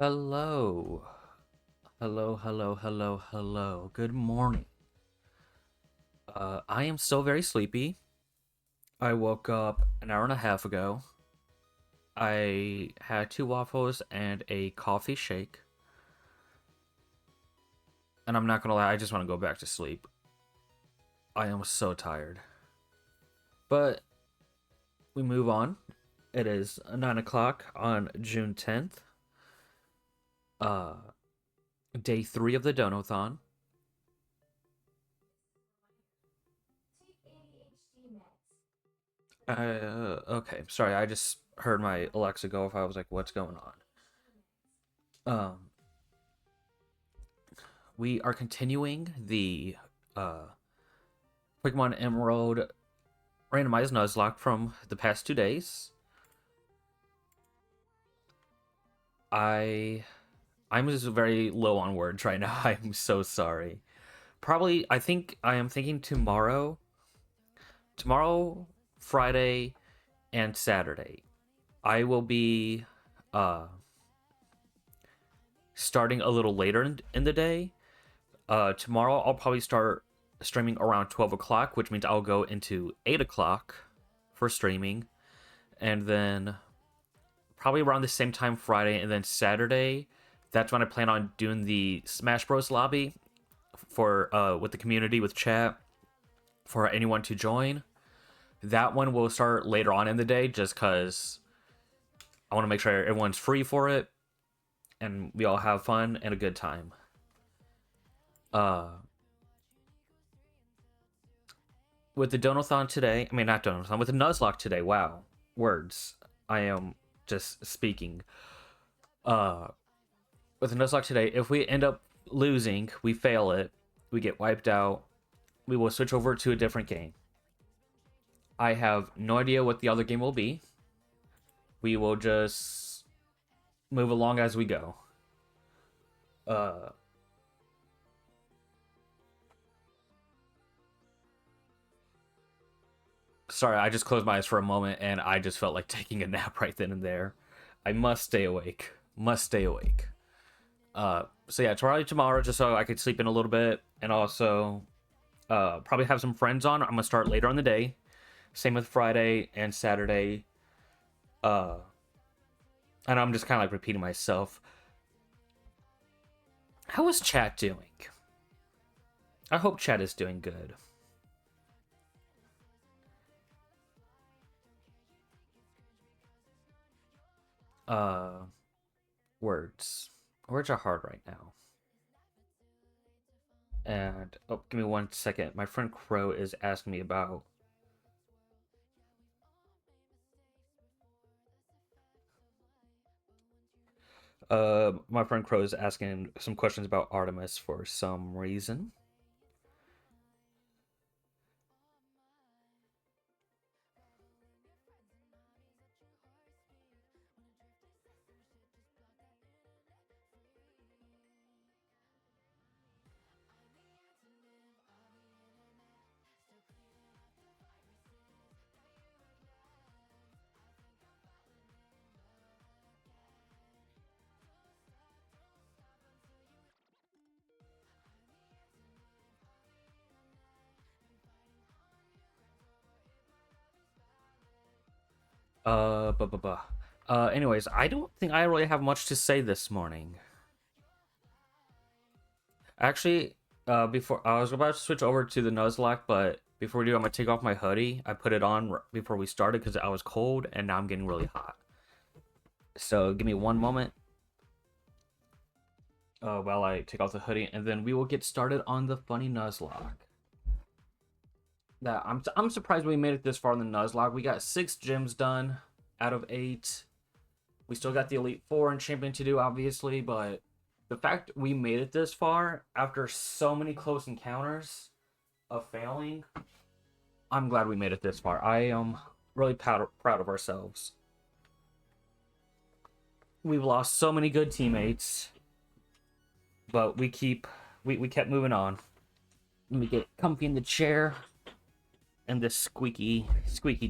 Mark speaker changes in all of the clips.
Speaker 1: Hello. Hello, hello, hello, hello. Good morning. I am still very sleepy. I woke up an hour and a half ago. I had two waffles and a coffee shake. And I'm not gonna lie, I just want to go back to sleep. I am so tired. But we move on. It is 9 o'clock on June 10th. Uh, Day 3 of the Donothon. Okay, sorry, I just heard my Alexa go off. I was like, what's going on? Um, we are continuing the uh, Pokemon Emerald randomized Nuzlocke from the past 2 days. I I'm just very low on words right now. I'm so sorry. Probably I think I am thinking tomorrow, Friday, and Saturday. I will be uh starting a little later in the day. Tomorrow I'll probably start streaming around 12 o'clock, which means I'll go into 8 o'clock for streaming, and then probably around the same time Friday, and then Saturday. That's when I plan on doing the Smash Bros. Lobby for with the community with chat for anyone to join. That one will start later on in the day, just because I want to make sure everyone's free for it and we all have fun and a good time. Uh, with the Donathon today, I mean not Donathon, with the Nuzlocke today. Wow, words. I am just speaking. Uh, with the Nuzlocke today, if we end up losing, we fail it, we get wiped out, we will switch over to a different game. I have no idea what the other game will be. We will just move along as we go. Uh, Sorry, I just closed my eyes for a moment and I just felt like taking a nap right then and there. I must stay awake. Must stay awake. So yeah, tomorrow, just so I could sleep in a little bit, and also probably have some friends on. I'm gonna start later on the day. Same with Friday and Saturday. Uh, and I'm just kind of like repeating myself. How is chat doing? I hope chat is doing good. Uh, Words. Words are hard right now. And oh, give me 1 second. My friend Crow is asking me about. My friend Crow is asking some questions about Artemis for some reason. Blah, blah, blah. Anyways, I don't think I really have much to say this morning. Actually, before I was about to switch over to the Nuzlocke, but before we do, I'm gonna take off my hoodie. I put it on before we started because I was cold, and now I'm getting really hot. So give me one moment while I take off the hoodie, and then we will get started on the funny Nuzlocke. That I'm surprised we made it this far in the Nuzlocke. We got 6 gyms done out of 8. We still got the Elite Four and Champion to do, obviously, but the fact we made it this far after so many close encounters of failing, I'm glad we made it this far. I am really proud of ourselves. We've lost so many good teammates, but we kept moving on. Let me get comfy in the chair and this squeaky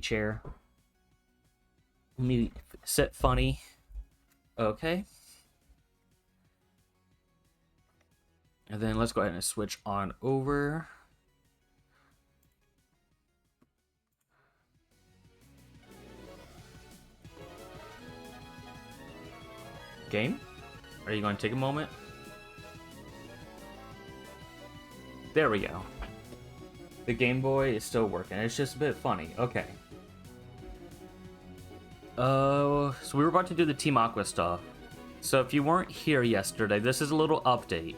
Speaker 1: chair. Let me sit funny. Okay. And then let's go ahead and switch on over. Game? Are you going to take a moment? There we go. The Game Boy is still working. It's just a bit funny. Okay. So we were about to do the Team Aqua stuff. So if you weren't here yesterday, this is a little update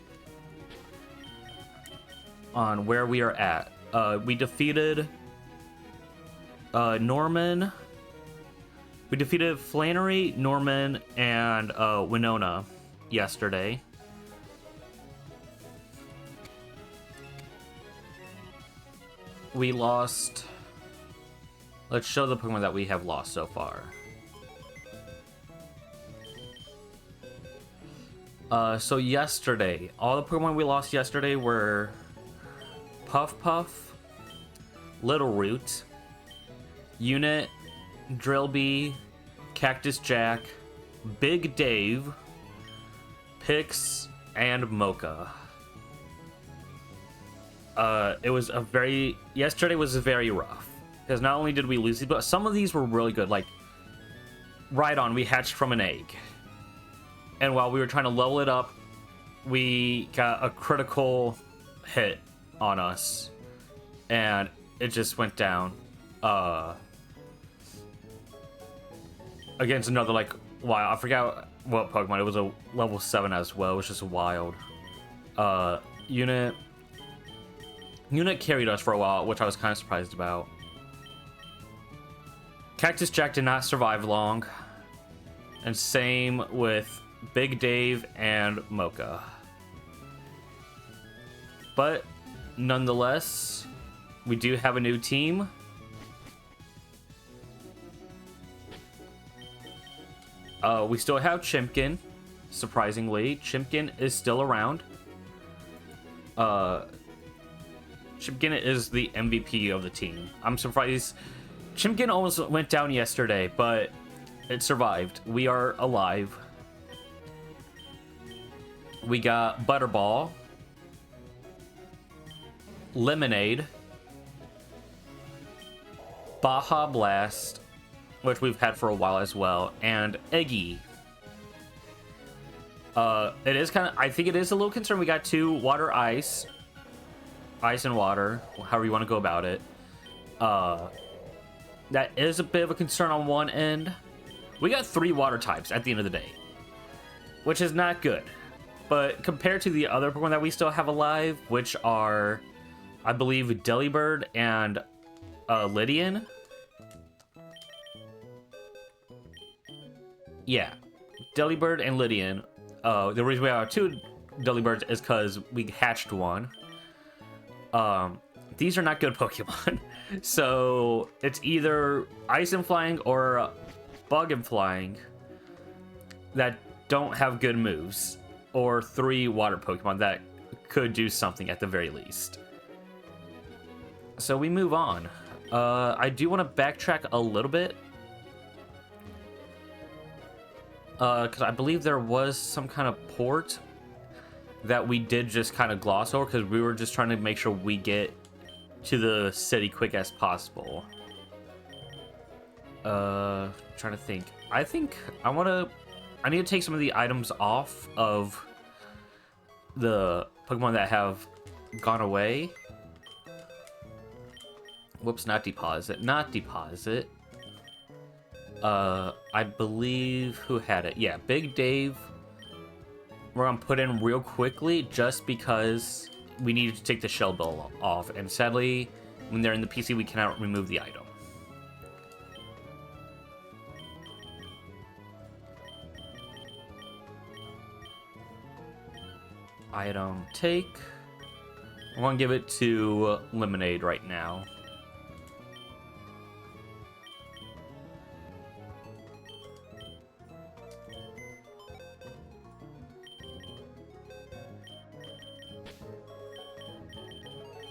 Speaker 1: on where we are at. We defeated Norman. We defeated Flannery, Norman, and Winona yesterday. We lost... Let's show the Pokemon that we have lost so far. So yesterday, all the Pokemon we lost yesterday were Puff Puff, Little Root, Unit, Drillbee, Cactus Jack, Big Dave, Pix, and Mocha. Yesterday was very rough. Because not only did we lose these, but some of these were really good. Like, Rhydon, we hatched from an egg. And while we were trying to level it up, we got a critical hit on us. And it just went down. Against another, like, wow, I forgot what Pokemon. It was a level 7 as well. It was just wild. Unit carried us for a while, which I was kind of surprised about. Cactus Jack did not survive long. And same with Big Dave and Mocha. But nonetheless, we do have a new team. We still have Chimkin. Surprisingly, Chimkin is still around. Chimkin is the MVP of the team. I'm surprised. Chimkin almost went down yesterday, but it survived. We are alive. We got Butterball, Lemonade, Baja Blast, which we've had for a while as well, and Eggy. It is kind of, I think it is a little concerned. We got 2 water ice and water, however you want to go about it. That is a bit of a concern on one end. We got 3 water types at the end of the day, which is not good. But compared to the other Pokemon that we still have alive, which are, I believe, Delibird and Lydian. Yeah, Delibird and Lydian. The reason we have 2 Delibirds is because we hatched one. These are not good Pokemon. So it's either Ice and Flying or Bug and Flying that don't have good moves, or 3 water Pokemon that could do something at the very least. So we move on. I do want to backtrack a little bit. Because I believe there was some kind of port that we did just kind of gloss over, because we were just trying to make sure we get to the city quick as possible. Trying to think. I think I need to take some of the items off of the Pokemon that have gone away. Whoops, not deposit. I believe, who had it? Yeah, Big Dave. We're gonna put in real quickly just because we needed to take the shell bill off, and sadly, when they're in the PC, we cannot remove the item. Item take. I'm gonna give it to Lemonade right now.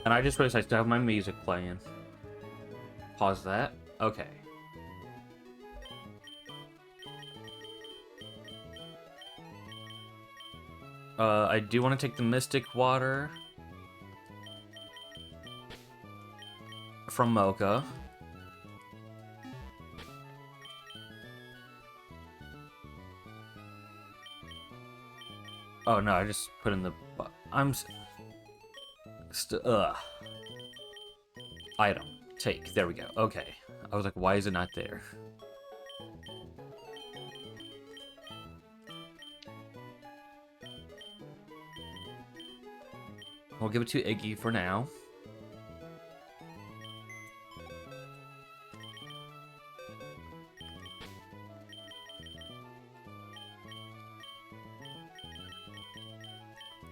Speaker 1: And I just realized I still have my music playing. Pause that. Okay. I do want to take the Mystic Water from Mocha. Oh no, I just put in the... Item. Take. There we go. Okay. I was like, why is it not there? We'll give it to Iggy for now.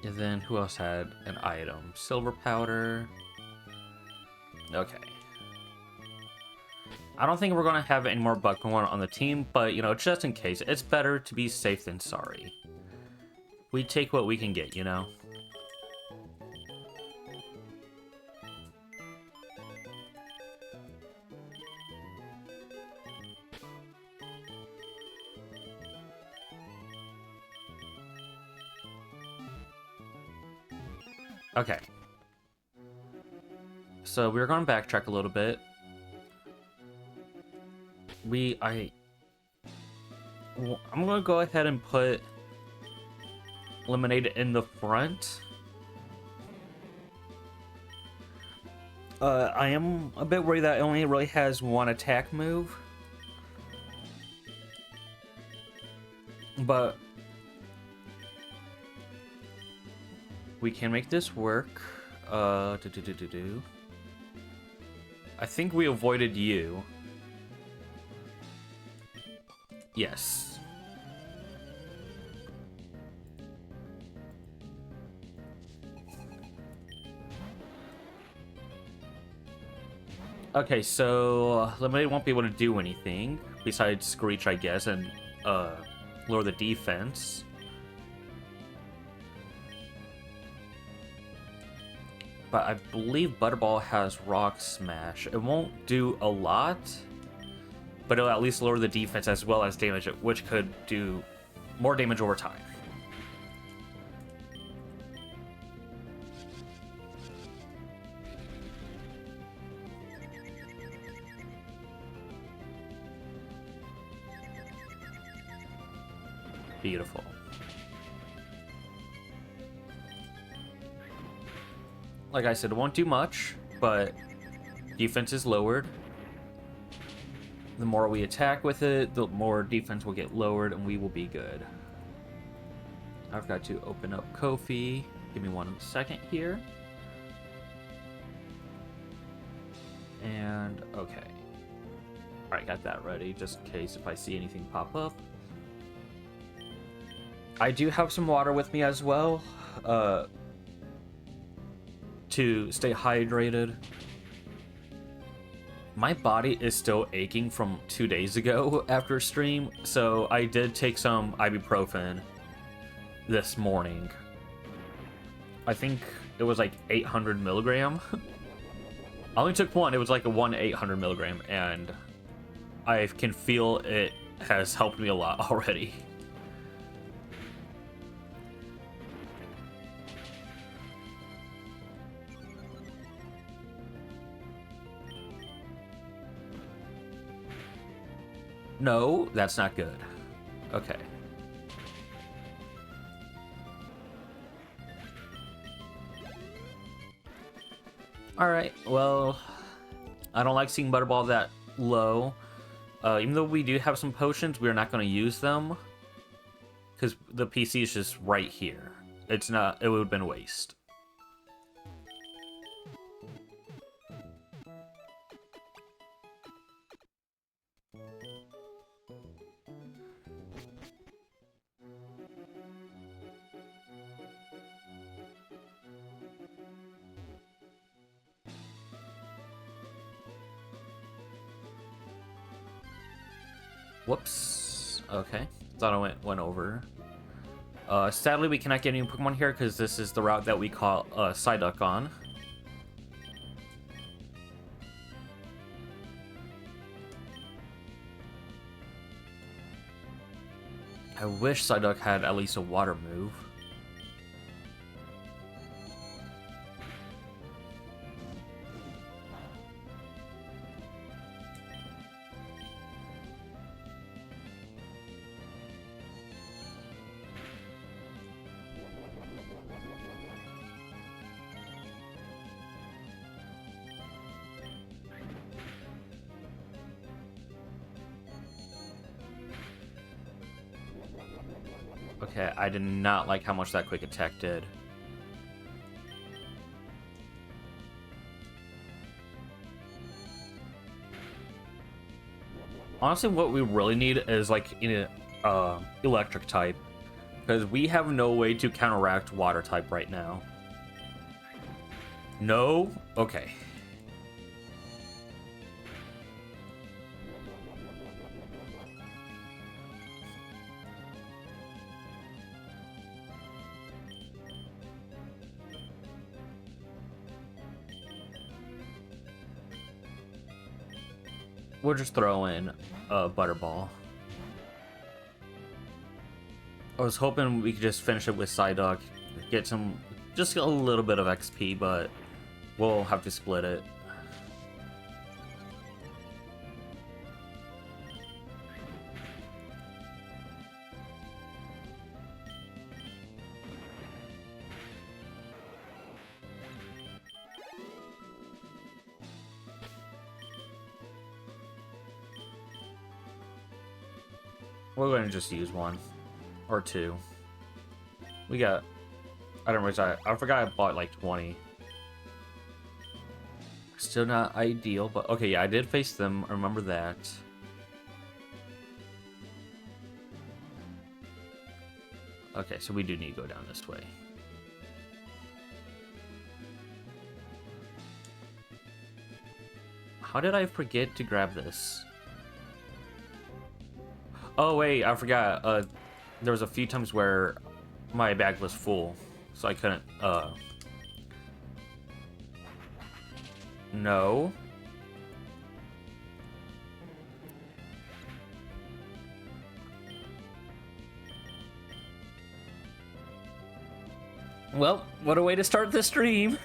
Speaker 1: And then who else had an item? Silver powder. Okay. I don't think we're going to have any more Pokemon on the team, but, you know, just in case, it's better to be safe than sorry. We take what we can get, you know? Okay. So we're going to backtrack a little bit. I'm going to go ahead and put Lemonade in the front. I am a bit worried that it only really has one attack move. But we can make this work. I think we avoided you. Yes. Okay, so Lemonade won't be able to do anything besides Screech, I guess, and lower the defense. But I believe Butterball has Rock Smash. It won't do a lot, but it'll at least lower the defense as well as damage it, which could do more damage over time. Beautiful. Like I said, it won't do much, but defense is lowered. The more we attack with it, the more defense will get lowered, and we will be good. I've got to open up Kofi. Give me 1 second here. And, okay. Alright, got that ready, just in case if I see anything pop up. I do have some water with me as well, to stay hydrated. My body is still aching from 2 days ago after stream, so I did take some ibuprofen this morning. I think it was like 800 milligram. I only took one. It was like a 800 milligram, and I can feel it has helped me a lot already. No, that's not good. Okay. Alright, well, I don't like seeing Butterball that low. Even though we do have some potions, we're not going to use them. Because the PC is just right here. It's not, it would have been a waste. Whoops. Okay. Thought I went over. Sadly, we cannot get any Pokemon here because this is the route that we call Psyduck on. I wish Psyduck had at least a water move. Okay, I did not like how much that quick attack did. Honestly, what we really need is like an electric type, because we have no way to counteract water type right now. No? Okay. We'll just throw in a Butterball. I was hoping we could just finish it with Psyduck, get some, just a little bit of XP, but we'll have to split it. We're going to just use one or two. We got, I don't know, I forgot I bought like 20. Still not ideal, but okay, yeah, I did face them. I remember that. Okay, so we do need to go down this way. How did I forget to grab this? Oh wait, I forgot. There was a few times where my bag was full, so I couldn't. No. Well, what a way to start the stream.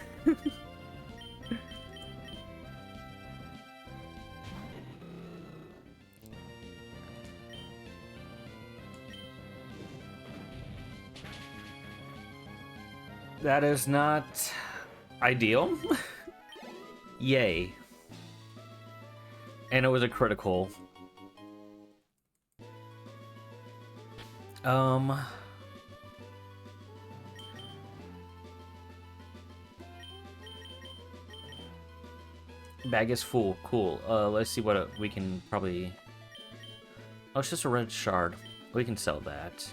Speaker 1: That is not ideal. Yay. And it was a critical. Bag is full. Cool. Let's see what we can probably... Oh, it's just a red shard. We can sell that.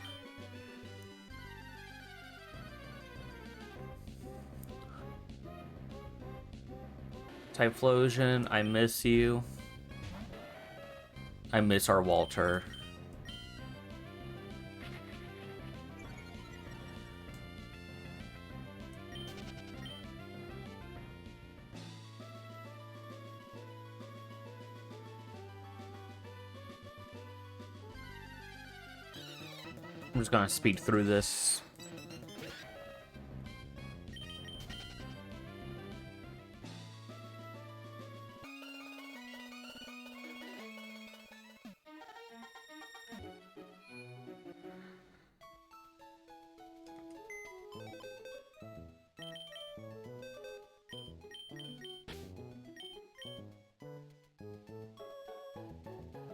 Speaker 1: Typhlosion, I miss you. I miss our Walter. I'm just gonna speed through this.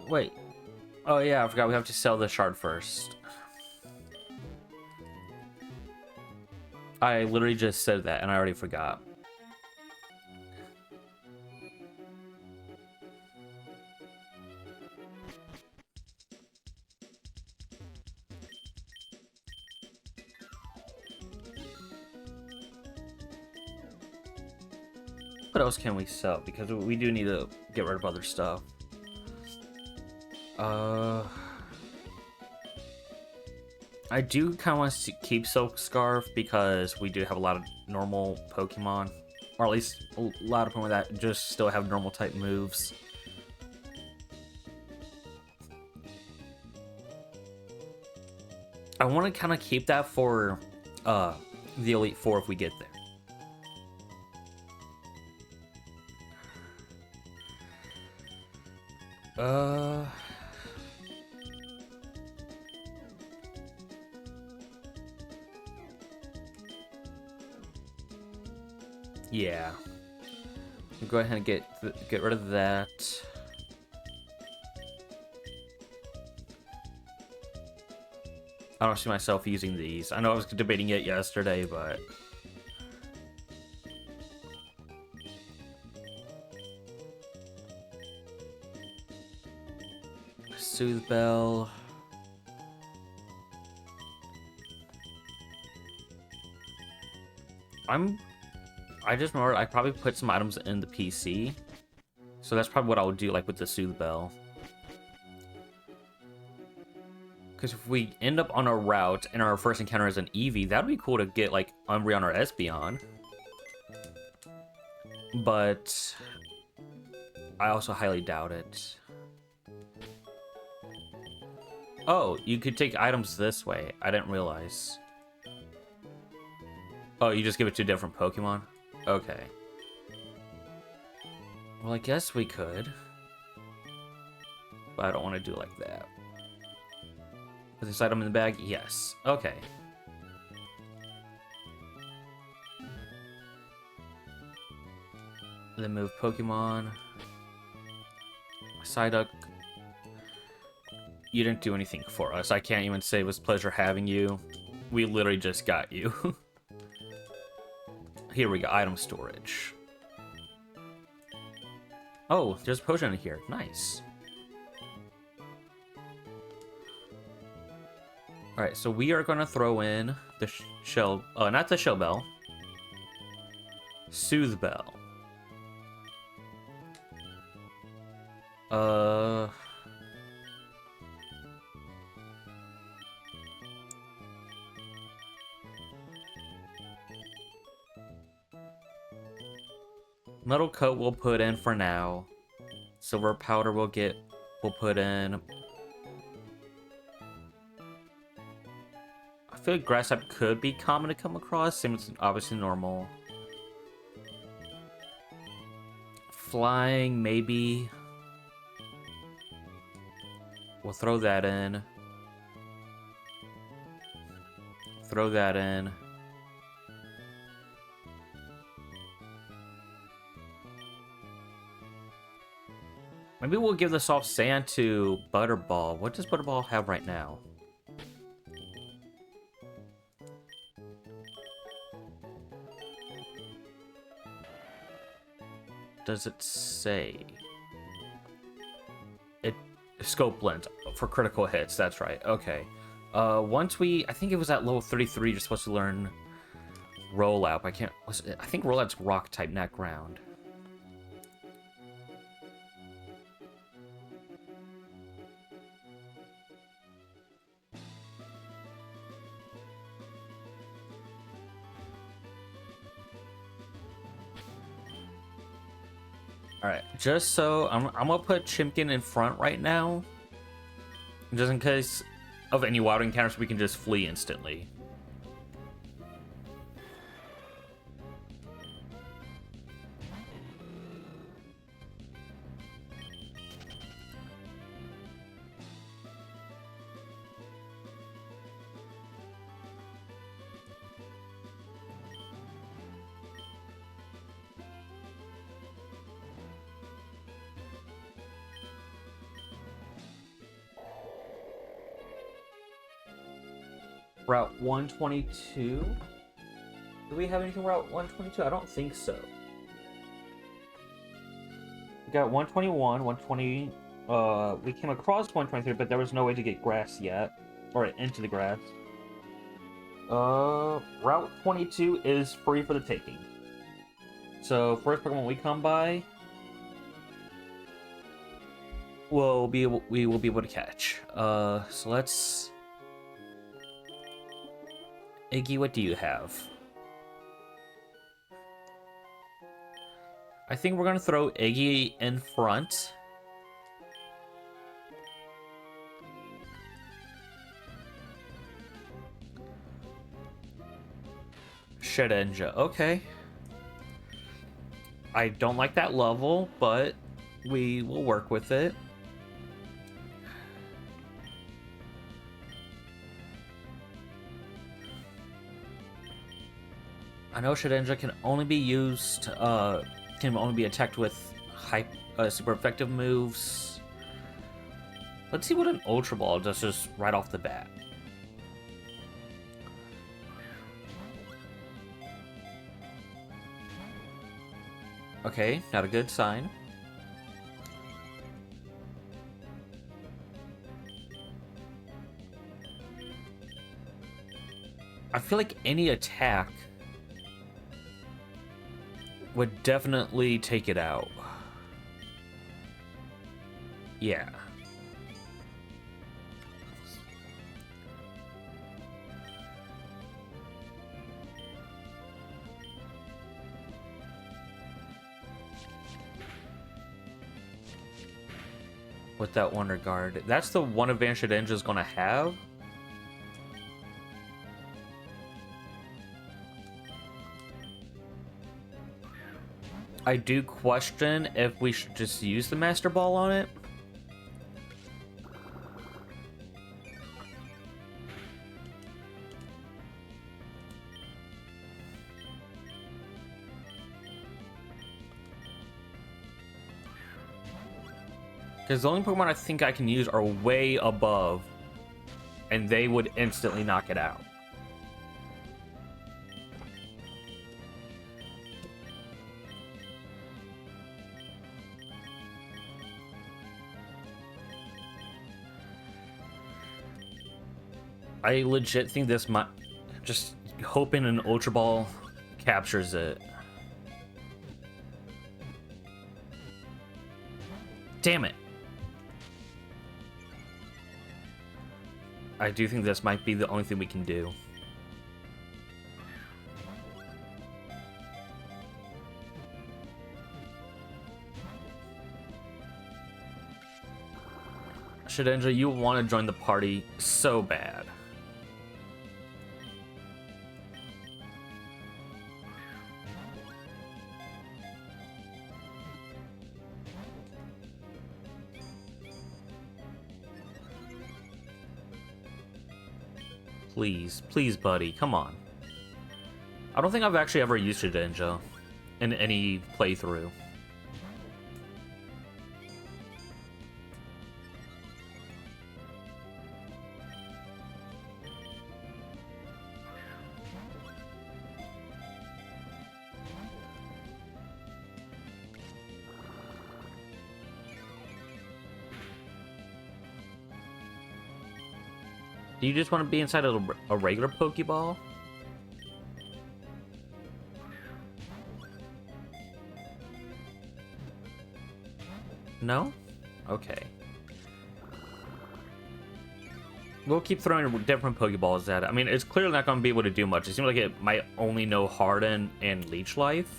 Speaker 1: Wait. Oh yeah, I forgot we have to sell the shard first. I literally just said that and I already forgot. What else can we sell? Because we do need to get rid of other stuff. I do kind of want to keep Silk Scarf because we do have a lot of normal Pokemon, or at least a lot of Pokemon that just still have normal type moves. I want to kind of keep that for the Elite Four if we get there. Yeah. Go ahead and get rid of that. I don't see myself using these. I know I was debating it yesterday, but... Soothe Bell. I just remember I probably put some items in the PC. So that's probably what I would do, like, with the Soothe Bell. Because if we end up on a route and our first encounter is an Eevee, that'd be cool to get, like, Umbreon or Espeon. But I also highly doubt it. Oh, you could take items this way. I didn't realize. Oh, you just give it to different Pokemon? Okay. Well, I guess we could. But I don't want to do it like that. Put this item in the bag? Yes. Okay. Then move Pokemon. Psyduck. You didn't do anything for us. I can't even say it was a pleasure having you. We literally just got you. Here we go. Item storage. Oh, there's a potion in here. Nice. Alright, so we are going to throw in the shell... not the Shell Bell. Soothe Bell. Metal Coat we'll put in for now. Silver Powder we'll put in. I feel like Grass type could be common to come across. Same as obviously normal. Flying, maybe. We'll throw that in. Throw that in. Maybe we'll give the soft sand to Butterball. What does Butterball have right now? Does it say? It scope lens for critical hits. That's right. Okay. Once we, I think it was at level 33. You're supposed to learn Rollout. I can't. I think Rollout's Rock type, not Ground. Alright, just so, I'm gonna put Chimkin in front right now. Just in case of any wild encounters, we can just flee instantly. Route 122? Do we have anything Route 122? I don't think so. We got 121, 120. We came across 123, but there was no way to get grass yet. Or into the grass. Route 22 is free for the taking. So, first Pokemon we come by, we will be able to catch. So let's... Iggy, what do you have? I think we're gonna throw Iggy in front. Shedinja, okay. I don't like that level, but we will work with it. I know Shedinja can only be used, can only be attacked with super effective moves. Let's see what an Ultra Ball does just right off the bat. Okay, not a good sign. I feel like any attack would definitely take it out. Yeah. With that Wonder Guard. That's the one advantage that Ninja's gonna have. I do question if we should just use the Master Ball on it. Because the only Pokemon I think I can use are way above, and they would instantly knock it out. I legit think this might... Just hoping an Ultra Ball captures it. Damn it. I do think this might be the only thing we can do. Shedinja, you want to join the party so bad. Please, please, buddy, come on. I don't think I've actually ever used Shedinja in any playthrough. Do you just want to be inside a regular Pokeball? No? Okay. We'll keep throwing different Pokeballs at it. I mean, it's clearly not going to be able to do much. It seems like it might only know Harden and Leech Life.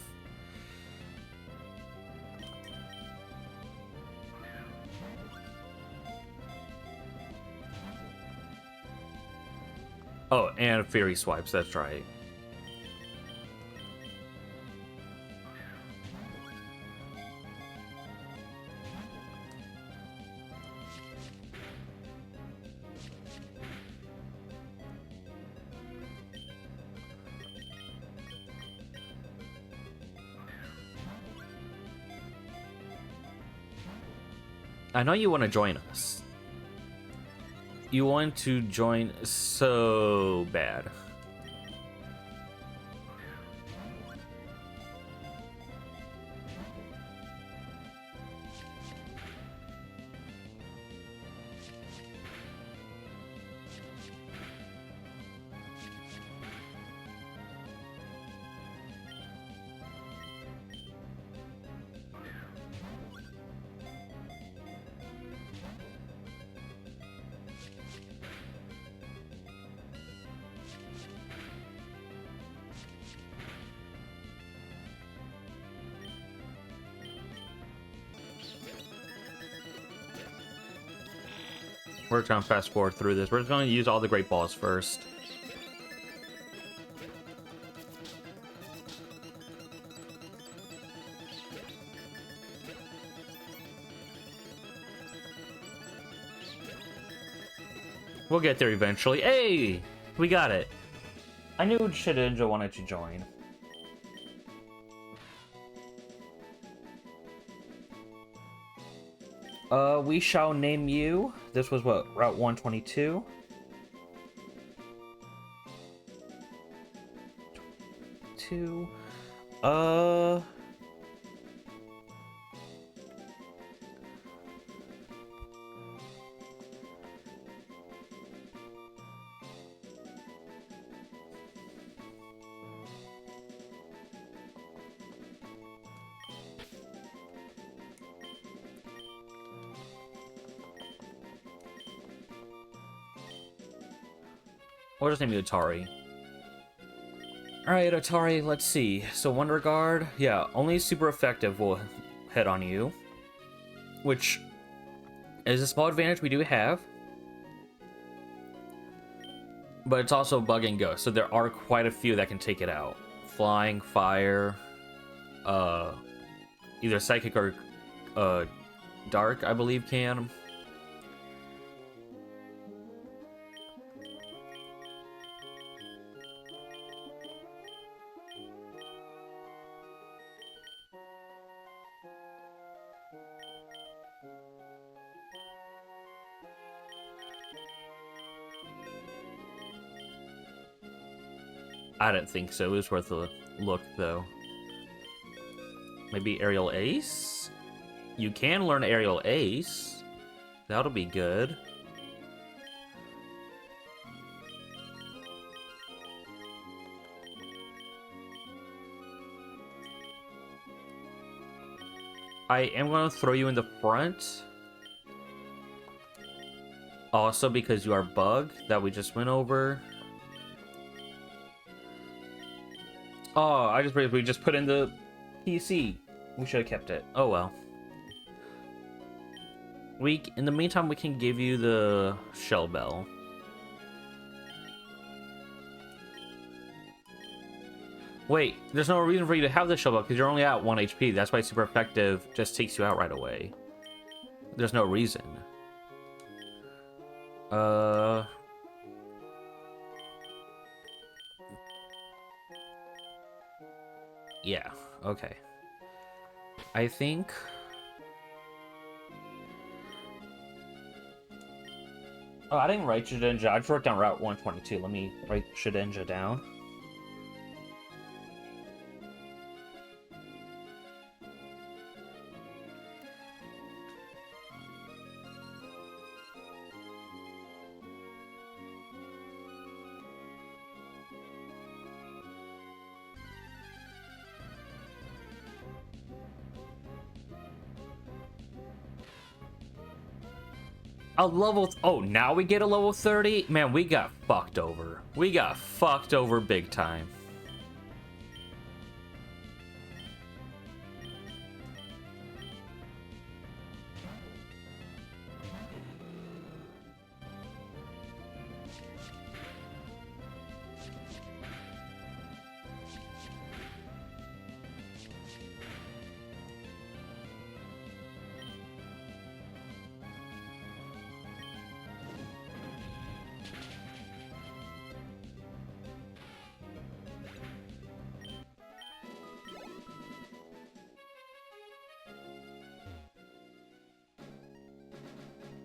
Speaker 1: Oh, and Fairy Swipes, that's right. I know you want to join us. You want to join so bad. We're trying to fast forward through this. We're just going to use all the Great Balls first. We'll get there eventually. Hey! We got it. I knew Shedinja wanted to join. We shall name you. This was what, Route 122? We'll just name you Atari. Alright, Atari, let's see. So Wonder Guard, yeah, only super effective will hit on you. Which is a small advantage we do have. But it's also Bug and Ghost, so there are quite a few that can take it out. Flying, Fire, either Psychic or Dark, I believe, can. I didn't think so. It was worth a look, though. Maybe Aerial Ace? You can learn Aerial Ace. That'll be good. I am going to throw you in the front. Also because you are Bug, that we just went over. Oh, I just realized we just put in the PC. We should have kept it. Oh well. In the meantime, we can give you the Shell Bell. Wait, there's no reason for you to have the Shell Bell because you're only at 1 HP. That's why super effective just takes you out right away. There's no reason. Yeah, okay. I think... Oh, I didn't write Shedinja. I just wrote down Route 122. Let me write Shedinja down. A level... Oh, now we get a level 30? Man, we got fucked over. We got fucked over big time.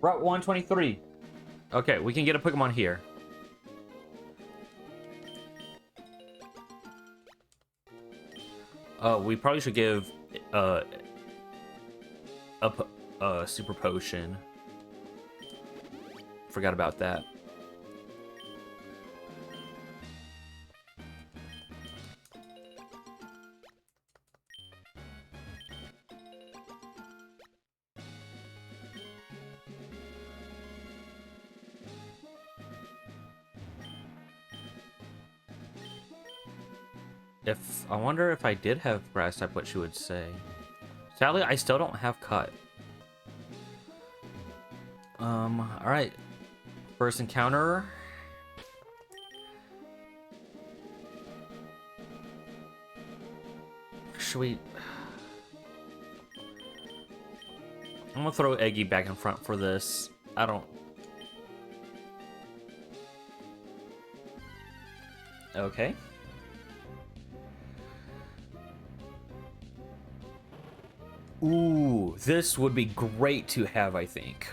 Speaker 1: Route 123. Okay, we can get a Pokemon here. We probably should give a Super Potion. Forgot about that. I wonder if I did have Grass type, what she would say. Sadly, I still don't have Cut. Alright. First encounter. Should we... I'm gonna throw Eggy back in front for this. I don't... Okay. Ooh, this would be great to have, I think.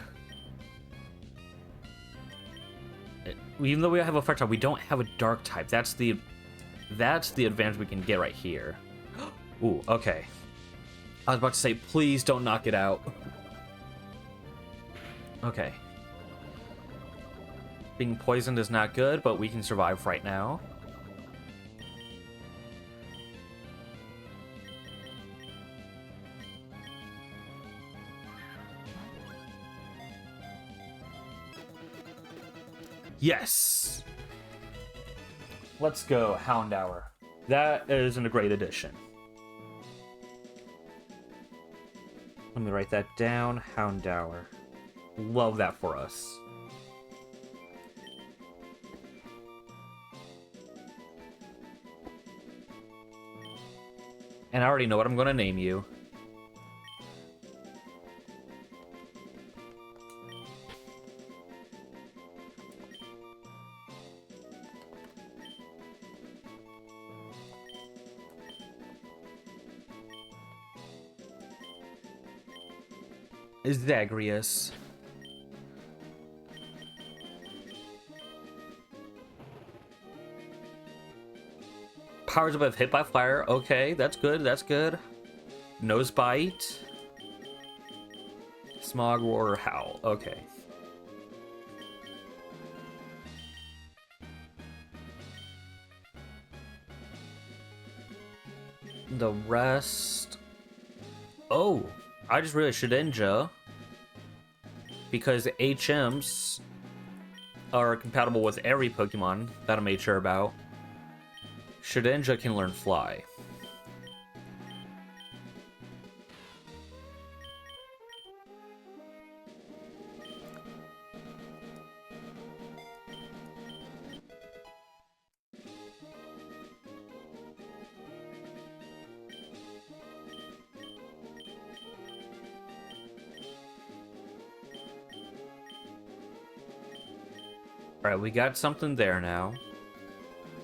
Speaker 1: Even though we have a fire type, we don't have a dark type. That's the advantage we can get right here. Ooh, okay. I was about to say, please don't knock it out. Okay. Being poisoned is not good, but we can survive right now. Yes! Let's go, Houndour. That is a great addition. Let me write that down. Houndour. Love that for us. And I already know what I'm going to name you. Zagreus. Powers up if hit by fire. Okay, that's good. That's good. Nose bite. Smog, roar, howl. Okay. The rest. Oh, I just realized Shedinja, because HMs are compatible with every Pokemon that I made sure about. Shedinja can learn Fly. Alright, we got something there now.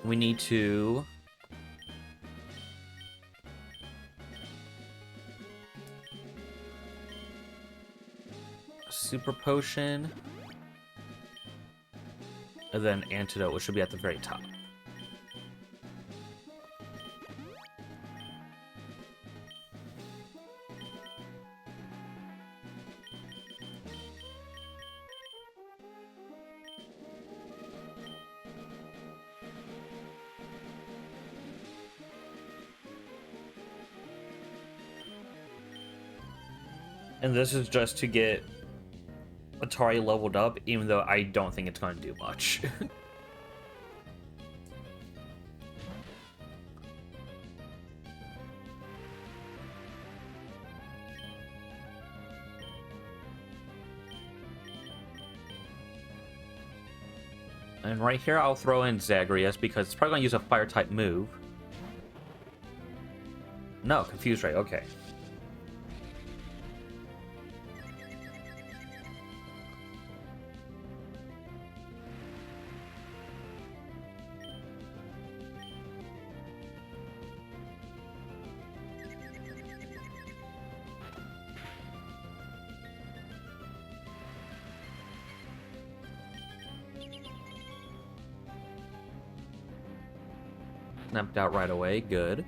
Speaker 1: We need to... Super Potion. And then Antidote, which should be at the very top. And this is just to get Atari leveled up, even though I don't think it's going to do much. And right here, I'll throw in Zagreus, because it's probably going to use a Fire-type move. No, Confuse Ray, okay. Snapped out right away, good.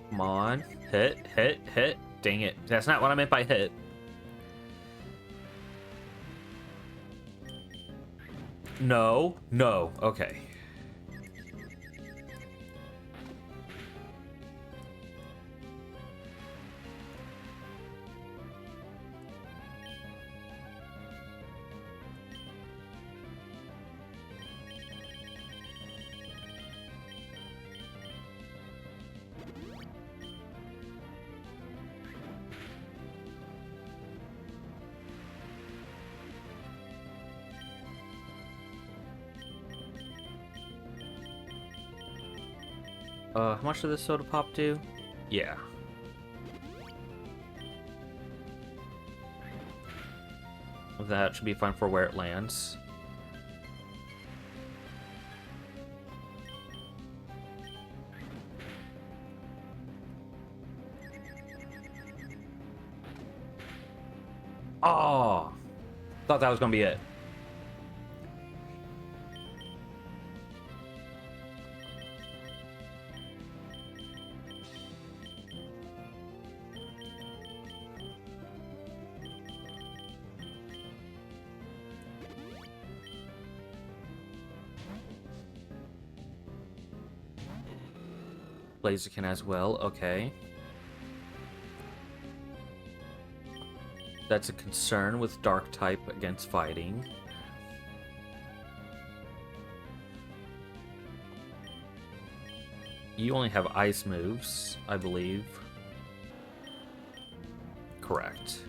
Speaker 1: Come on. Hit, hit, hit. Dang it. That's not what I meant by hit. No. No. Okay. How much did this soda pop do? Yeah. That should be fine for where it lands. Oh! Thought that was gonna be it. Blaziken as well, okay. That's a concern with Dark type against fighting. You only have ice moves, I believe. Correct.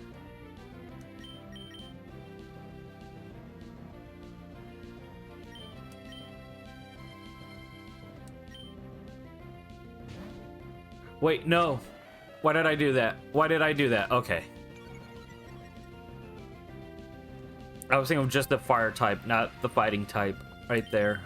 Speaker 1: Wait, no. Why did I do that? Why did I do that? Okay. I was thinking of just the fire type, not the fighting type right there.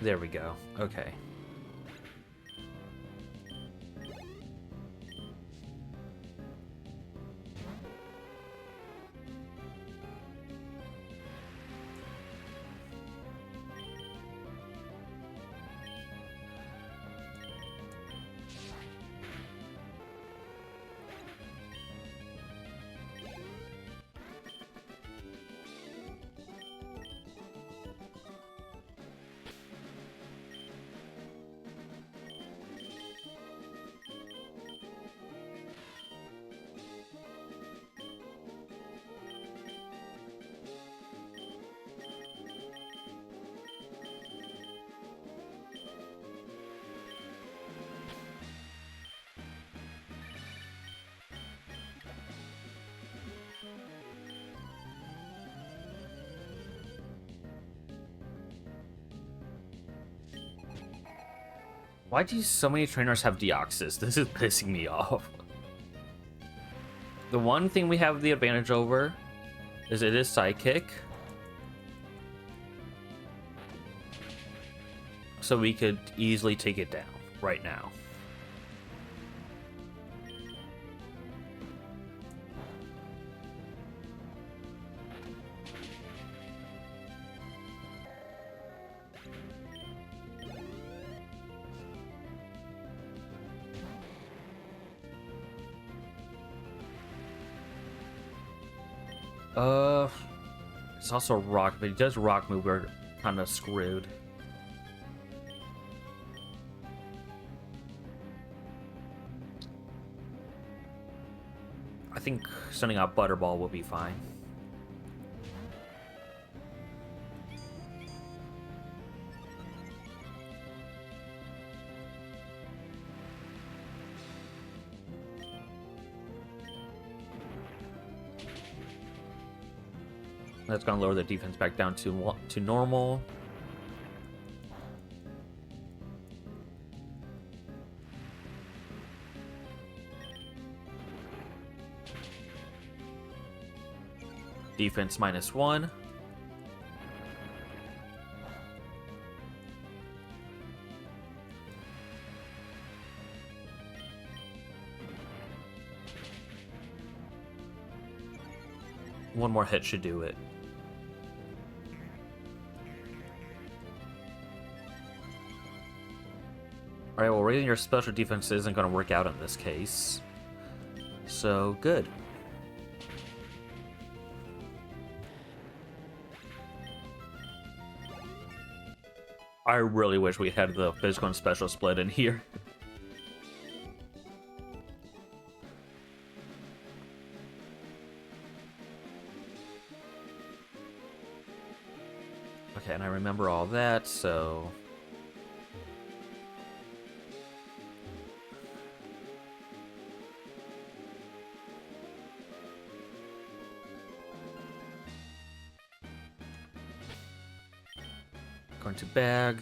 Speaker 1: There we go. Okay. Why do so many trainers have Deoxys? This is pissing me off. The one thing we have the advantage over is it is Psychic. So we could easily take it down right now. It's also rock, but he does rock move. We're kind of screwed. I think sending out Butterball will be fine. That's gonna lower the defense back down to normal. Defense -1. One more hit should do it. Alright, well, raising your special defense isn't going to work out in this case. So, good. I really wish we had the physical and special split in here. Okay, and I remember all that, so... Going to bag.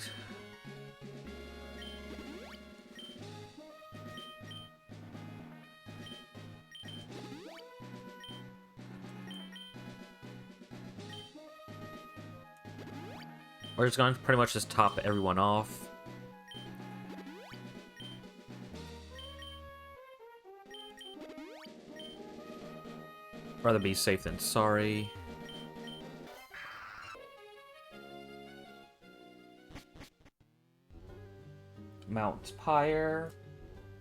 Speaker 1: We're just going to pretty much just top everyone off. Rather be safe than sorry. Mount Pyre.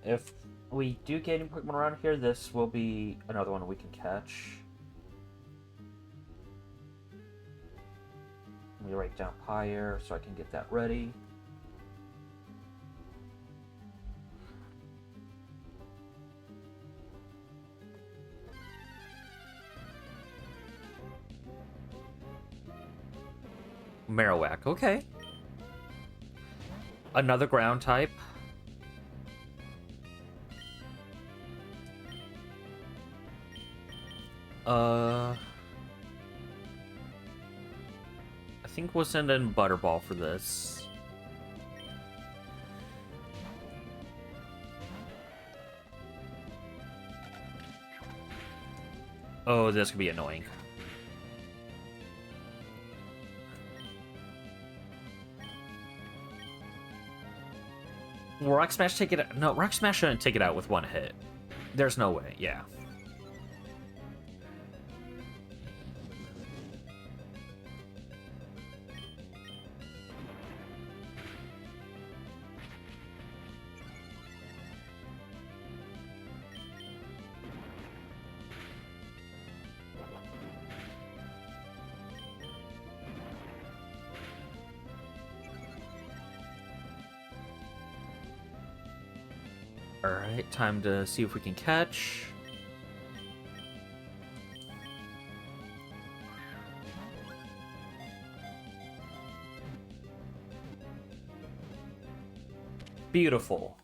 Speaker 1: If we do get any Pokemon around here, this will be another one we can catch. Let me write down Pyre so I can get that ready. Marowak, okay. Another ground type. I think we'll send in Butterball for this. Oh, this could be annoying. Will Rock Smash take it out? No, Rock Smash shouldn't take it out with one hit. There's no way, yeah. Alright, time to see if we can catch. Beautiful.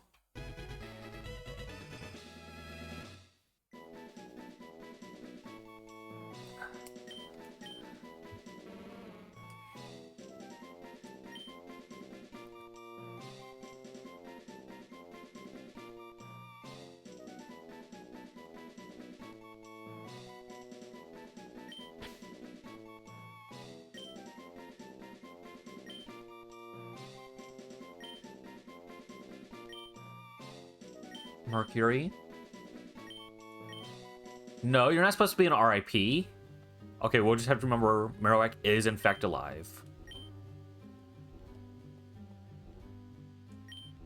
Speaker 1: Mercury. No, you're not supposed to be an RIP. Okay, we'll just have to remember Marowak is in fact alive.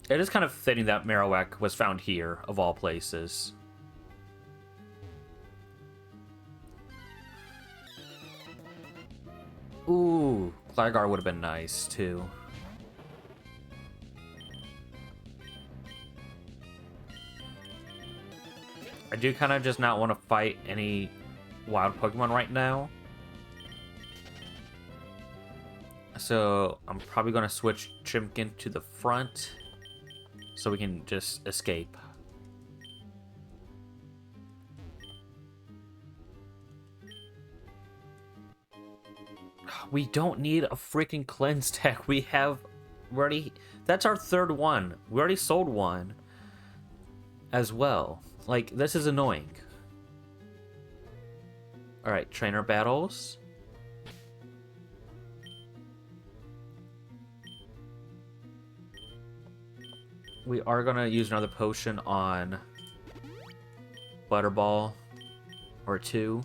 Speaker 1: It is kind of fitting that Marowak was found here, of all places. Ooh, Gligar would have been nice, too. I do kind of just not want to fight any wild Pokemon right now. So I'm probably going to switch Chimkin to the front so we can just escape. We don't need a freaking cleanse tech. We already, that's our third one. We already sold one as well. Like, this is annoying. Alright, trainer battles. We are gonna use another potion on Butterball or two.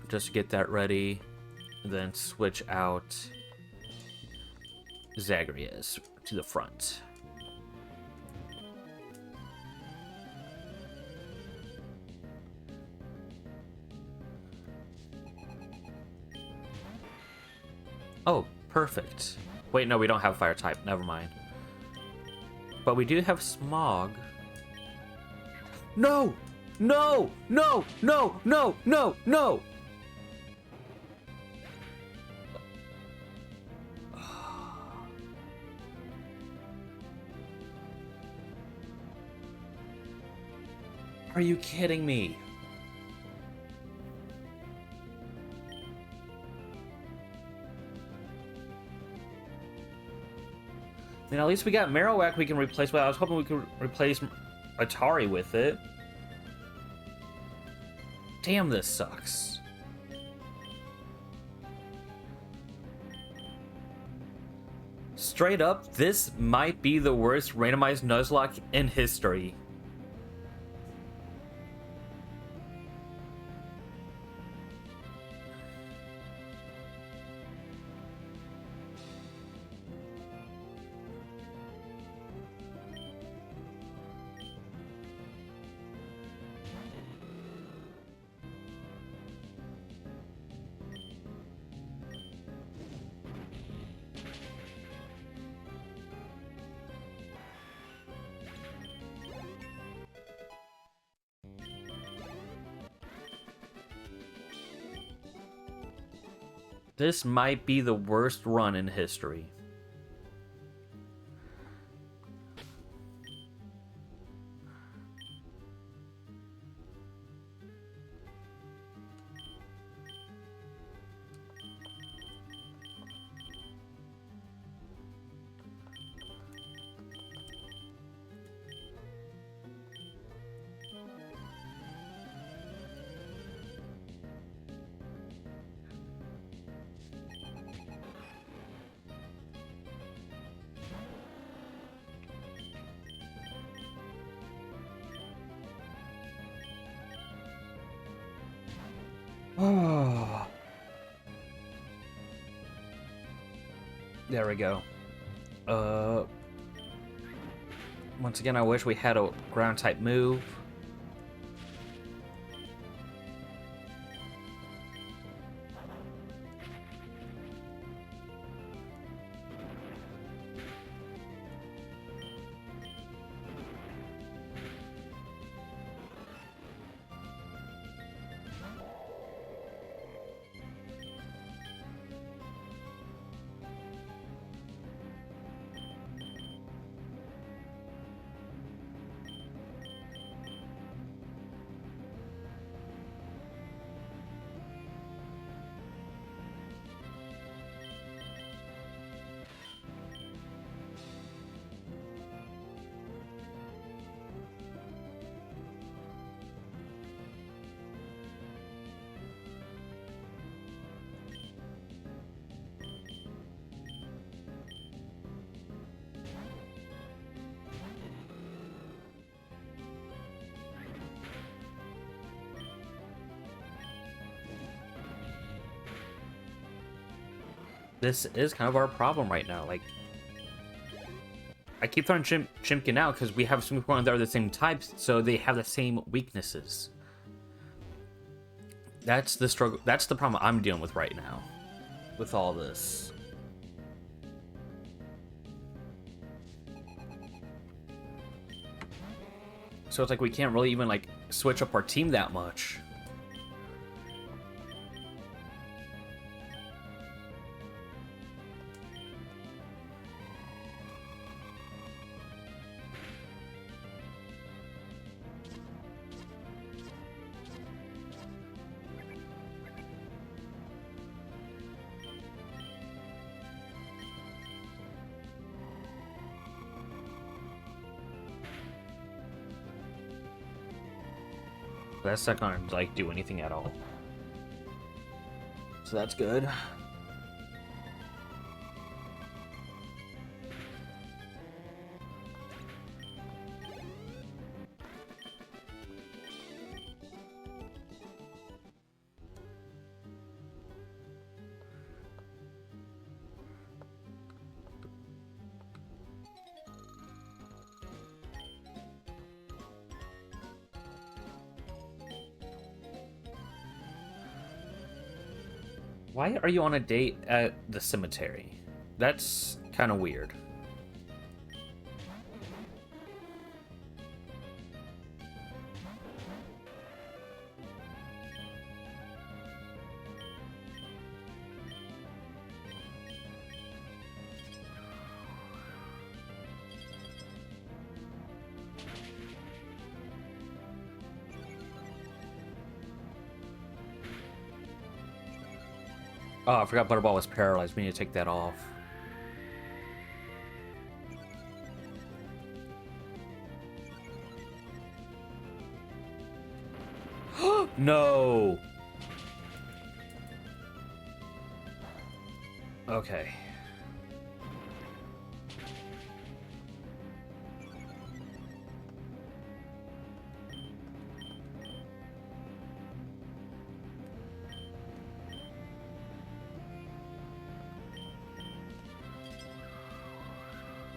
Speaker 1: Just to get that ready. And then switch out Zagreus to the front. Oh, perfect. Wait, no, we don't have fire type. Never mind. But we do have Smog. No! No! No! No! No! No! No! Are you kidding me? I mean, at least we got Marowak we can replace. Well, I was hoping we could replace Atari with it. Damn, this sucks. Straight up, this might be the worst randomized Nuzlocke in history. This might be the worst run in history. Oh. There we go. Once again, I wish we had a ground type move. This is kind of our problem right now. Like, I keep throwing Chimkin out because we have some Pokemon that are the same types, so they have the same weaknesses. That's the struggle. That's the problem I'm dealing with right now, with all this. So it's like we can't really even like switch up our team that much. That's not gonna like do anything at all. So that's good. Why are you on a date at the cemetery? That's kind of weird. Oh, I forgot Butterball was paralyzed. We need to take that off. No! Okay.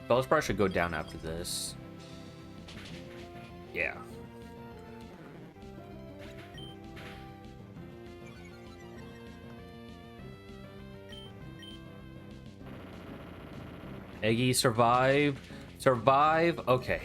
Speaker 1: Bellsprout should go down after this. Yeah. Eggy, survive. Survive. Okay.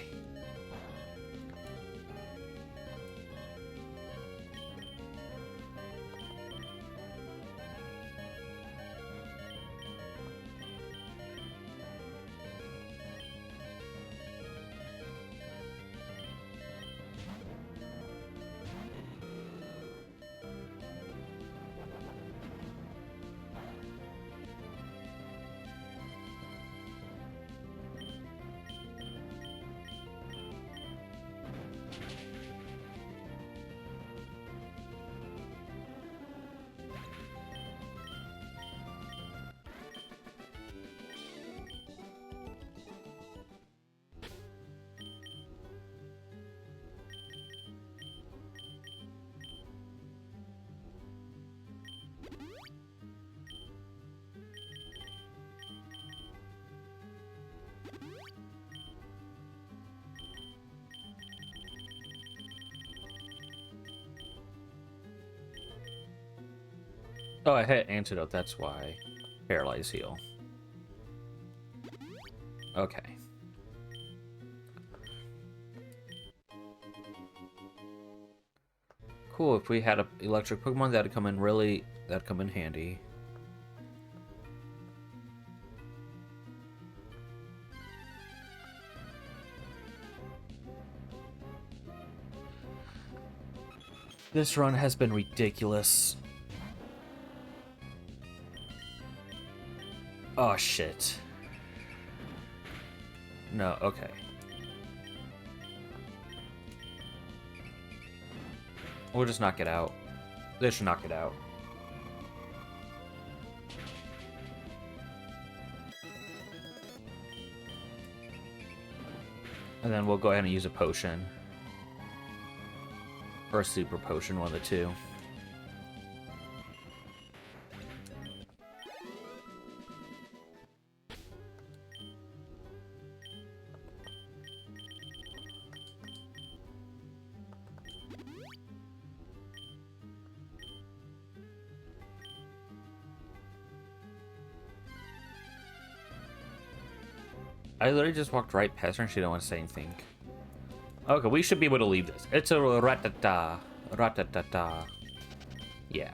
Speaker 1: Oh, I hit antidote, that's why. Paralyze heal. Okay. Cool, if we had an electric Pokemon, that'd come in handy. This run has been ridiculous. Oh, shit. No, okay. We'll just knock it out. This should knock it out. And then we'll go ahead and use a potion. Or a super potion, one of the two. I literally just walked right past her and she didn't want to say anything. Okay, we should be able to leave this. It's a ratata. Ratatata. Yeah.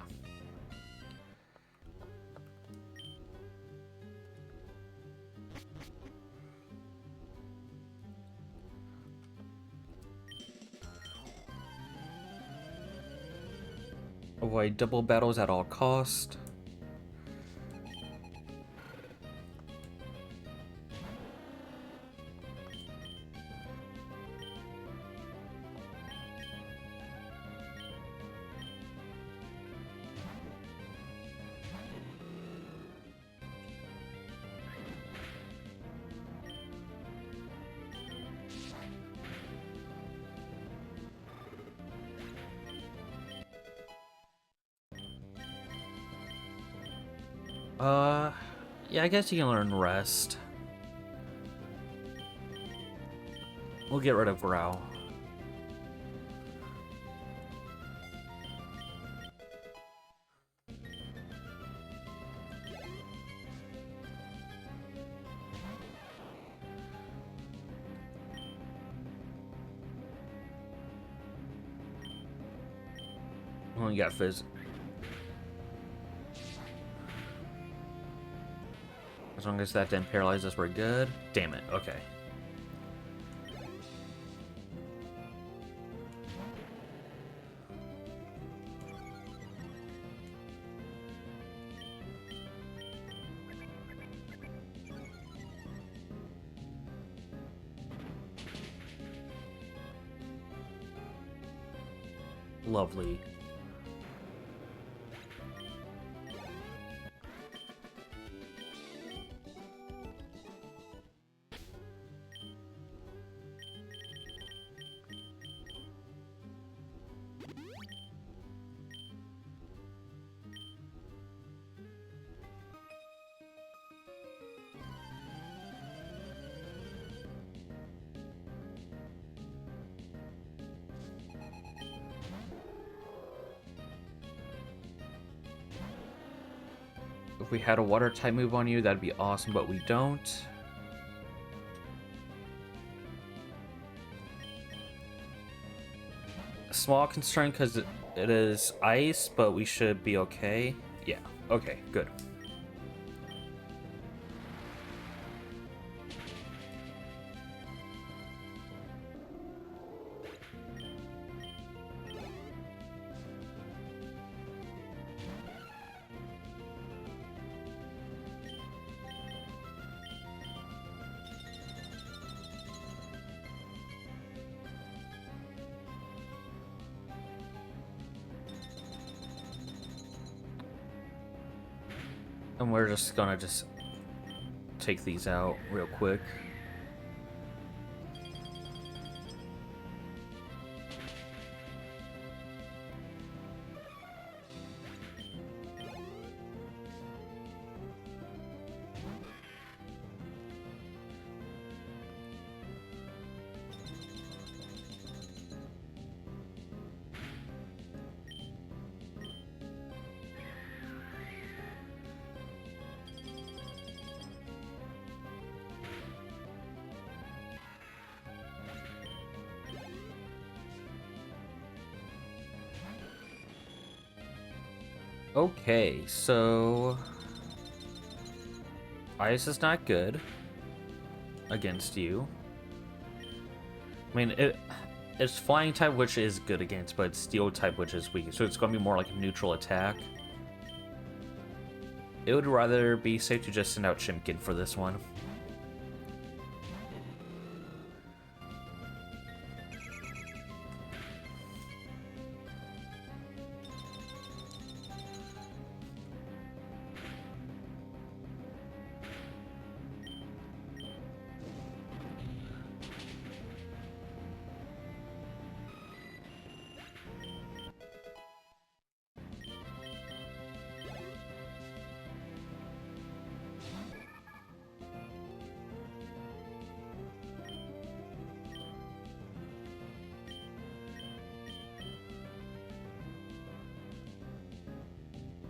Speaker 1: Avoid double battles at all cost. Yeah, I guess you can learn rest. We'll get rid of Growl. Only got Fizz. As long as that didn't paralyze us, we're good. Damn it, okay. Lovely. If we had a water type move on you, that'd be awesome, but we don't. Small concern because it is ice, but we should be okay. Yeah, okay, good. And we're just gonna take these out real quick. Okay, so ice is not good against you. I mean, it's flying type, which is good against, but it's steel type, which is weak. So it's going to be more like a neutral attack. It would rather be safe to just send out Shimkin for this one.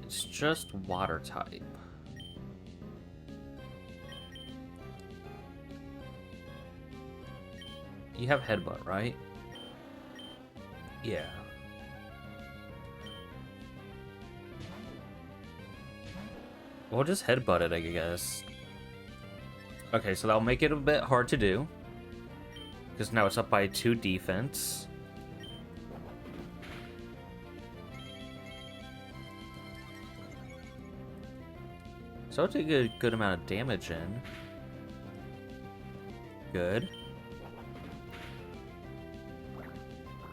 Speaker 1: It's just water type. You have headbutt, right? Yeah. We'll just headbutt it, I guess. Okay, so that'll make it a bit hard to do. Because now it's up by 2 defense. So it's a good amount of damage in. Good.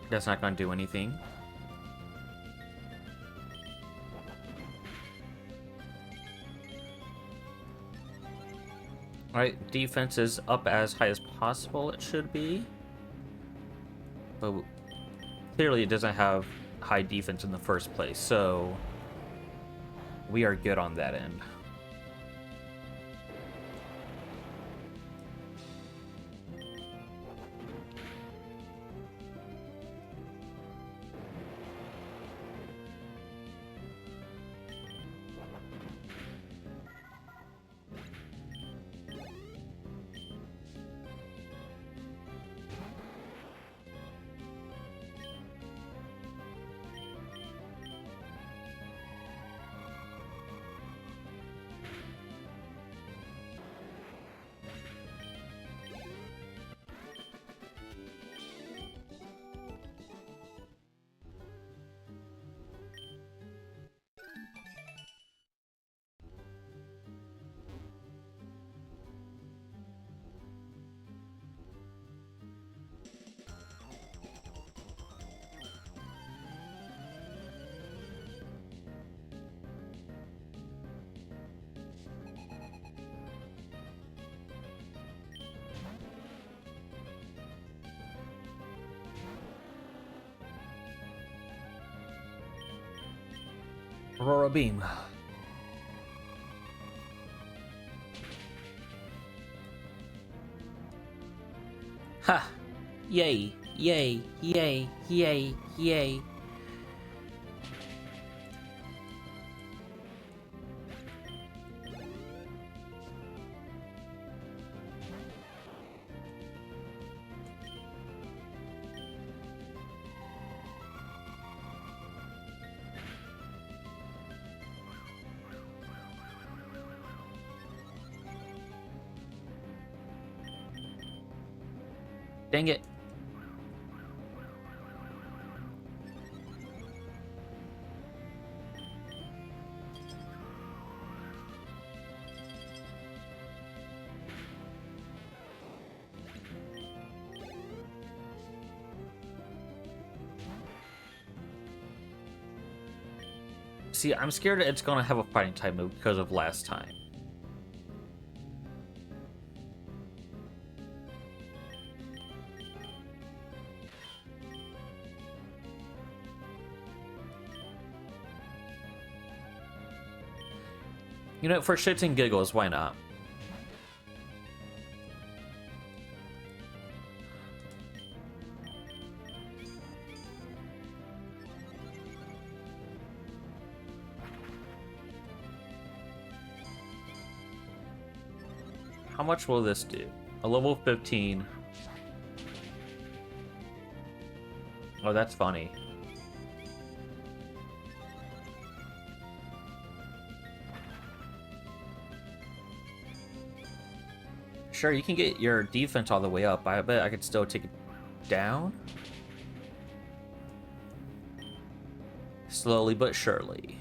Speaker 1: That's not going to do anything. Alright, defense is up as high as possible, it should be. But clearly it doesn't have high defense in the first place, so we are good on that end. Aurora Beam. Ha! Yay! Yay! Yay! Yay! Yay! Dang it. See, I'm scared it's gonna have a fighting type move because of last time. You know, for shits and giggles, why not? How much will this do? A level 15. Oh, that's funny. Sure, you can get your defense all the way up. I bet I could still take it down. Slowly but surely.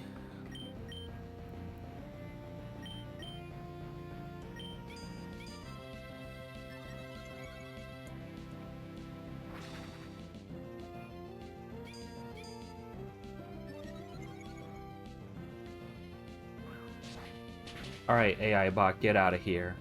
Speaker 1: Alright, AI bot, get out of here.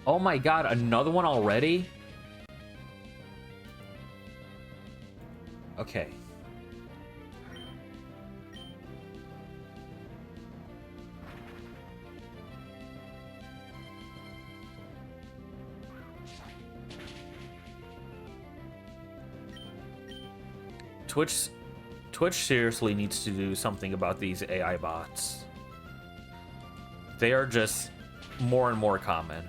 Speaker 1: Oh my god, another one already? Okay. Twitch seriously needs to do something about these AI bots. They are just more and more common.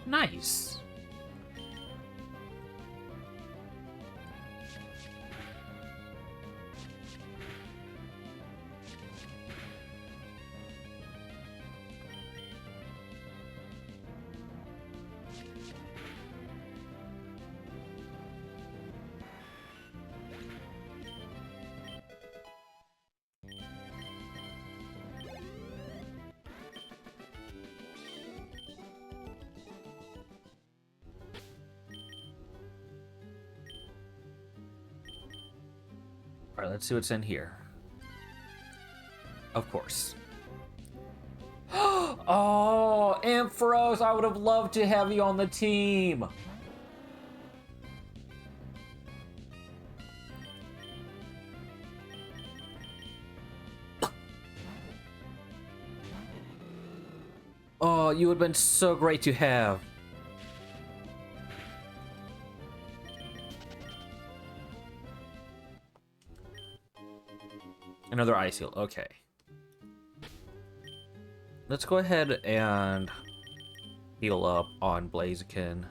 Speaker 1: Nice. Alright, let's see what's in here. Of course. Oh, Ampharos, I would have loved to have you on the team. Oh, you would have been so great to have. Another ice heal. Okay. Let's go ahead and heal up on Blaziken.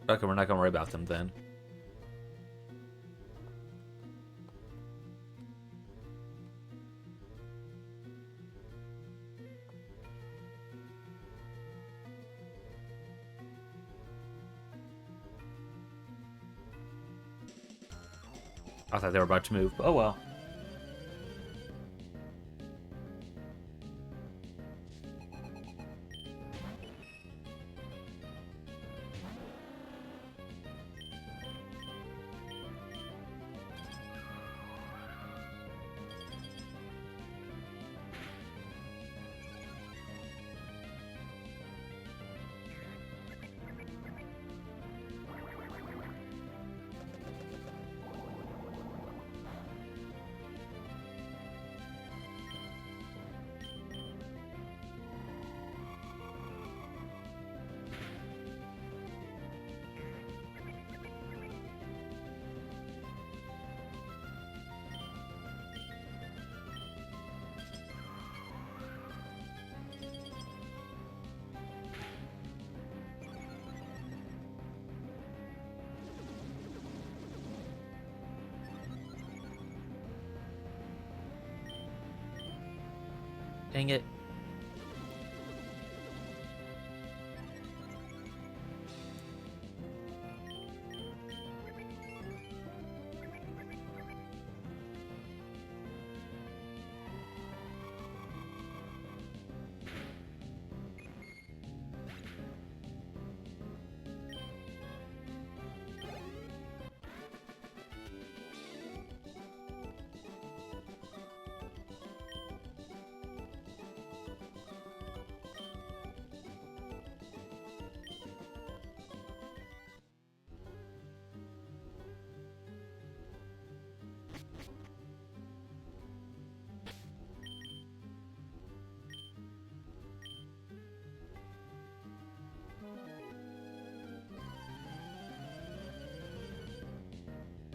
Speaker 1: Okay, we're not gonna worry about them then. I thought they were about to move. Oh well. Dang it.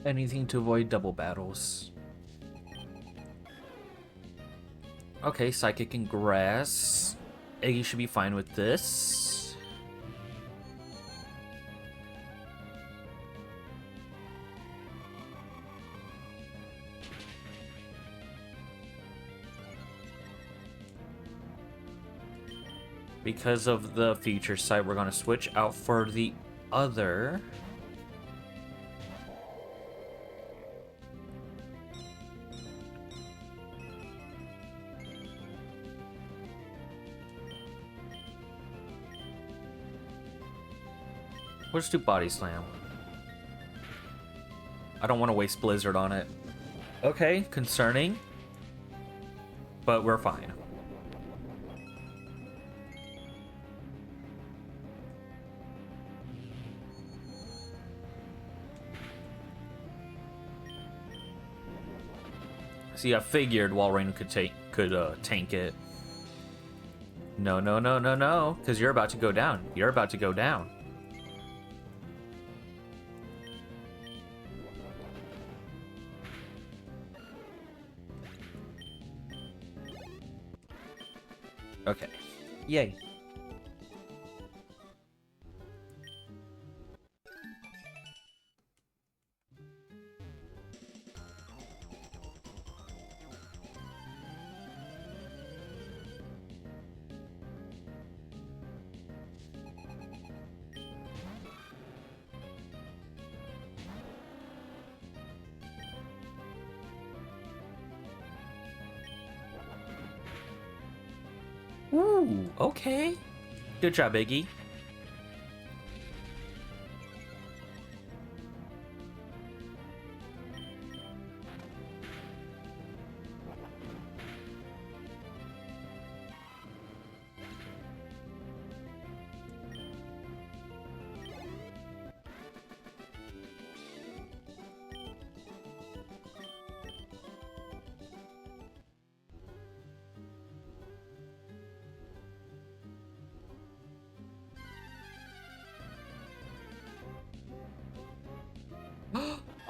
Speaker 1: Anything to avoid double battles. Okay, Psychic and Grass. Eggy should be fine with this. Because of the feature site, we're going to switch out for the other. We'll just do Body Slam. I don't want to waste Blizzard on it. Okay, concerning. But we're fine. See, I figured Walrein could tank it. No, no, no, no, no, because you're about to go down. You're about to go down. Okay. Yay. Ooh, okay. Good job, Iggy.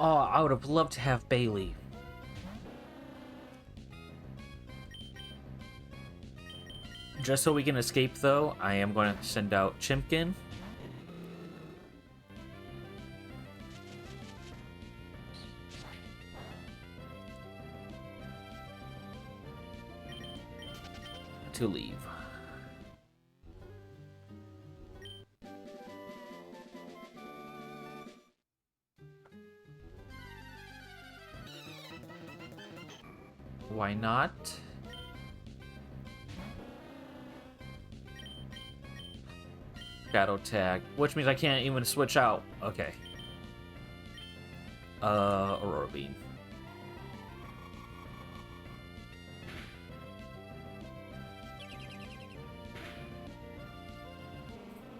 Speaker 1: Oh, I would have loved to have Bailey. Just so we can escape, though, I am going to send out Chimkin. To leave. Why not? Shadow tag, which means I can't even switch out. Okay. Aurora Beam.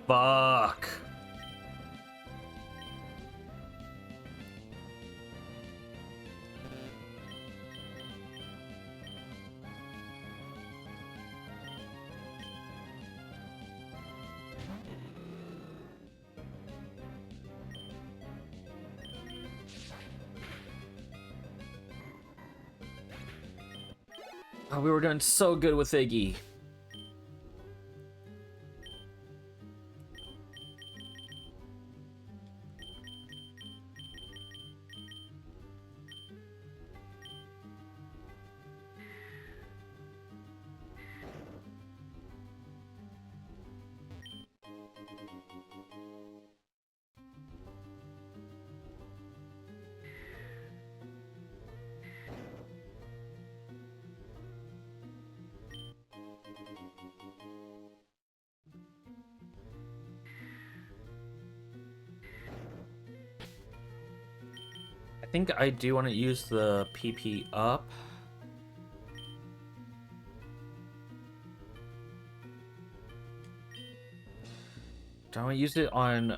Speaker 1: Fuck. Oh, we were doing so good with Iggy. I think I do want to use the PP up. Do I want to use it on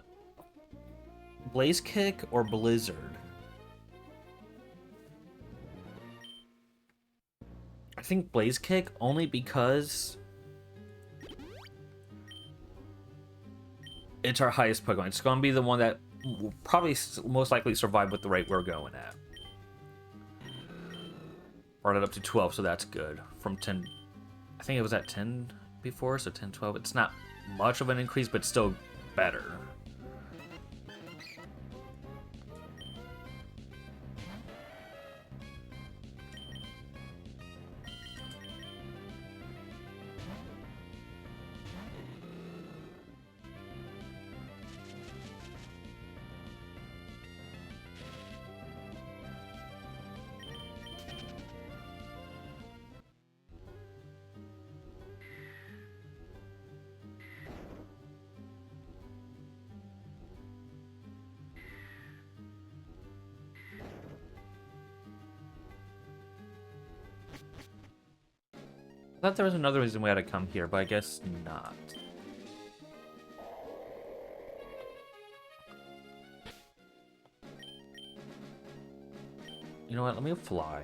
Speaker 1: Blaze Kick or Blizzard? I think Blaze Kick only because it's our highest Pokemon. It's going to be the one that will probably most likely survive with the rate we're going at. Brought it up to 12, so that's good. From 10, I think it was at 10 before, so 10, 12. It's not much of an increase, but still better. I thought there was another reason we had to come here, but I guess not. You know what? Let me fly.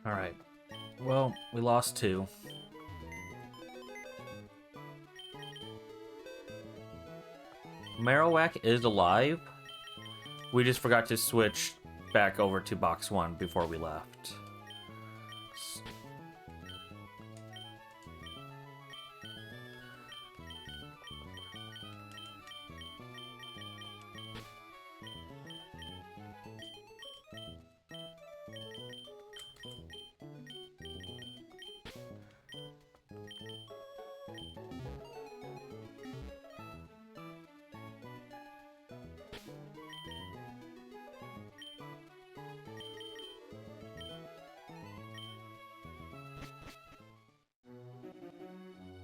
Speaker 1: Alright. Well, we lost 2. Marowak is alive. We just forgot to switch back over to box 1 before we left.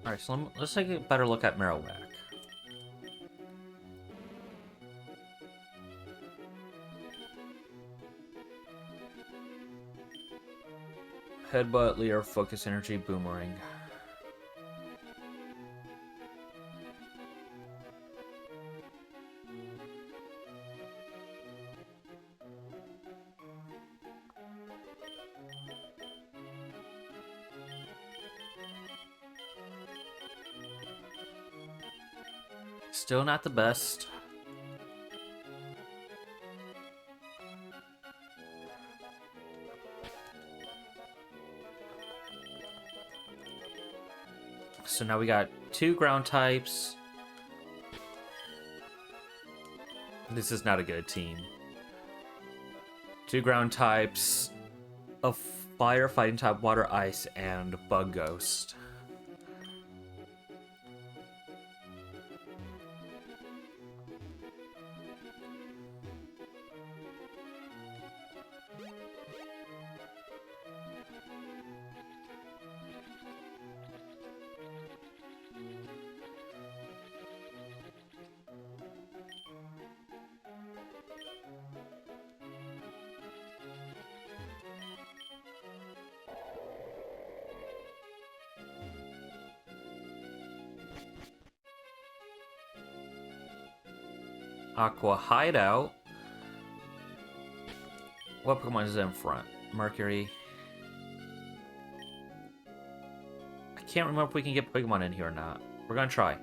Speaker 1: Alright, so let's take a better look at Marowak. Headbutt, Leer, Focus Energy, Boomerang. Still not the best. So now we got 2 ground types. This is not a good team. 2 ground types, a fire, fighting type, water, ice, and bug ghost. Aqua Hideout. What Pokemon is in front? Mercury. I can't remember if we can get Pokemon in here or not. We're gonna try. I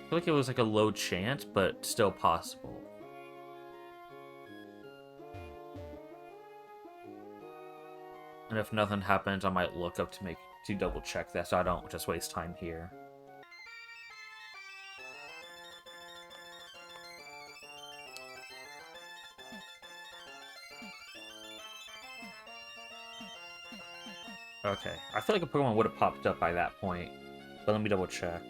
Speaker 1: feel like it was like a low chance, but still possible. And if nothing happens, I might look up to double check that so I don't just waste time here. Okay, I feel like a Pokemon would have popped up by that point, but let me double check.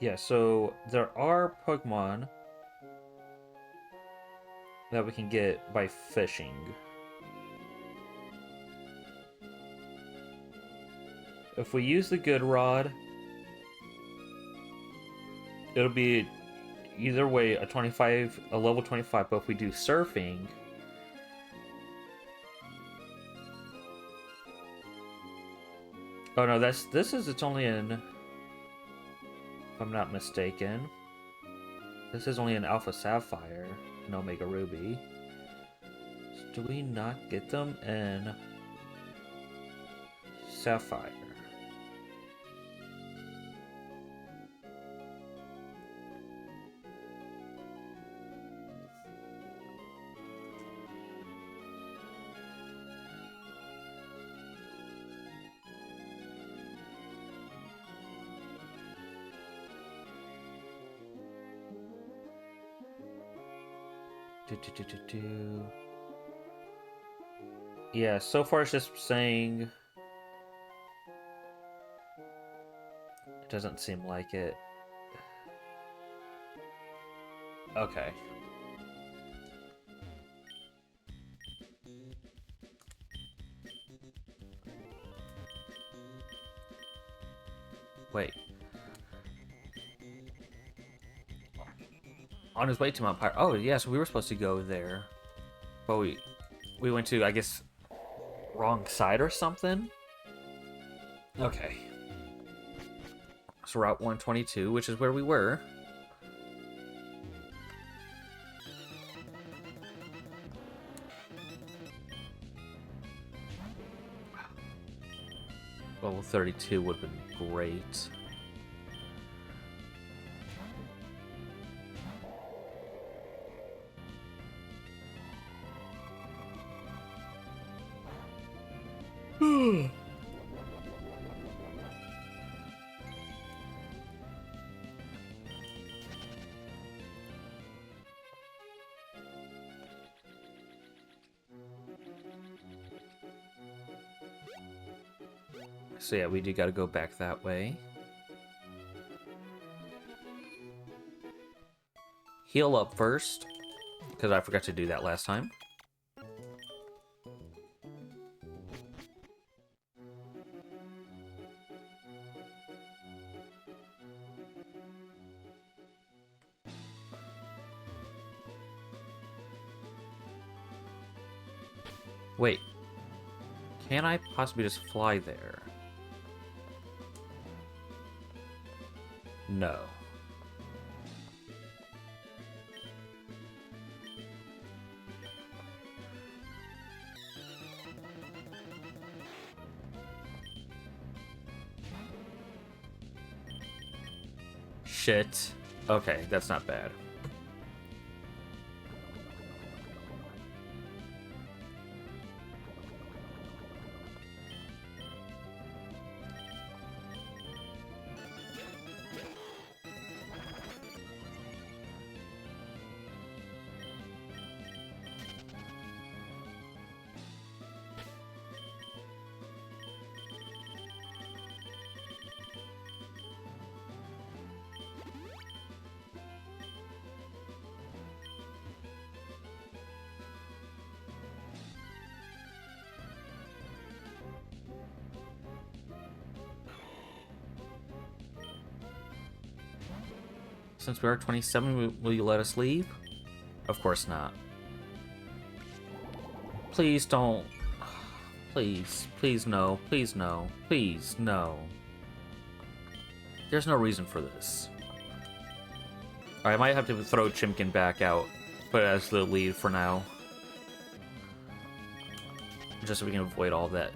Speaker 1: Yeah, so there are Pokemon that we can get by fishing. If we use the good rod, it'll be either way a level 25, but if we do surfing, oh no, it's only in, if I'm not mistaken, this is only an Alpha Sapphire and Omega Ruby. So do we not get them in Sapphire? Yeah, so far it's just saying it doesn't seem like it. Okay. Wait. On his way to Mount Pyre. Oh, yeah, so we were supposed to go there. But we went to, I guess, wrong side or something? Okay. So Route 122, which is where we were. Level 32 would have been great. So yeah, we do gotta go back that way. Heal up first, because I forgot to do that last time. Wait. Can I possibly just fly there? No. Shit. Okay, that's not bad. Since we are 27, will you let us leave? Of course not. Please don't. Please, please no, please no, please no. There's no reason for this. I might have to throw Chimkin back out, put it as the lead for now. Just so we can avoid all that.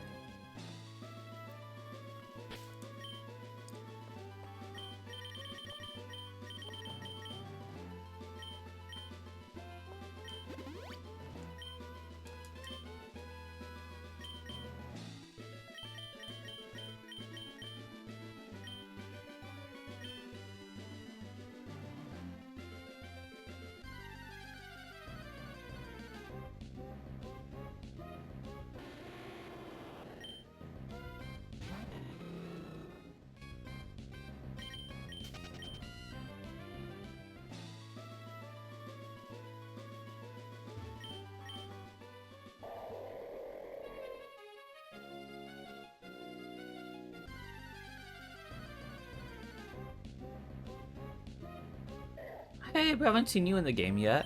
Speaker 1: Hey, we haven't seen you in the game yet.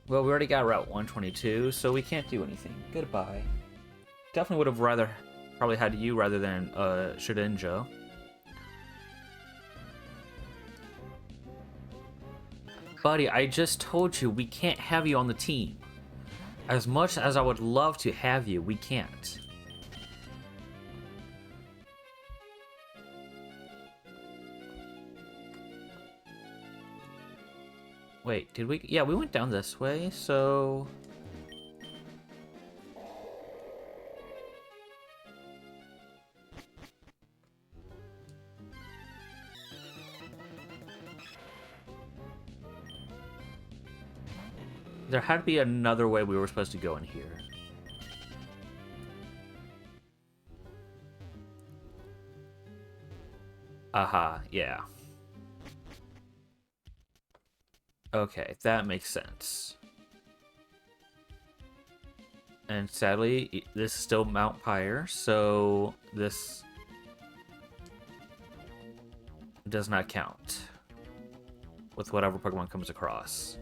Speaker 1: Well, we already got Route 122, so we can't do anything. Goodbye. Definitely would have rather probably had you rather than Shedinja. Buddy, I just told you we can't have you on the team. As much as I would love to have you, we can't. Wait, did we? Yeah, we went down this way, so... There had to be another way we were supposed to go in here. Aha, yeah. Okay, that makes sense. And sadly, this is still Mount Pyre, so this does not count with whatever Pokemon comes across.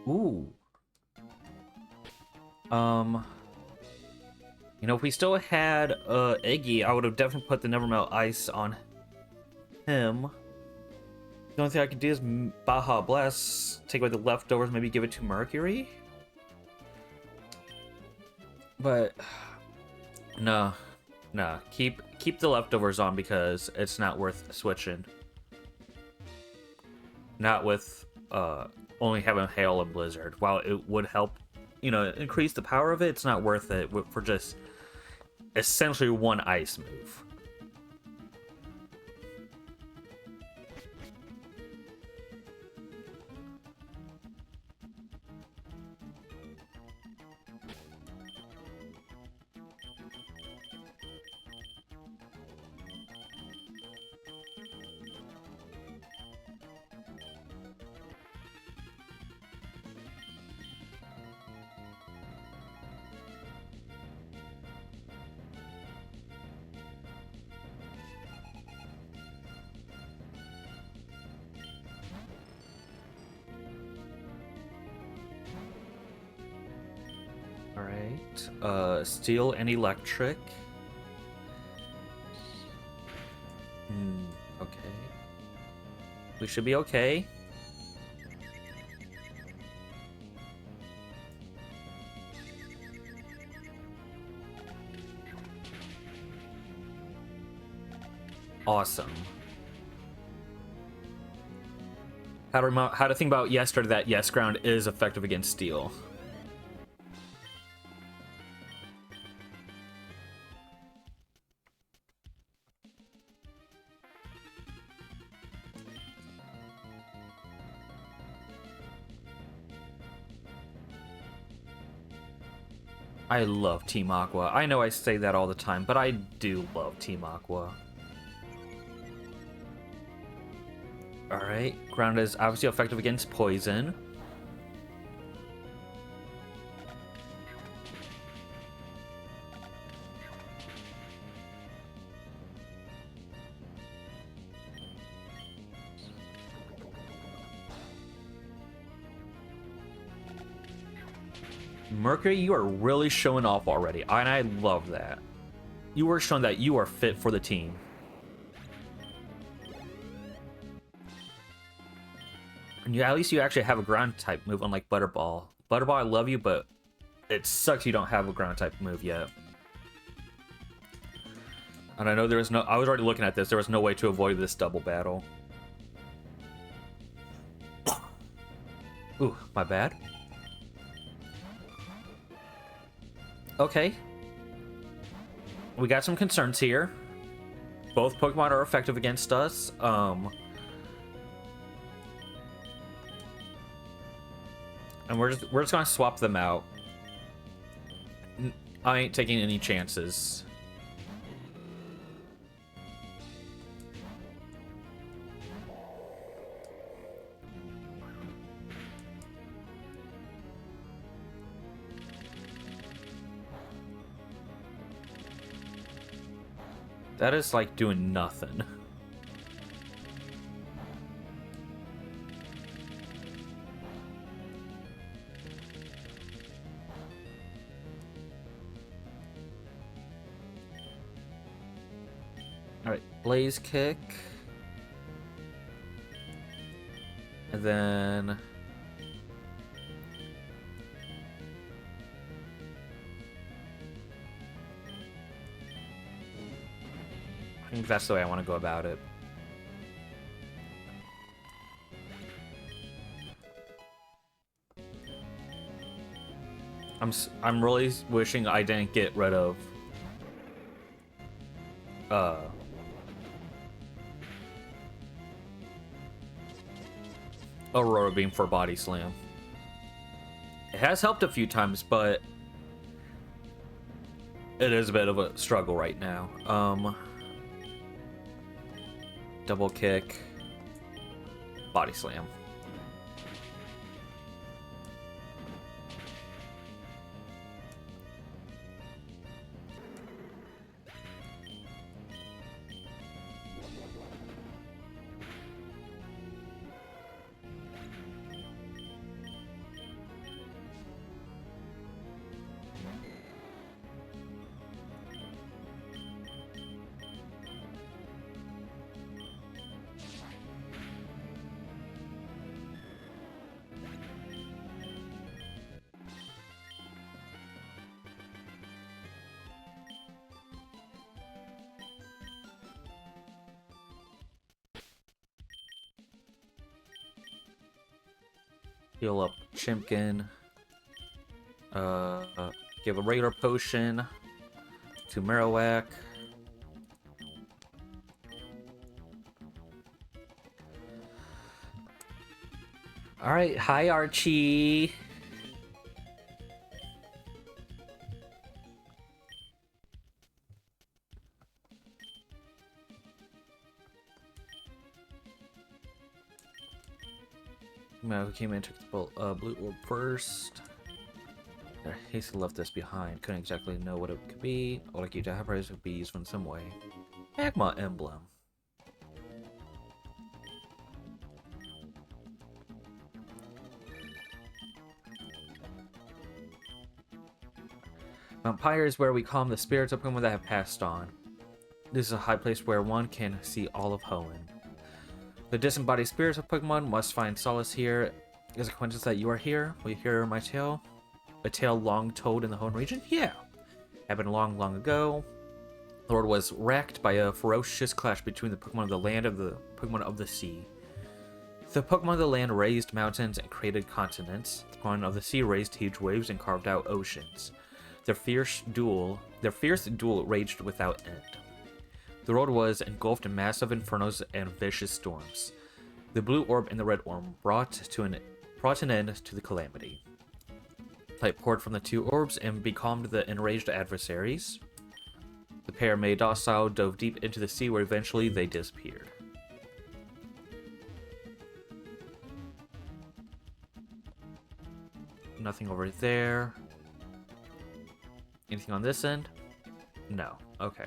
Speaker 1: Ooh. You know, if we still had Iggy, I would have definitely put the Nevermelt Ice on him. The only thing I could do is Baja Blast, take away the leftovers, maybe give it to Mercury. But no, keep the leftovers on because it's not worth switching. Not with only having Hail and Blizzard. While it would help, you know, increase the power of it, it's not worth it for just essentially one ice move. Alright, Steel and Electric. Okay. We should be okay. Awesome. How to think about yesterday that Yes Ground is effective against Steel. I love Team Aqua. I know I say that all the time, but I do love Team Aqua. Alright, Ground is obviously effective against Poison. Mercury, you are really showing off already, and I love that. You are showing that you are fit for the team. And at least you actually have a ground type move, unlike Butterball. Butterball, I love you, but it sucks you don't have a ground type move yet. And I know there is no... I was already looking at this. There was no way to avoid this double battle. Ooh, my bad. Okay. We got some concerns here. Both Pokemon are effective against us. And we're just gonna swap them out. I ain't taking any chances. That is like doing nothing. Alright, Blaze Kick. And then... I think that's the way I want to go about it. I'm really wishing I didn't get rid of Aurora Beam for Body Slam. It has helped a few times, but it is a bit of a struggle right now. Double Kick, Body Slam. Heal up Chimkin. Give a regular potion to Marowak. Alright, hi Archie. Who came in and took the blue orb first. I hastily left this behind. Couldn't exactly know what it could be. I would like you to have praise would be useful in some way. Magma Emblem. Mount Pyre is where we calm the spirits of Pokemon that have passed on. This is a high place where one can see all of Hoenn. The disembodied spirits of Pokemon must find solace here. Is it a coincidence that you are here? Will you hear my tale? A tale long told in the Hoenn region? Yeah. Happened long, long ago. The world was wrecked by a ferocious clash between the Pokemon of the land and the Pokemon of the sea. The Pokemon of the land raised mountains and created continents. The Pokemon of the sea raised huge waves and carved out oceans. Their fierce duel raged without end. The world was engulfed in massive infernos and vicious storms. The blue orb and the red orb brought an end to the calamity. Light poured from the two orbs and becalmed the enraged adversaries. The pair, made docile, dove deep into the sea where eventually they disappeared. Nothing over there. Anything on this end? No. Okay.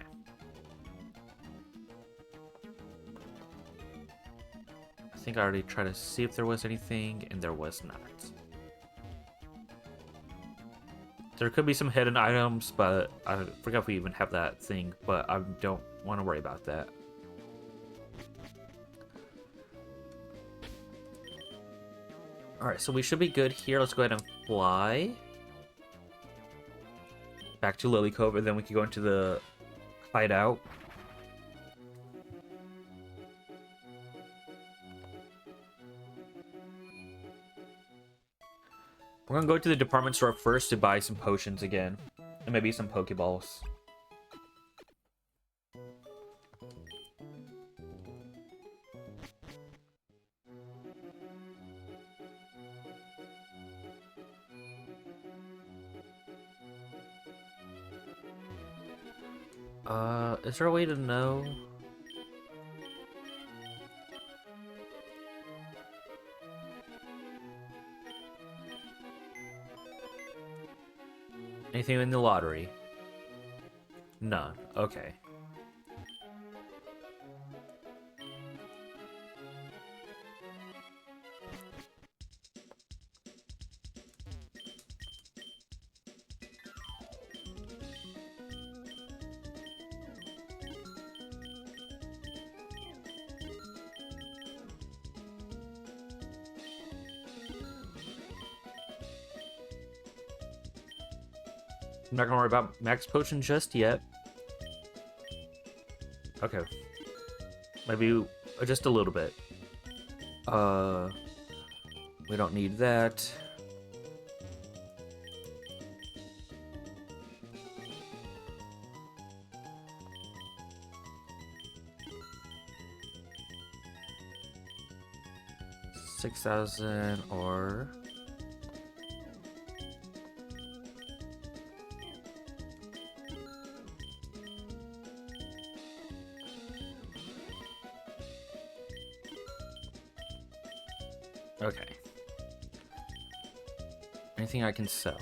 Speaker 1: I think I already tried to see if there was anything, and there was not. There could be some hidden items, but I forgot if we even have that thing, but I don't want to worry about that. Alright, so we should be good here. Let's go ahead and fly back to Lily Cove, and then we can go into the hideout. We're gonna go to the department store first to buy some potions again, and maybe some Pokeballs. Is there a way to know? Anything in the lottery? None. Okay. I'm not gonna worry about max potion just yet. Okay. Maybe just a little bit. We don't need that. $6,000 or... Okay. Anything I can sell?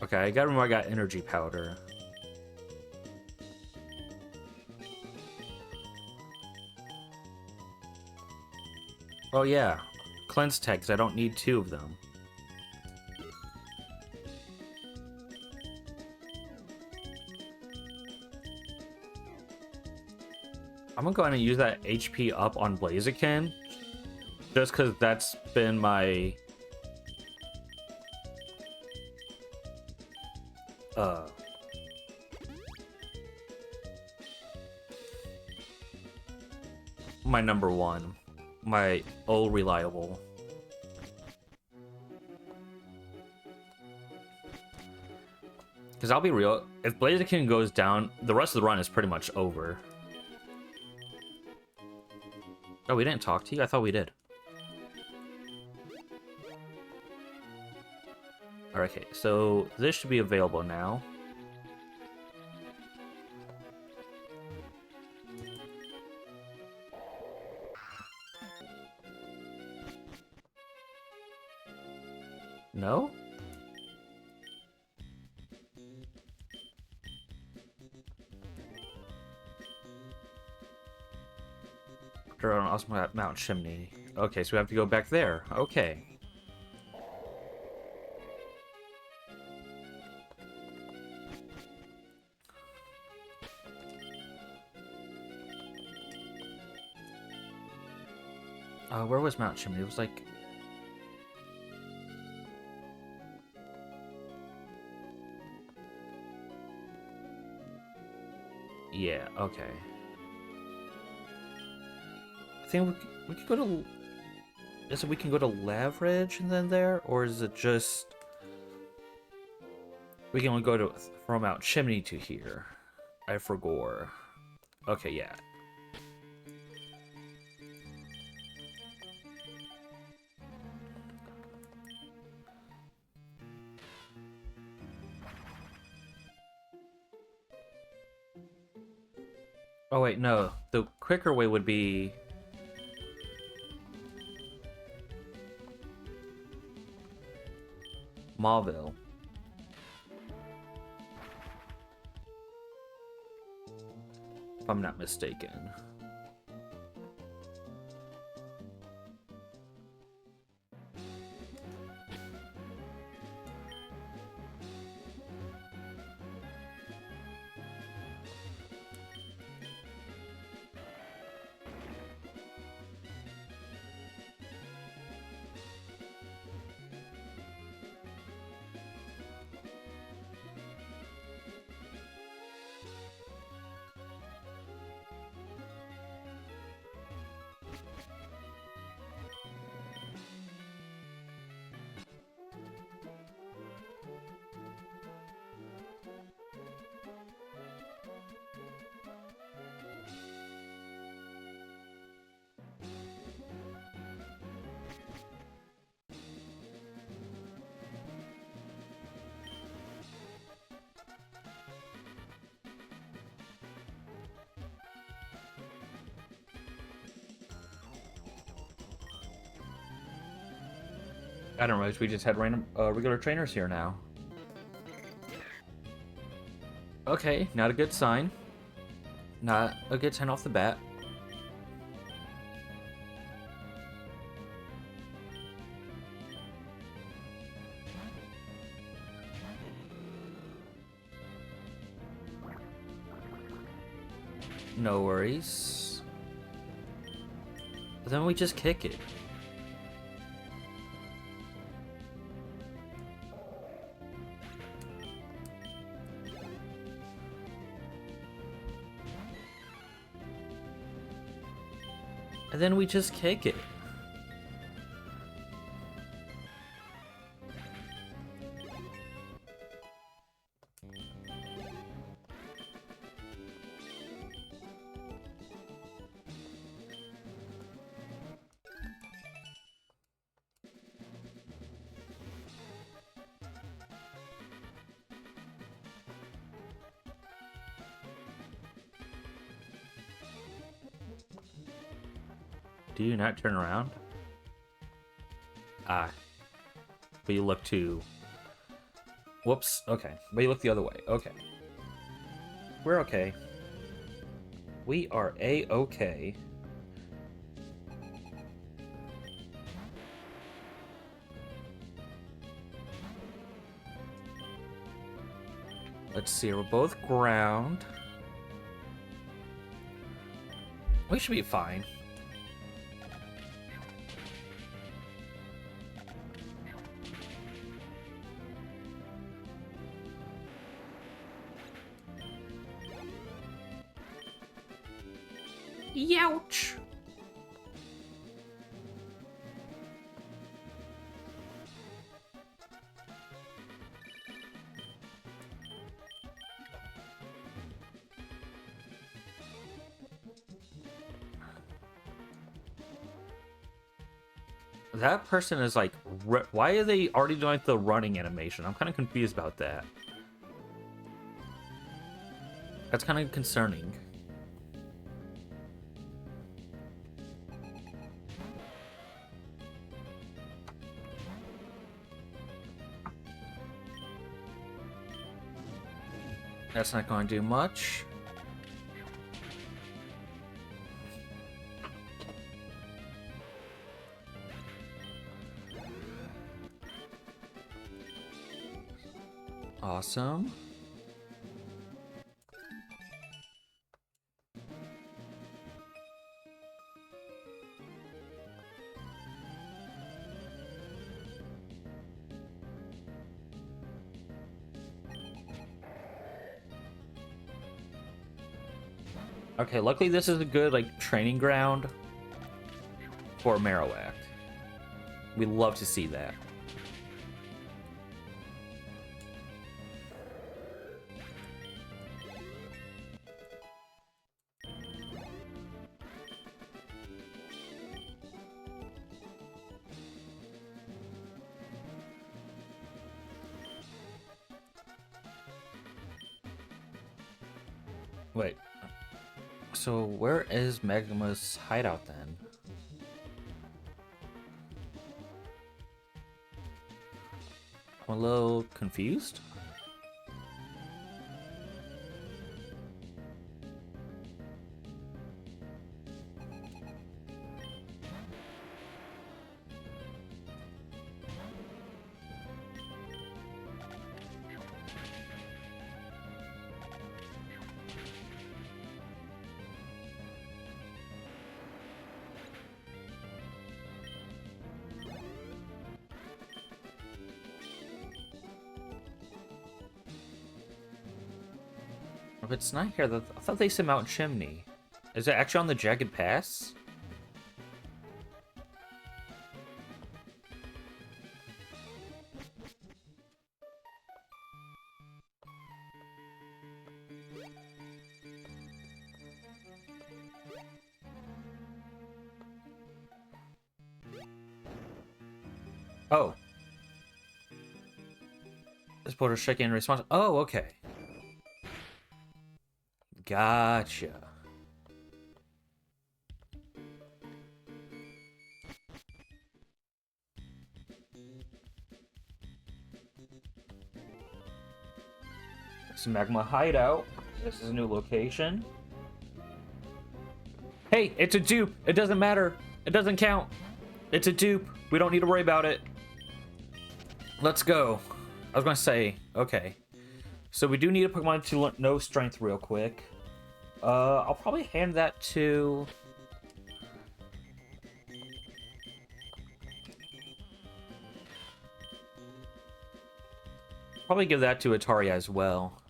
Speaker 1: Okay, I gotta remember I got energy powder. Oh yeah, cleanse tags. I don't need 2 of them. I'm gonna go ahead and use that HP up on Blaziken, just because that's been my my number 1, my old reliable. Because I'll be real, if Blaziken goes down, the rest of the run is pretty much over. Oh, we didn't talk to you? I thought we did. Alright, okay, so this should be available now. No? They're on Awesome Mount Chimney. Okay, so we have to go back there. Okay. Where was Mount Chimney? It was like... Yeah, okay. I think we could go to... Is it we can go to Lavridge and then there? Or is it just... We can only go to from Mount Chimney to here. I forgot. Okay, yeah. Oh wait, no. The quicker way would be... Mauville. If I'm not mistaken. I don't realize we just had random regular trainers here now. Okay, not a good sign. Not a good sign off the bat. No worries. Then we just kick it. And then we just kick it. Do you not turn around? Ah. But you look too... Whoops. Okay. But you look the other way. Okay. We're okay. We are A-okay. Let's see. We're both ground. We should be fine. Youch! That person is like... Why are they already doing like, the running animation? I'm kind of confused about that. That's kind of concerning. That's not going to do much. Awesome. Okay, luckily this is a good, like, training ground for Marowak. We love to see that. Wait. So where is Magma's hideout then? I'm a little confused. If it's not here, I thought they said Mount Chimney. Is it actually on the Jagged Pass? Oh. This border's shaking in response. Oh, okay. Gotcha. So Magma Hideout. This is a new location. Hey, it's a dupe. It doesn't matter. It doesn't count. It's a dupe. We don't need to worry about it. Let's go. I was gonna say, okay. So we do need a Pokemon to know Strength real quick. I'll probably hand that to... Probably give that to Atari as well.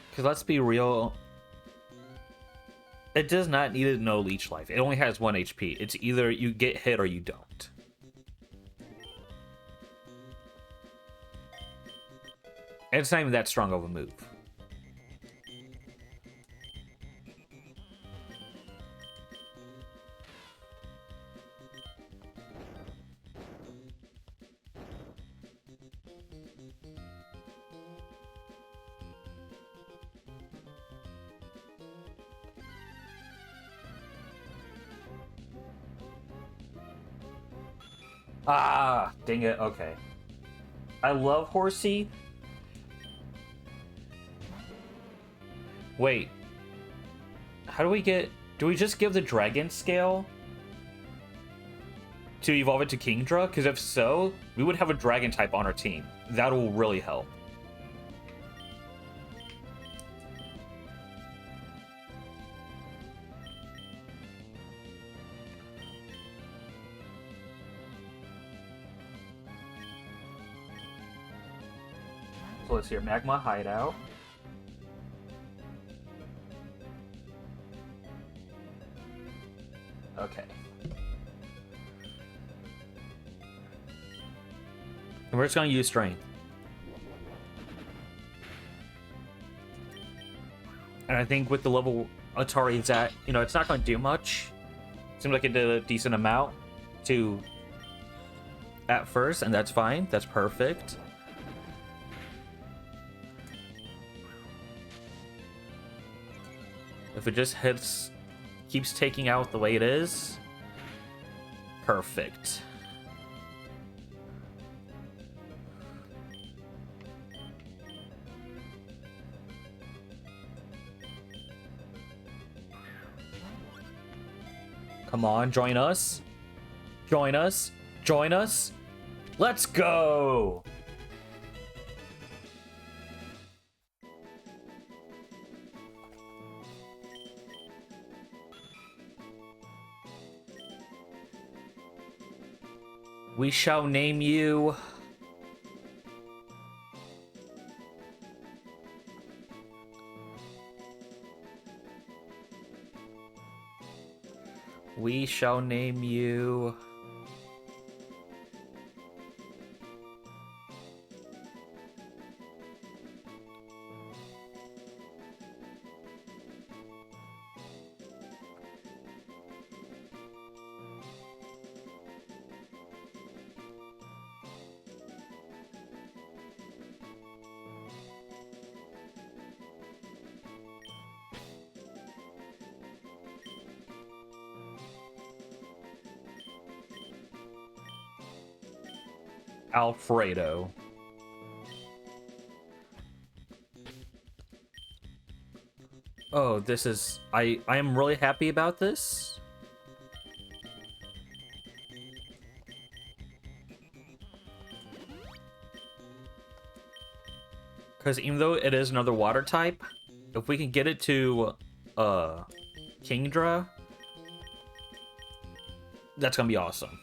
Speaker 1: Because let's be real, it does not need to know Leech Life. It only has 1 HP. It's either you get hit or you don't. And it's not even that strong of a move. Ah, dang it. Okay. I love Horsey. Wait. How do we get... Do we just give the Dragon Scale to evolve it to Kingdra? Because if so, we would have a Dragon type on our team. That will really help. So let's see here. Magma Hideout. Okay. And we're just going to use Strength. And I think with the level Atari's at, you know, it's not going to do much. Seems like it did a decent amount to at first, and that's fine. That's perfect. If it just hits, keeps taking out the way it is, perfect. Come on, join us. Join us. Join us. Let's go. We shall name you... We shall name you... Alfredo. Oh, this is... I am really happy about this. Because even though it is another water type, if we can get it to Kingdra, that's gonna be awesome.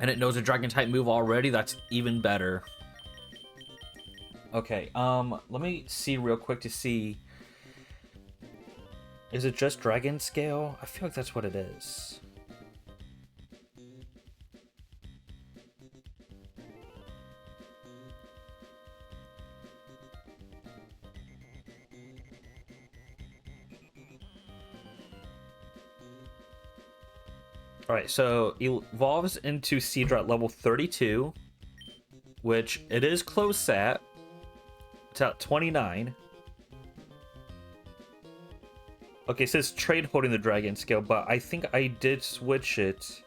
Speaker 1: And it knows a dragon type move already, that's even better. Okay, let me see real quick to see. Is it just Dragon Scale? I feel like that's what it is. Alright, so evolves into Seadra at level 32, which it is close set. It's at 29. Okay, it says trade holding the dragon scale, but I think I did switch it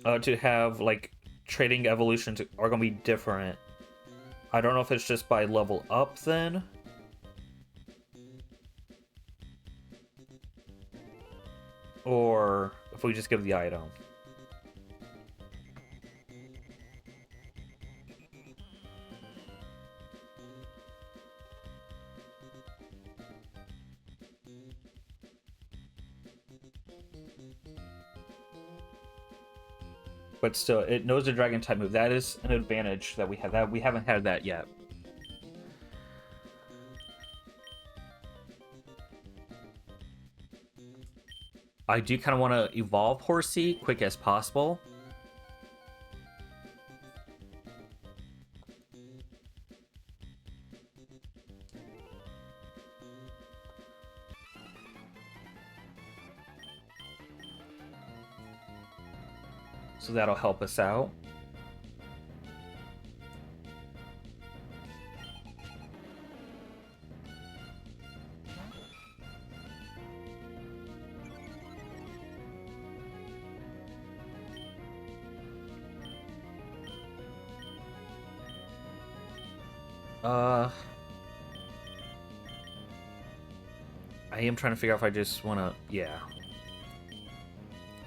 Speaker 1: to have, like, trading evolutions are going to be different. I don't know if it's just by level up then. Or if we just give the item. But still, it knows the dragon type move. That is an advantage that we have. That we haven't had that yet. I do kind of want to evolve Horsey quick as possible. So that'll help us out. I am trying to figure out if I just want to, yeah.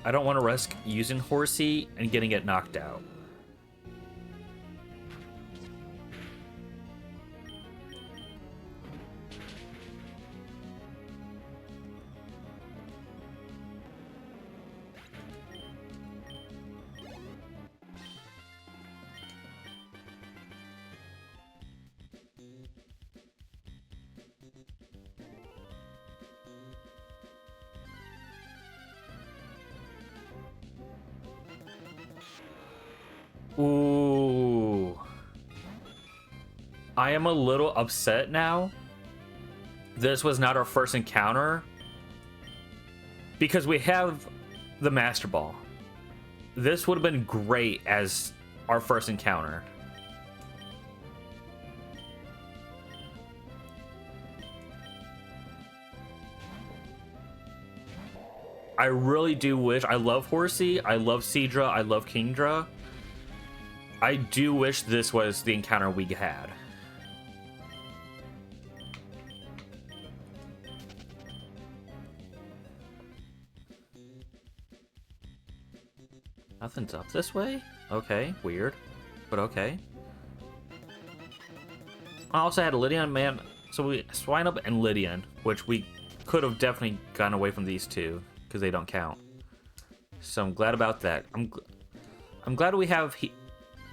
Speaker 1: I don't want to risk using Horsey and getting it knocked out. Ooh. I am a little upset now. This was not our first encounter. Because we have the Master Ball. This would have been great as our first encounter. I really do wish. I love Horsey. I love Seadra. I love Kingdra. I do wish this was the encounter we had. Nothing's up this way? Okay, weird. But okay. I also had Lydian, man. So we Swine Up and Lydian, which we could have definitely gone away from these two because they don't count. So I'm glad about that. I'm glad we have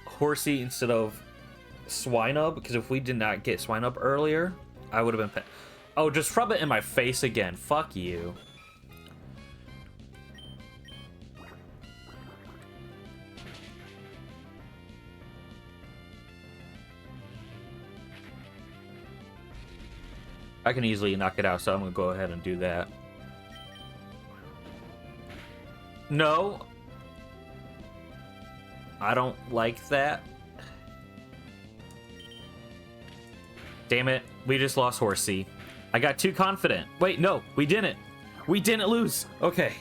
Speaker 1: Horsey instead of Swine Up, because if we did not get Swine Up earlier, I would have been. Oh, just rub it in my face again. Fuck you. I can easily knock it out, so I'm gonna go ahead and do that. No. I don't like that. Damn it. We just lost Horsey. I got too confident. Wait, no, we didn't. We didn't lose. Okay.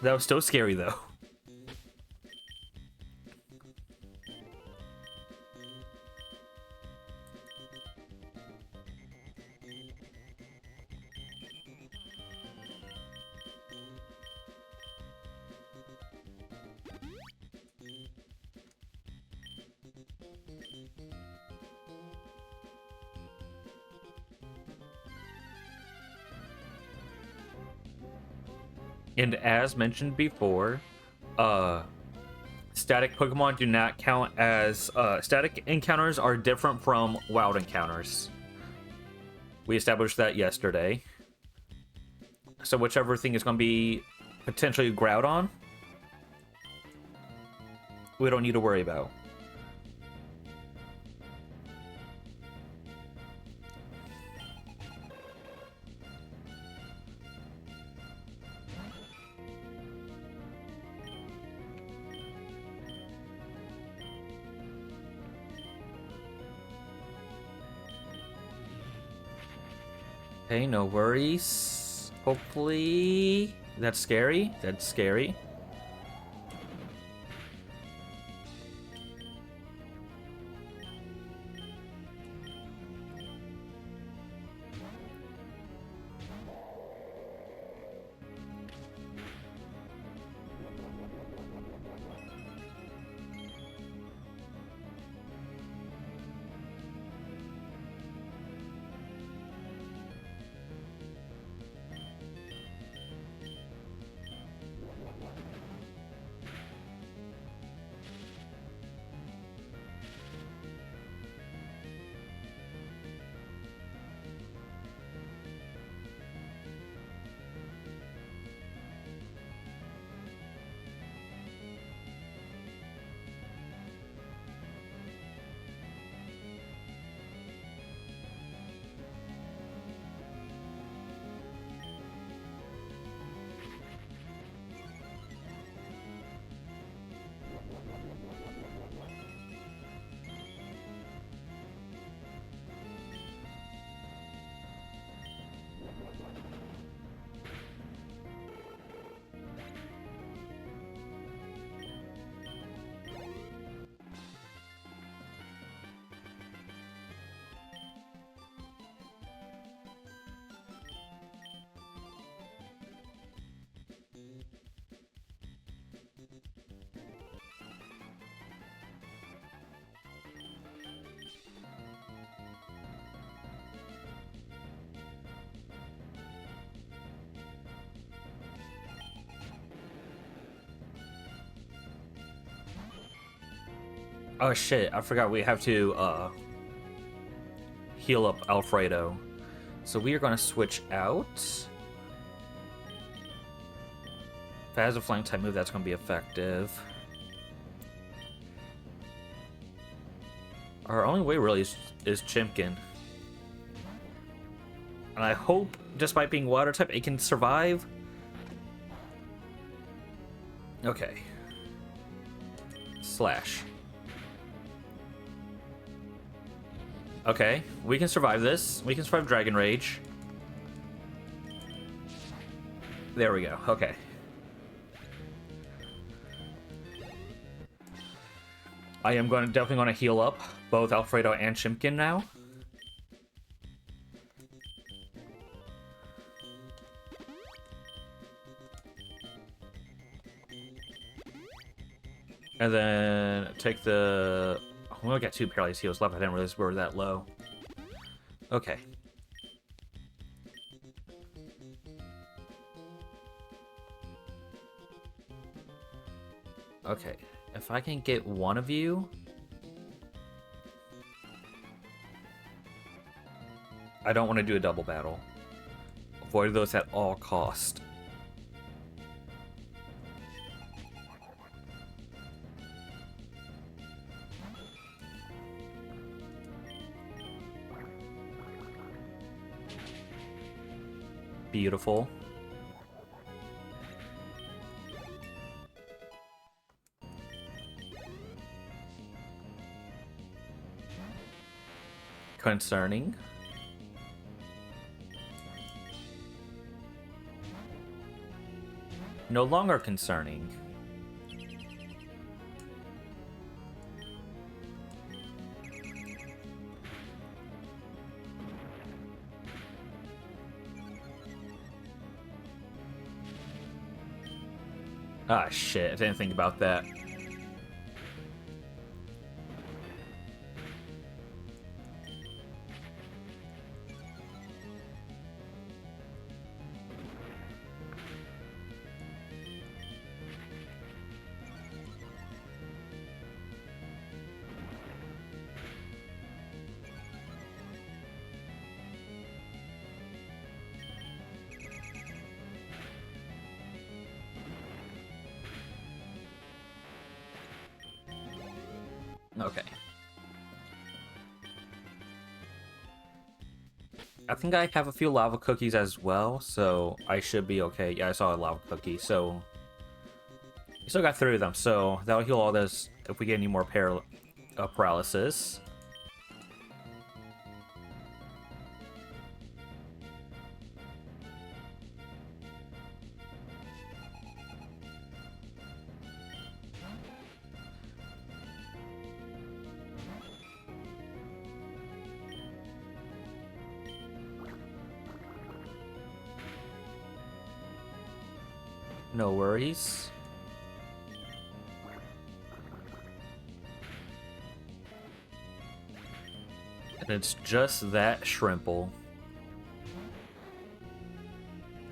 Speaker 1: That was so scary, though. And as mentioned before, static Pokemon do not count as static encounters are different from wild encounters. We established that yesterday. So whichever thing is going to be potentially Groudon, we don't need to worry about. Okay, no worries. Hopefully... That's scary. That's scary. Oh shit, I forgot we have to heal up Alfredo. So we are going to switch out. If it has a flank type move, that's going to be effective. Our only way really is Chimkin. And I hope, despite being water type, it can survive. Okay. Slash. Okay, we can survive this. We can survive Dragon Rage. There we go. Okay. I am definitely going to heal up both Alfredo and Chimkin now. And then take the... We only got 2 paralyzed heals left. I didn't realize we were that low. Okay. Okay. If I can get one of you... I don't want to do a double battle. Avoid those at all cost. Beautiful. Concerning. No longer concerning. Ah, shit. I didn't think about that. Okay. I think I have a few lava cookies as well, so I should be okay. Yeah, I saw a lava cookie, so... I still got 3 of them, so that'll heal all this if we get any more paralysis. No worries. And it's just that shrimple.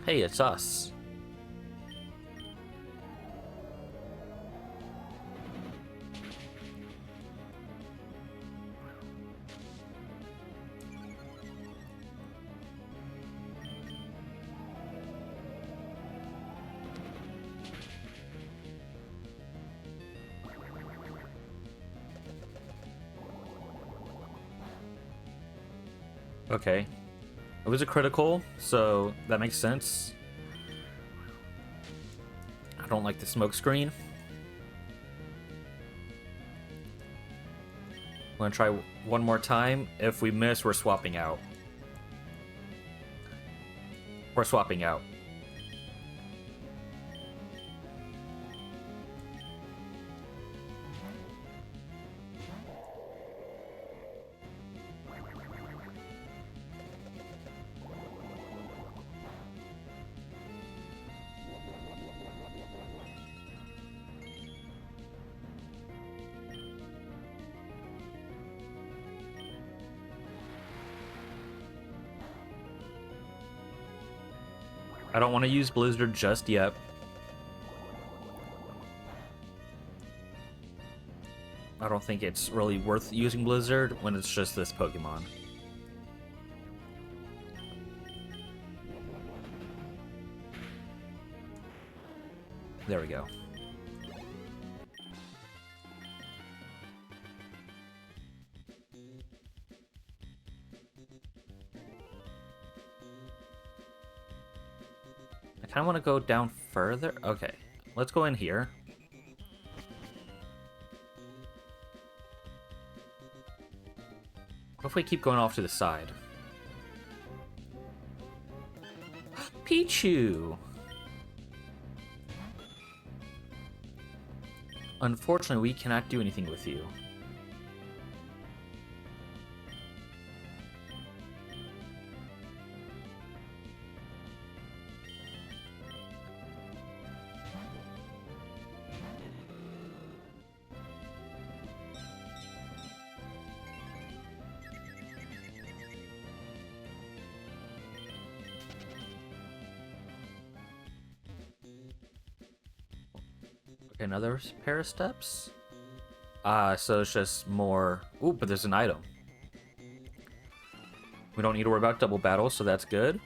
Speaker 1: Hey, it's us. Okay. It was a critical, so that makes sense. I don't like the smoke screen. I'm gonna try one more time. If we miss, we're swapping out. We're swapping out. I don't want to use Blizzard just yet. I don't think it's really worth using Blizzard when it's just this Pokemon. There we go. I kind of want to go down further. Okay, let's go in here. What if we keep going off to the side? Pichu! Unfortunately, we cannot do anything with you. Another pair of steps? So it's just more... Ooh, but there's an item. We don't need to worry about double battles, so that's good.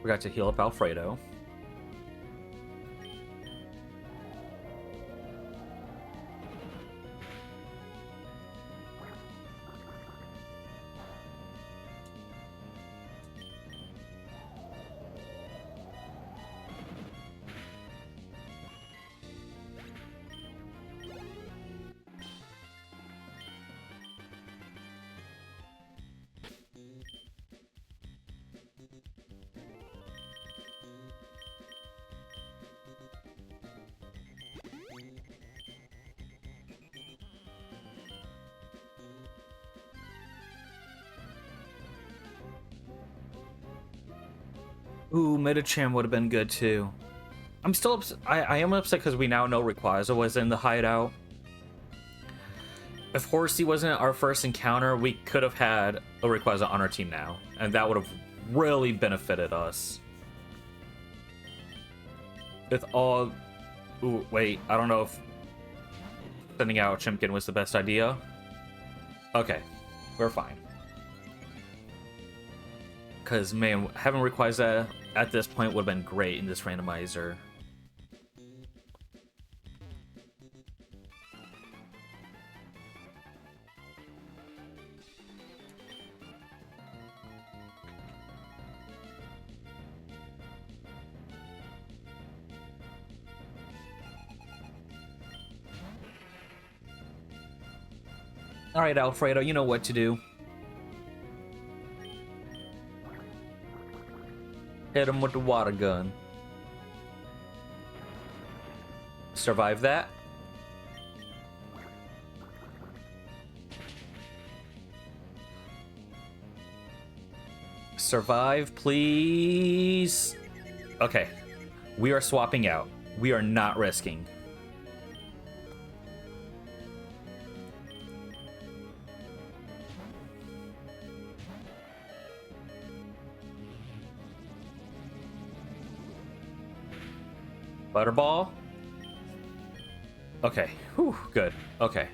Speaker 1: We got to heal up Alfredo. Ooh, Metacham would have been good too. I'm still upset. I am upset because we now know Rayquaza was in the hideout. If Horsey wasn't our first encounter, we could have had a Rayquaza on our team now, and that would have really benefited us. With all... Ooh, wait, I don't know if sending out Chimkin was the best idea. Okay, we're fine. Because, man, having Rayquaza at this point would have been great in this randomizer. Alright, Alfredo, you know what to do. Hit him with the water gun. Survive that. Survive, please. Okay. We are swapping out. We are not risking. Butterball? Okay. Whew, good. Okay.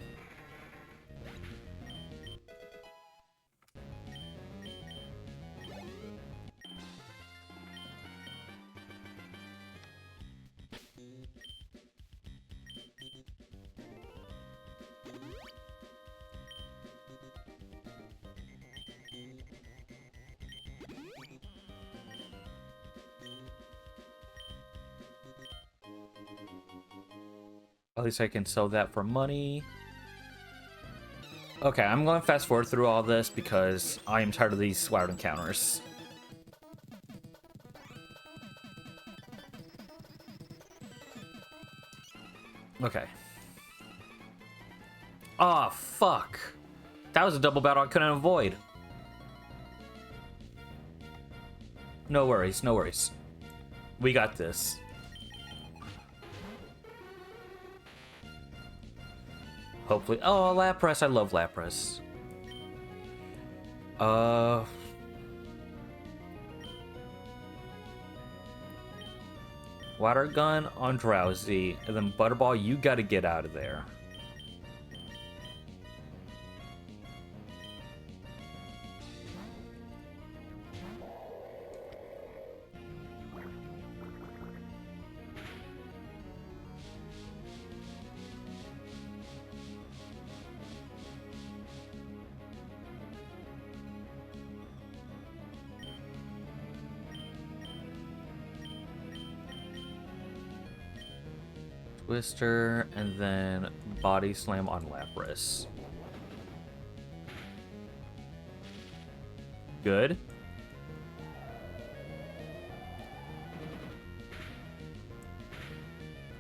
Speaker 1: At least I can sell that for money. Okay, I'm going to fast forward through all this because I am tired of these wild encounters. Okay. Oh, fuck. That was a double battle I couldn't avoid. No worries, no worries. We got this. Hopefully. Oh, Lapras. I love Lapras. Water Gun on Drowsy. And then Butterball, you gotta get out of there. Twister, and then Body Slam on Lapras. Good.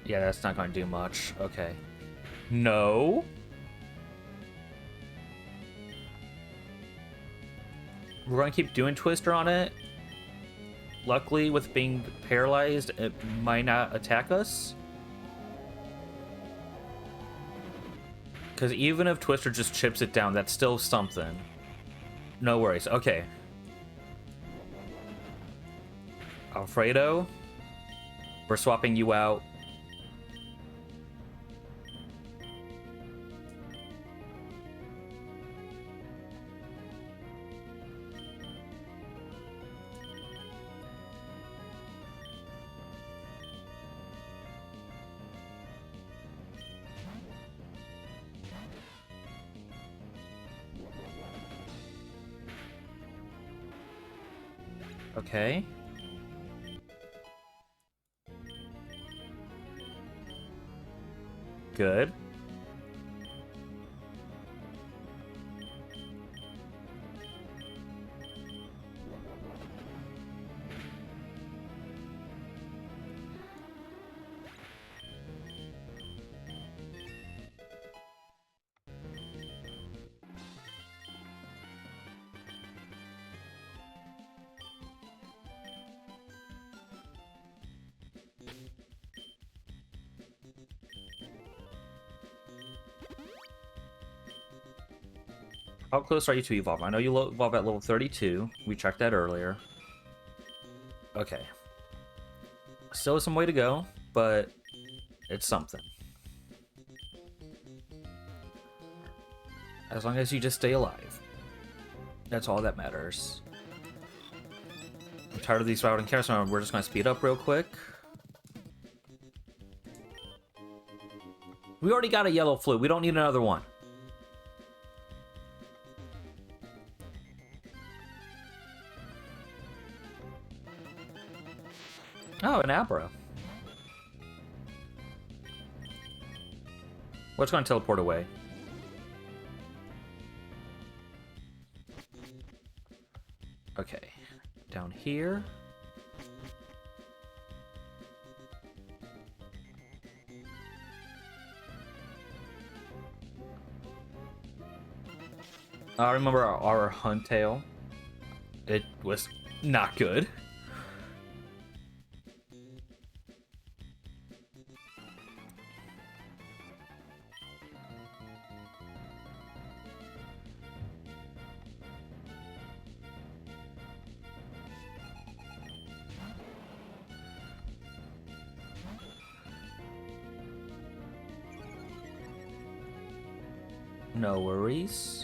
Speaker 1: Yeah, that's not going to do much. Okay. No. We're going to keep doing Twister on it. Luckily, with being paralyzed, it might not attack us. Because even if Twister just chips it down, that's still something. No worries. Okay. Alfredo, we're swapping you out. Okay. Good. How close are you to evolve? I know you evolve at level 32. We checked that earlier. Okay. Still some way to go, but it's something. As long as you just stay alive. That's all that matters. I'm tired of these route encounters, so we're just going to speed up real quick. We already got a yellow flute. We don't need another one. Oh, an Abra. What's going to teleport away? Okay. Down here. I remember our Huntail. It was not good. No worries.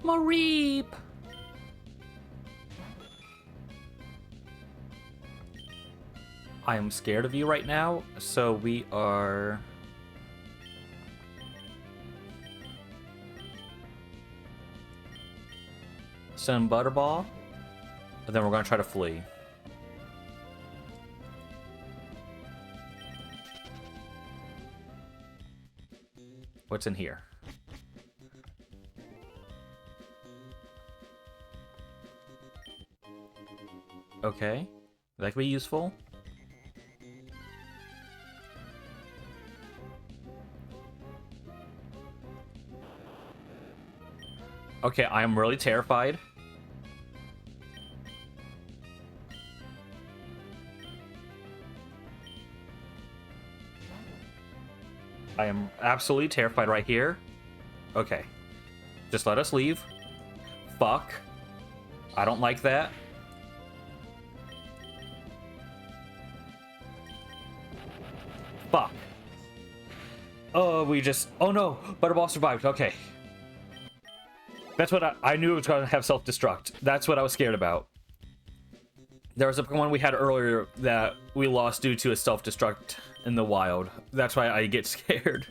Speaker 1: Mareep! I am scared of you right now, so we are... Send Butterball, and then we're gonna try to flee. What's in here? Okay, that could be useful. Okay, I am really terrified. I am absolutely terrified right here. Okay. Just let us leave. Fuck. I don't like that. Fuck. Oh, we just... Oh no! Butterball survived. Okay. That's what I knew it was going to have self-destruct. That's what I was scared about. There was a one we had earlier that we lost due to a self-destruct in the wild. That's why I get scared.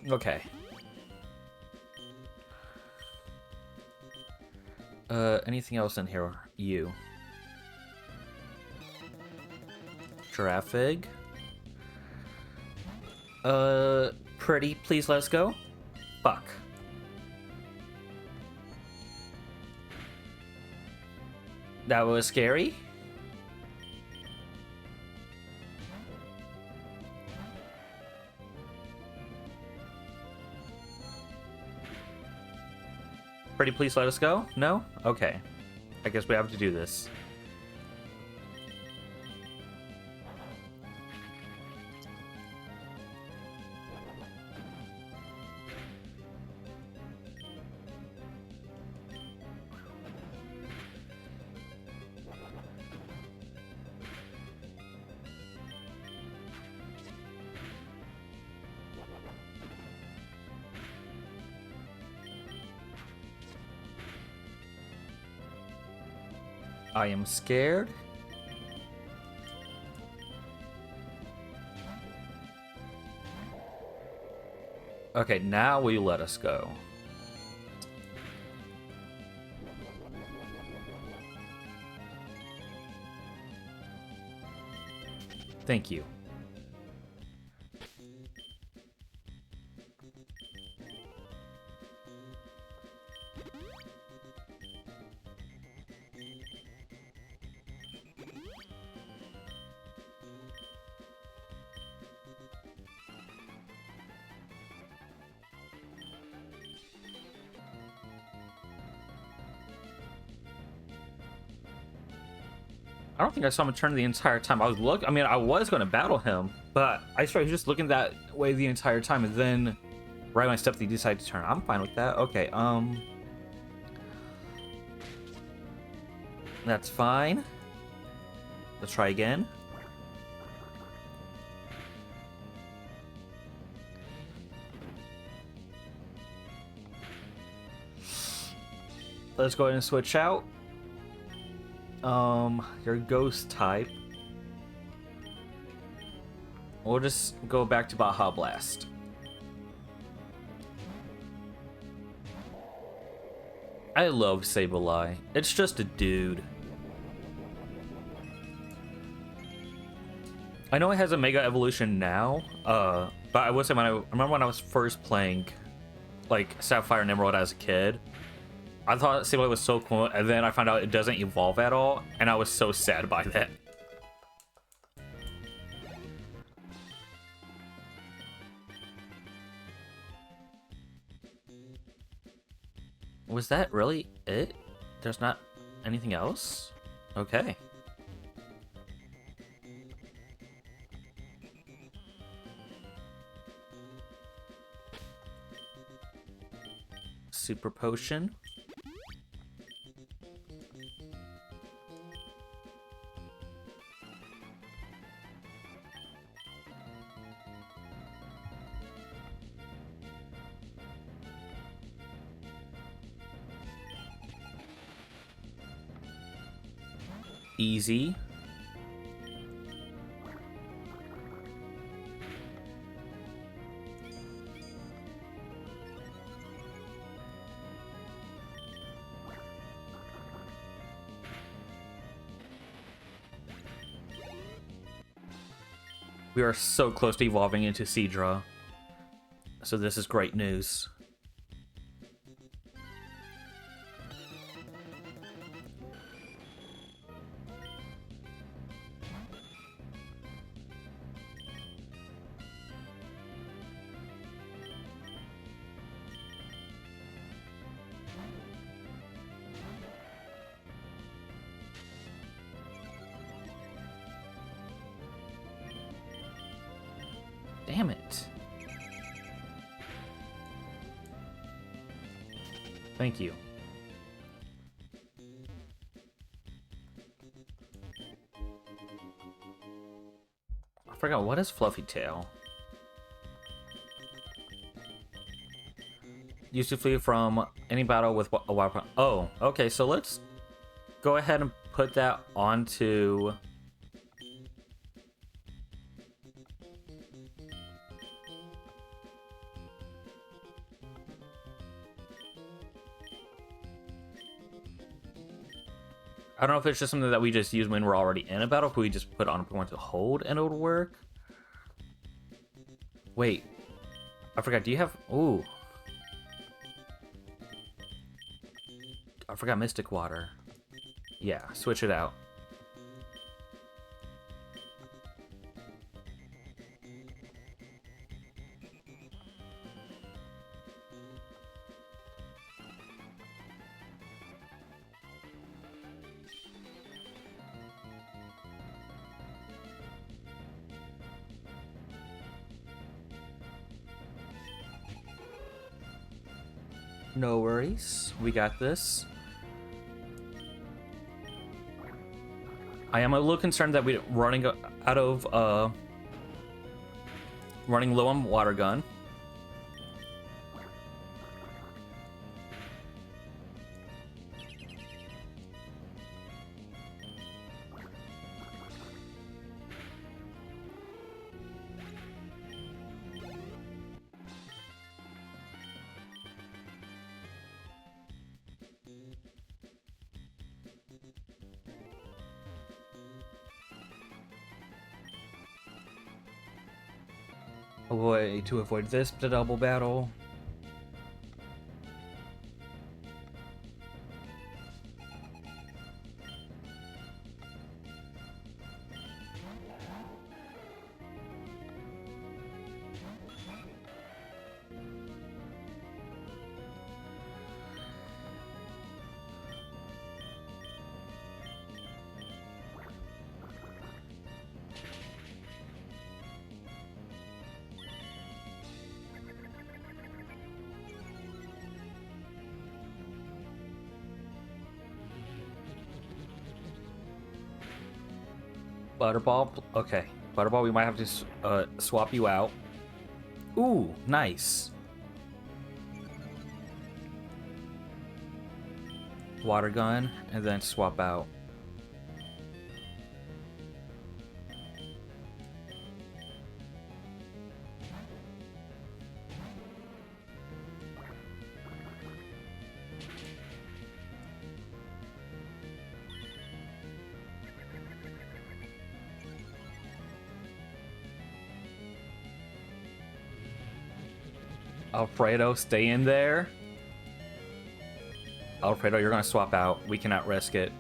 Speaker 1: Okay. Anything else in here? You. Giraffe egg. Pretty, please let us go. Fuck. That was scary. Pretty, please let us go? No? Okay. I guess we have to do this. I am scared. Okay, now will you let us go? Thank you. I don't think I saw him turn the entire time. I mean, I was going to battle him, but I swear he was just looking that way the entire time, and then right when I stepped, he decided to turn. I'm fine with that. Okay, that's fine. Let's try again. Let's go ahead and switch out. Your ghost type. We'll just go back to Baja Blast. I love Sableye. It's just a dude. I know it has a Mega Evolution now, but I will say I remember when I was first playing, like, Sapphire and Emerald as a kid, I thought Sableye was so cool, and then I found out it doesn't evolve at all, and I was so sad by that. Was that really it? There's not anything else? Okay. Super Potion. Easy. We are so close to evolving into Seadra. So this is great news. Damn it. Thank you. I forgot, what is Fluffy Tail? Used to flee from any battle with a wild... Oh, okay, so let's go ahead and put that onto... I don't know if it's just something that we just use when we're already in a battle, if we just put on a point to hold and it would work. Wait. I forgot, do you have... Ooh. I forgot Mystic Water. Yeah, switch it out. No worries. We got this. I am a little concerned that we're running out of, running low on water gun. A way to avoid this double battle. Butterball, okay. Butterball, we might have to swap you out. Ooh, nice. Water gun, and then swap out. Alfredo, stay in there. Alfredo, you're gonna swap out. We cannot risk it.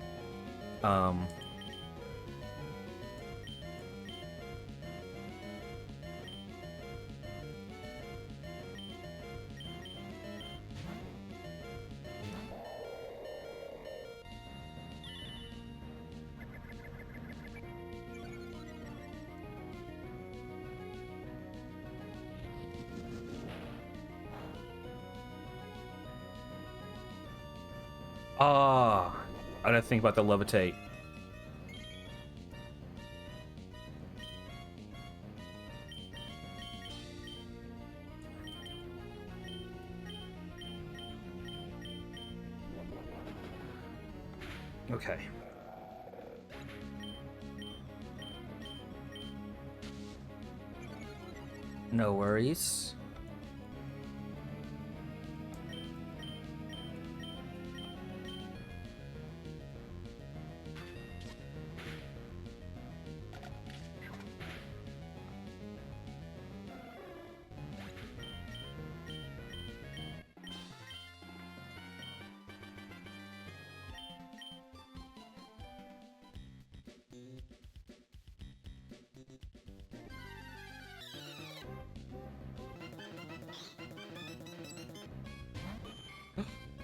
Speaker 1: Ah, I didn't think about the levitate. Okay. No worries.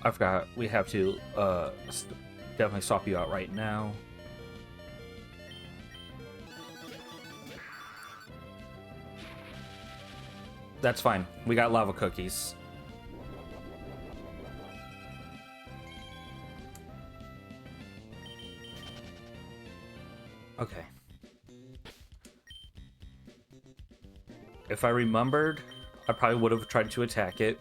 Speaker 1: I forgot we have to definitely swap you out right now. That's fine. We got lava cookies. Okay. If I remembered, I probably would have tried to attack it.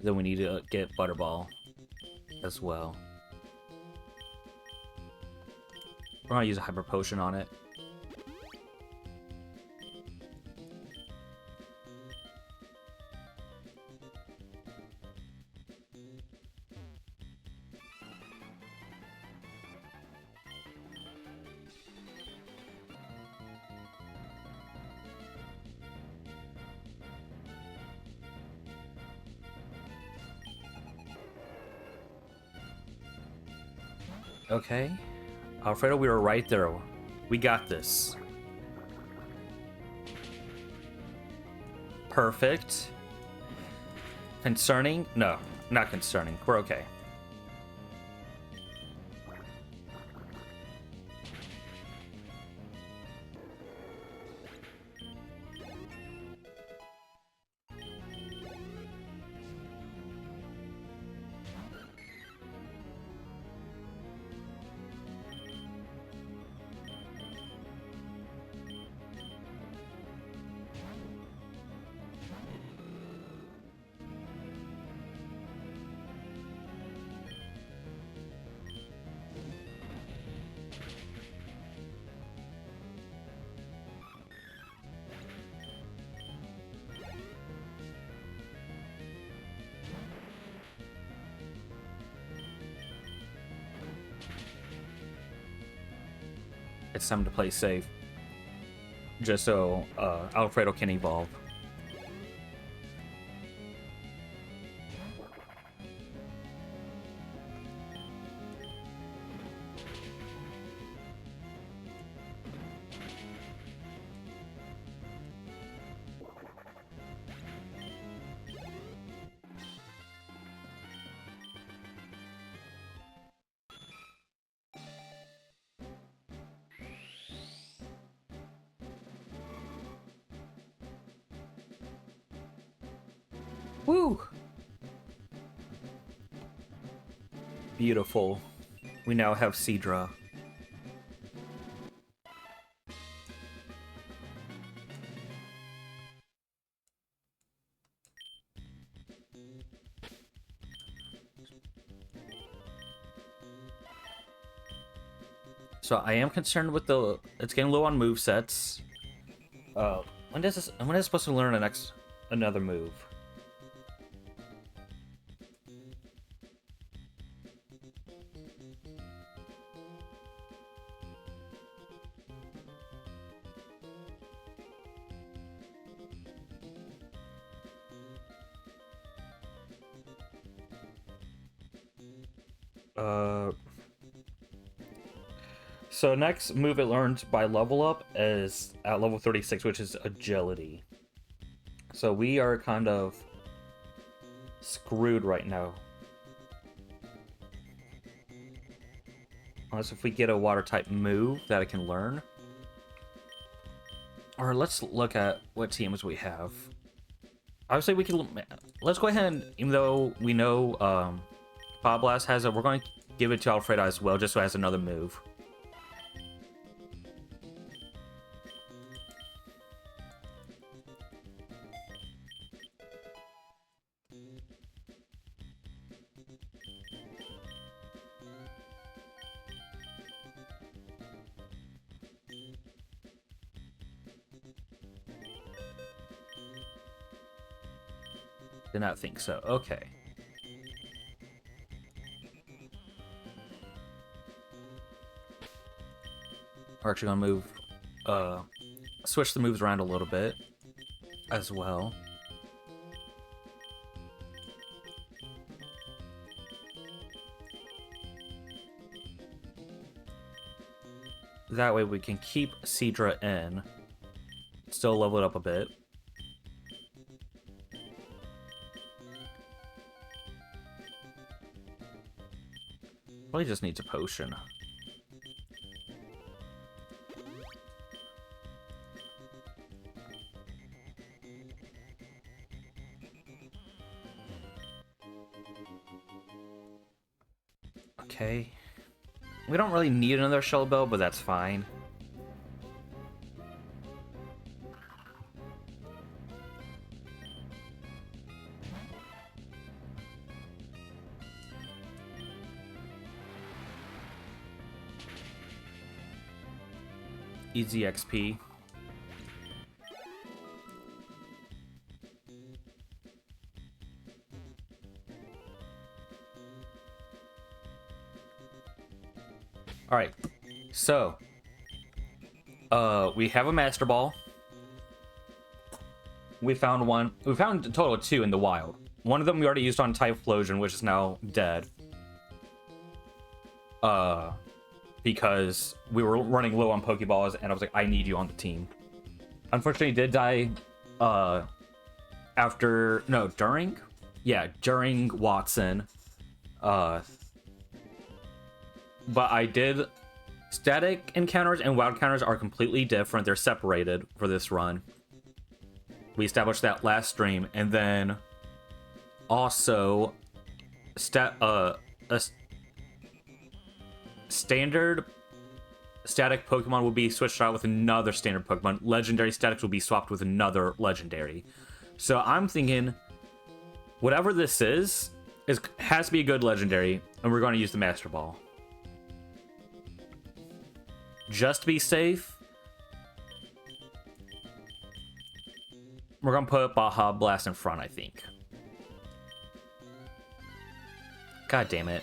Speaker 1: Then we need to get Butterball as well. We're gonna use a Hyper Potion on it. Okay. Alfredo, we were right there. We got this. Perfect. Concerning? No, not concerning. We're okay. It's time to play safe. Just so Alfredo can evolve. Woo! Beautiful. We now have Seadra. So I am concerned with the... It's getting low on movesets. When is it supposed to learn another move? Uh, so next move it learned by level up is at level 36, which is agility. So we are kind of screwed right now. Unless if we get a water type move that I can learn. Or let's look at what teams we have. Obviously we can, let's go ahead and, even though we know Fire Blast has it, we're going to give it to Alfredo as well, just so it has another move. Did not think so. Okay. We're actually gonna move, switch the moves around a little bit as well. That way we can keep Seadra in, still level it up a bit. Probably just needs a potion. Okay. We don't really need another Shell Bell, but that's fine. Easy XP. Alright, so we have a Master Ball. We found one. We found a total of 2 in the wild. One of them we already used on Typhlosion, which is now dead. Because we were running low on Pokeballs, and I was like, I need you on the team. Unfortunately, he did die, during Watson. But I did... Static encounters and wild encounters are completely different. They're separated for this run. We established that last stream, and then also a standard static Pokemon will be switched out with another standard Pokemon. Legendary statics will be swapped with another legendary. So I'm thinking, whatever this is has to be a good legendary, and we're going to use the Master Ball. Just to be safe, we're going to put Baja Blast in front, I think. God damn it.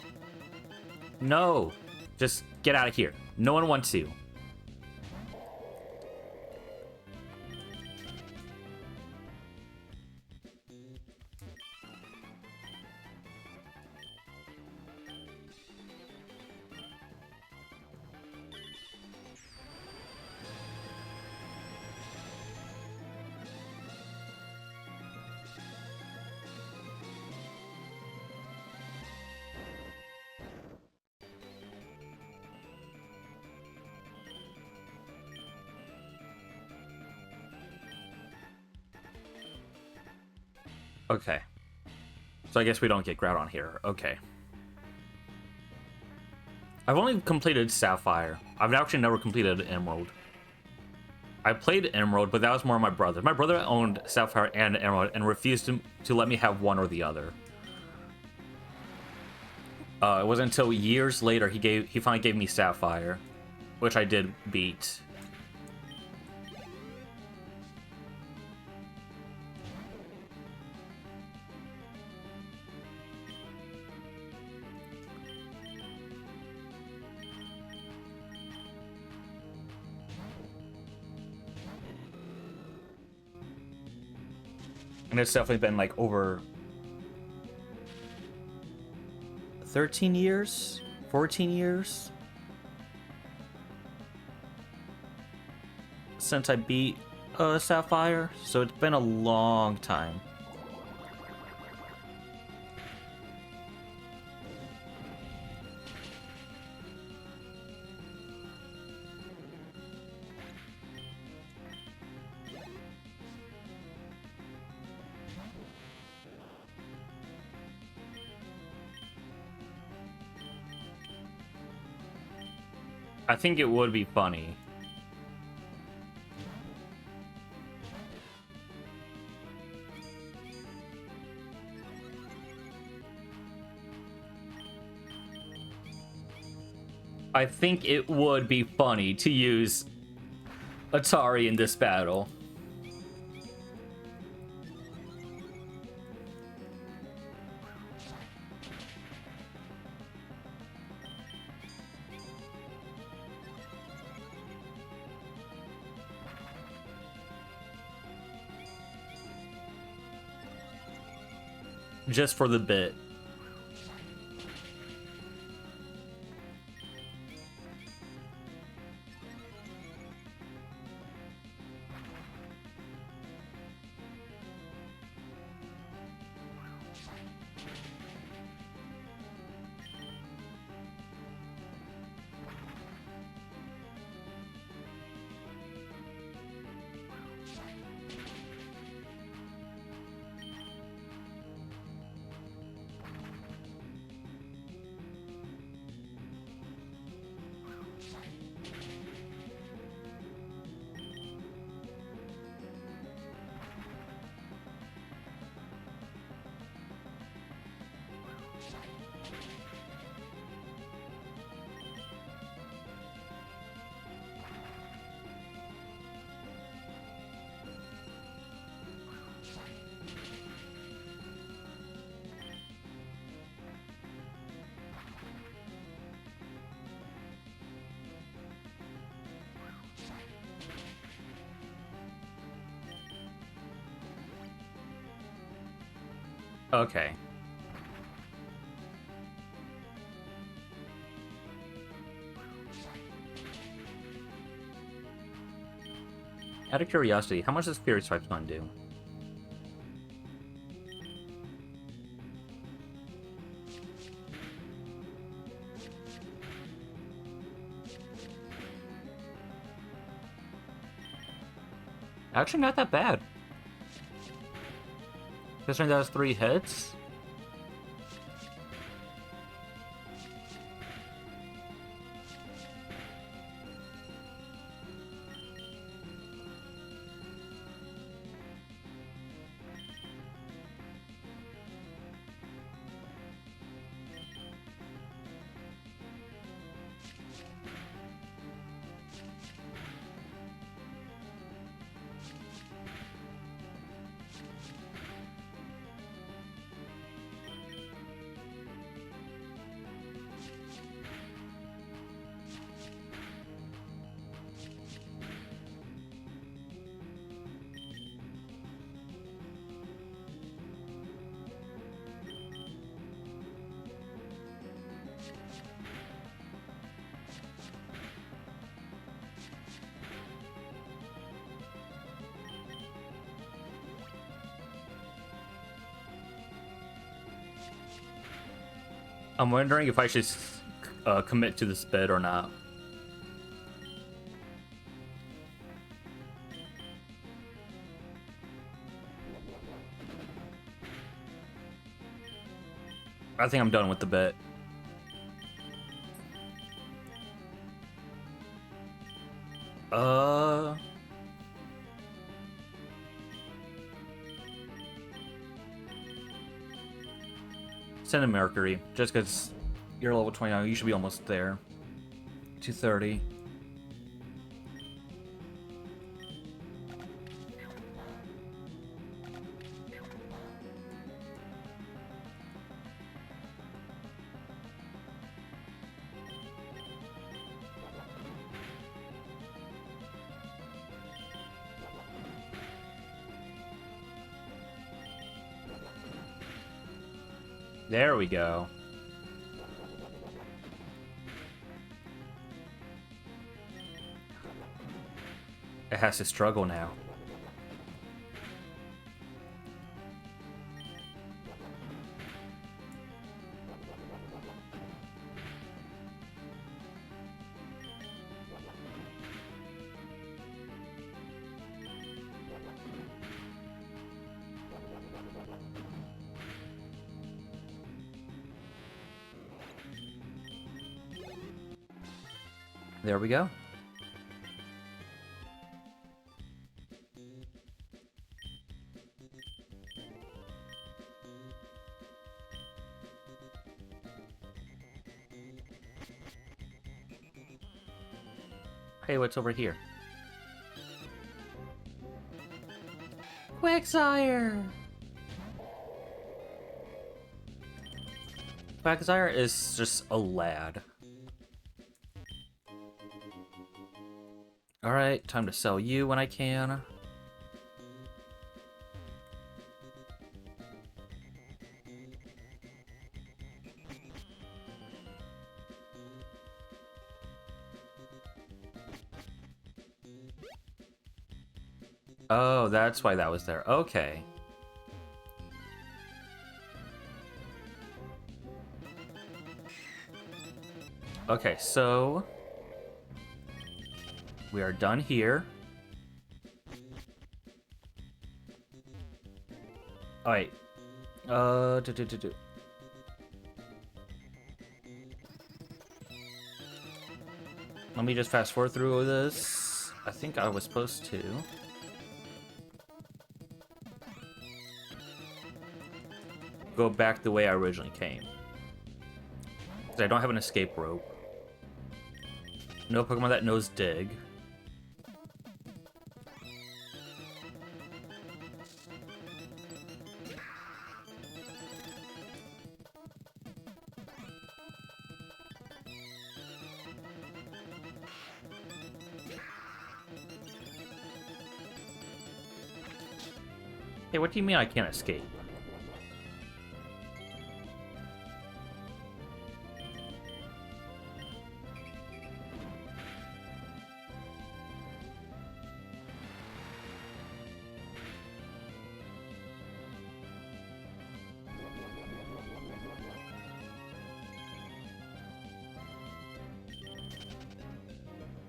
Speaker 1: No! Just get out of here. No one wants to. Okay. So I guess we don't get Groudon here. Okay. I've only completed Sapphire. I've actually never completed Emerald. I played Emerald, but that was more my brother. My brother owned Sapphire and Emerald and refused to let me have one or the other. It wasn't until years later he finally gave me Sapphire, which I did beat. And it's definitely been like over 13 years? 14 years? Since I beat Sapphire, so it's been a long time. I think it would be funny. I think it would be funny to use Atari in this battle. Just for the bit. Okay. Out of curiosity, how much does Fierce Stripes Gun do? Actually, not that bad. Considering that has 3 hits. I'm wondering if I should commit to this bid or not. I think I'm done with the bet. Send a Mercury, just because you're level 29, you should be almost there. 230. There we go. It has to struggle now. There we go. Hey, what's over here? Quagsire! Quagsire is just a lad. Alright, time to sell you when I can. Oh, that's why that was there. Okay. Okay, so we are done here. Alright. Let me just fast forward through this. I think I was supposed to. Go back the way I originally came. Because I don't have an escape rope. No Pokemon that knows Dig. Hey, what do you mean I can't escape?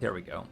Speaker 1: There we go.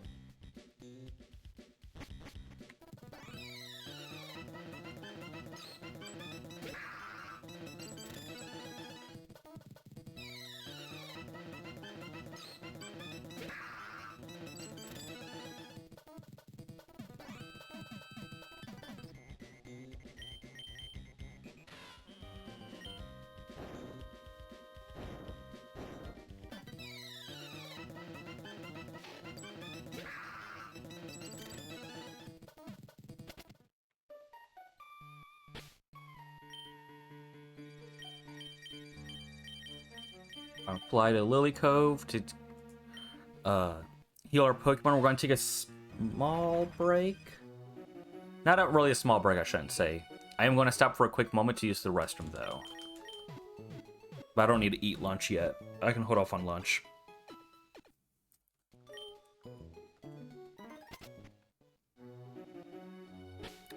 Speaker 1: Fly to Lily Cove to heal our Pokemon. We're going to take a small break. Not really a small break, I shouldn't say. I am going to stop for a quick moment to use the restroom, though. But I don't need to eat lunch yet. I can hold off on lunch.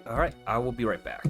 Speaker 1: Alright, I will be right back.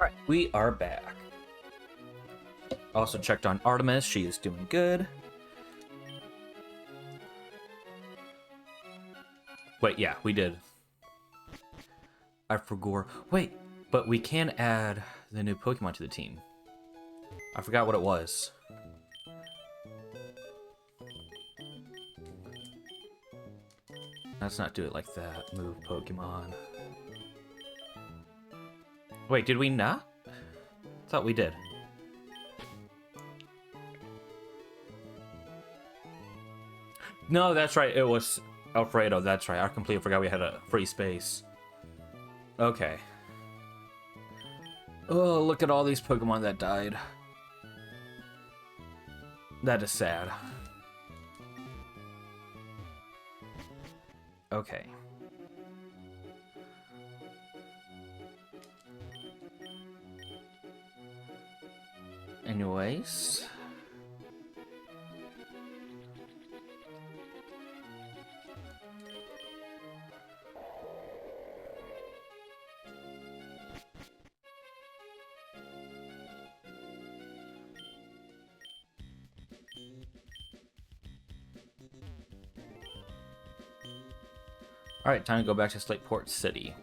Speaker 1: Alright, we are back. Also checked on Artemis, she is doing good. Wait, yeah, we did. I forgot. Wait, but we can add the new Pokemon to the team. I forgot what it was. Let's not do it like that. Move Pokemon. Wait, did we not? Thought we did. No, that's right. It was Alfredo. That's right. I completely forgot we had a free space. Okay. Oh, look at all these Pokemon that died. That is sad. Okay. Anyways. Alright, time to go back to Slateport City.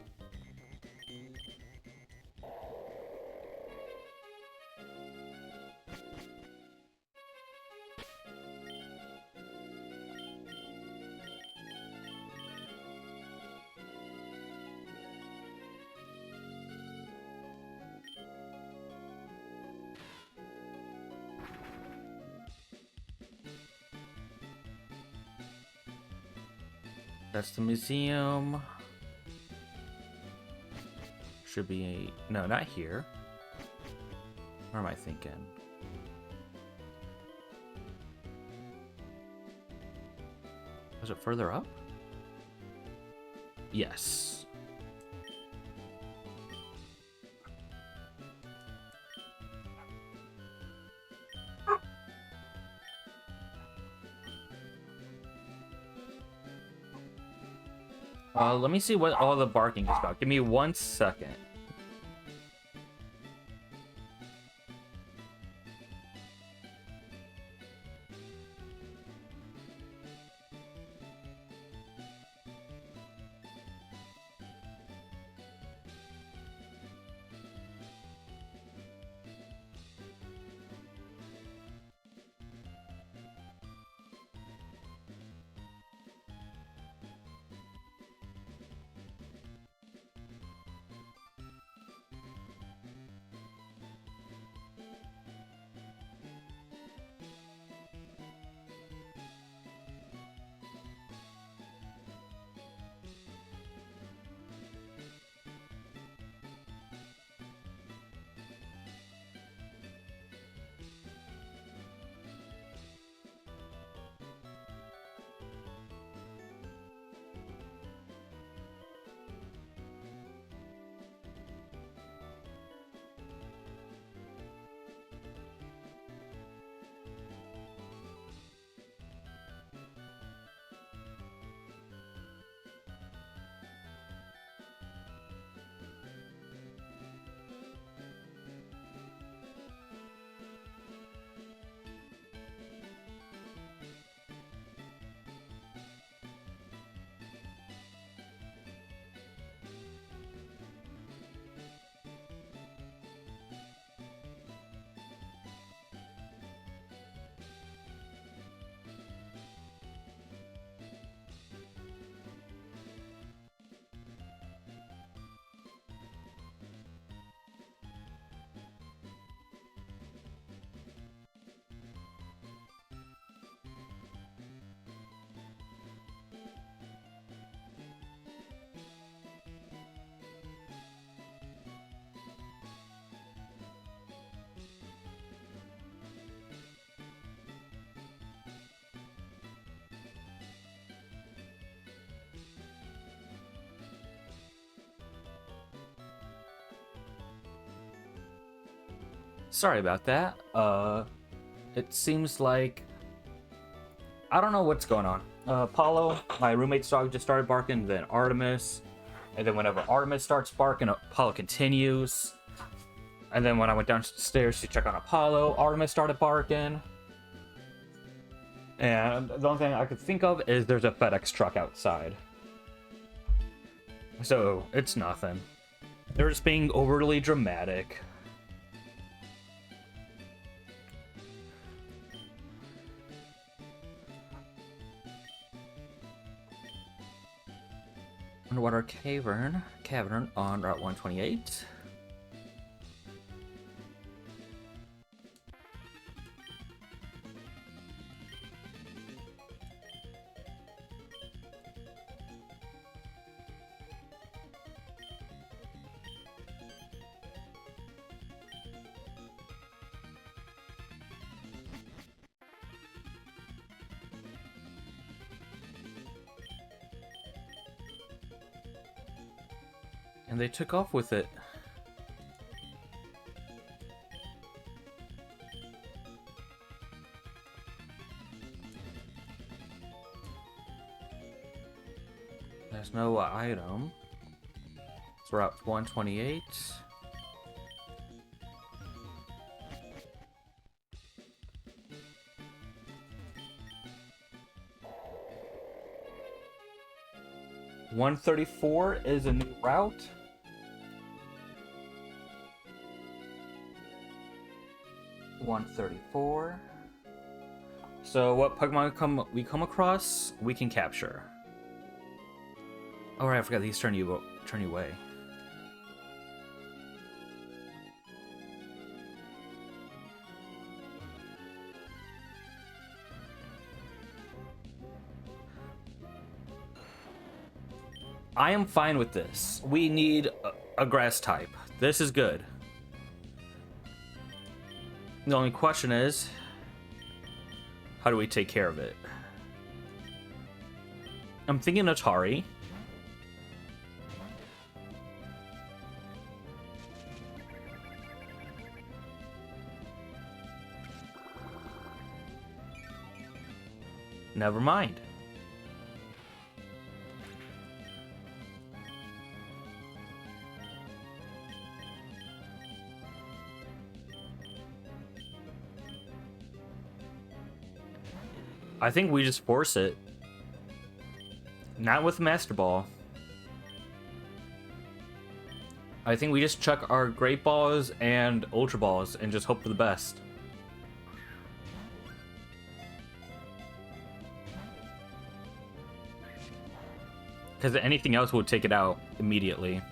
Speaker 1: That's the museum. Should be no, not here. Where am I thinking? Was it further up? Yes. Let me see what all the barking is about. Give me 1 second. Sorry about that. It seems like I don't know what's going on. Apollo, my roommate's dog, just started barking, then Artemis, and then whenever Artemis starts barking, Apollo continues. And then when I went downstairs to check on Apollo, Artemis started barking. And the only thing I could think of is there's a FedEx truck outside. So, it's nothing. They're just being overly dramatic. Underwater cavern on Route 128. And they took off with it. There's no item. It's Route 128. $134 is a new route. $134. So what Pokemon we come across, we can capture. Oh right, I forgot these turn you away. I am fine with this. We need a grass type. This is good. The only question is, how do we take care of it? I'm thinking Atari. Never mind. I think we just force it. Not with Master Ball. I think we just chuck our Great Balls and Ultra Balls and just hope for the best. Because anything else would take it out immediately.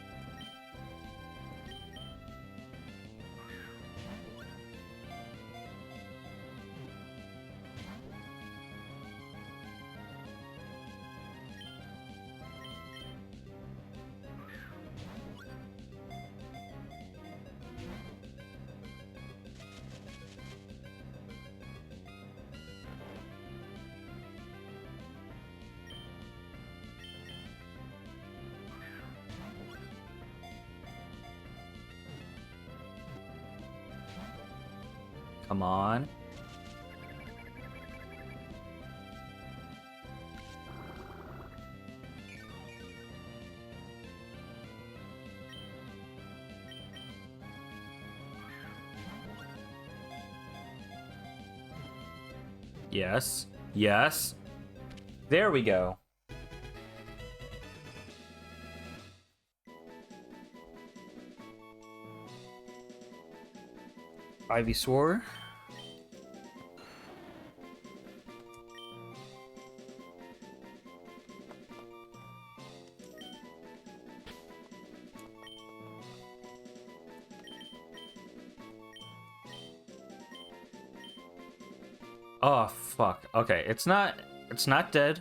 Speaker 1: Come on. Yes. Yes. There we go. Ivysaur. Oh fuck. Okay, it's not dead,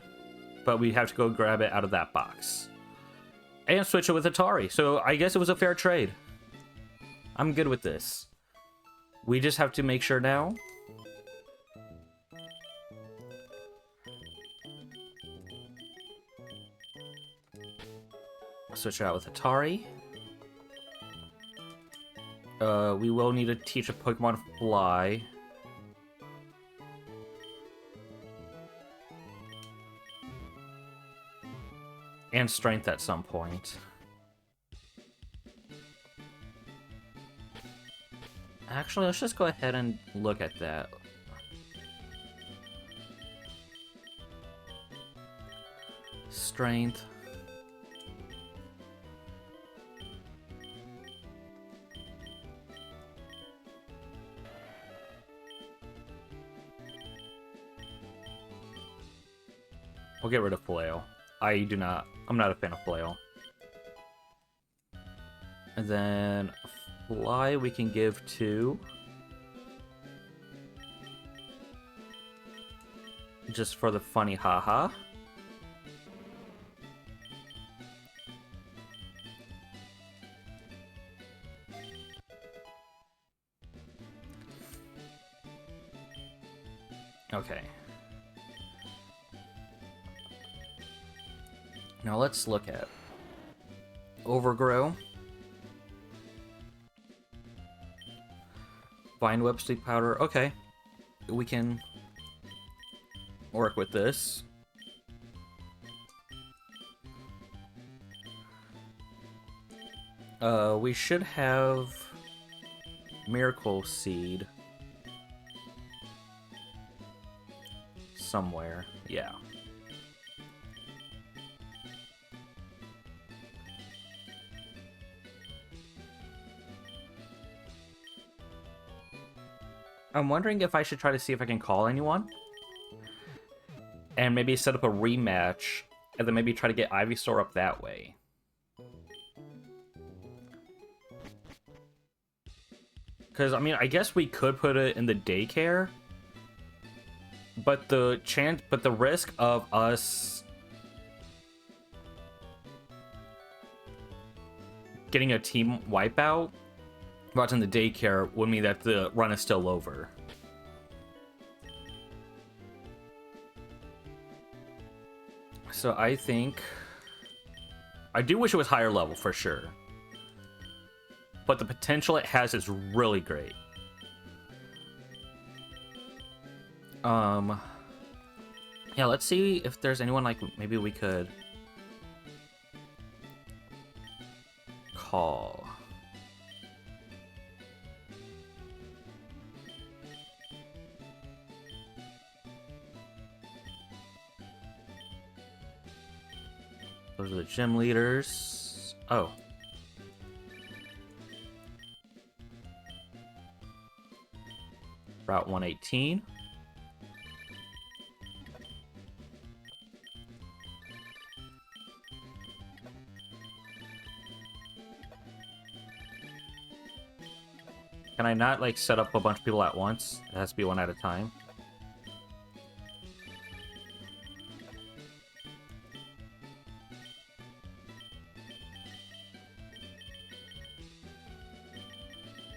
Speaker 1: but we have to go grab it out of that box. And switch it with Atari. So I guess it was a fair trade. I'm good with this. We just have to make sure now. Switch it out with Atari. We will need to teach a Pokemon Fly. And Strength at some point. Actually, let's just go ahead and look at that. Strength. We'll get rid of flail. I'm not a fan of flail. And then fly we can give to. Just for the funny haha. Okay. Now let's look at Overgrow. Vine Web Sleep Powder. Okay. We can work with this. We should have Miracle Seed somewhere. Yeah. I'm wondering if I should try to see if I can call anyone. And maybe set up a rematch. And then maybe try to get Ivysaur up that way. Because, I mean, I guess we could put it in the daycare. But the risk of us getting a team wipeout while in the daycare would mean that the run is still over. So I think... I do wish it was higher level, for sure. But the potential it has is really great. Yeah, let's see if there's anyone, like, maybe we could call. Those are the gym leaders. Oh. Route 118. Can I not, like, set up a bunch of people at once? It has to be one at a time.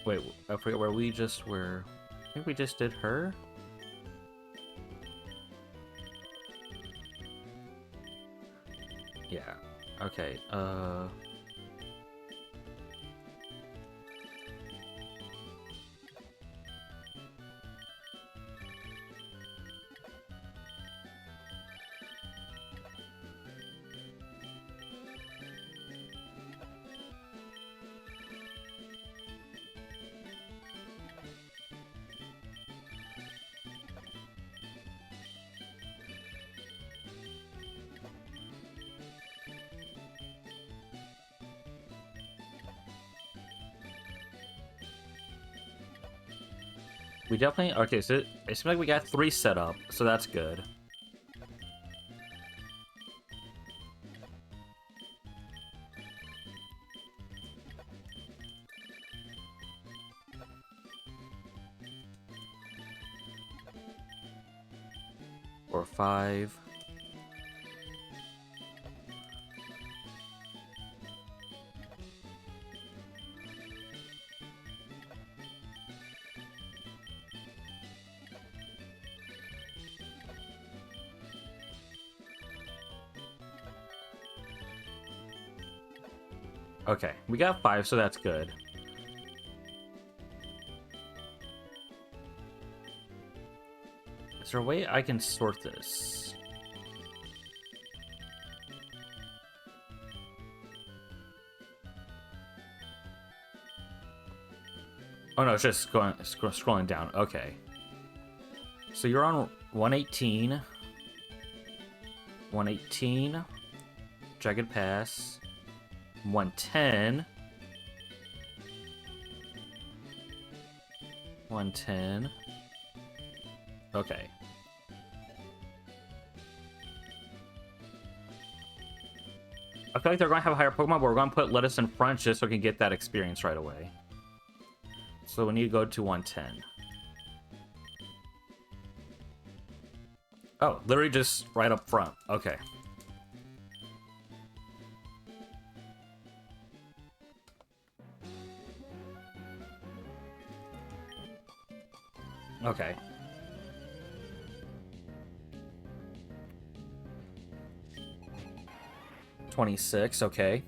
Speaker 1: Wait, I forget where we just were. I think we just did her? Yeah. Okay, we definitely... Okay, so it seems like we got 3 set up, so that's good. Or 5. Okay, we got 5, so that's good. Is there a way I can sort this? Oh no, it's just scrolling down. Okay. So you're on 118. 118. Jagged Pass. 110. 110. Okay. I feel like they're going to have a higher Pokemon, but we're going to put Lettuce in front just so we can get that experience right away. So we need to go to 110. Oh, literally just right up front. Okay. Okay. $26, okay.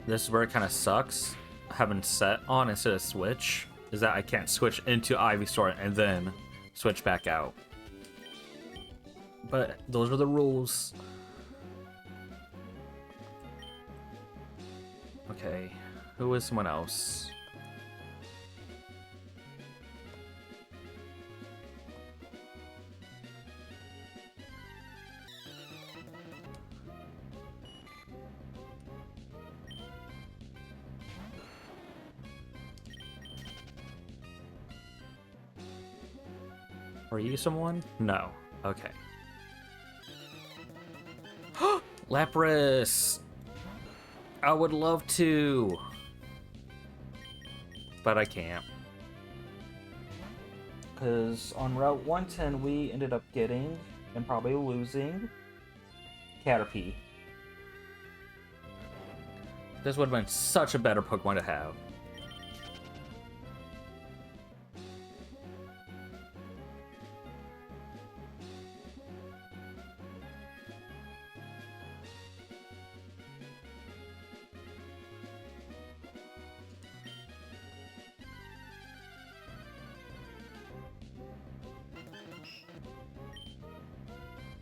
Speaker 1: This is where it kind of sucks, having set on instead of switch, is that I can't switch into Ivysaur and then switch back out. But those are the rules. Okay, who is someone else? Are you someone? No. Okay. Lapras! I would love to, but I can't. Because on Route 110, we ended up getting, and probably losing, Caterpie. This would have been such a better Pokemon to have.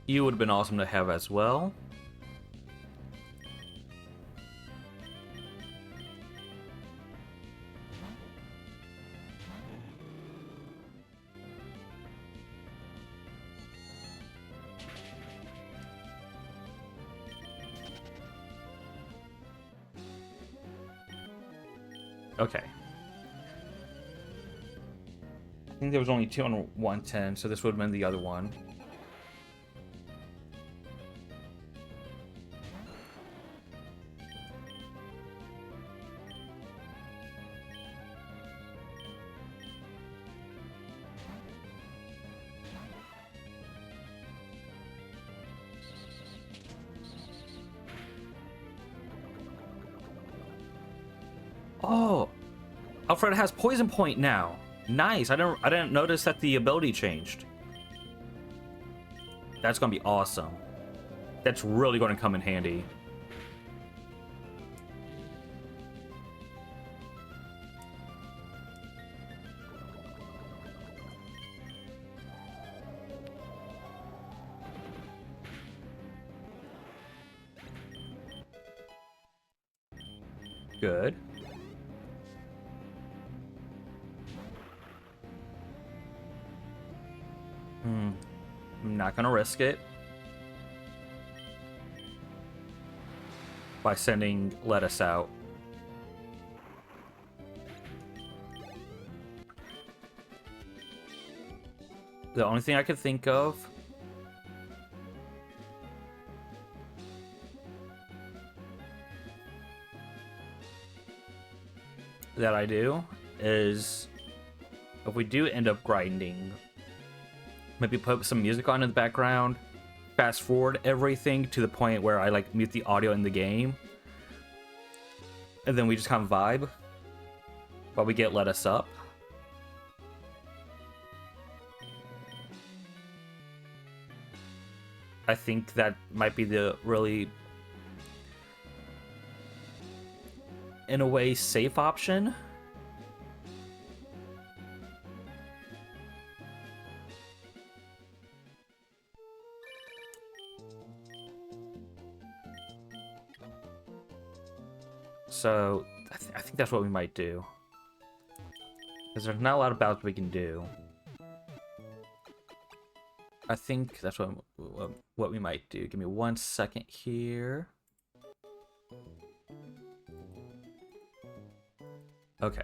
Speaker 1: You would have been awesome to have as well. Okay. I think there was only 2 on 110, so this would have been the other one. Oh, Alfred has Poison Point now. Nice. I didn't notice that the ability changed. That's gonna be awesome. That's really gonna come in handy. Good. I'm not gonna risk it by sending Lettuce out. The only thing I could think of that I do is, if we do end up grinding, maybe put some music on in the background, fast forward everything to the point where I like mute the audio in the game, and then we just kind of vibe while we get let us up. I think that might be the really, in a way, safe option. So I think that's what we might do, because there's not a lot of battles we can do. I think that's what we might do. Give me 1 second here. Okay.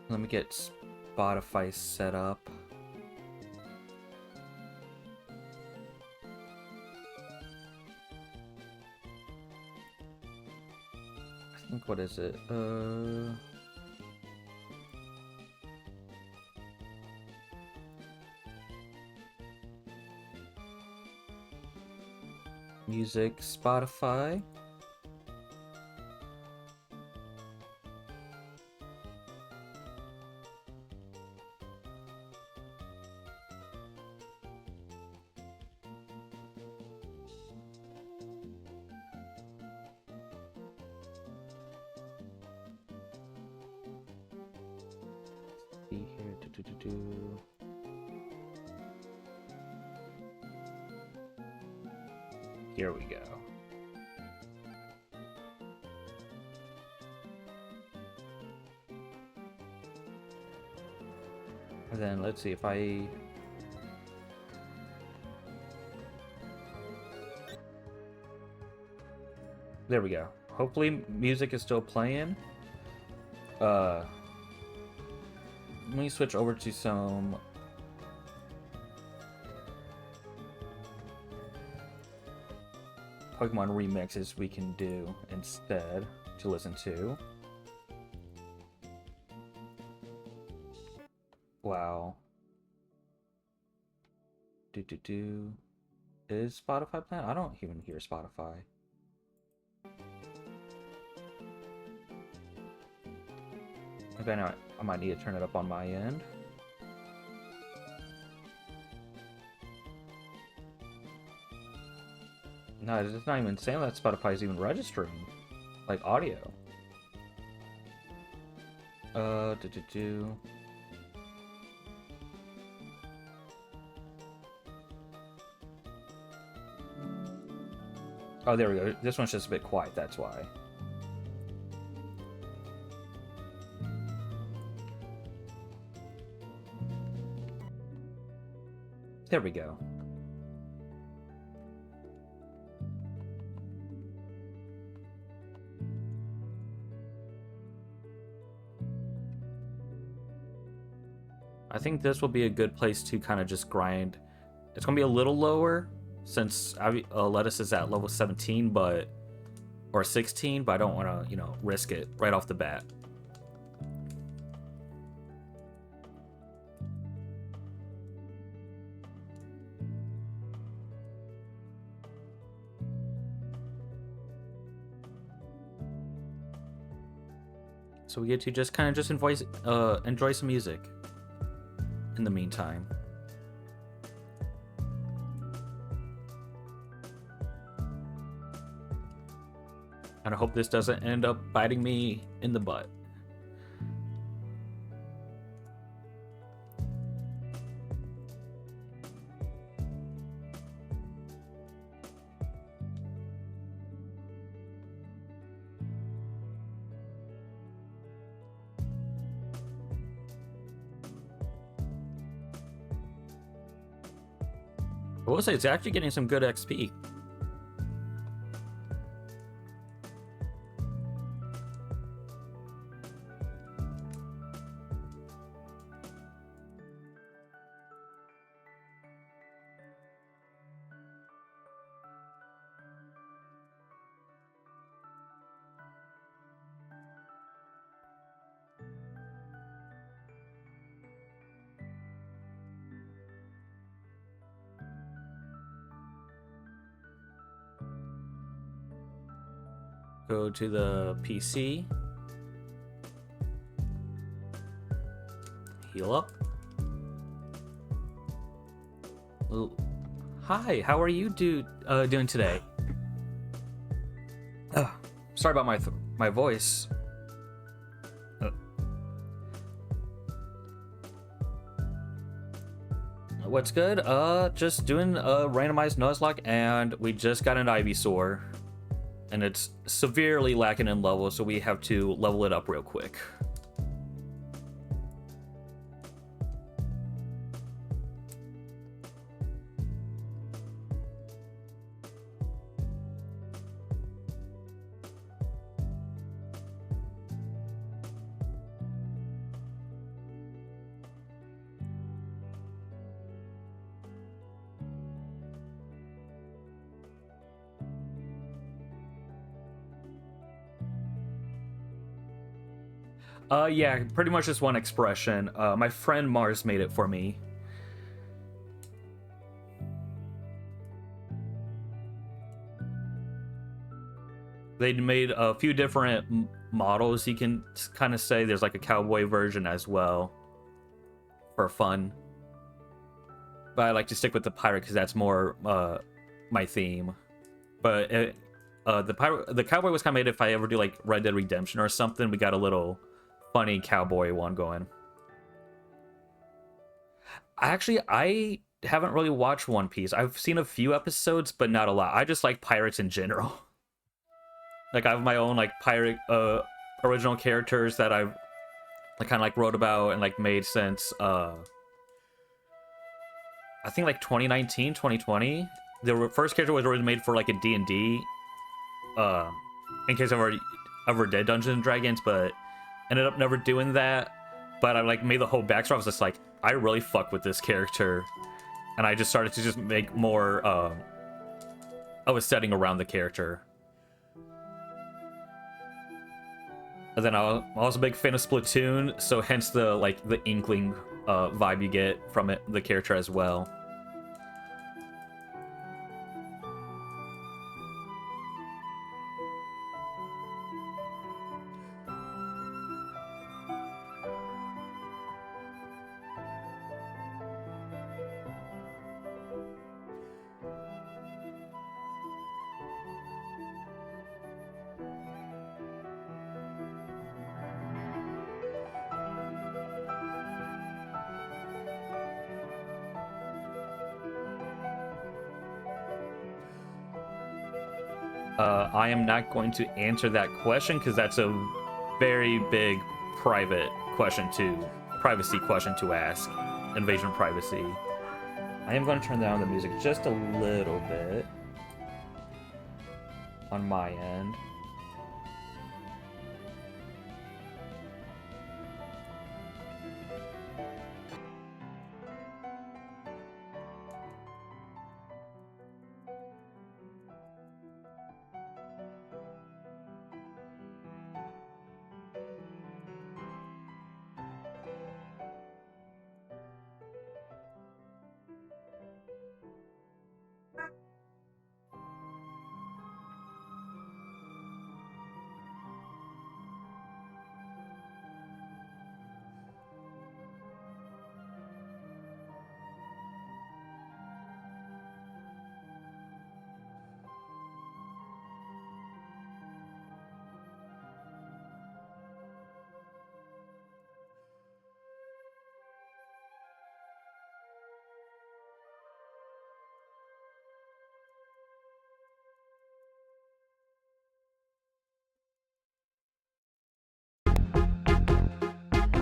Speaker 1: Let me get Spotify set up. I think, what is it? Music, Spotify. See here. Here we go. And then let's see if I... There we go. Hopefully music is still playing. Let me switch over to some Pokemon remixes we can do instead to listen to. Wow. Is Spotify playing? I don't even hear Spotify. Okay, now I might need to turn it up on my end. No, it's not even saying that Spotify is even registering, like, audio. Oh, there we go. This one's just a bit quiet, that's why. There we go. I think this will be a good place to kind of just grind. It's going to be a little lower since Lettuce is at level 17, or 16, but I don't want to, risk it right off the bat. So we get to just kind of enjoy some music in the meantime. And I hope this doesn't end up biting me in the butt. I will say it's actually getting some good XP. Go to the PC. Heal up. Hi, how are you doing today? Sorry about my voice. What's good? Just doing a randomized Nuzlocke, and we just got an Ivysaur, and it's severely lacking in level, so we have to level it up real quick. Yeah, pretty much just one expression. My friend Mars made it for me. They made a few different models. You can kind of say there's like a cowboy version as well for fun. But I like to stick with the pirate because that's more my theme. But the cowboy was kind of made if I ever do like Red Dead Redemption or something. We got a little funny cowboy one going. I haven't really watched One Piece. I've seen a few episodes, but not a lot. I just like pirates in general. Like, I have my own like pirate original characters that I've like kind of like wrote about and like made since I think like 2019, 2020. The first character was already made for like a D&D, in case I've ever did Dungeons and Dragons, but ended up never doing that. But I like made the whole backstory. I was just like, I really fuck with this character, and I just started to just make more of a setting around the character. And then I'm also a big fan of Splatoon, so hence the like the Inkling vibe you get from it, the character as well. I am not going to answer that question because that's a very big privacy question to ask. Invasion of privacy. I am going to turn down the music just a little bit on my end.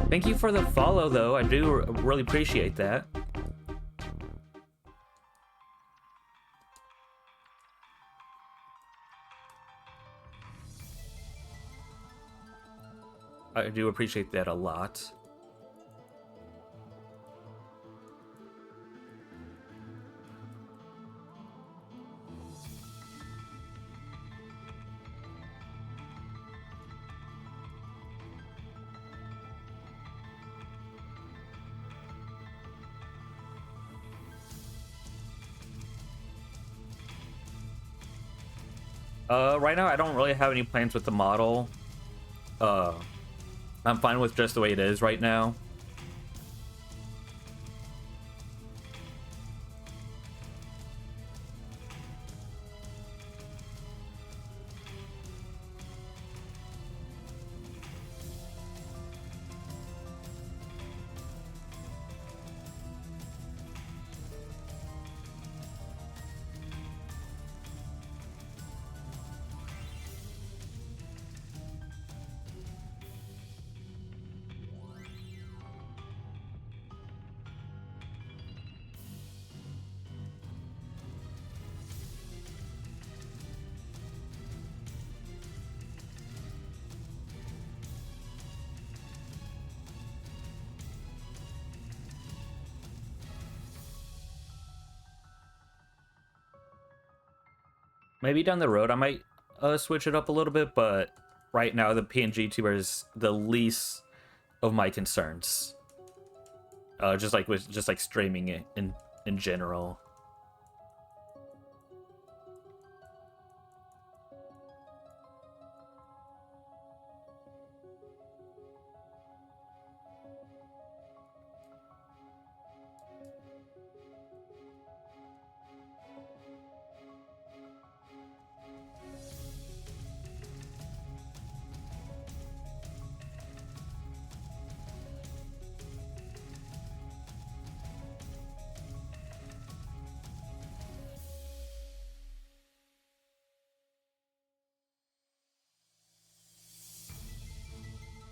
Speaker 1: Thank you for the follow, though. I do really appreciate that. I do appreciate that a lot. Right now I don't really have any plans with the model. Uh, I'm fine with just the way it is right now. Maybe down the road I might switch it up a little bit, but right now the PNG tuber is the least of my concerns. Just like with just like streaming it in general.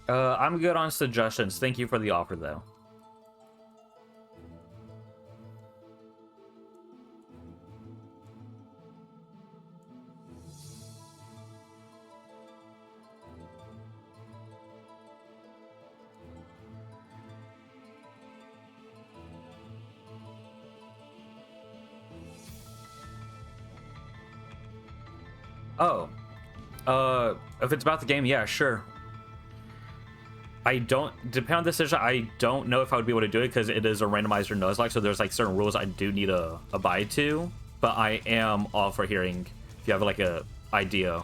Speaker 1: I'm good on suggestions. Thank you for the offer, though. Oh, if it's about the game, yeah, sure. I don't, depend on the decision, I don't know if I would be able to do it because it is a randomizer Nuzlocke, so there's like certain rules I do need to abide to, but I am all for hearing if you have like a idea.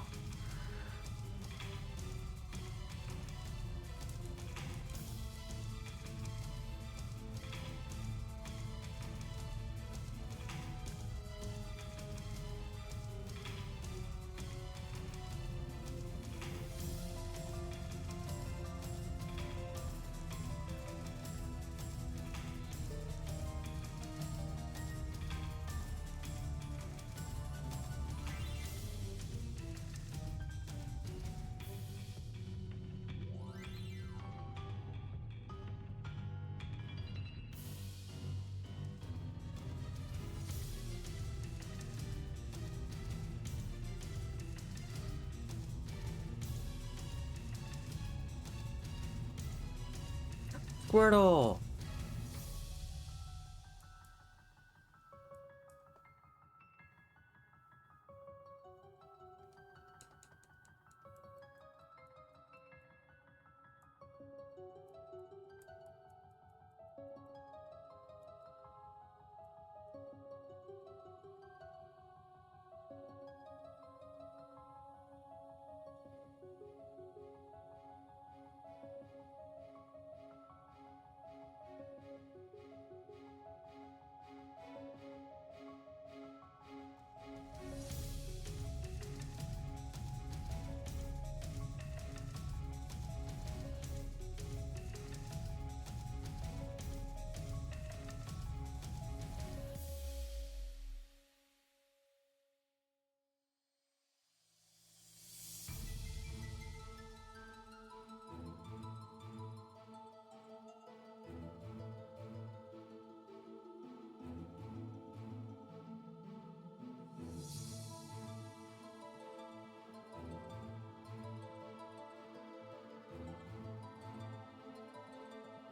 Speaker 1: Squirtle!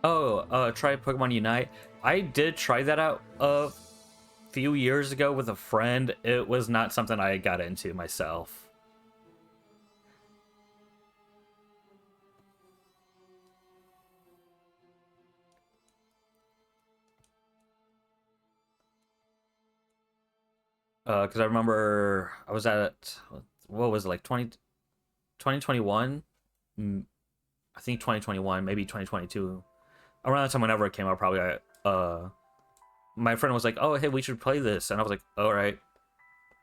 Speaker 1: Oh, try Pokemon Unite. I did try that out a few years ago with a friend. It was not something I got into myself. Because I remember I was at what was it, like 2021? I think 2021, maybe 2022. Around the time whenever it came out, probably my friend was like, "Oh, hey, we should play this," and I was like, "All right,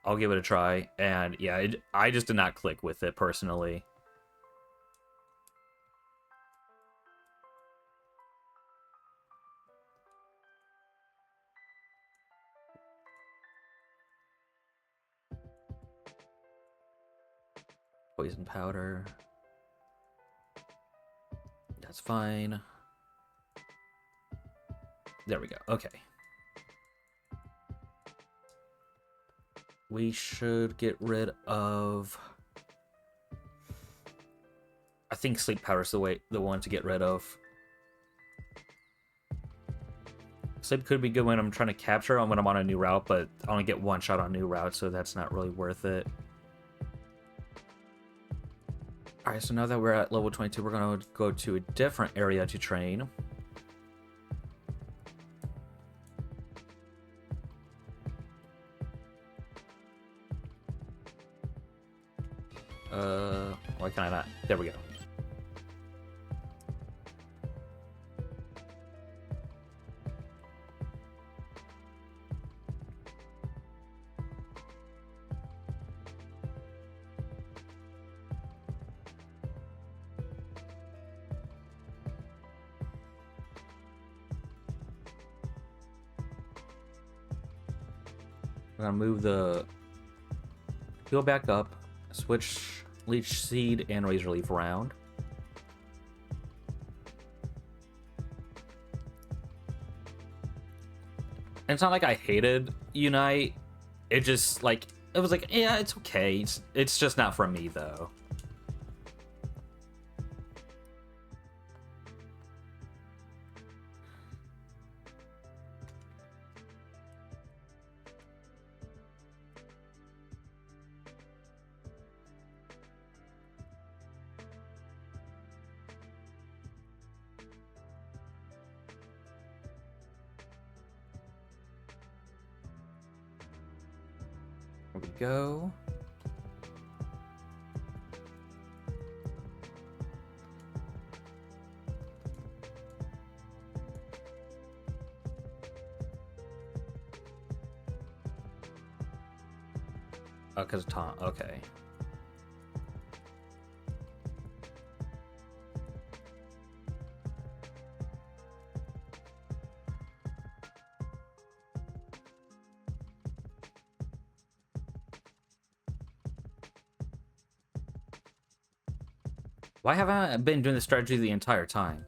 Speaker 1: I'll give it a try." And yeah, I just did not click with it personally. Poison powder. That's fine. There we go. Okay. We should get rid of... I think sleep powder's the one to get rid of. Sleep could be good when I'm trying to capture when I'm on a new route, but I only get one shot on new route, so that's not really worth it. Alright, so now that we're at level 22, we're going to go to a different area to train. Why can I not? There we go. We're gonna move the heal back up, switch Leech Seed and Razor Leaf around. And it's not like I hated Unite. It just like it was like, yeah, it's okay. It's just not for me though. There we go. Oh, because of Tom. Okay. Why haven't I been doing this strategy the entire time?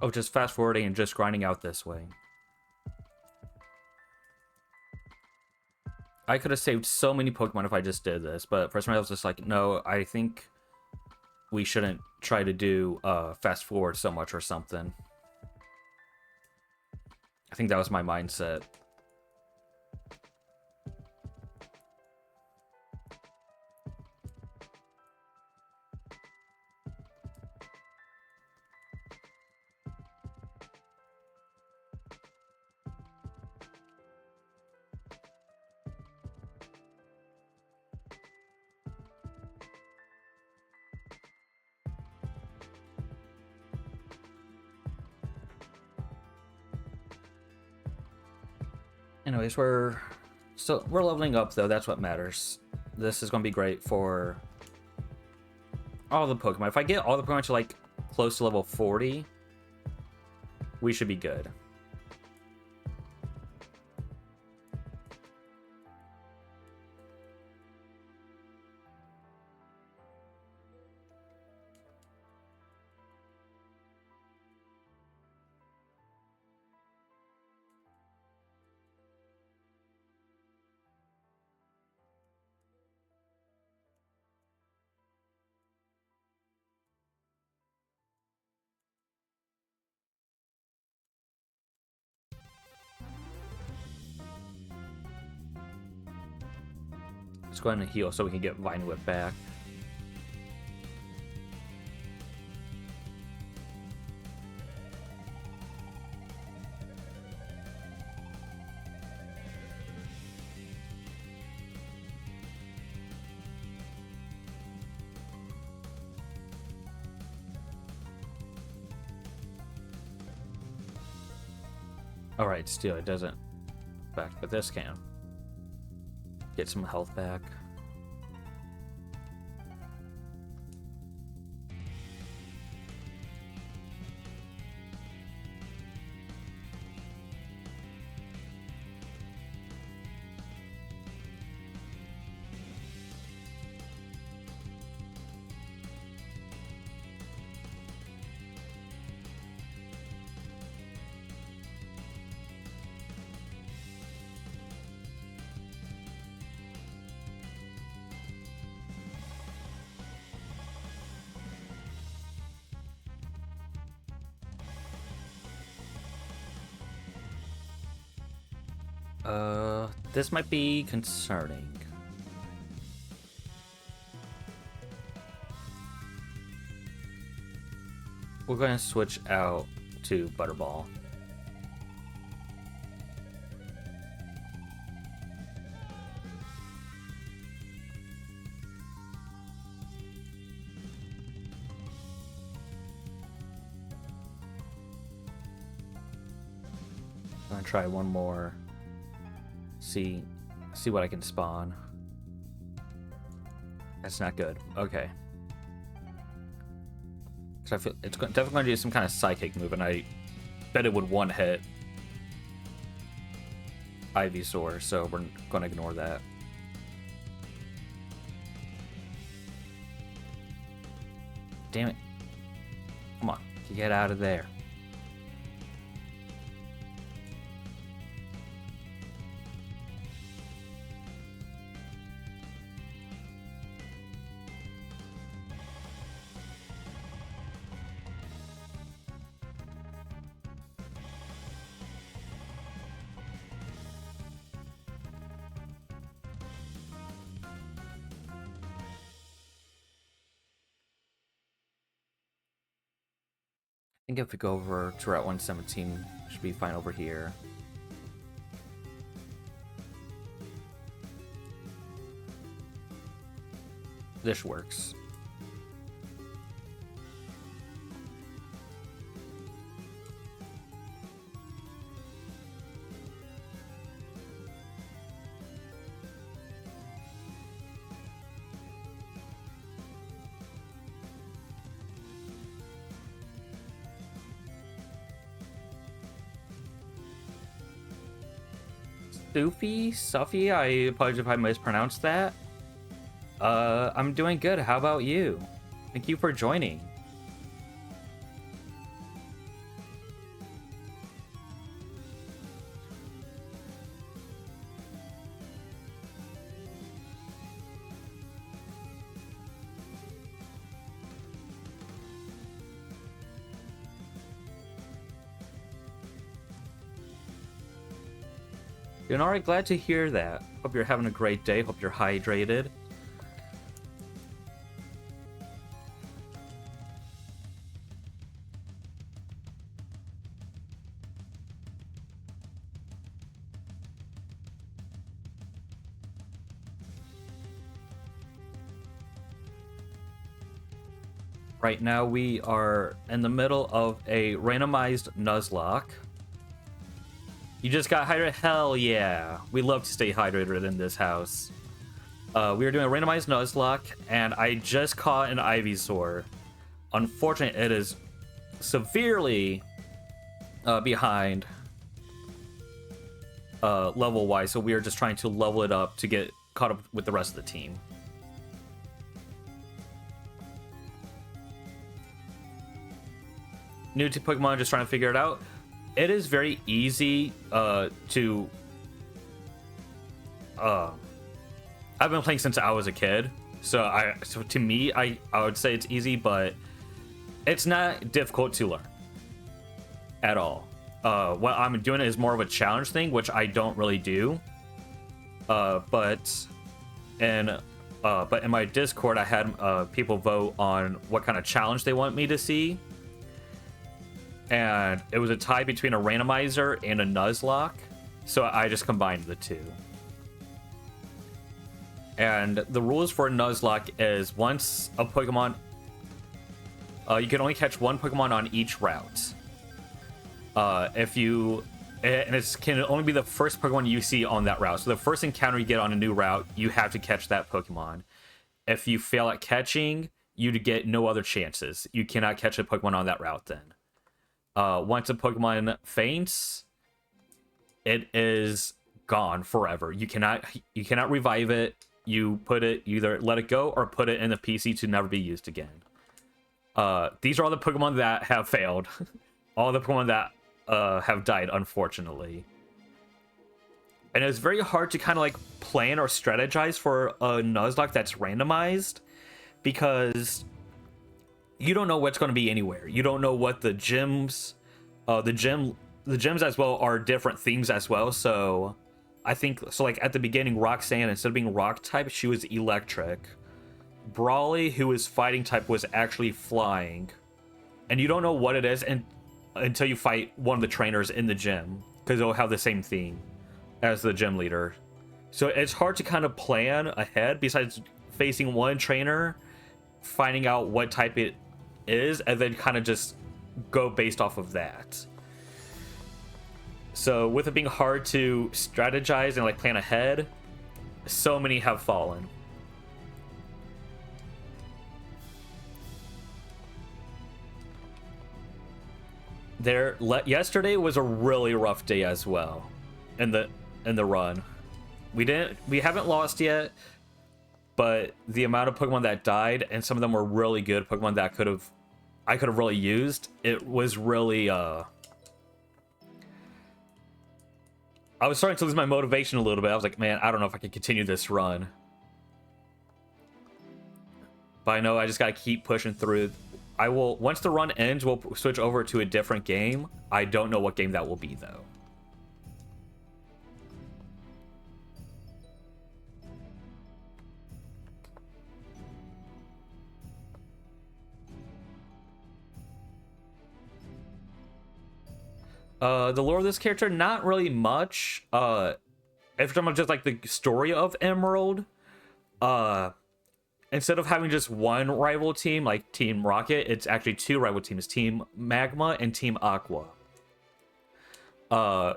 Speaker 1: Oh, just fast forwarding and just grinding out this way. I could have saved so many Pokemon if I just did this, but for some reason I was just like, no, I think we shouldn't try to do fast forward so much or something. I think that was my mindset. Anyways, we're leveling up though. That's what matters. This is gonna be great for all the Pokemon. If I get all the Pokemon to like close to level 40, we should be good. Let's go ahead and heal so we can get Vine Whip back. Alright, still, it doesn't affect, but this can. Get some health back. This might be concerning. We're going to switch out to Butterball. I'm going to try one more. See what I can spawn. That's not good. Okay. So I feel it's definitely going to do some kind of psychic move, and I bet it would one hit Ivysaur, so we're going to ignore that. Damn it. Come on, get out of there. I think if we go over to Route 117, should be fine over here. This works. Suffy, I apologize if I mispronounced that. I'm doing good. How about you? Thank you for joining. Doing alright, glad to hear that. Hope you're having a great day, hope you're hydrated. Right now we are in the middle of a randomized Nuzlocke. You just got hydrated? Hell yeah. We love to stay hydrated in this house. We are doing a randomized Nuzlocke, and I just caught an Ivysaur. Unfortunately, it is severely behind level-wise, so we are just trying to level it up to get caught up with the rest of the team. New to Pokemon, just trying to figure it out. It is very easy I've been playing since I was a kid, so to me I would say it's easy, but it's not difficult to learn at all. What I'm doing is more of a challenge thing, which I don't really do. But in my Discord, I had people vote on what kind of challenge they want me to see. And it was a tie between a Randomizer and a Nuzlocke, so I just combined the two. And the rules for a Nuzlocke is once a Pokemon... you can only catch one Pokemon on each route. If you and it can only be the first Pokemon you see on that route. So the first encounter you get on a new route, you have to catch that Pokemon. If you fail at catching, you get no other chances. You cannot catch a Pokemon on that route then. Once a Pokemon faints, it is gone forever. You cannot revive it. You either let it go or put it in the PC to never be used again. These are all the Pokemon that have failed. All the Pokemon that have died, unfortunately. And it's very hard to kind of like plan or strategize for a Nuzlocke that's randomized, because you don't know what's going to be anywhere. You don't know what the gyms, the gyms as well are different themes as well. So I think so. Like at the beginning, Roxanne, instead of being rock type, she was electric. Brawly, who is fighting type, was actually flying, and you don't know what it is until you fight one of the trainers in the gym, because they'll have the same theme as the gym leader. So it's hard to kind of plan ahead, besides facing one trainer, finding out what type it is, and then kind of just go based off of that. So with it being hard to strategize and like plan ahead, so many have fallen. Yesterday was a really rough day as well in the run. We haven't lost yet, but the amount of Pokemon that died, and some of them were really good Pokemon that I could have really used, it was really I was starting to lose my motivation a little bit. I was like, man, I don't know if I can continue this run. But I know I just gotta keep pushing through. Once the run ends, we'll switch over to a different game. I don't know what game that will be, though. The lore of this character, not really much. If you're talking about just like the story of Emerald, instead of having just one rival team like Team Rocket, it's actually two rival teams, Team Magma and Team Aqua.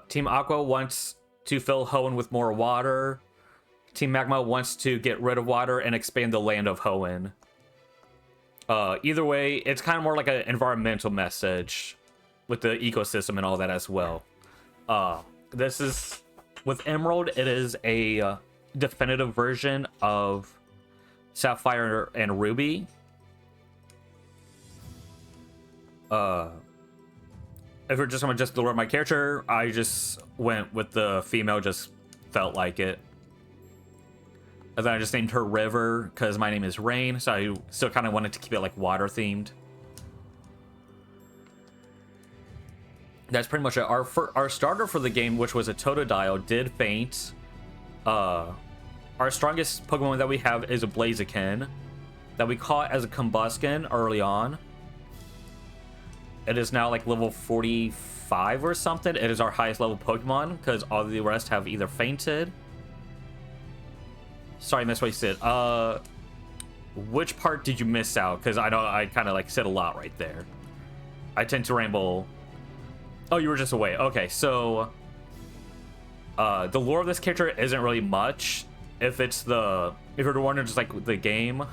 Speaker 1: Team Aqua wants to fill Hoenn with more water. Team Magma wants to get rid of water and expand the land of Hoenn. Either way, it's kind of more like an environmental message with the ecosystem and all that as well. This is, with Emerald, it is a definitive version of Sapphire and Ruby. If we're just talking just the lore of my character, I just went with the female, just felt like it. And then I just named her River because my name is Rain, so I still kind of wanted to keep it like water themed. That's pretty much it. Our starter for the game, which was a Totodile, did faint. Our strongest Pokemon that we have is a Blaziken that we caught as a Combusken early on. It is now like level 45 or something. It is our highest level Pokemon because all the rest have either fainted. Sorry, I missed what you said. Which part did you miss out? Because I know I kind of like said a lot right there. I tend to ramble. Oh, you were just away. Okay, so the lore of this character isn't really much. If you're wondering just like the game,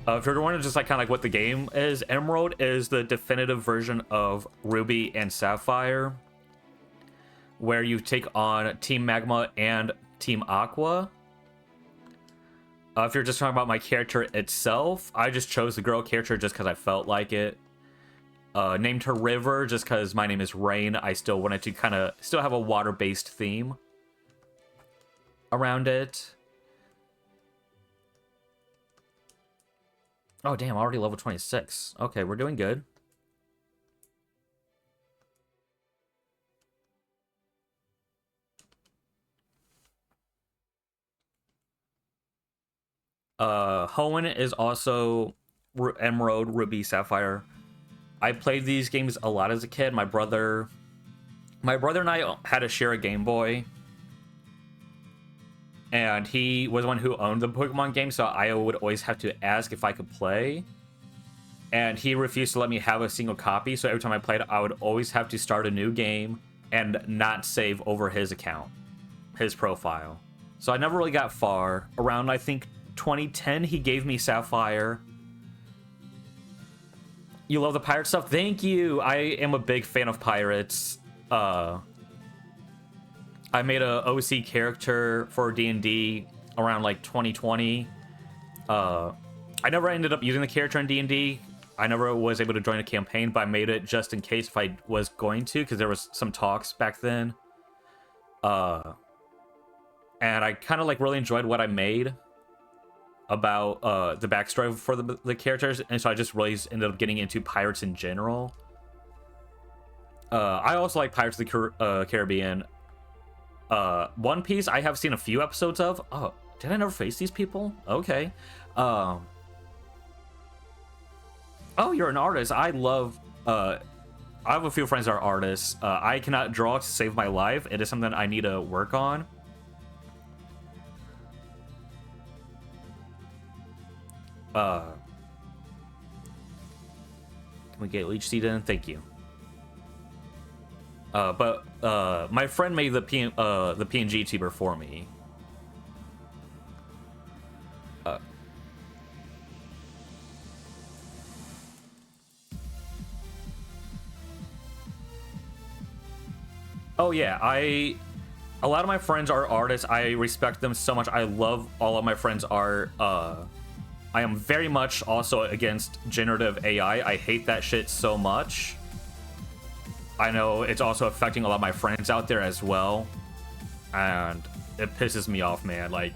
Speaker 1: if you're wondering just like kind of like what the game is, Emerald is the definitive version of Ruby and Sapphire, where you take on Team Magma and Team Aqua. If you're just talking about my character itself, I just chose the girl character just because I felt like it. Named her River just because my name is Rain. I still wanted to kind of still have a water-based theme around it. Oh, damn, already level 26. Okay, we're doing good. Hoenn is also Emerald, Ruby, Sapphire. I played these games a lot as a kid. My brother and I had to share a Game Boy, and he was the one who owned the Pokemon game, so I would always have to ask if I could play. and he refused to let me have a single copy. So every time I played, I would always have to start a new game and not save over his account, his profile. So I never really got far. Around, I think, 2010, he gave me Sapphire. You love the pirate stuff? Thank you. I am a big fan of pirates. I made a OC character for D&D around like 2020. I never ended up using the character in D&D. I never was able to join a campaign, but I made it just in case if I was going to, because there was some talks back then. And I kind of like really enjoyed what I made about the backstory for the characters, and so I just really ended up getting into pirates in general. I also like Pirates of the Caribbean. One Piece I have seen a few episodes of. Oh, did I never face these people? Okay. Oh, you're an artist. I love I have a few friends that are artists. I cannot draw to save my life. It is something I need to work on. Can we get Leech Seed in? Thank you. But my friend made the PNG tuber for me. Oh yeah, a lot of my friends are artists. I respect them so much. I love all of my friends' art. I am very much also against generative AI. I hate that shit so much. I know it's also affecting a lot of my friends out there as well. And it pisses me off, man. Like,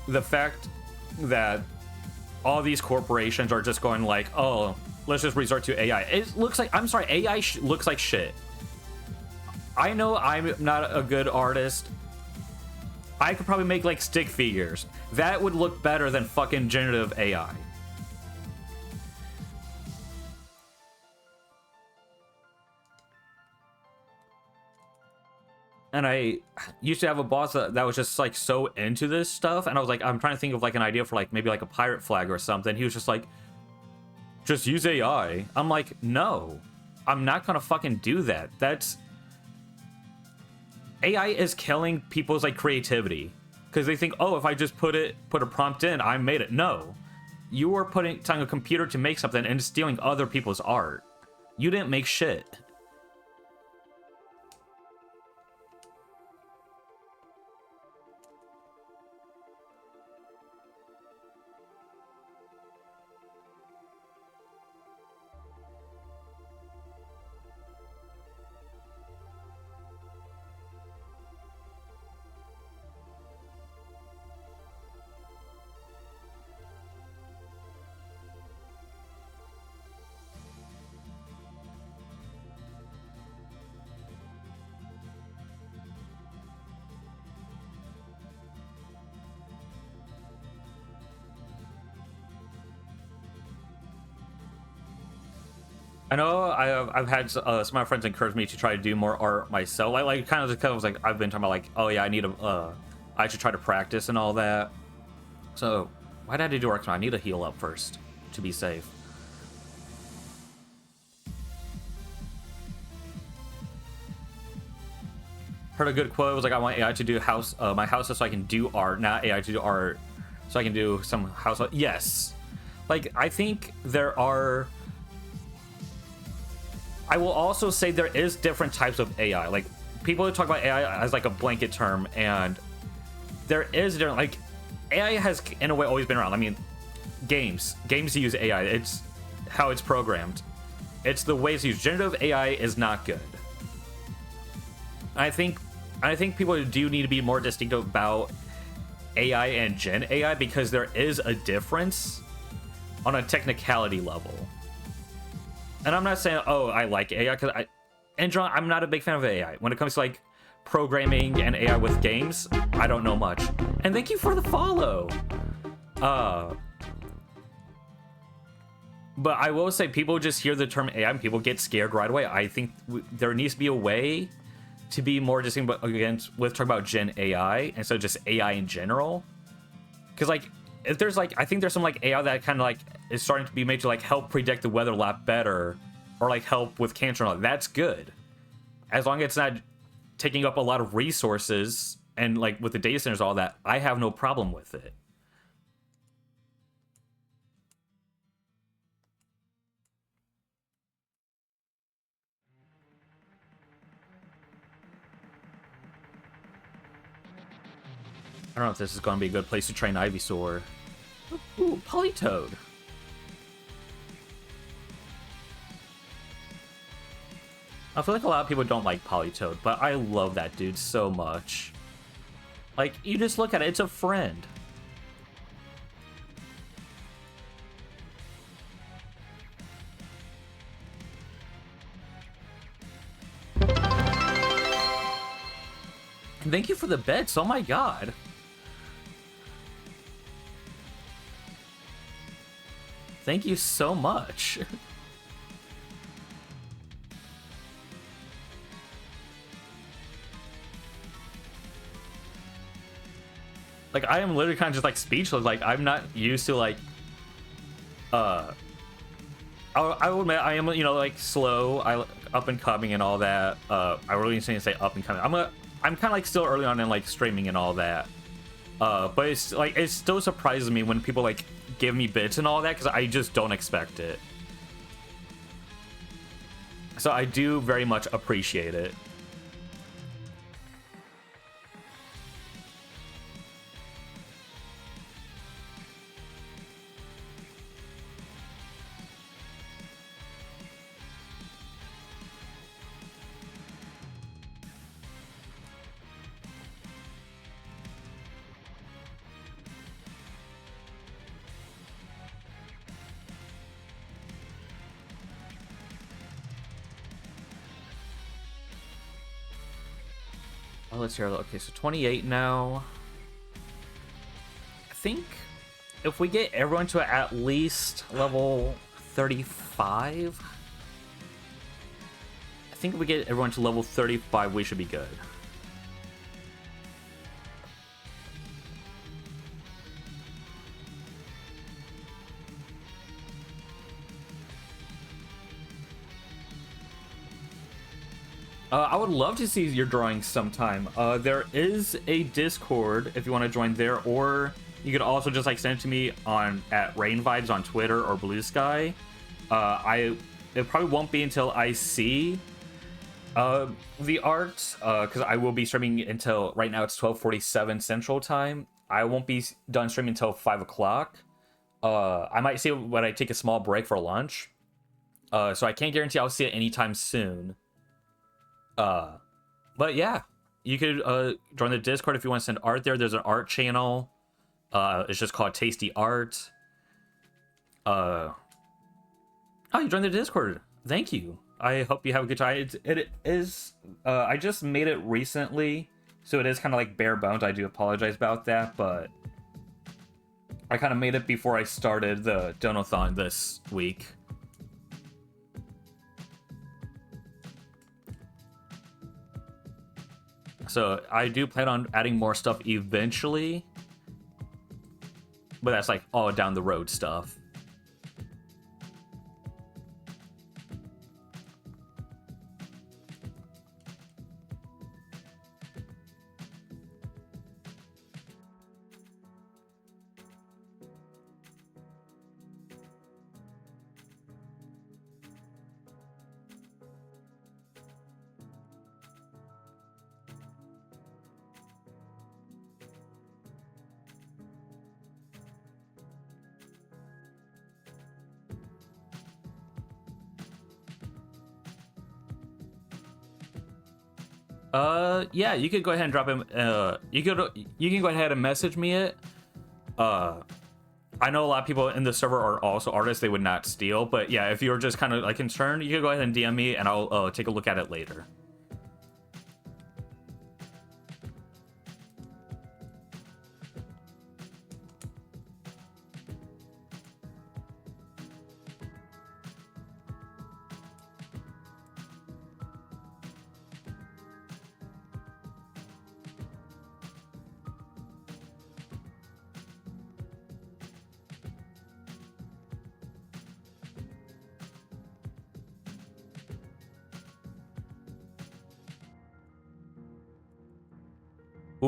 Speaker 1: the fact that all these corporations are just going like, oh, let's just resort to AI. It looks like, I'm sorry, AI looks like shit. I know I'm not a good artist. I could probably make like stick figures. That would look better than fucking generative AI. And I used to have a boss that was just like so into this stuff, and I was like, I'm trying to think of like an idea for like maybe like a pirate flag or something. He was just like, just use AI. I'm like, no, I'm not gonna fucking do that. That's AI is killing people's like creativity because they think, oh, if I just put a prompt in, I made it. No, you are telling a computer to make something and stealing other people's art. You didn't make shit. I know I've had some of my friends encourage me to try to do more art myself. Like kind of was like I've been talking about like, oh yeah, I should try to practice and all that. So why did I do art? I need to heal up first to be safe. Heard a good quote. It was like, I want AI to do my houses so I can do art, not AI to do art so I can do some house. Yes, like I think there are. I will also say there is different types of AI. Like, people talk about AI as like a blanket term, and there is different, like, AI has in a way always been around. I mean, games use AI. It's how it's programmed. It's the way it's used. Generative AI is not good. I think people do need to be more distinctive about AI and Gen AI because there is a difference on a technicality level. And I'm not saying, oh, I like AI, because I'm not a big fan of AI. When it comes to, like, programming and AI with games, I don't know much. And thank you for the follow! But I will say, people just hear the term AI and people get scared right away. I think there needs to be a way to be more distinct against with talking about Gen AI instead of just AI in general. Because, like, if there's, like, I think there's some, like, AI that kind of, like, is starting to be made to like help predict the weather a lot better, or like help with cancer and all, that's good. As long as it's not taking up a lot of resources and like with the data centers, all that, I have no problem with it. I don't know if this is going to be a good place to train Ivysaur. Ooh, Politoed. I feel like a lot of people don't like Politoed, but I love that dude so much. Like, you just look at it, it's a friend. Thank you for the bets, oh my god. Thank you so much. Like, I am literally kind of just like speechless. Like, I'm not used to like I will admit I am, you know, like slow, up and coming and all that. I really need to say up and coming. I'm kind of like still early on in like streaming and all that. But it's like, it still surprises me when people like give me bits and all that, because I just don't expect it. So I do very much appreciate it. Oh, let's hear. Okay, so 28 now. I think if we get everyone to at least level 35, I think if we get everyone to level 35, we should be good. I would love to see your drawings sometime. There is a Discord if you want to join there, or you could also just like send it to me at Rain Vibes on Twitter or Blue Sky. It probably won't be until I see the art, because I will be streaming until, right now it's 12:47 Central Time. I won't be done streaming until 5 o'clock. I might see it when I take a small break for lunch. So I can't guarantee I'll see it anytime soon. But yeah, you could join the Discord if you want to send art there. There's an art channel. It's just called Tasty Art. Oh, you joined the Discord. Thank you. I hope you have a good time. It is. I just made it recently, so it is kind of like bare bones. I do apologize about that, but I kind of made it before I started the Donothon this week. So I do plan on adding more stuff eventually, but that's like all down the road stuff. Yeah, you could go ahead and drop him. You can go ahead and message me it. I know a lot of people in the server are also artists. They would not steal, but yeah, if you're just kind of like concerned, you can go ahead and DM me, and I'll take a look at it later.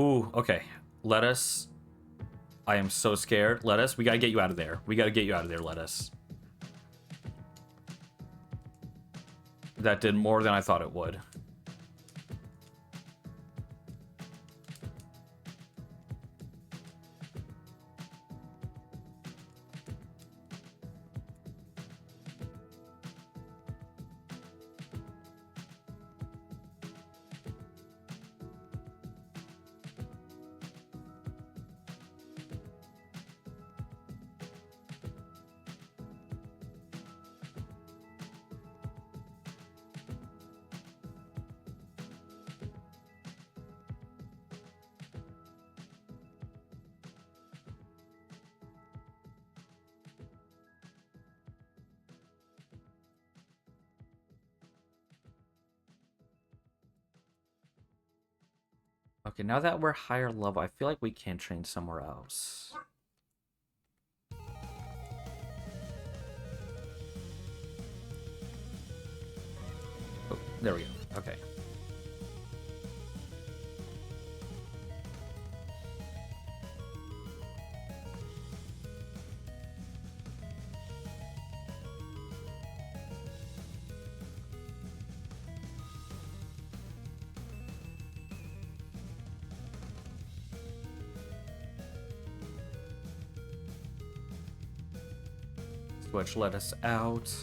Speaker 1: Ooh, okay. Lettuce. I am so scared. Lettuce, we gotta get you out of there. We gotta get you out of there, Lettuce. That did more than I thought it would. Okay, now that we're higher level, I feel like we can train somewhere else. Oh, there we go. Okay. Switch lettuce out.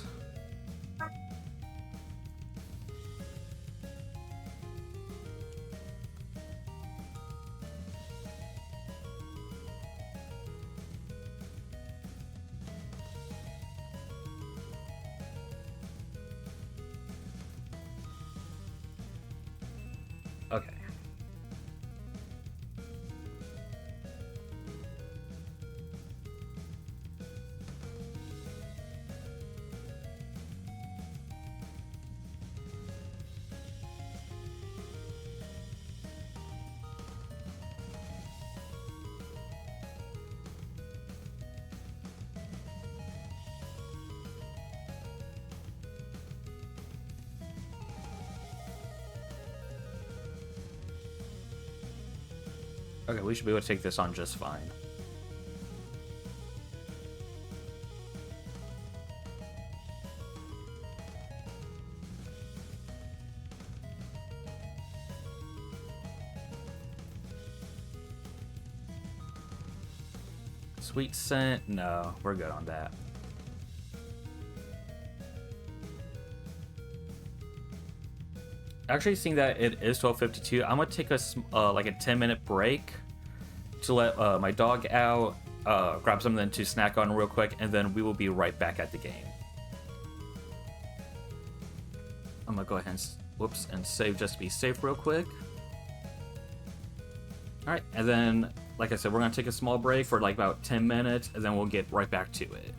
Speaker 1: Okay. Okay, we should be able to take this on just fine. Sweet scent? No, we're good on that. Actually, seeing that it is 12:52, I'm gonna take a like a 10-minute break to let my dog out, grab something to snack on real quick, and then we will be right back at the game. I'm gonna go ahead and whoops and save just to be safe real quick. All right, and then like I said, we're gonna take a small break for like about 10 minutes, and then we'll get right back to it.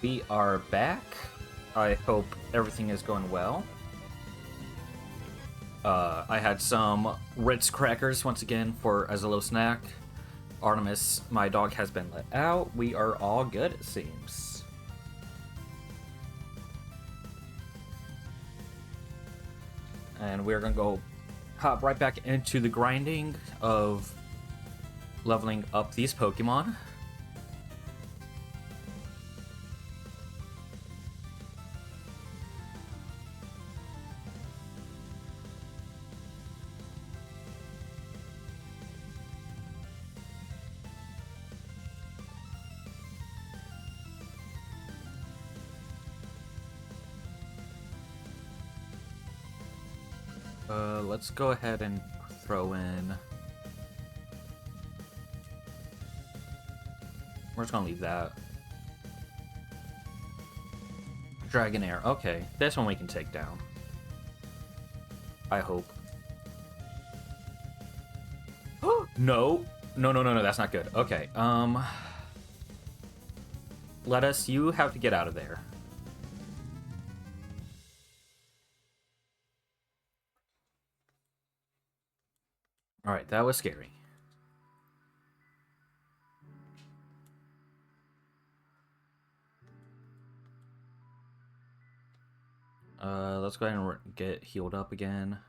Speaker 1: We are back. I hope everything is going well. I had some Ritz crackers once again as a little snack. Artemis, my dog, has been let out. We are all good, it seems. And we're gonna go hop right back into the grinding of leveling up these Pokemon. Let's go ahead and throw in... We're just gonna leave that. Dragonair, okay. This one we can take down. I hope. No! No, that's not good. Okay, Lettuce, you have to get out of there. Alright, that was scary. Let's go ahead and get healed up again.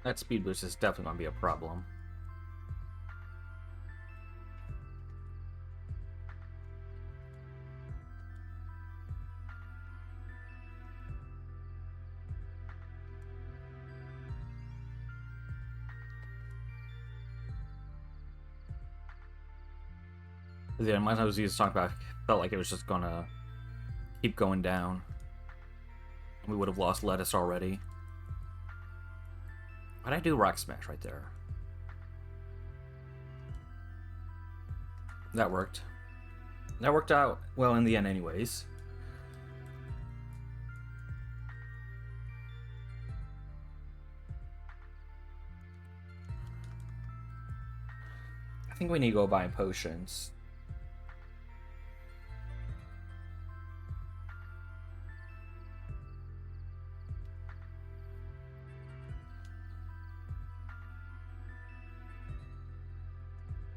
Speaker 1: That speed boost is definitely going to be a problem. Yeah, my was used to talk about, felt like it was just gonna keep going down. We would have lost Lettuce already. Why'd I do Rock Smash right there? That worked. That worked out well in the end anyways. I think we need to go buy potions.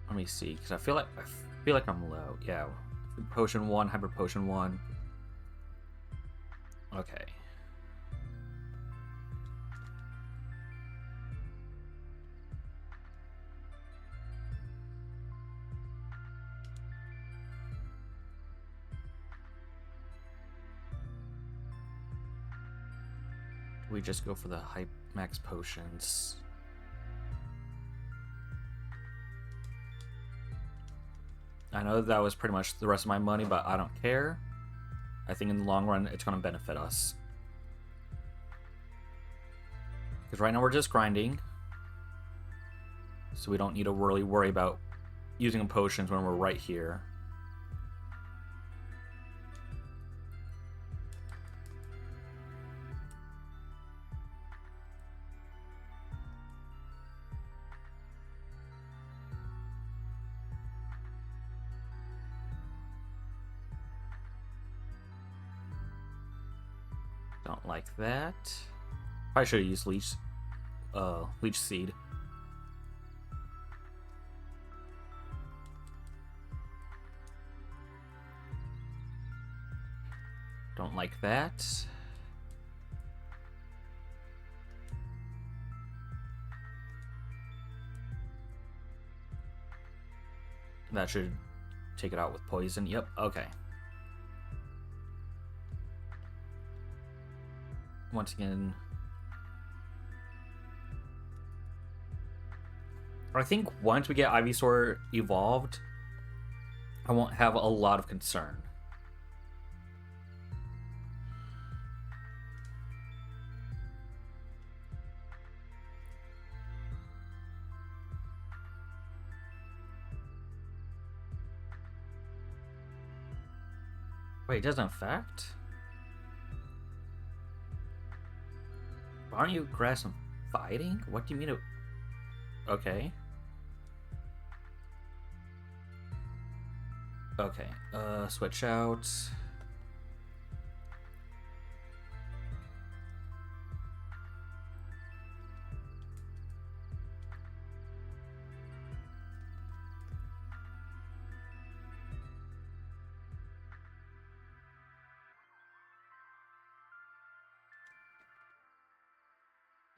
Speaker 1: Let me see, because I feel like I'm low. Yeah, potion 1, hyper potion 1. Okay. We just go for the hype max potions. I know that was pretty much the rest of my money, but I don't care. I think in the long run, it's going to benefit us. Because right now we're just grinding. So we don't need to really worry about using potions when we're right here. Don't like that. Probably should have used Leech Seed. Don't like that. That should take it out with poison. Yep, okay. Once again, I think once we get Ivysaur evolved, I won't have a lot of concern. Wait, it doesn't affect? Why aren't you grass and fighting? What do you mean it... Okay. Okay, switch out.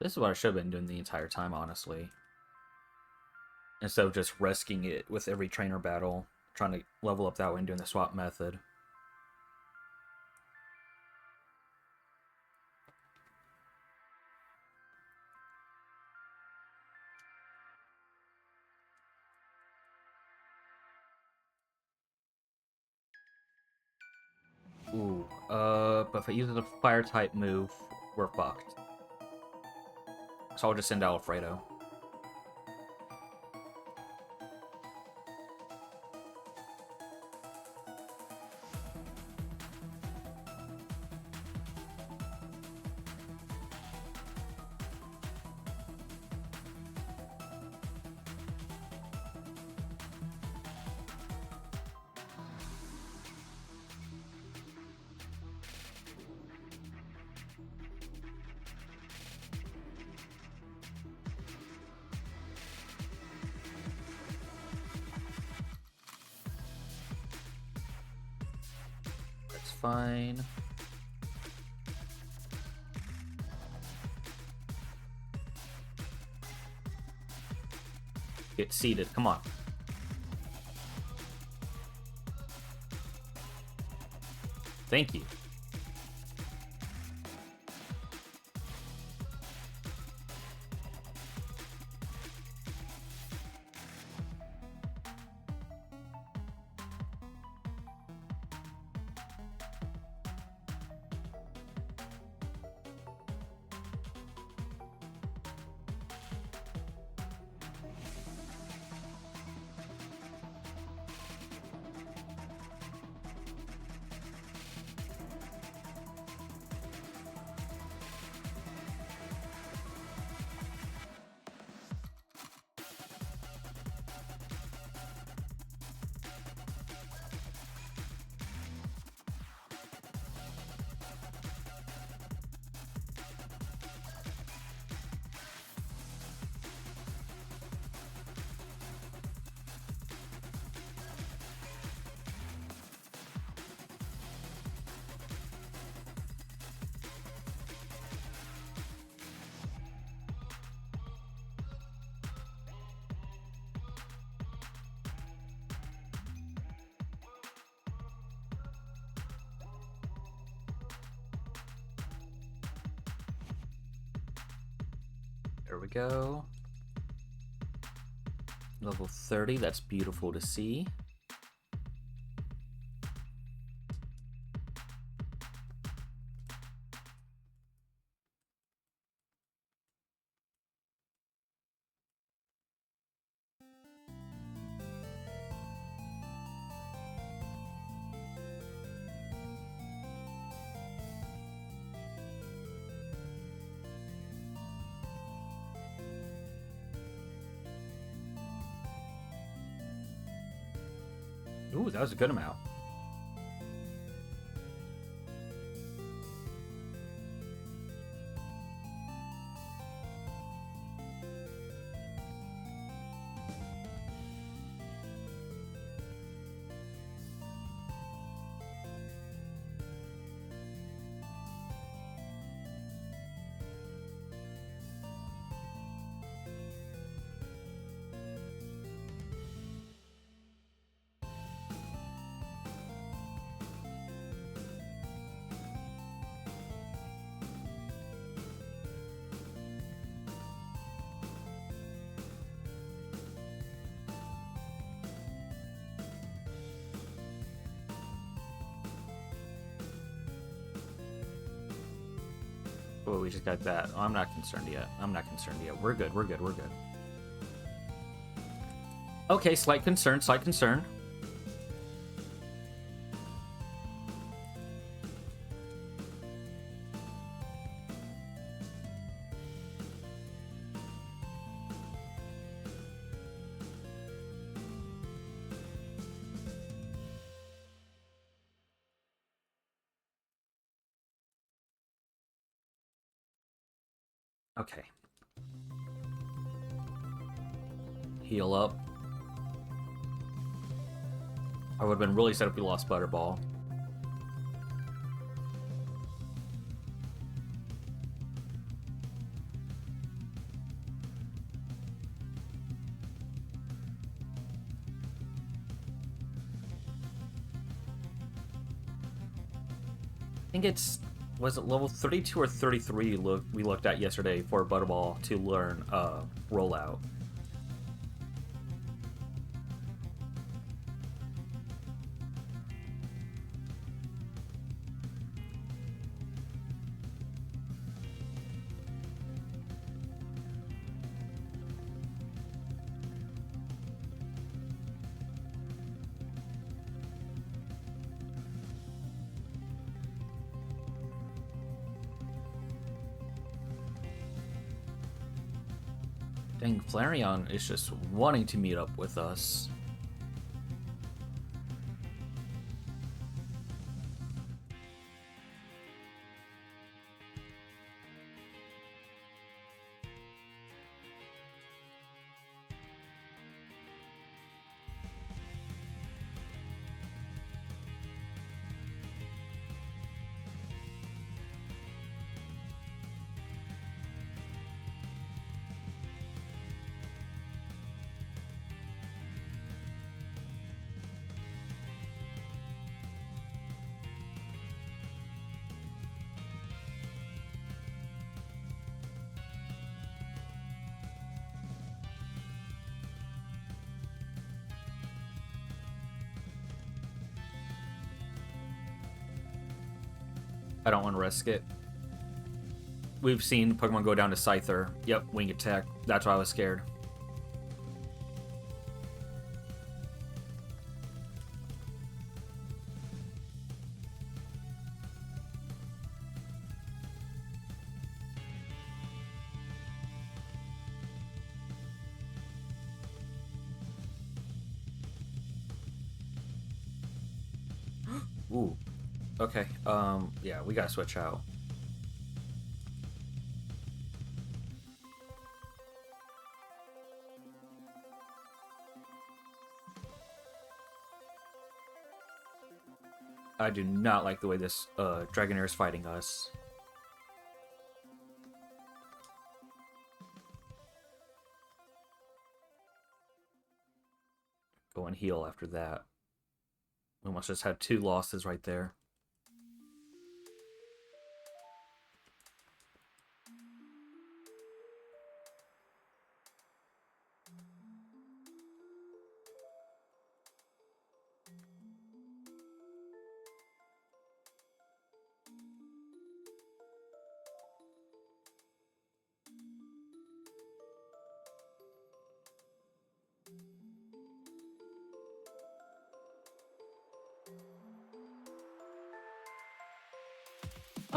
Speaker 1: This is what I should have been doing the entire time, honestly. Instead of just risking it with every trainer battle, trying to level up that way and doing the swap method. Ooh, but if I use a fire type move, we're fucked. So I'll just send Alfredo. That's fine. Get seated, come on. Thank you. There we go. Level 30, that's beautiful to see. Ooh, that was a good amount. Oh, we just got that. Oh, I'm not concerned yet. I'm not concerned yet. We're good. We're good. We're good. Okay, slight concern. Slight concern. Okay. Heal up. I would have been really sad if we lost Butterball. I think it's... Was it level 32 or 33 we looked at yesterday for Butterball to learn rollout? Dang, Flareon is just wanting to meet up with us. I don't want to risk it. We've seen Pokemon go down to Scyther. Yep, Wing Attack. That's why I was scared. Ooh. Okay, yeah, we gotta switch out. I do not like the way this Dragonair is fighting us. Go and heal after that. We almost just had 2 losses right there.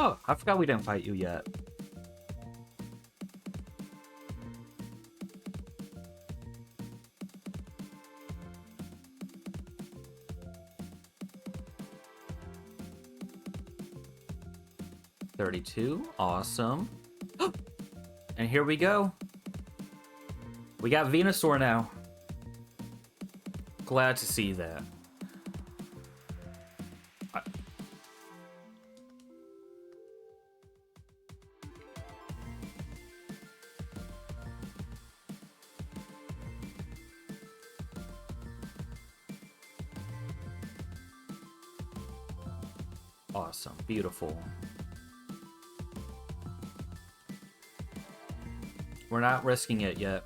Speaker 1: Oh, I forgot we didn't fight you yet. $32, awesome. And here we go. We got Venusaur now. Glad to see that. Awesome, beautiful. We're not risking it yet.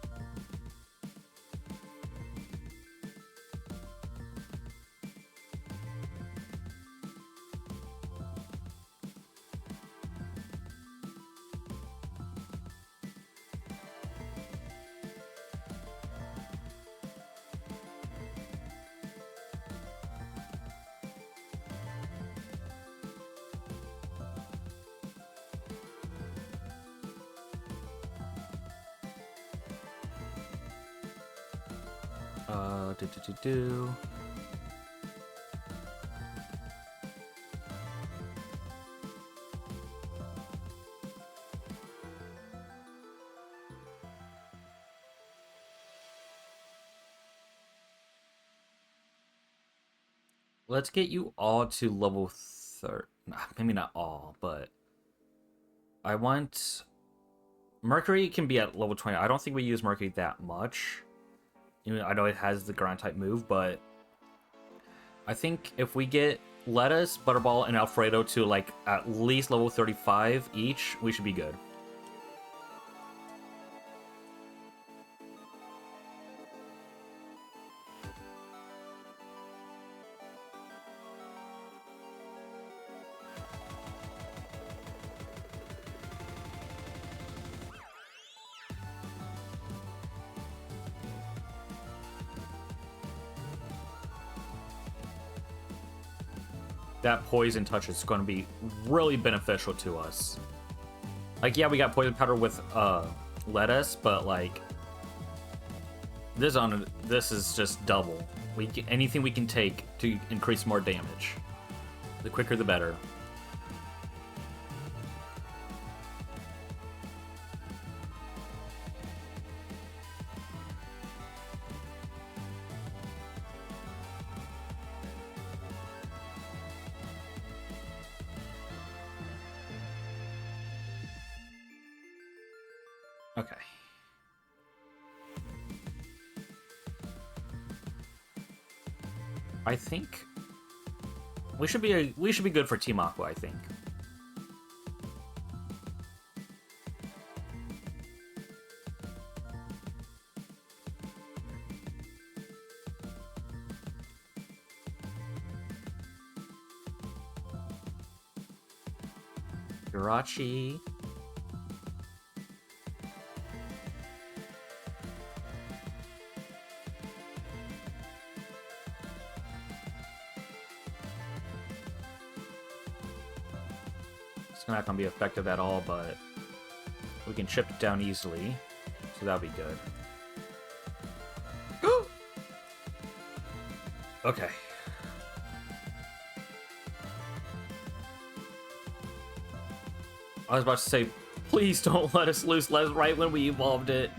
Speaker 1: Do. let's get you all to level 30. Maybe not all, but I want Mercury can be at level 20. I don't think we use Mercury that much. You know, I know it has the ground type move, but I think if we get Lettuce, Butterball, and Alfredo to like at least level 35 each, we should be good. That poison touch is going to be really beneficial to us. Like, yeah, we got poison powder with lettuce, but like this is just double. Anything we can take to increase more damage. The quicker, the better. Okay. I think we should be good for Team Aqua, I think. Jirachi. It's not going to be effective at all, but we can chip it down easily, so that'll be good. Okay. I was about to say, please don't let us loose right when we evolved it.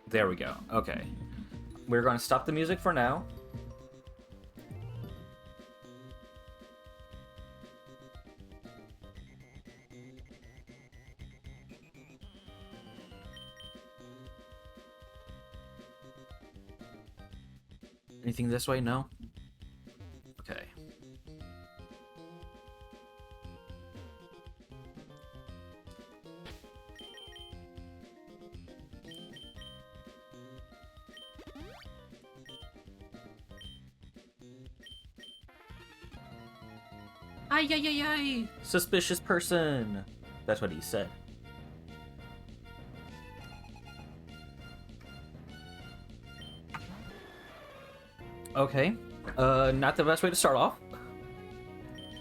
Speaker 1: There we go. Okay. We're going to stop the music for now. Anything this way? No? Okay. Ay, ay, ay, ay! Suspicious person! That's what he said. Okay. Not the best way to start off.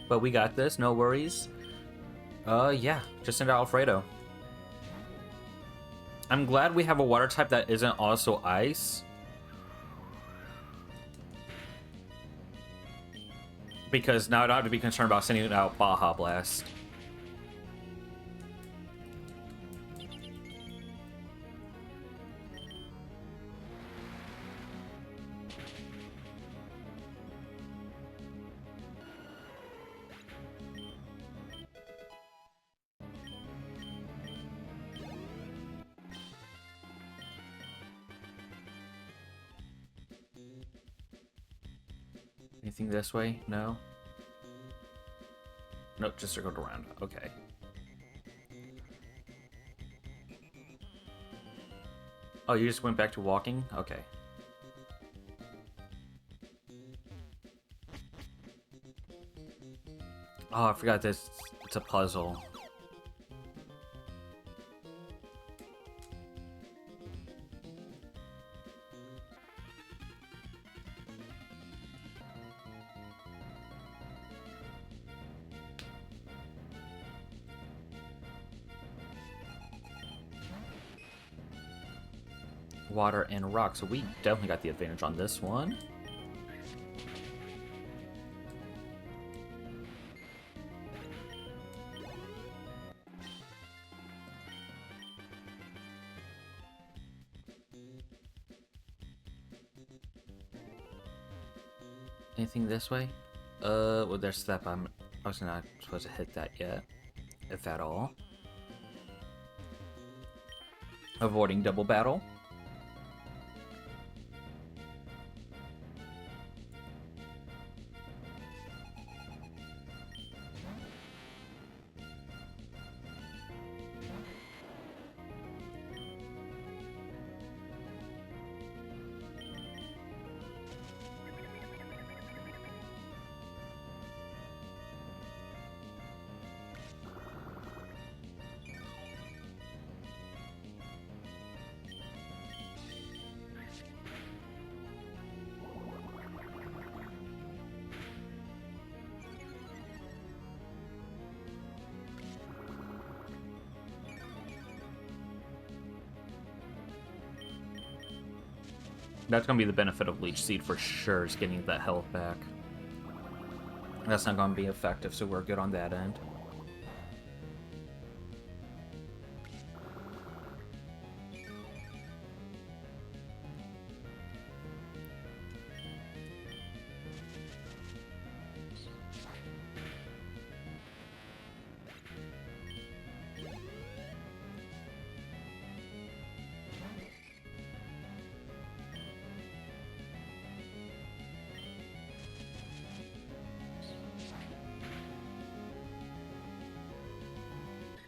Speaker 1: But we got this, no worries. Yeah, just send out Alfredo. I'm glad we have a water type that isn't also ice. Because now I don't have to be concerned about sending out Baja Blast. Anything this way? No? Nope, just circled around. Okay. Oh, you just went back to walking? Okay. Oh, I forgot this. It's a puzzle. Water and rock, so we definitely got the advantage on this one. Anything this way? With their step, I was not supposed to hit that yet, if at all. Avoiding double battle. That's gonna be the benefit of Leech Seed for sure, is getting that health back. That's not gonna be effective, so we're good on that end.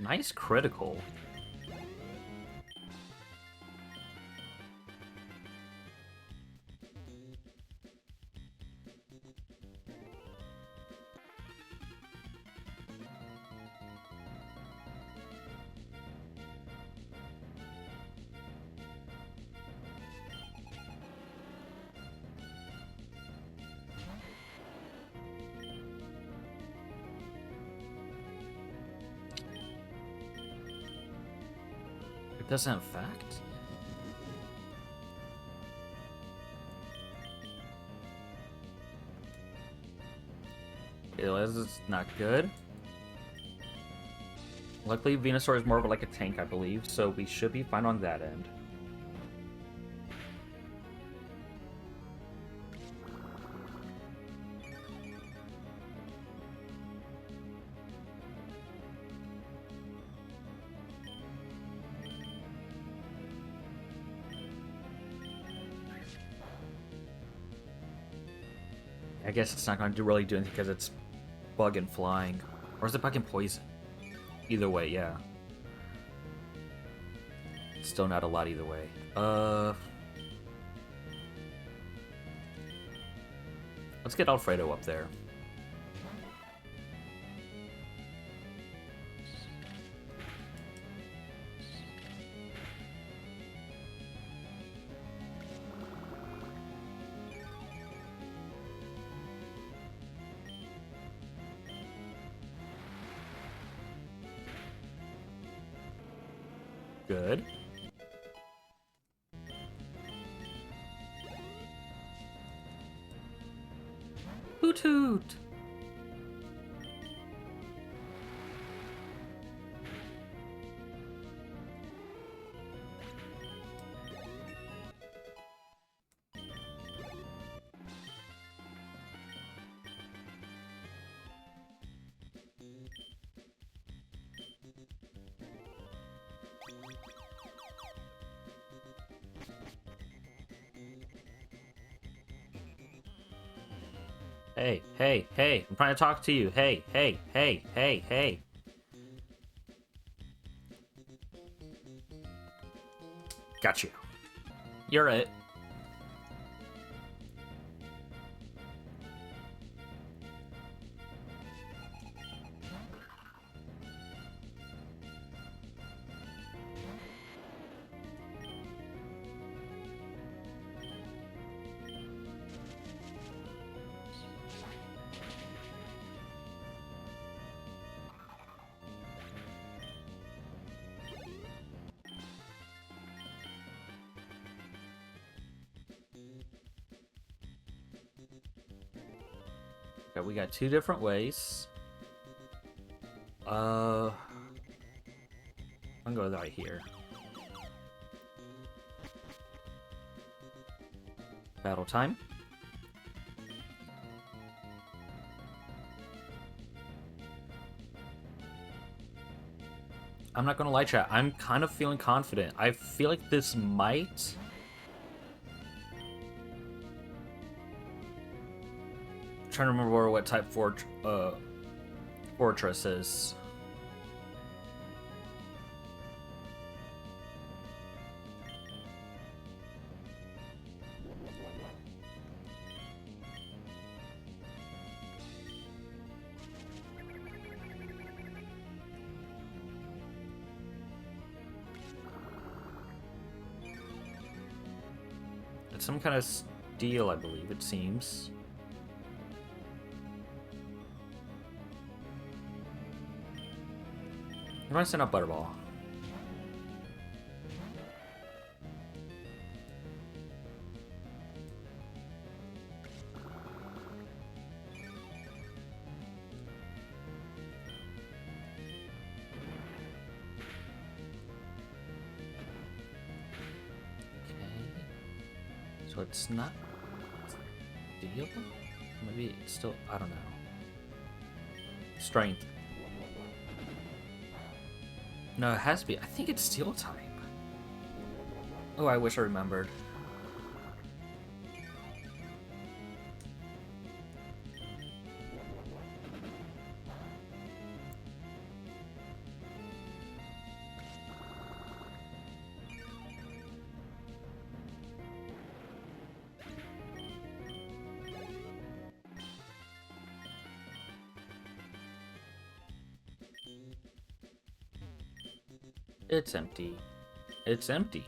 Speaker 1: Nice critical. It doesn't affect? This is not good. Luckily, Venusaur is more of like a tank, I believe, so we should be fine on that end. I guess it's not going to really do anything because it's bug and flying. Or is it bug and poison? Either way, yeah. Still not a lot either way. Let's get Alfredo up there. Good. Hoot hoot! Hey, hey, hey, I'm trying to talk to you. Hey, hey, hey, hey, hey. Got you. You're it. Okay, we got two different ways. I'm gonna go right here. Battle time. I'm not gonna lie, chat. I'm kind of feeling confident. I feel like this might... I'm trying to remember what type fortress is. It's some kind of steel, I believe, it seems. I'm gonna send up Butterball. So it's not steel? Maybe it's still, I don't know. Strength. No, it has to be. I think it's steel type. Oh, I wish I remembered. It's empty. It's empty.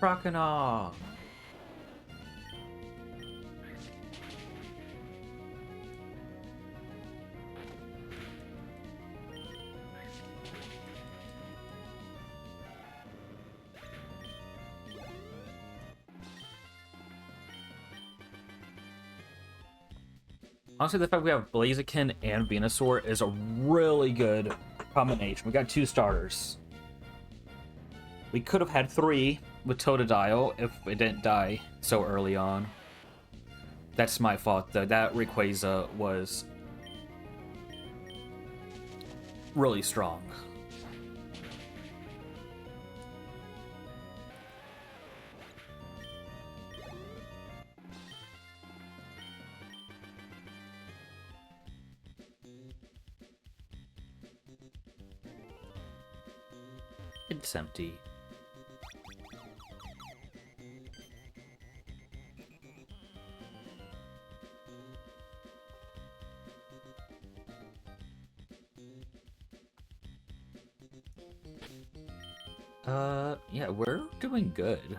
Speaker 1: Croconaw. Honestly, the fact we have Blaziken and Venusaur is a really good combination. We got 2 starters. We could have had 3 with Totodile if it didn't die so early on. That's my fault, though. That Rayquaza was really strong. It's empty. Yeah, we're doing good.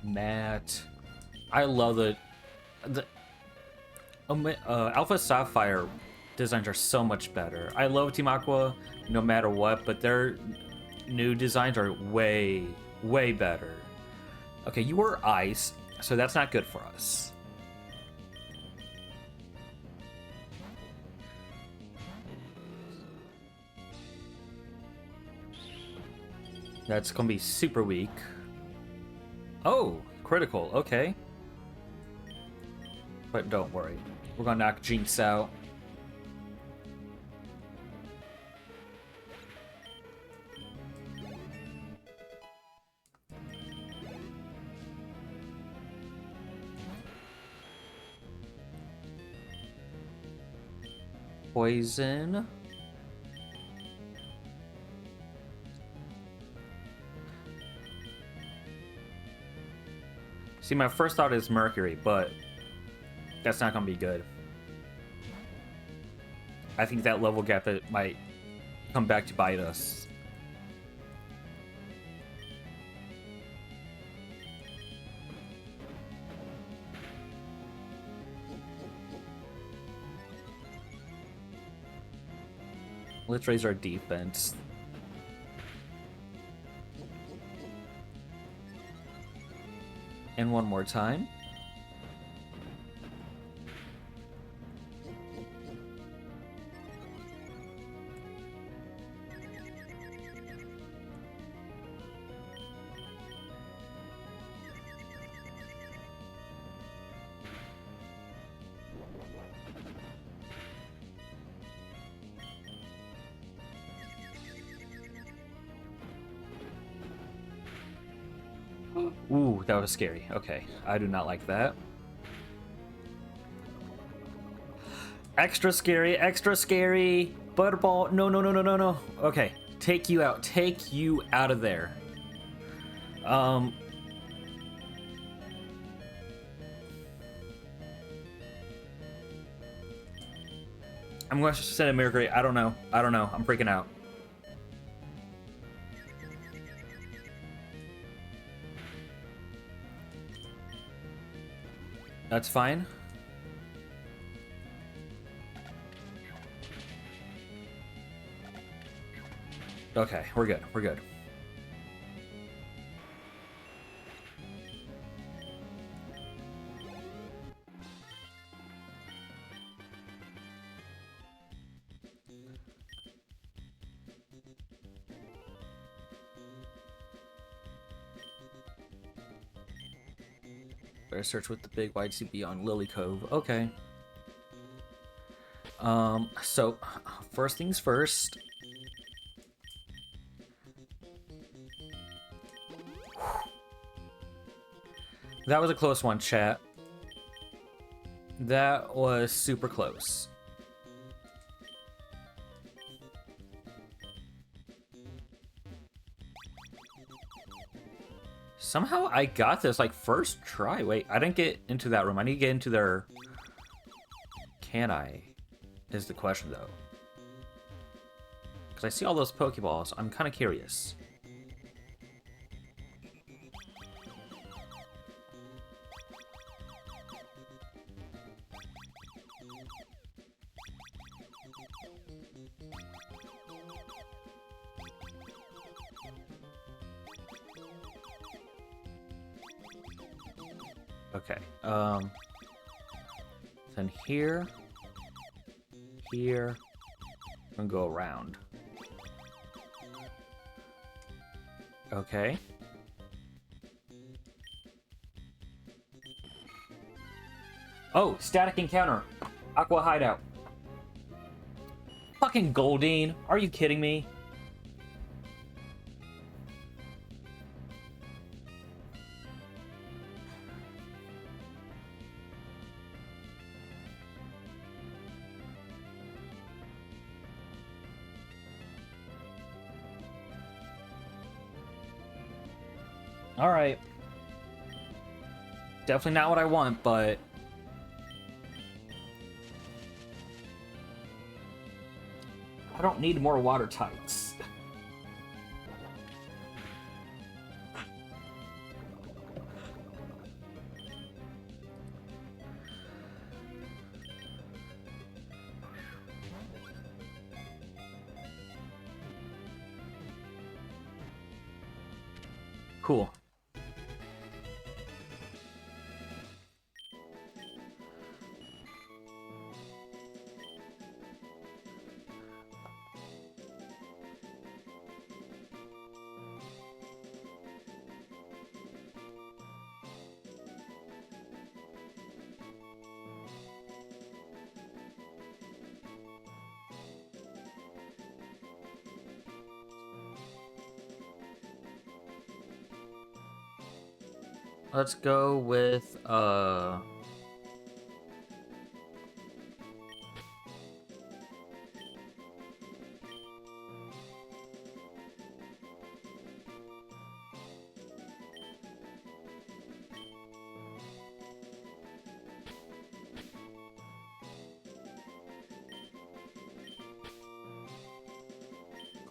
Speaker 1: Matt, I love the Alpha Sapphire designs are so much better. I love Team Aqua no matter what, but their new designs are way better. Okay, you were ice, so that's not good for us. That's gonna be super weak. Oh, critical, okay. But don't worry, we're gonna knock Jinx out. Poison. See, my first thought is Mercury, but that's not gonna be good. I think that level gap it might come back to bite us. Let's raise our defense. And one more time. Ooh, that was scary. Okay, I do not like that. Extra scary, extra scary. Butterball, no, no, no, no, no, no. Okay, take you out of there. I'm going to send a mirror grate. I don't know. I'm freaking out. That's fine. Okay, we're good. We're good. Better search with the big wide CB on Lily Cove. Okay. So first things first. That was a close one, chat. That was super close. Somehow I got this, like, first try. Wait, I didn't get into that room. I need to get into their... Can I? Is the question, though. Because I see all those Pokeballs. I'm kind of curious. Okay, then here, and go around. Okay. Oh, static encounter. Aqua hideout. Fucking Goldeen, are you kidding me? Alright. Definitely not what I want, but... I don't need more water types. Cool. Let's go with,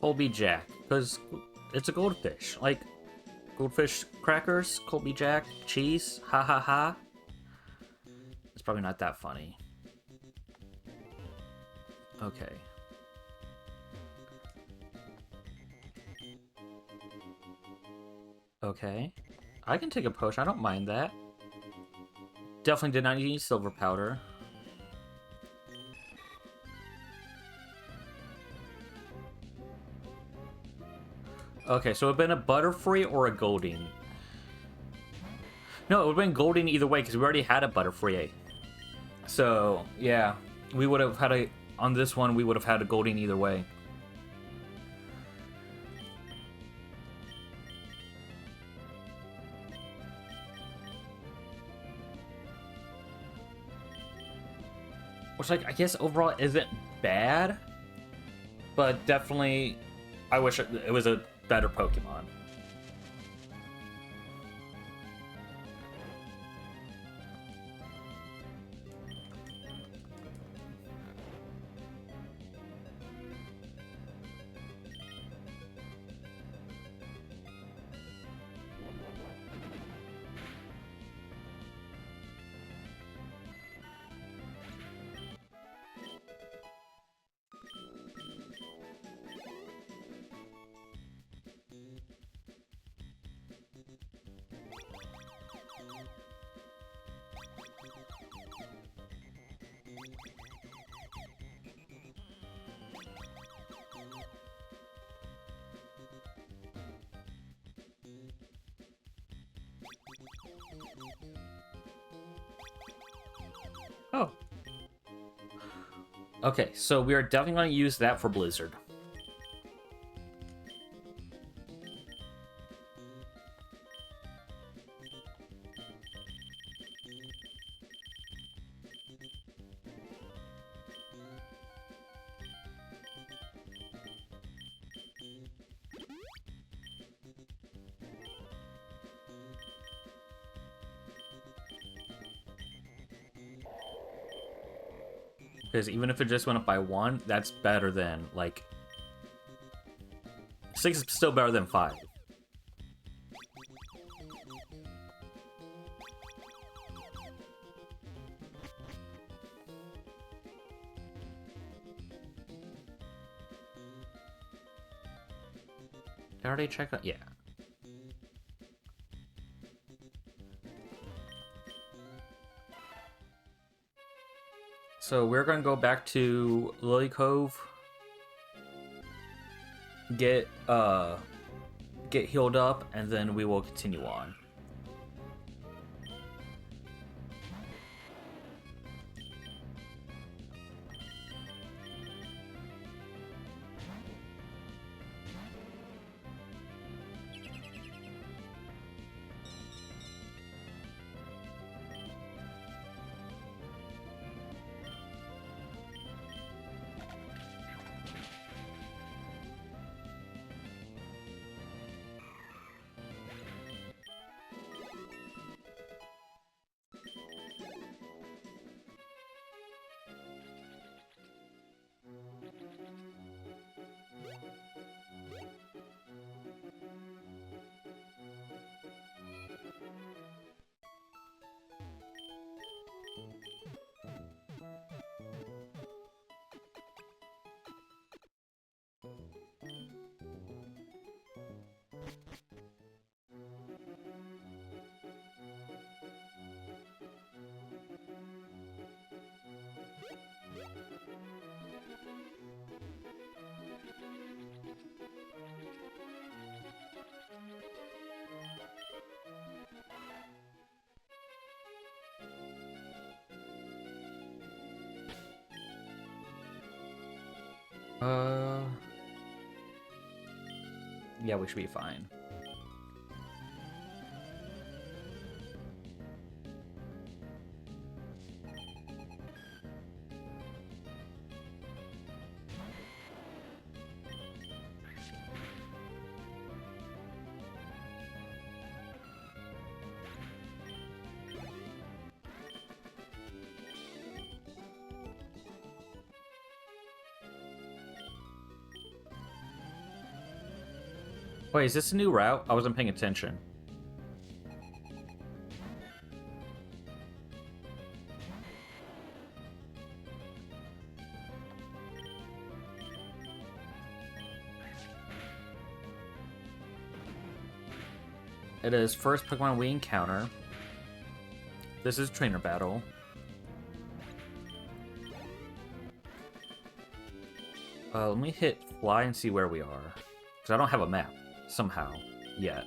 Speaker 1: Colby Jack, because it's a goldfish. Like, goldfish crackers, Colby Jack, cheese, ha ha ha. It's probably not that funny. Okay. Okay. I can take a potion. I don't mind that. Definitely did not need silver powder. Okay, so it would have been a Butterfree or a Goldeen. No, it would have been Goldeen either way, because we already had a Butterfree. So, yeah. We would have had a... On this one, we would have had a Goldeen either way. Which, like, I guess overall isn't bad. But definitely, I wish it was a better Pokemon. Oh. Okay, so we are definitely going to use that for Blizzard. Because even if it just went up by 1, that's better than, like... 6 is still better than 5. Did I already check that? Yeah. So we're going to go back to Lily Cove. Get healed up, and then we will continue on. Yeah, we should be fine. Wait, is this a new route? I wasn't paying attention. It is first Pokemon we encounter. This is trainer battle. Let me hit fly and see where we are. Because I don't have a map, somehow, yet.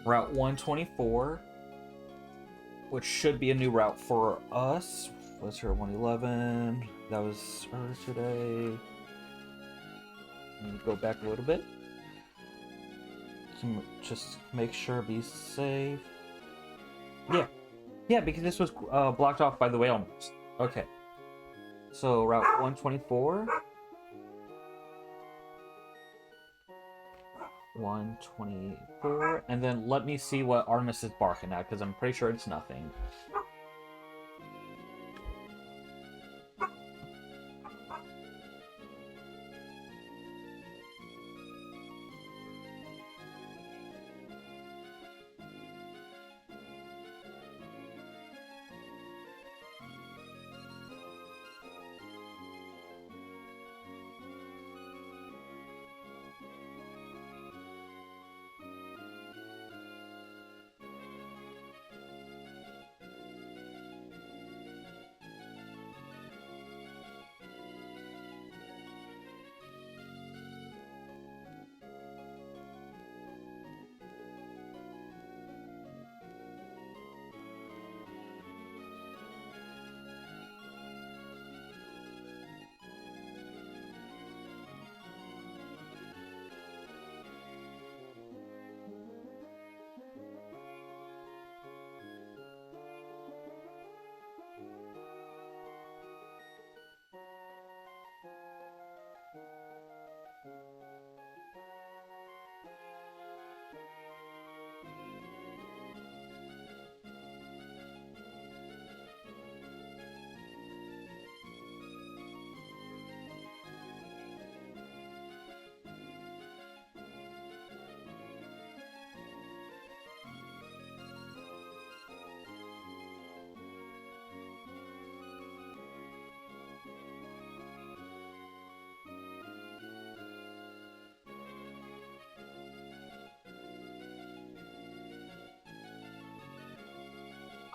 Speaker 1: Route 124, which should be a new route for us. Let's hear 111. That was yesterday. Let me go back a little bit. Just make sure, be safe. Yeah, because this was blocked off by the whale nest. Okay. So, Route 124. 124. And then let me see what Artemis is barking at, because I'm pretty sure it's nothing.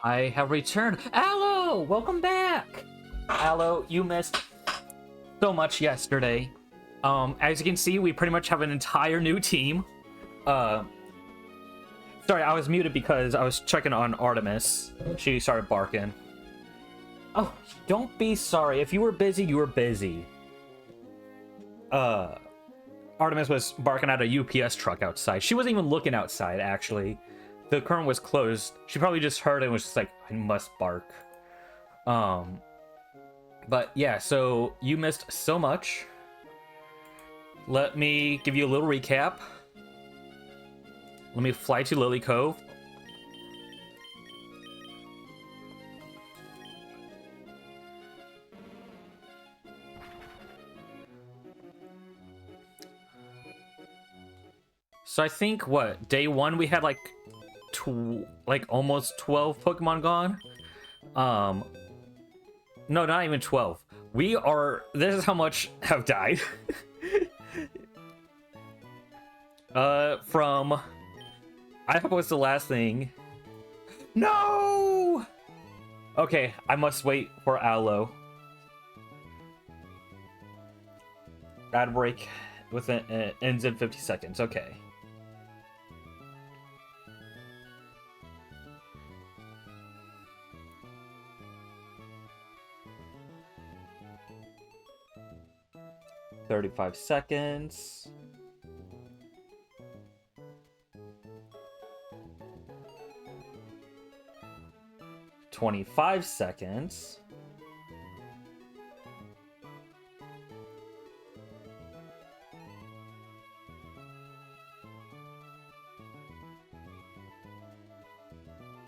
Speaker 1: I have returned. Aloe, welcome back. Aloe, you missed so much yesterday. As you can see, we pretty much have an entire new team. Sorry, I was muted because I was checking on Artemis. She started barking. Oh, don't be sorry. If you were busy, you were busy. Artemis was barking at a UPS truck outside. She wasn't even looking outside, actually. The current was closed. She probably just heard it and was just like, I must bark. But yeah, so you missed so much. Let me give you a little recap. Let me fly to Lily Cove. So I think, what, day one we had like almost 12 Pokemon gone. No, not even 12. This is how much have died. From, I hope it was the last thing. No! Okay, I must wait for Aloe. Ad break ends in 50 seconds, okay. $35 seconds. $25 seconds.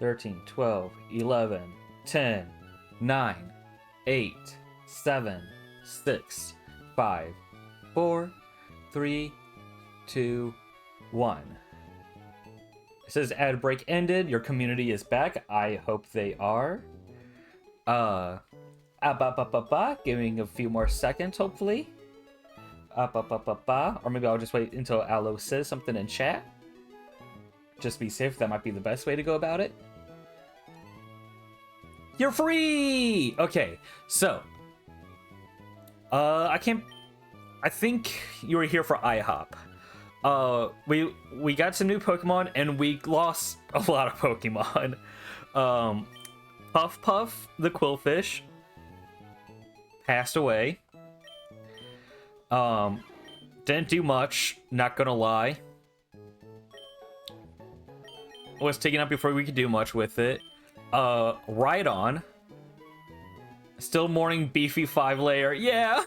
Speaker 1: $13, $12, $11, $10, $9, $8, $7, $6, $5, $4, $3, $2, $1. It says ad break ended. Your community is back. I hope they are. Giving a few more seconds, hopefully. Or maybe I'll just wait until Aloe says something in chat. Just be safe. That might be the best way to go about it. You're free! Okay, so. I think you were here for IHOP. We got some new Pokemon, and we lost a lot of Pokemon. Puff Puff, the Quillfish, passed away. Didn't do much, not gonna lie. Was taken up before we could do much with it. Rhydon. Still mourning Beefy 5-layer. Yeah,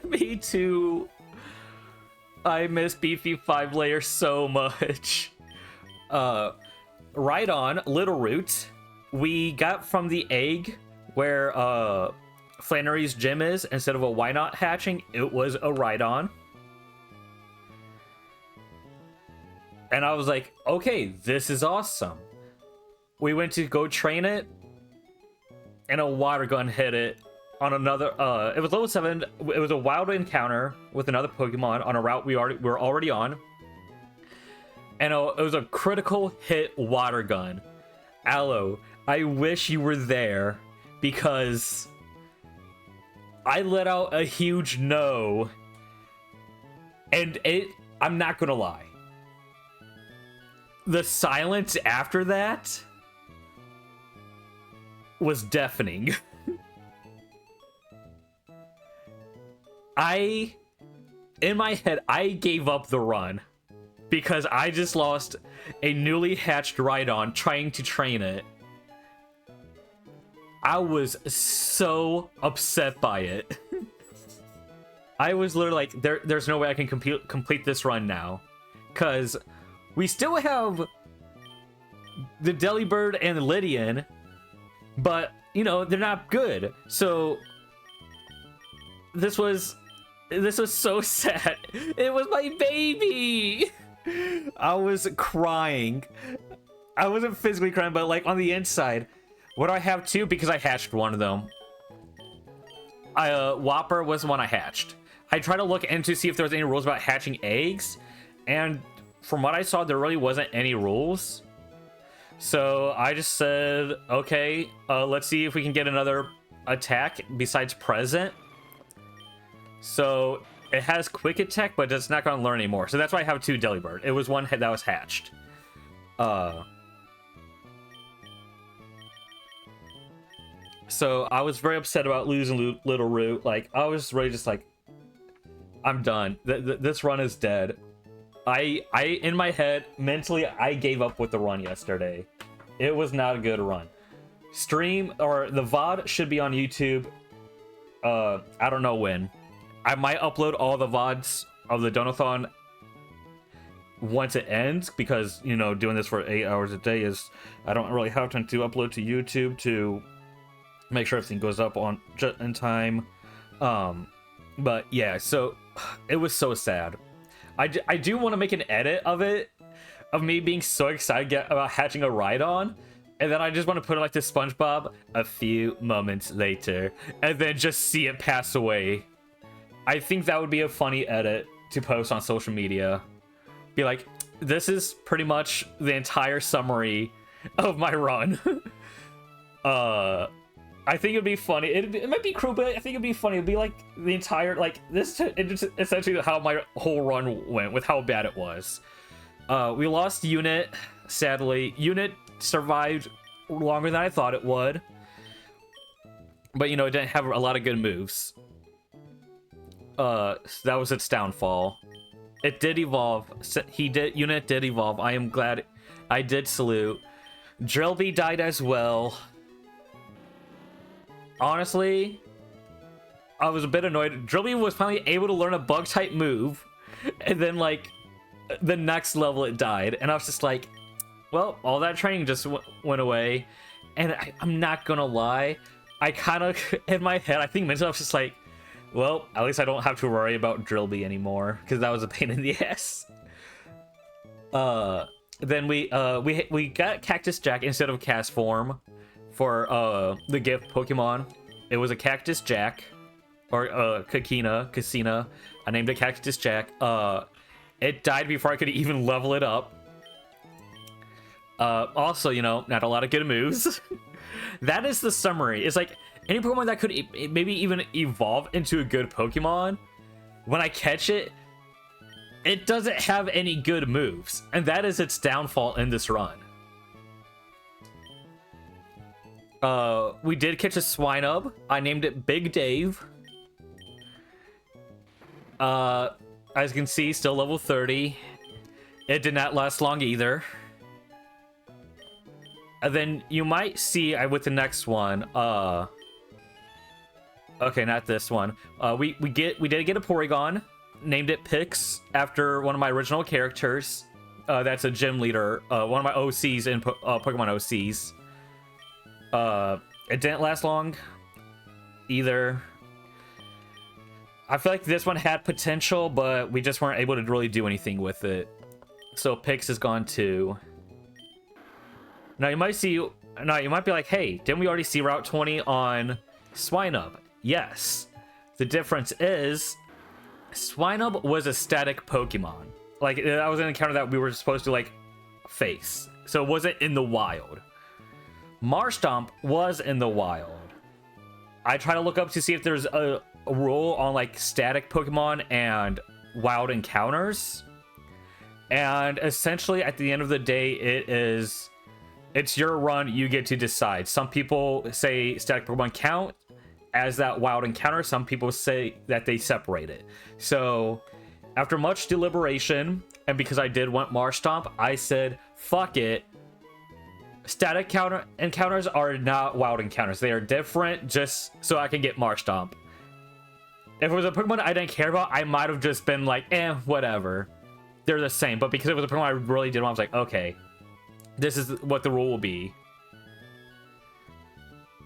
Speaker 1: me too. I miss Beefy 5-layer so much. Rhydon, Little Root. We got from the egg where Flannery's gym is. Instead of a Why Not hatching, it was a Rhydon. And I was like, okay, this is awesome. We went to go train it, and a water gun hit it on another. It was level 7. It was a wild encounter with another Pokemon on a route we were already on, and it was a critical hit water gun. Aloe, I wish you were there because I let out a huge no, and I'm not gonna lie. The silence after that was deafening. In my head, I gave up the run because I just lost a newly hatched Rhydon trying to train it. I was so upset by it. I was literally like, there's no way I can complete this run now. Because we still have the Delibird and the Lydian, but, you know, they're not good. So, this was so sad. It was my baby! I was crying. I wasn't physically crying, but, like, on the inside. What do I have too? Because I hatched one of them. Whopper was the one I hatched. I tried to look into see if there was any rules about hatching eggs, and from what I saw, there really wasn't any rules. So I just said, okay, let's see if we can get another attack besides present. So it has quick attack, but it's not going to learn anymore. So that's why I have 2 Delibird. It was one that was hatched. So I was very upset about losing Little Root. Like, I was really just like, I'm done. This run is dead. I in my head, mentally, I gave up with the run yesterday. It was not a good run. Stream, or the VOD should be on YouTube. I don't know when. I might upload all the VODs of the Donothon once it ends, because, you know, doing this for 8 hours a day is, I don't really have time to upload to YouTube to make sure everything goes up on in time. But yeah, so it was so sad. I do want to make an edit of it, of me being so excited about hatching a Rhydon, and then I just want to put it like this SpongeBob a few moments later, and then just see it pass away. I think that would be a funny edit to post on social media. Be like, this is pretty much the entire summary of my run. I think it'd be funny. It might be cruel, but I think it'd be funny. It'd be like the entire, like, this, it's essentially how my whole run went with how bad it was. We lost Unit, sadly. Unit survived longer than I thought it would. But, you know, it didn't have a lot of good moves. That was its downfall. It did evolve. Unit did evolve. I am glad. I did salute. Drillby died as well. Honestly, I was a bit annoyed. Drillby was finally able to learn a bug-type move, and then, like, the next level it died. And I was just like, well, all that training just went away. And I'm not gonna lie, I kind of, in my head, I think mentally I was just like, well, at least I don't have to worry about Drillby anymore, because that was a pain in the ass. Then we got Cactus Jack instead of Cast Form for the gift Pokemon. It was a Cactus Jack. or Casina. I named it Cactus Jack. It died before I could even level it up. Also, you know, not a lot of good moves. That is the summary. It's like any Pokemon that could maybe even evolve into a good Pokemon, when I catch it, it doesn't have any good moves, and that is its downfall in this run. We did catch a Swinub. I named it Big Dave. As you can see, still level 30. It did not last long either. And then you might see with the next one. Okay, not this one. We did get a Porygon. Named it Pix after one of my original characters. That's a gym leader. One of my OCs in Pokemon OCs. It didn't last long either. I feel like this one had potential, but we just weren't able to really do anything with it. So Pix is gone too. Now you might be like, hey, didn't we already see Route 20 on Swinub? Yes. The difference is Swinub was a static Pokemon. Like, that was an encounter that we were supposed to, like, face. So it wasn't in the wild. Marshtomp was in the wild. I try to look up to see if there's a rule on, like, static Pokemon and wild encounters. And essentially, at the end of the day, it's your run, you get to decide. Some people say static Pokemon count as that wild encounter. Some people say that they separate it. So after much deliberation, and because I did want Marshtomp, I said, fuck it. Static encounters are not wild encounters. They are different, just so I can get Marshtomp. If it was a Pokemon I didn't care about, I might have just been like, whatever. They're the same. But because it was a Pokemon I really did want, I was like, okay, this is what the rule will be.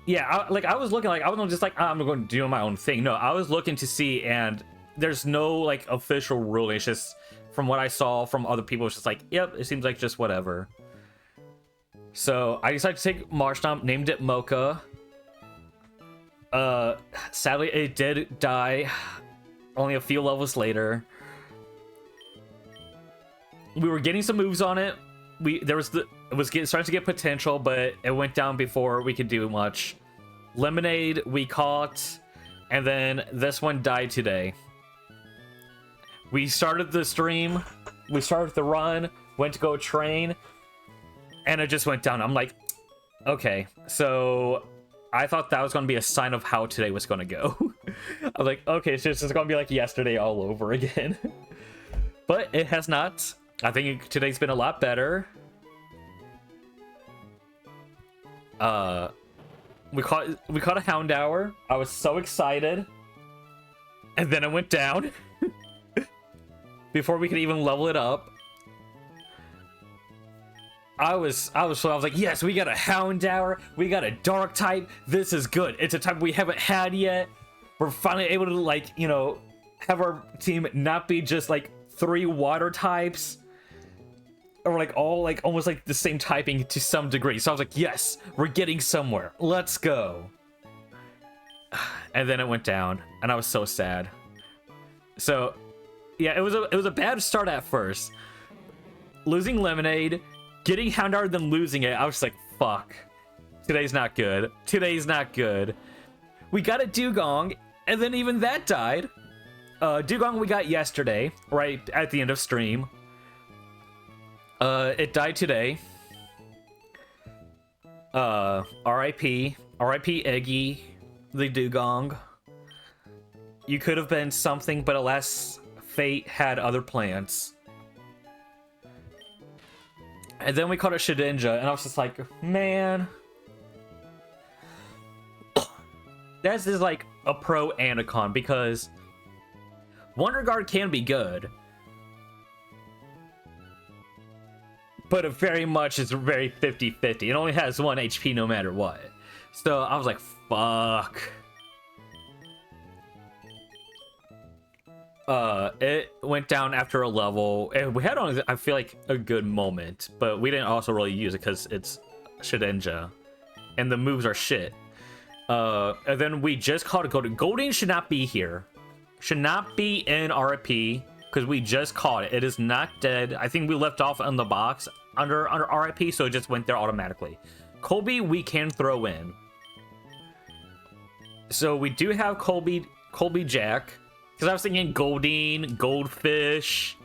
Speaker 1: Yeah, I was looking, like, I wasn't just like, I'm going to do my own thing. No, I was looking to see, and there's no, like, official rule. It's just, from what I saw from other people, it's just like, yep, it seems like just whatever. So, I decided to take Marshtomp, named it Mocha. Sadly, it did die only a few levels later. We were getting some moves on it. It was starting to get potential, but it went down before we could do much. Lemonade we caught, and then this one died today. We started the stream, we started the run, went to go train, and it just went down. I'm like, okay, so I thought that was going to be a sign of how today was going to go. I was like, okay, so it's just going to be like yesterday all over again. But it has not. I think today's been a lot better. We caught a Houndour. I was so excited. And then it went down. Before we could even level it up. I was like, yes, we got a Houndour. We got a Dark type. This is good. It's a type we haven't had yet. We're finally able to, like, you know, have our team not be just like 3 water types. Or like all like almost like the same typing to some degree. So I was like, yes, we're getting somewhere. Let's go. And then it went down, and I was so sad. So yeah, it was a bad start at first. Losing Lemonade, getting Houndour, then losing it. I was just like, fuck. Today's not good. Today's not good. We got a Dugong, and then even that died. Dugong we got yesterday, right at the end of stream. It died today. R.I.P. R.I.P. Eggy, the Dugong. You could have been something, but alas, fate had other plans. And then we caught a Shedinja, and I was just like, man. This is like a pro and a con, because Wonder Guard can be good. But it very much is very 50-50. It only has 1 HP no matter what. So I was like, fuck. It went down after a level. We had on, I feel like, a good moment. But we didn't also really use it because it's Shedinja. And the moves are shit. And then we just caught a Goldeen. Goldeen should not be here. Should not be in RIP because we just caught it. It is not dead. I think we left off on the box under RIP, so it just went there automatically. Colby, we can throw in. So we do have Colby Jack. Because I was thinking Goldeen, Goldfish,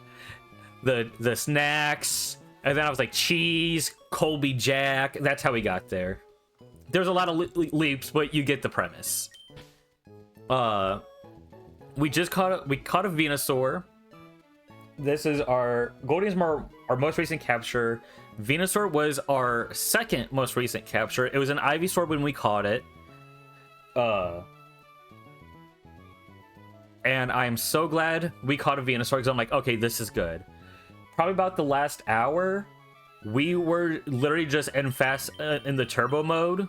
Speaker 1: the snacks, and then I was like cheese, Colby Jack. That's how we got there. There's a lot of leaps, but you get the premise. We caught a Venusaur. This is our Goldeen's our most recent capture. Venusaur was our second most recent capture. It was an Ivysaur when we caught it. And I'm so glad we caught a Venusaur because I'm like, okay, this is good. Probably about the last hour, we were literally just in the turbo mode,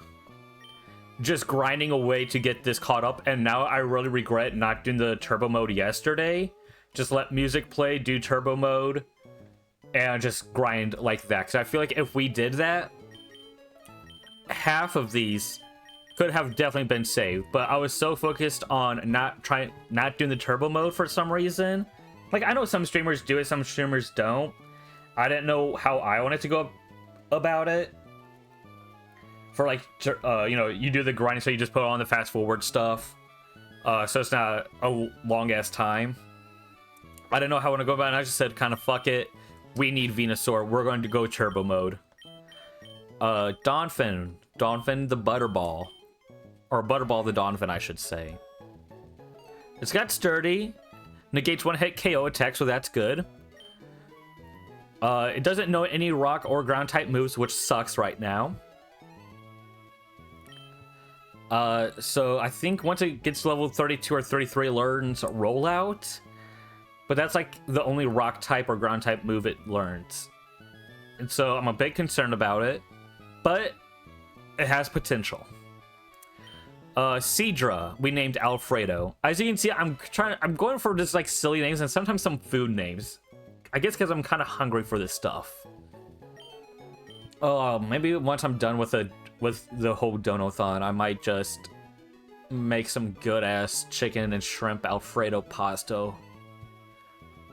Speaker 1: just grinding away to get this caught up. And now I really regret not doing the turbo mode yesterday. Just let music play, do turbo mode, and just grind like that. Because I feel like if we did that, half of these could have definitely been saved, but I was so focused on not doing the turbo mode for some reason. Like, I know some streamers do it, some streamers don't. I didn't know how I wanted to go about it. For like, you know, you do the grinding, so you just put on the fast forward stuff. So it's not a long ass time. I didn't know how I want to go about it, and I just said, kind of fuck it. We need Venusaur. We're going to go turbo mode. Donothon the Butterball. Or Butterball the Donothon, I should say. It's got Sturdy. Negates one hit KO attack, so that's good. It doesn't know any rock or ground type moves, which sucks right now. So I think once it gets to level 32 or 33, it learns Rollout. But that's like the only rock type or ground type move it learns. And so I'm a bit concerned about it. But it has potential. Seadra, we named Alfredo. As you can see, I'm going for just like silly names and sometimes some food names. I guess because I'm kind of hungry for this stuff. Maybe once I'm done with the whole Donothon, I might just make some good ass chicken and shrimp Alfredo pasta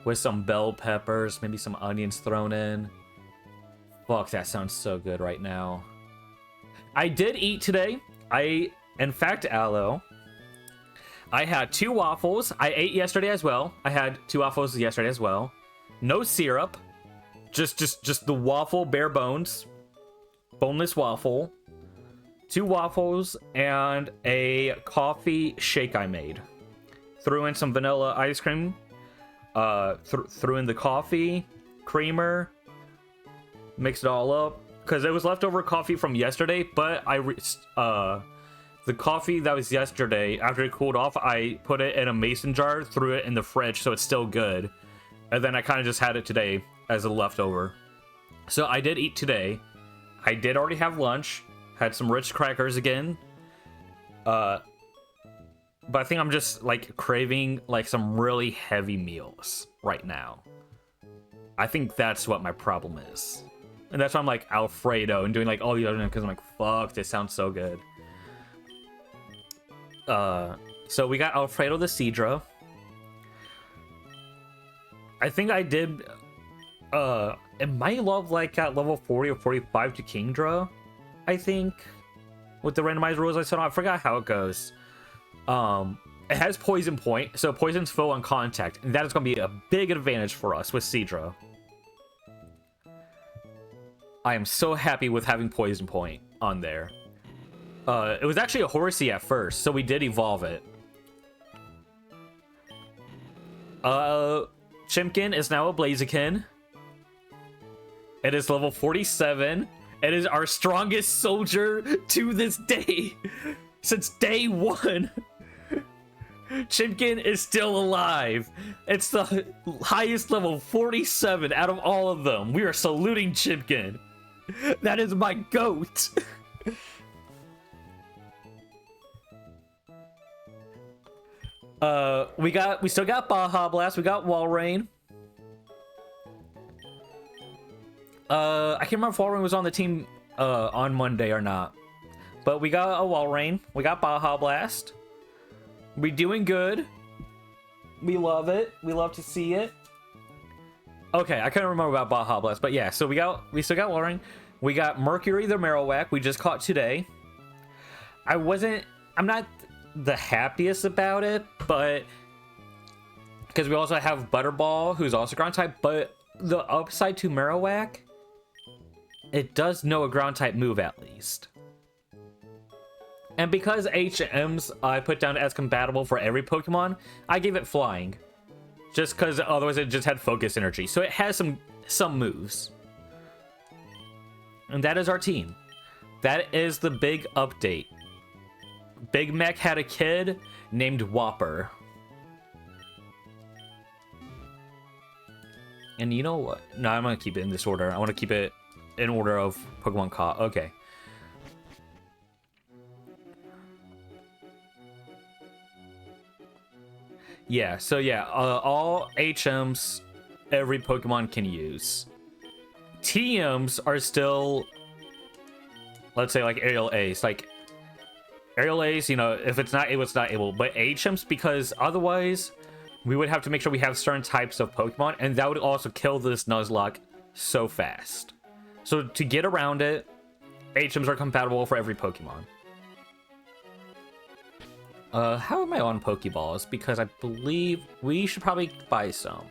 Speaker 1: with some bell peppers, maybe some onions thrown in. Fuck, that sounds so good right now. I did eat today. In fact, Aloe, I had 2 waffles. I ate yesterday as well. I had 2 waffles yesterday as well. No syrup. Just the waffle, bare bones. Boneless waffle. 2 waffles and a coffee shake I made. Threw in some vanilla ice cream. Threw in the coffee, creamer. Mixed it all up. Because it was leftover coffee from yesterday, but the coffee that was yesterday, after it cooled off, I put it in a mason jar, threw it in the fridge, so it's still good. And then I kind of just had it today as a leftover. So I did eat today. I did already have lunch. Had some Ritz crackers again. But I think I'm just like craving like some really heavy meals right now. I think that's what my problem is. And that's why I'm like Alfredo and doing like all the other names because I'm like, fuck, this sounds so good. So we got Alfredo the Seadra. I think I did, it might love like at level 40 or 45 to Kingdra, I think, with the randomized rules I said. I forgot how it goes. It has Poison Point, so Poison's foe on contact, and that is going to be a big advantage for us with Seadra. I am so happy with having Poison Point on there. It was actually a Horsey at first, so we did evolve it. Chimkin is now a Blaziken. It is level 47. It is our strongest soldier to this day. Since day 1. Chimkin is still alive. It's the highest level 47 out of all of them. We are saluting Chimkin. That is my goat. We still got Baja Blast. We got Walrein. I can't remember if Walrein was on the team on Monday or not. But we got a Walrein. We got Baja Blast. We doing good. We love it. We love to see it. Okay, I couldn't remember about Baja Blast, but yeah, so we still got Walrein. We got Mercury the Marowak we just caught today. I'm not the happiest about it, but because we also have Butterball, who's also ground type, but the upside to Marowak, it does know a ground type move at least. And because HMs I put down as compatible for every Pokemon, I gave it Flying. Just because otherwise it just had Focus Energy. So it has some moves. And that is our team. That is the big update. Big Mac had a kid named Whopper. And you know what? No, I'm going to keep it in this order. I want to keep it in order of Pokemon caught. Okay. Yeah, so yeah, all HMs every Pokemon can use. TMs are still, let's say, like Aerial Ace. Like, Aerial Ace, you know, if it's not able, it's not able. But HMs, because otherwise, we would have to make sure we have certain types of Pokemon, and that would also kill this Nuzlocke so fast. So to get around it, HMs are compatible for every Pokemon. How am I on Pokeballs? Because I believe we should probably buy some.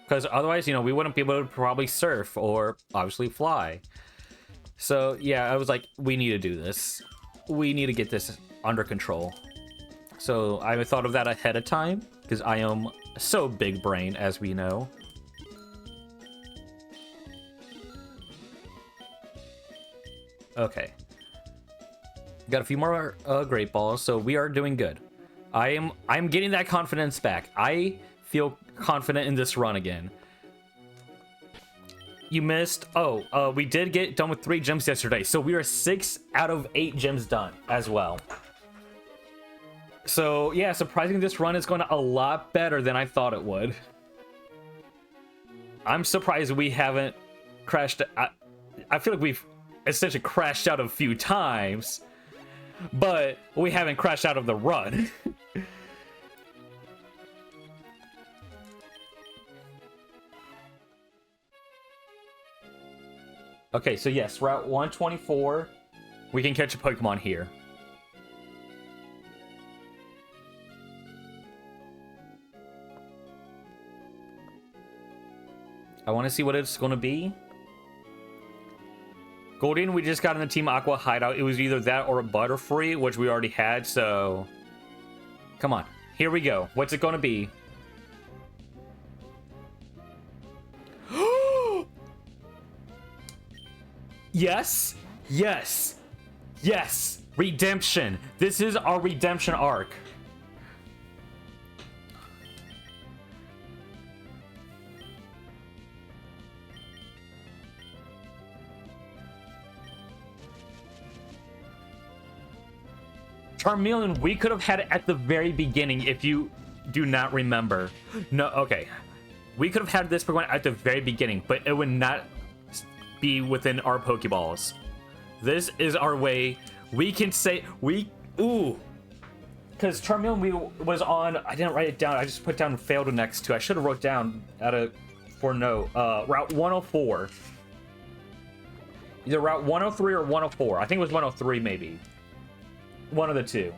Speaker 1: Because otherwise, you know, we wouldn't be able to probably surf or obviously fly. So yeah, I was like, we need to do this. We need to get this under control. So I thought of that ahead of time because I am so big brain, as we know. Okay. Got a few more Great Balls, so we are doing good. I'm getting that confidence back. I feel confident in this run again. You missed. Oh, we did get done with 3 gyms yesterday, so we are 6 out of 8 gyms done as well. So yeah, surprisingly, this run is going a lot better than I thought it would. I'm surprised we haven't crashed. I feel like we've essentially crashed out a few times, but we haven't crashed out of the run. Okay, so yes, Route 124, we can catch a Pokemon here. I want to see what it's going to be. Goldeen, we just got in the Team Aqua hideout. It was either that or a Butterfree, which we already had, so... Come on. Here we go. What's it going to be? Yes! Yes! Yes! Redemption! This is our redemption arc. Charmeleon, we could have had it at the very beginning if you do not remember. No, okay. We could have had this Pokemon at the very beginning, but it would not be within our Pokeballs. This is our way. We can say, ooh. Because Charmeleon was on, I didn't write it down. I just put down failed next to. I should have wrote down for no, Route 104. Either Route 103 or 104. I think it was 103 maybe. One of the two.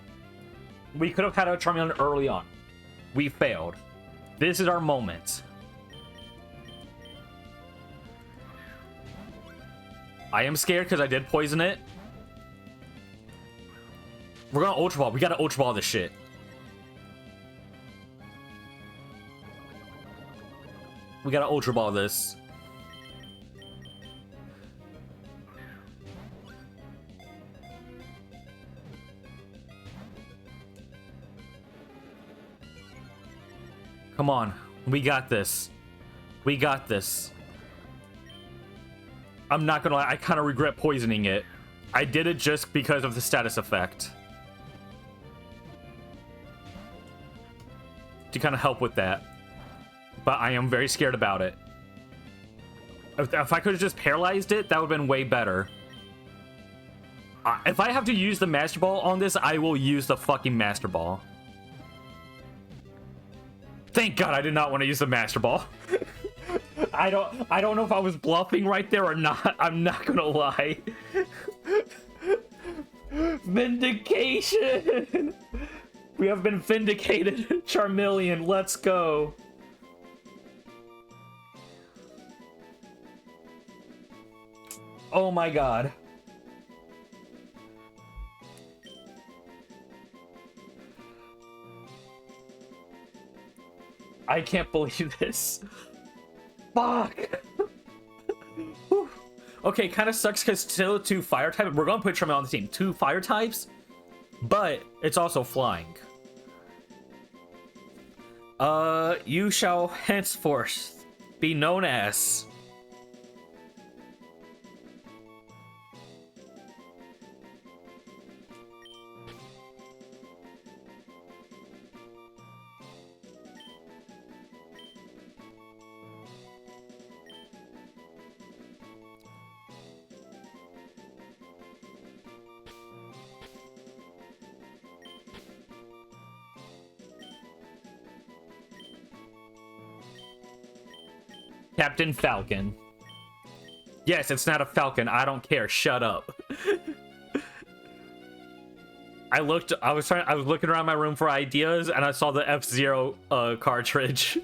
Speaker 1: We could have had a Charmeleon early on. We failed. This is our moment. I am scared because I did poison it. We're gonna Ultra Ball. We gotta Ultra Ball this shit. We gotta Ultra Ball this. Come on. We got this. We got this. I'm not gonna lie, I kind of regret poisoning it. I did it just because of the status effect. To kind of help with that. But I am very scared about it. If I could have just paralyzed it, that would have been way better. If I have to use the Master Ball on this, I will use the fucking Master Ball. Thank God I did not want to use the Master Ball. I don't know if I was bluffing right there or not. I'm not gonna lie. Vindication! We have been vindicated. Charmeleon, let's go. Oh my God. I can't believe this. Fuck. Okay, kind of sucks because still 2 fire types. We're gonna put Charmeleon on the team. 2 fire types, but it's also flying. You shall henceforth be known as Captain Falcon. Yes, it's not a falcon. I don't care. Shut up. I was looking around my room for ideas, and I saw the F-Zero cartridge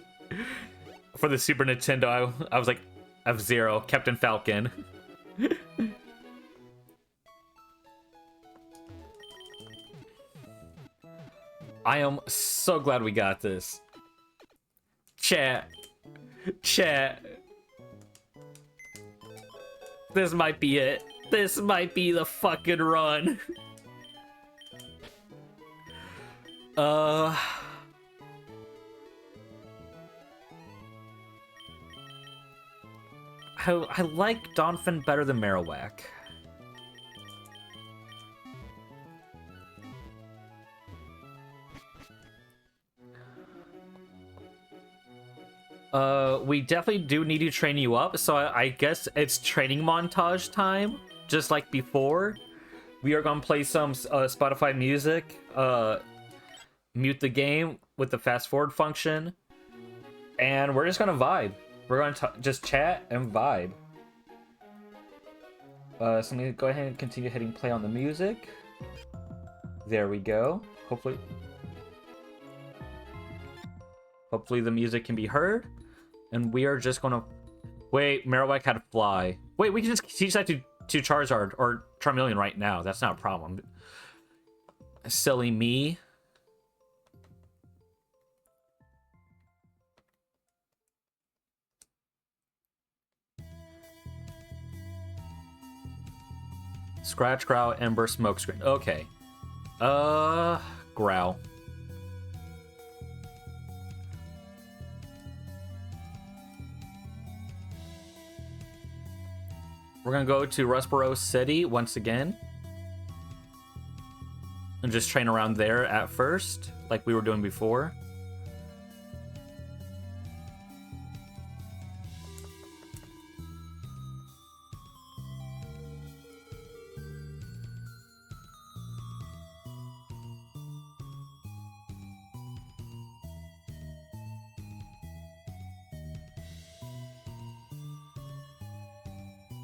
Speaker 1: for the Super Nintendo. I was like, F-Zero, Captain Falcon. I am so glad we got this. Chat. This might be it. This might be the fucking run. I like Donothon better than Marowak. We definitely do need to train you up, so I guess it's training montage time, just like before. We are gonna play some Spotify music, mute the game with the fast forward function, and we're just gonna vibe. We're gonna just chat and vibe. So I'm gonna go ahead and continue hitting play on the music. There we go. Hopefully the music can be heard. And we are just gonna... Wait, Marowak had to fly. Wait, we can just teach that to Charizard or Charmeleon right now. That's not a problem. Silly me. Scratch, Growl, Ember, Smokescreen. Okay. Growl. We're gonna go to Rustboro City once again. And just train around there at first, like we were doing before.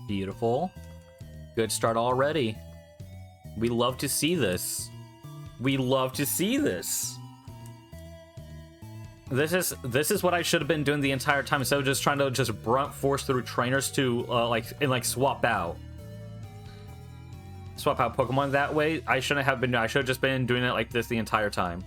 Speaker 1: Beautiful. Good start already. We love to see this. We love to see this. This is what I should have been doing the entire time, instead of just trying to just brunt force through trainers to swap out Pokemon that way. I shouldn't have been. I should have just been doing it like this the entire time.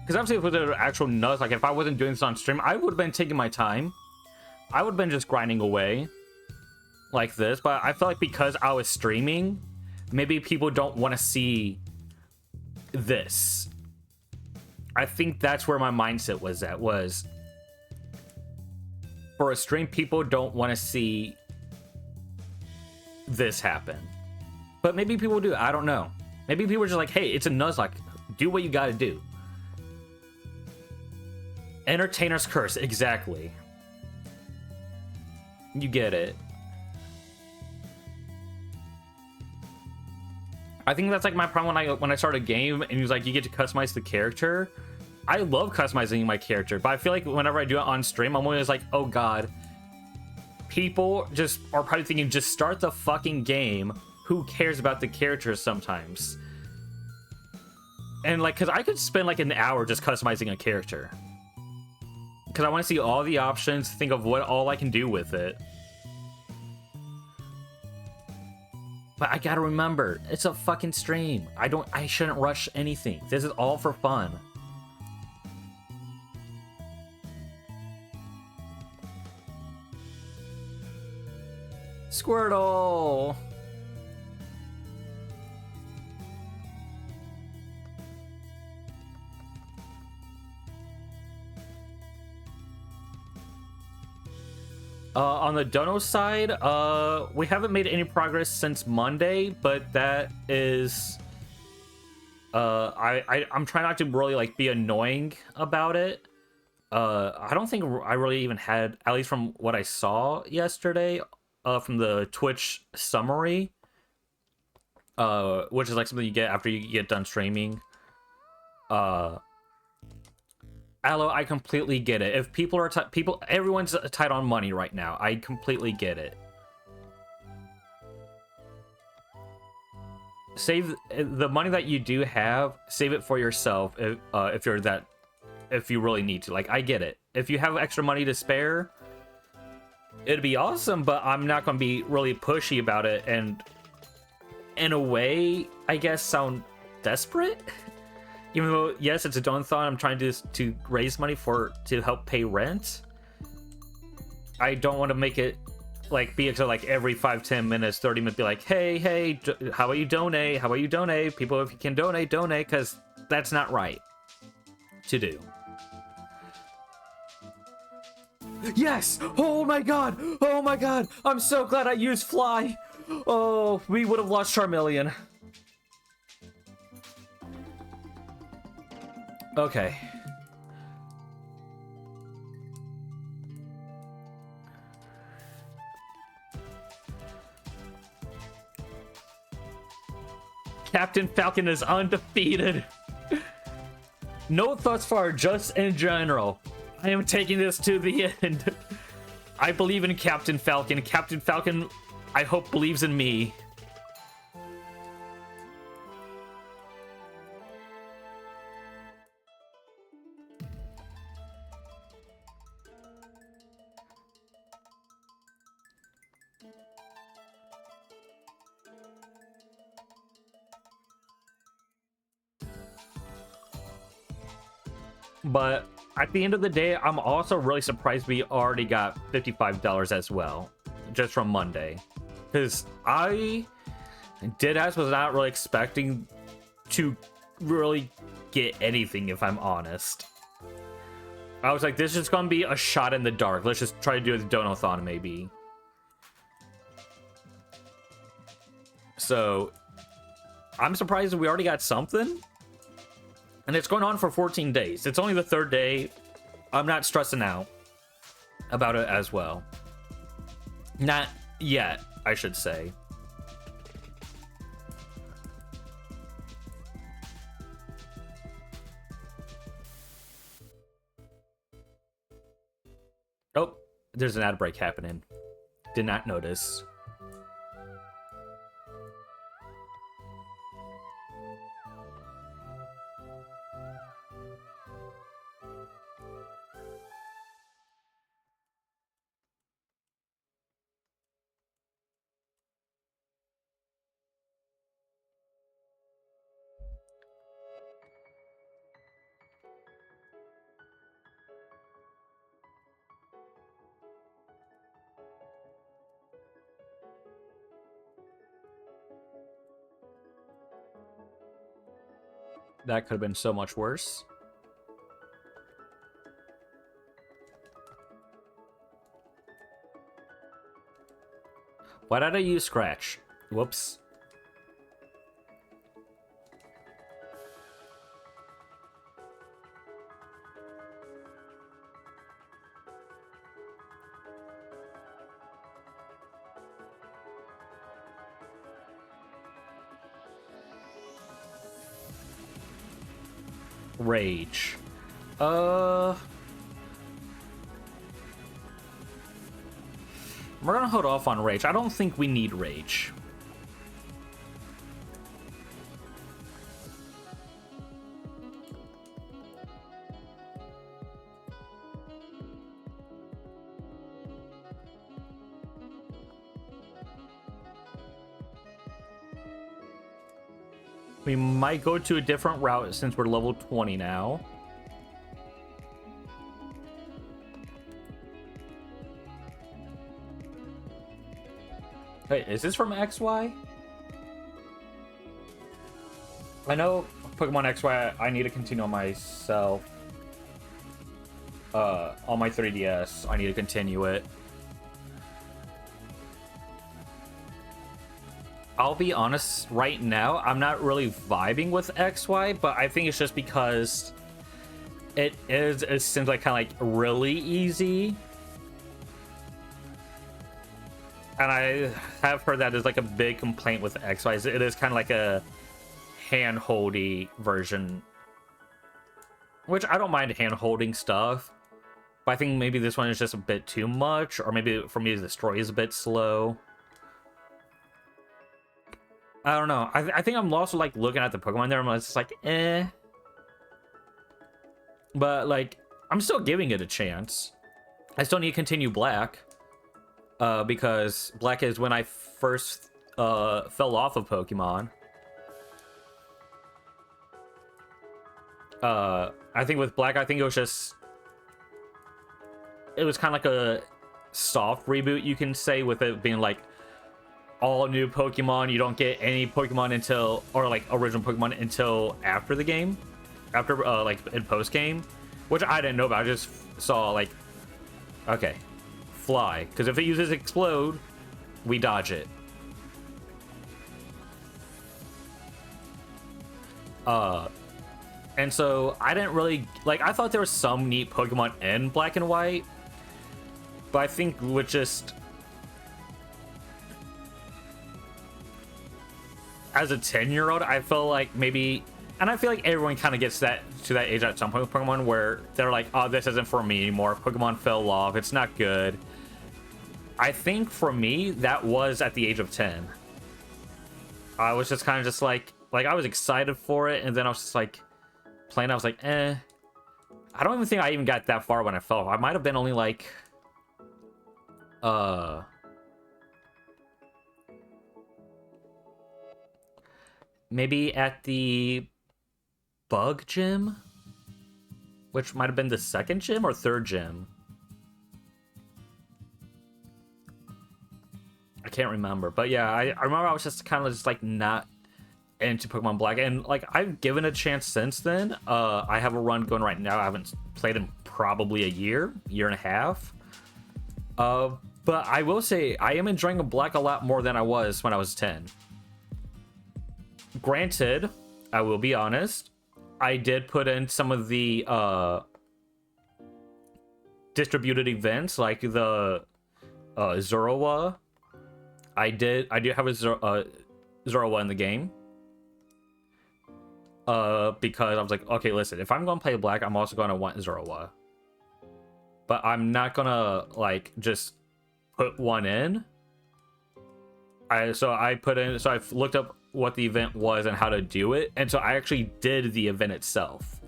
Speaker 1: Because obviously with the actual Nuzlocke, like if I wasn't doing this on stream, I would have been taking my time. I would have been just grinding away like this. But I feel like because I was streaming, maybe people don't want to see this. I think that's where my mindset was at, was for a stream, people don't want to see this happen. But maybe people do. I don't know. Maybe people are just like, hey, it's a Nuzlocke. Do what you gotta do. Entertainer's curse, exactly. You get it. I think that's like my problem when I start a game and he's like, you get to customize the character. I love customizing my character, but I feel like whenever I do it on stream, I'm always like, oh god. People just are probably thinking, just start the fucking game. Who cares about the characters sometimes? And like, cause I could spend like an hour just customizing a character. Cause I want to see all the options, think of what all I can do with it. But I gotta remember, it's a fucking stream. I shouldn't rush anything. This is all for fun. Squirtle! On the Dono side, we haven't made any progress since Monday, but that is... I'm trying not to really, like, be annoying about it. I don't think I really even had, at least from what I saw yesterday, from the Twitch summary, which is, like, something you get after you get done streaming. Aloe, I completely get it. If people are everyone's tight on money right now. I completely get it. Save the money that you do have. Save it for yourself if you really need to. Like, I get it. If you have extra money to spare, it'd be awesome. But I'm not going to be really pushy about it. And in a way, I guess sound desperate. Even though, yes, it's a Donothon, I'm trying to raise money to help pay rent. I don't want to make it like be until like every 5-10 minutes, 30 minutes, be like, hey, how about you donate? How about you donate? People, if you can donate, because that's not right to do. Yes! Oh my god! Oh my god! I'm so glad I used Fly! Oh, we would have lost Charmeleon. Okay. Captain Falcon is undefeated. No thoughts far, just in general. I am taking this to the end. I believe in Captain Falcon. Captain Falcon, I hope, believes in me. But at the end of the day, I'm also really surprised we already got $55 as well, just from Monday. Because I was not really expecting to really get anything, if I'm honest. I was like, this is just going to be a shot in the dark. Let's just try to do it with Donothon, maybe. So, I'm surprised that we already got something. And it's going on for 14 days. It's only the 3rd day. I'm not stressing out about it as well. Not yet, I should say. Oh, there's an ad break happening. Did not notice. That could have been so much worse. Why did I use Scratch? Whoops. Rage. We're gonna hold off on Rage. I don't think we need Rage. We might go to a different route since we're level 20 now. Wait, is this from XY? I know Pokemon XY, I need to continue on myself. On my 3DS, I need to continue it. I'll be honest, right now, I'm not really vibing with XY, but I think it's just because it seems like kind of like really easy. And I have heard that is like a big complaint with XY. It is kind of like a hand-holdy version, which I don't mind hand-holding stuff, but I think maybe this one is just a bit too much, or maybe for me the story is a bit slow. I don't know. I think I'm also like looking at the Pokemon there, and I'm just like, eh. But like, I'm still giving it a chance. I still need to continue Black, because Black is when I first fell off of Pokemon. I think with Black, I think it was kind of like a soft reboot, you can say, with it being like all new Pokemon. You don't get any Pokemon until, or like original Pokemon until after the game, after like in post game, which I didn't know about. I just saw like, okay, Fly, because if it uses Explode, we dodge it. And so I didn't really like, I thought there was some neat Pokemon in Black and White, but I think with just as a 10-year-old, I felt like maybe, and I feel like everyone kind of gets that to that age at some point with Pokemon, where they're like, oh, this isn't for me anymore. Pokemon fell off. It's not good. I think for me, that was at the age of 10. I was just kind of just like I was excited for it, and then I was just like playing. I was like, eh. I don't even think I even got that far when I fell off. I might have been only like, maybe at the Bug Gym, which might have been the second gym or third gym. I can't remember, but yeah, I remember I was just kind of just like not into Pokemon Black, and like I've given it a chance since then. I have a run going right now. I haven't played in probably a year and a half. But I will say I am enjoying Black a lot more than I was when I was 10. Granted, I will be honest, I did put in some of the distributed events, like the Zoroa. I do have a Zoroa in the game. Because I was like, okay, listen, if I'm gonna play Black, I'm also gonna want Zoroa. But I'm not gonna like just put one in. So I've looked up what the event was and how to do it, and so I actually did the event itself.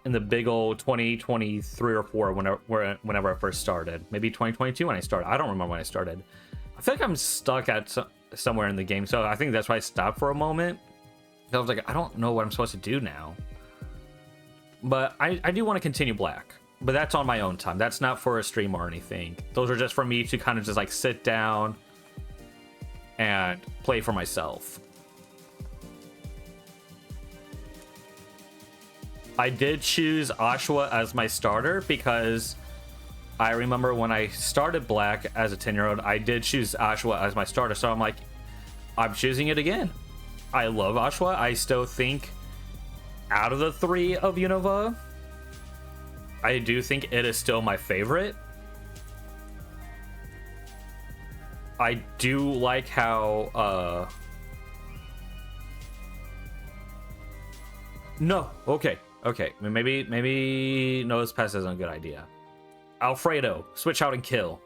Speaker 1: In the big old 2023 or 4, whenever I first started, maybe 2022 when I started. I don't remember when I started. I feel like I'm stuck at somewhere in the game, so I think that's why I stopped for a moment. I was like, I don't know what I'm supposed to do now. But I do want to continue Black, but that's on my own time. That's not for a stream or anything. Those are just for me to kind of just like sit down and play for myself. I did choose Ashwa as my starter because I remember when I started Black as a 10-year-old, I did choose Ashwa as my starter. So I'm like, I'm choosing it again. I love Ashwa. I still think out of the 3 of Unova, I do think it is still my favorite. I do like how No. Okay. Okay. Maybe Noah's Pest isn't a good idea. Alfredo, switch out and kill.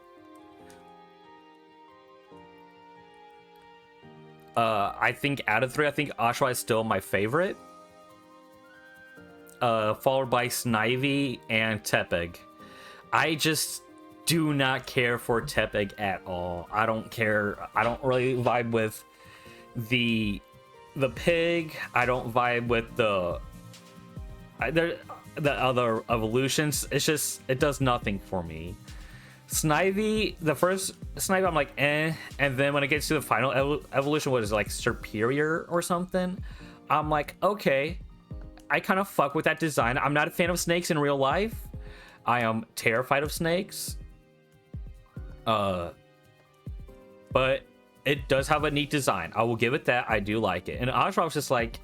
Speaker 1: I think out of 3, I think Oshawott is still my favorite. Followed by Snivy and Tepig. I just do not care for Tepig at all. I don't care. I don't really vibe with the pig. I don't vibe with the other evolutions. It's just, it does nothing for me. Snivy, the first Snivy, I'm like, eh. And then when it gets to the final evolution, what is it, like Superior or something? I'm like, okay. I kind of fuck with that design. I'm not a fan of snakes in real life. I am terrified of snakes. But it does have a neat design. I will give it that. I do like it. And Oshawott was just like,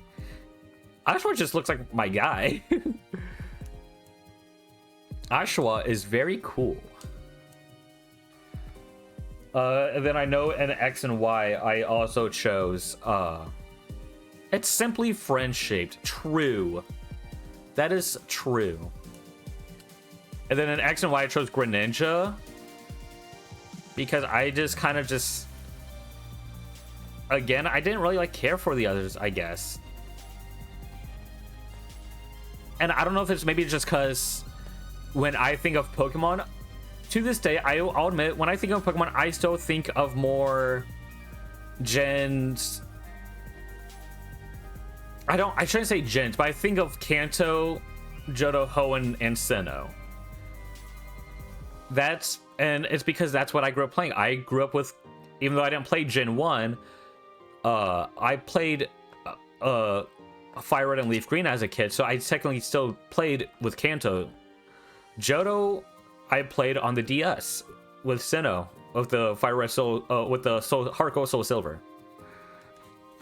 Speaker 1: Oshawott just looks like my guy. Oshawott is very cool. And then I know in X and Y, I also chose, it's simply friend-shaped. True. That is true. And then in X and Y, I chose Greninja. Because I just kind of just... Again, I didn't really care for the others, I guess. And I don't know if it's maybe just because when I think of Pokemon, to this day, I'll admit, when I think of Pokemon, I still think of more gens... I shouldn't say gens, but I think of Kanto, Johto, Hoenn, and Sinnoh. And it's because that's what I grew up playing. I grew up with, even though I didn't play Gen 1, I played Fire Red and Leaf Green as a kid, so I technically still played with Kanto. Johto, I played on the DS with Sinnoh, with the Fire Red Soul, with the Heart Gold Soul Silver.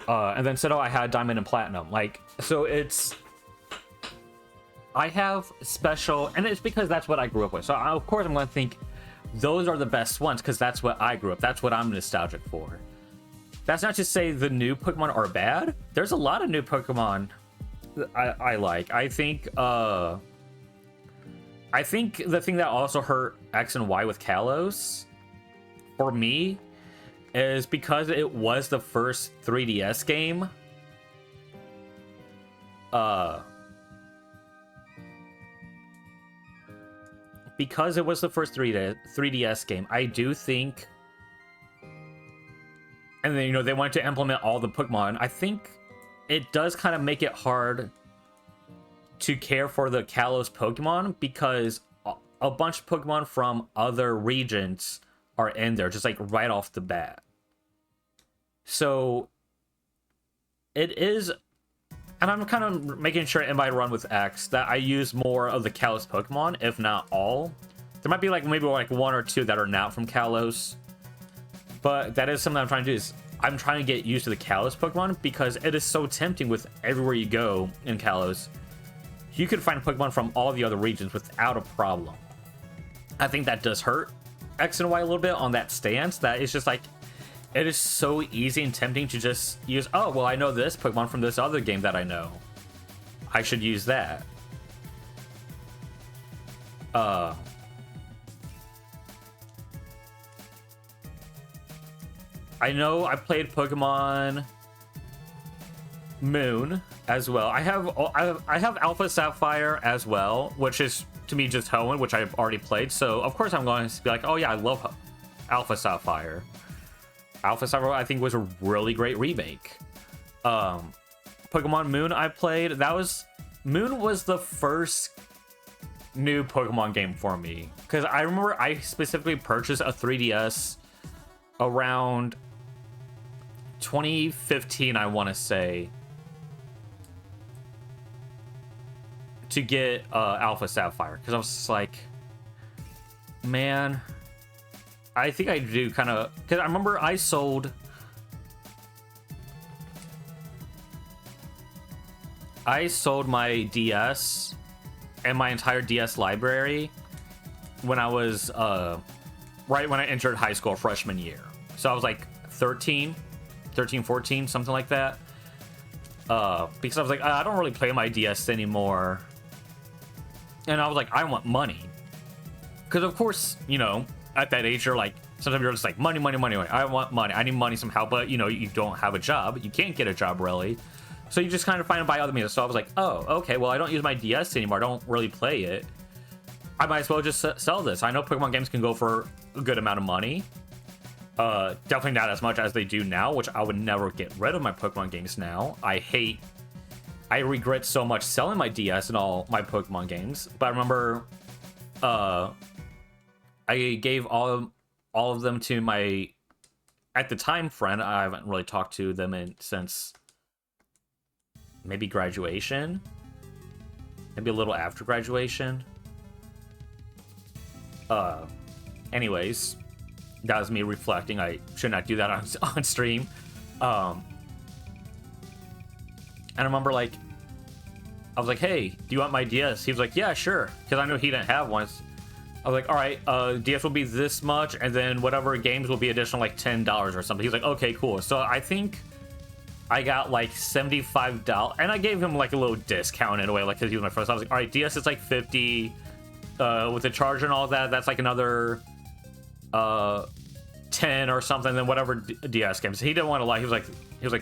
Speaker 1: And then Sinnoh, I had Diamond and Platinum. So it's... I have special... And it's because that's what I grew up with. So, of course, I'm going to think those are the best ones, because that's what I grew up. That's what I'm nostalgic for. That's not to say the new Pokemon are bad. There's a lot of new Pokemon I like. I think the thing that also hurt X and Y with Kalos, for me, is because it was the first 3DS game. Because it was the first 3DS game, I do think... And then, they wanted to implement all the Pokemon. I think it does kind of make it hard to care for the Kalos Pokemon, because a bunch of Pokemon from other regions are in there, just right off the bat. So it is, and I'm kind of making sure in my run with X that I use more of the Kalos Pokemon, if not all. There might be maybe 1 or 2 that are not from Kalos, but that is something I'm trying to do. Is I'm trying to get used to the Kalos Pokemon, because it is so tempting with everywhere you go in Kalos. You can find Pokemon from all the other regions without a problem. I think that does hurt X and Y a little bit on that stance. That it's just it is so easy and tempting to just use, oh, well, I know this Pokemon from this other game that I know. I should use that. I know I played Pokemon Moon as well. I have Alpha Sapphire as well, which is to me just Hoenn, which I've already played. So of course I'm going to be like, oh yeah, I love Alpha Sapphire. Alpha Sapphire I think was a really great remake. Pokemon Moon I played. Moon was the first new Pokemon game for me, because I remember I specifically purchased a 3DS around 2015, I want to say, to get Alpha Sapphire, because I was just like, man, I think I do kind of, because I remember I sold my DS and my entire DS library when I was right when I entered high school freshman year. So I was 13, 14, something like that. Because I was like, I don't really play my DS anymore. And I was like, I want money. Because of course, you know, at that age, you're like, sometimes you're just like, money, money, money, money. I want money. I need money somehow. But, you know, you don't have a job. You can't get a job, really. So you just kind of find and buy other media. So I was like, oh, okay, well, I don't use my DS anymore. I don't really play it. I might as well just sell this. I know Pokemon games can go for a good amount of money. Definitely not as much as they do now, which I would never get rid of my Pokemon games now. I regret so much selling my DS and all my Pokemon games. But I remember I gave all of them to my, at the time, friend. I haven't really talked to them since maybe graduation. Maybe a little after graduation. Anyways, that was me reflecting. I should not do that on stream. And I remember, like, I was like, hey, do you want my DS? He was like, yeah, sure. Because I knew he didn't have one. I was like, all right, DS will be this much, and then whatever games will be additional, like $10 or something. He was like, okay, cool. So I think I got like $75, and I gave him like a little discount in a way, like, because he was my first. I was like, all right, DS is like 50, with the charger and all that. That's like another 10 or something. Then whatever DS games. He didn't want to lie. He was like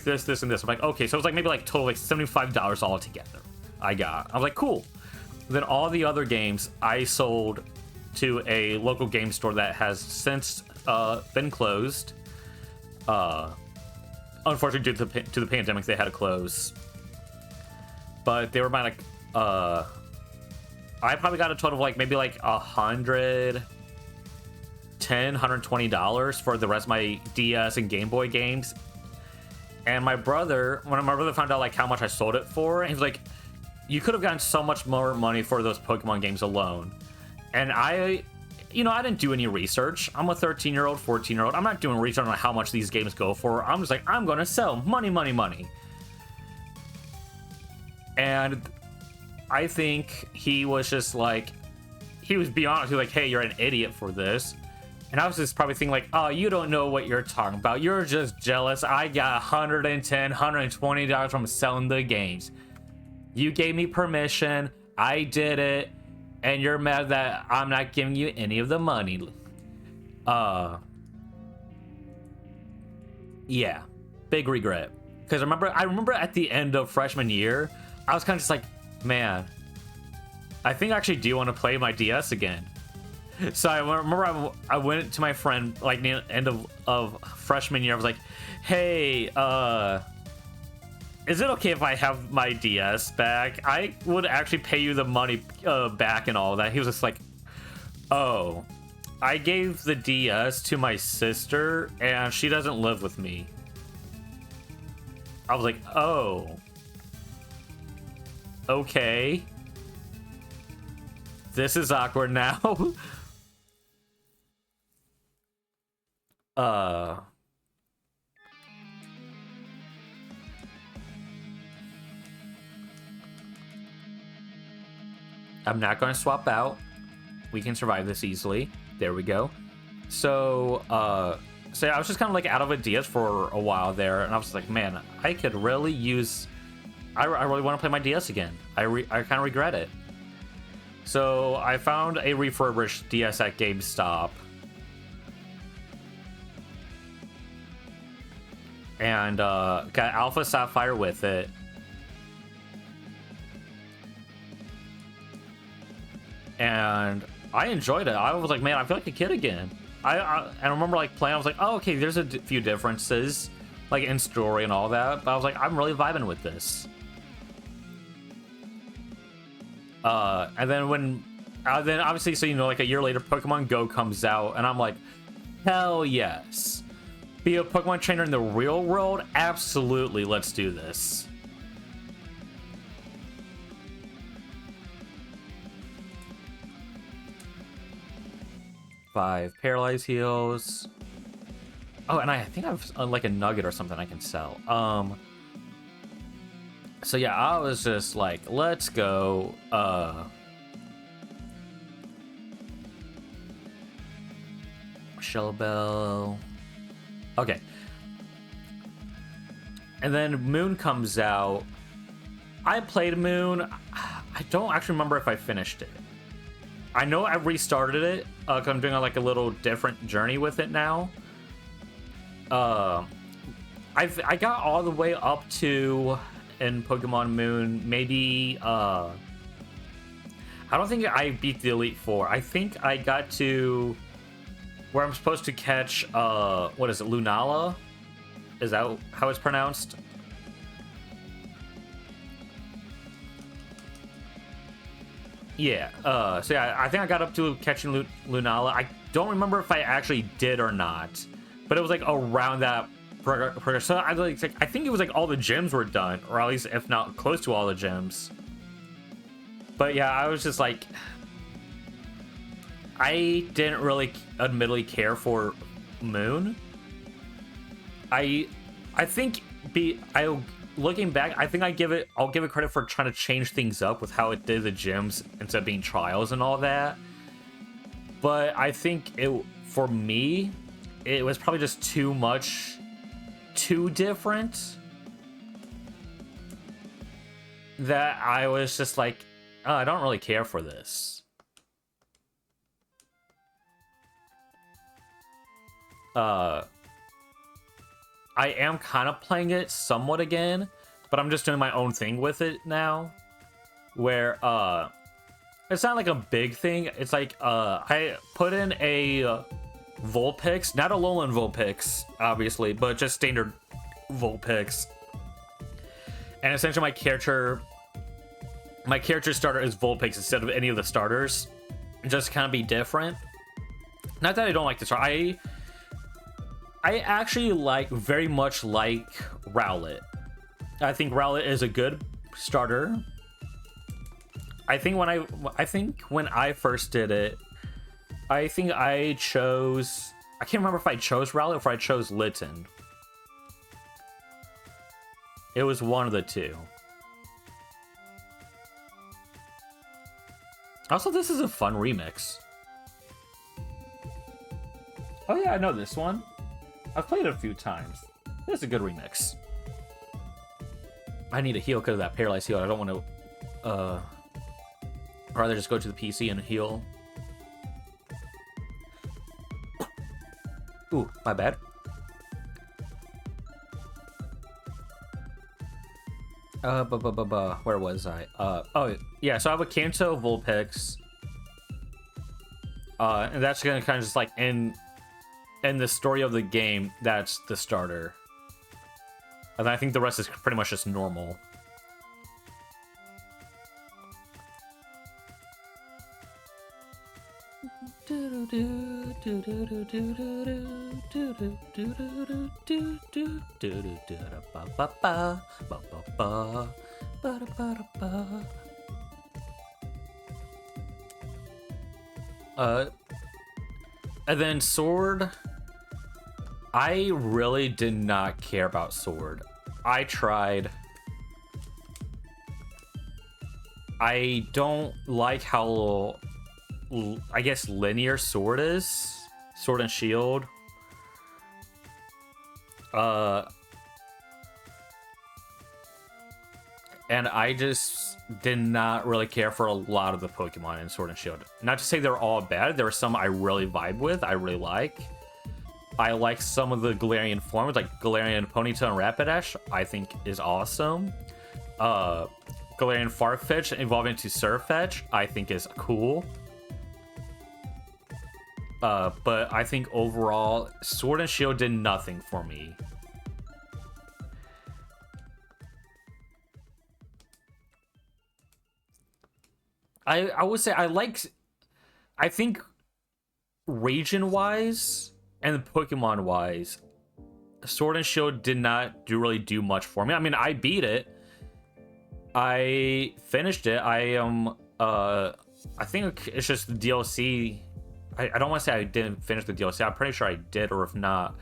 Speaker 1: this, and this. I'm like, okay, so it was like maybe like total like $75 all together. I was like, cool. Then all the other games I sold to a local game store that has since been closed. Unfortunately, due to the pandemic, they had to close. But they were about like, I probably got a total of like maybe like $120 for the rest of my DS and Game Boy games. And my brother, when my brother found out like how much I sold it for, he was like, you could have gotten so much more money for those Pokemon games alone. And I didn't do any research. I'm a 13-year-old, 14-year-old. I'm not doing research on how much these games go for. I'm just like, I'm going to sell. Money, money, money. And I think he was just like, he was beyond honest. He was like, hey, you're an idiot for this. And I was just probably thinking like, oh, you don't know what you're talking about. You're just jealous. I got $110, $120 from selling the games. You gave me permission. I did it. And you're mad that I'm not giving you any of the money. Yeah, big regret. Because I remember at the end of freshman year, I was kind of just like, man, I think I actually do want to play my DS again. So I remember I went to my friend like near the end of freshman year. I was like, hey, is it okay if I have my DS back? I would actually pay you the money back and all that. He was just like, oh, I gave the DS to my sister and she doesn't live with me. I was like, oh, okay. This is awkward now. I'm not going to swap out. We can survive this easily. There we go. So I was just kind of like out of ideas for a while there, and I was like, man, I could really use. I really want to play my DS again. I kind of regret it. So I found a refurbished DS at GameStop, and got Alpha Sapphire with it. And I enjoyed it. I was like, man, I feel like a kid again. I remember like playing. I was like, oh, okay, there's a few differences, like in story and all that. But I was like, I'm really vibing with this. And then then obviously, so like a year later, Pokemon Go comes out, and I'm like, hell yes. Be a Pokemon trainer in the real world? Absolutely, let's do this. Five paralyzed heals. Oh, and I think I've like a nugget or something I can sell. So yeah, I was just like, let's go. Shell Bell. Okay. And then Moon comes out, I played Moon. I don't actually remember if I finished it. I know I restarted it because I'm doing like a little different journey with it now. I got all the way up to in Pokemon Moon. Maybe I don't think I beat the Elite Four. I think I got to where I'm supposed to catch what is it, Lunala? Is that how it's pronounced? Yeah, so yeah, I think I got up to catching Lunala. I don't remember if I actually did or not, but it was like around that progress. So I think it was like all the gyms were done, or at least if not close to all the gyms. But yeah, I was just like, I didn't really admittedly care for Moon. I think looking back, I think I'll give it credit for trying to change things up with how it did the gyms instead of being trials and all that. But I think for me, it was probably just too different, that I was just like, oh, I don't really care for this. I am kind of playing it somewhat again, but I'm just doing my own thing with it now, where it's not like a big thing. It's like I put in a Vulpix, not a Alolan Vulpix, obviously, but just standard Vulpix. And essentially my character starter is Vulpix instead of any of the starters. Just kind of be different. Not that I don't like the starter. I actually very much like Rowlet. I think Rowlet is a good starter. I think when I first did it, I think I can't remember if I chose Rowlet or if I chose Litten. It was one of the two. Also, this is a fun remix. Oh yeah, I know this one. I've played it a few times. This is a good remix. I need a heal because of that paralyzed heal. I don't want to rather just go to the PC and heal. Ooh, my bad. Where was I? Oh, yeah, so I have a Kanto Vulpix. And that's gonna kind of just like in the story of the game, that's the starter. And I think the rest is pretty much just normal. And then Sword, I really did not care about Sword. I tried. I don't like how, I guess, linear Sword is. Sword and Shield. And I just did not really care for a lot of the Pokemon in Sword and Shield. Not to say they're all bad. There are some I really vibe with. I really like. I like some of the Galarian forms, like Galarian Ponyta and Rapidash, I think is awesome. Galarian Farfetch evolving into Surfetch, I think is cool. But I think overall, Sword and Shield did nothing for me. I would say I think region-wise and Pokemon-wise, Sword and Shield did not really do much for me. I mean, I beat it. I finished it. I think it's just the DLC. I don't want to say I didn't finish the DLC. I'm pretty sure I did, or if not,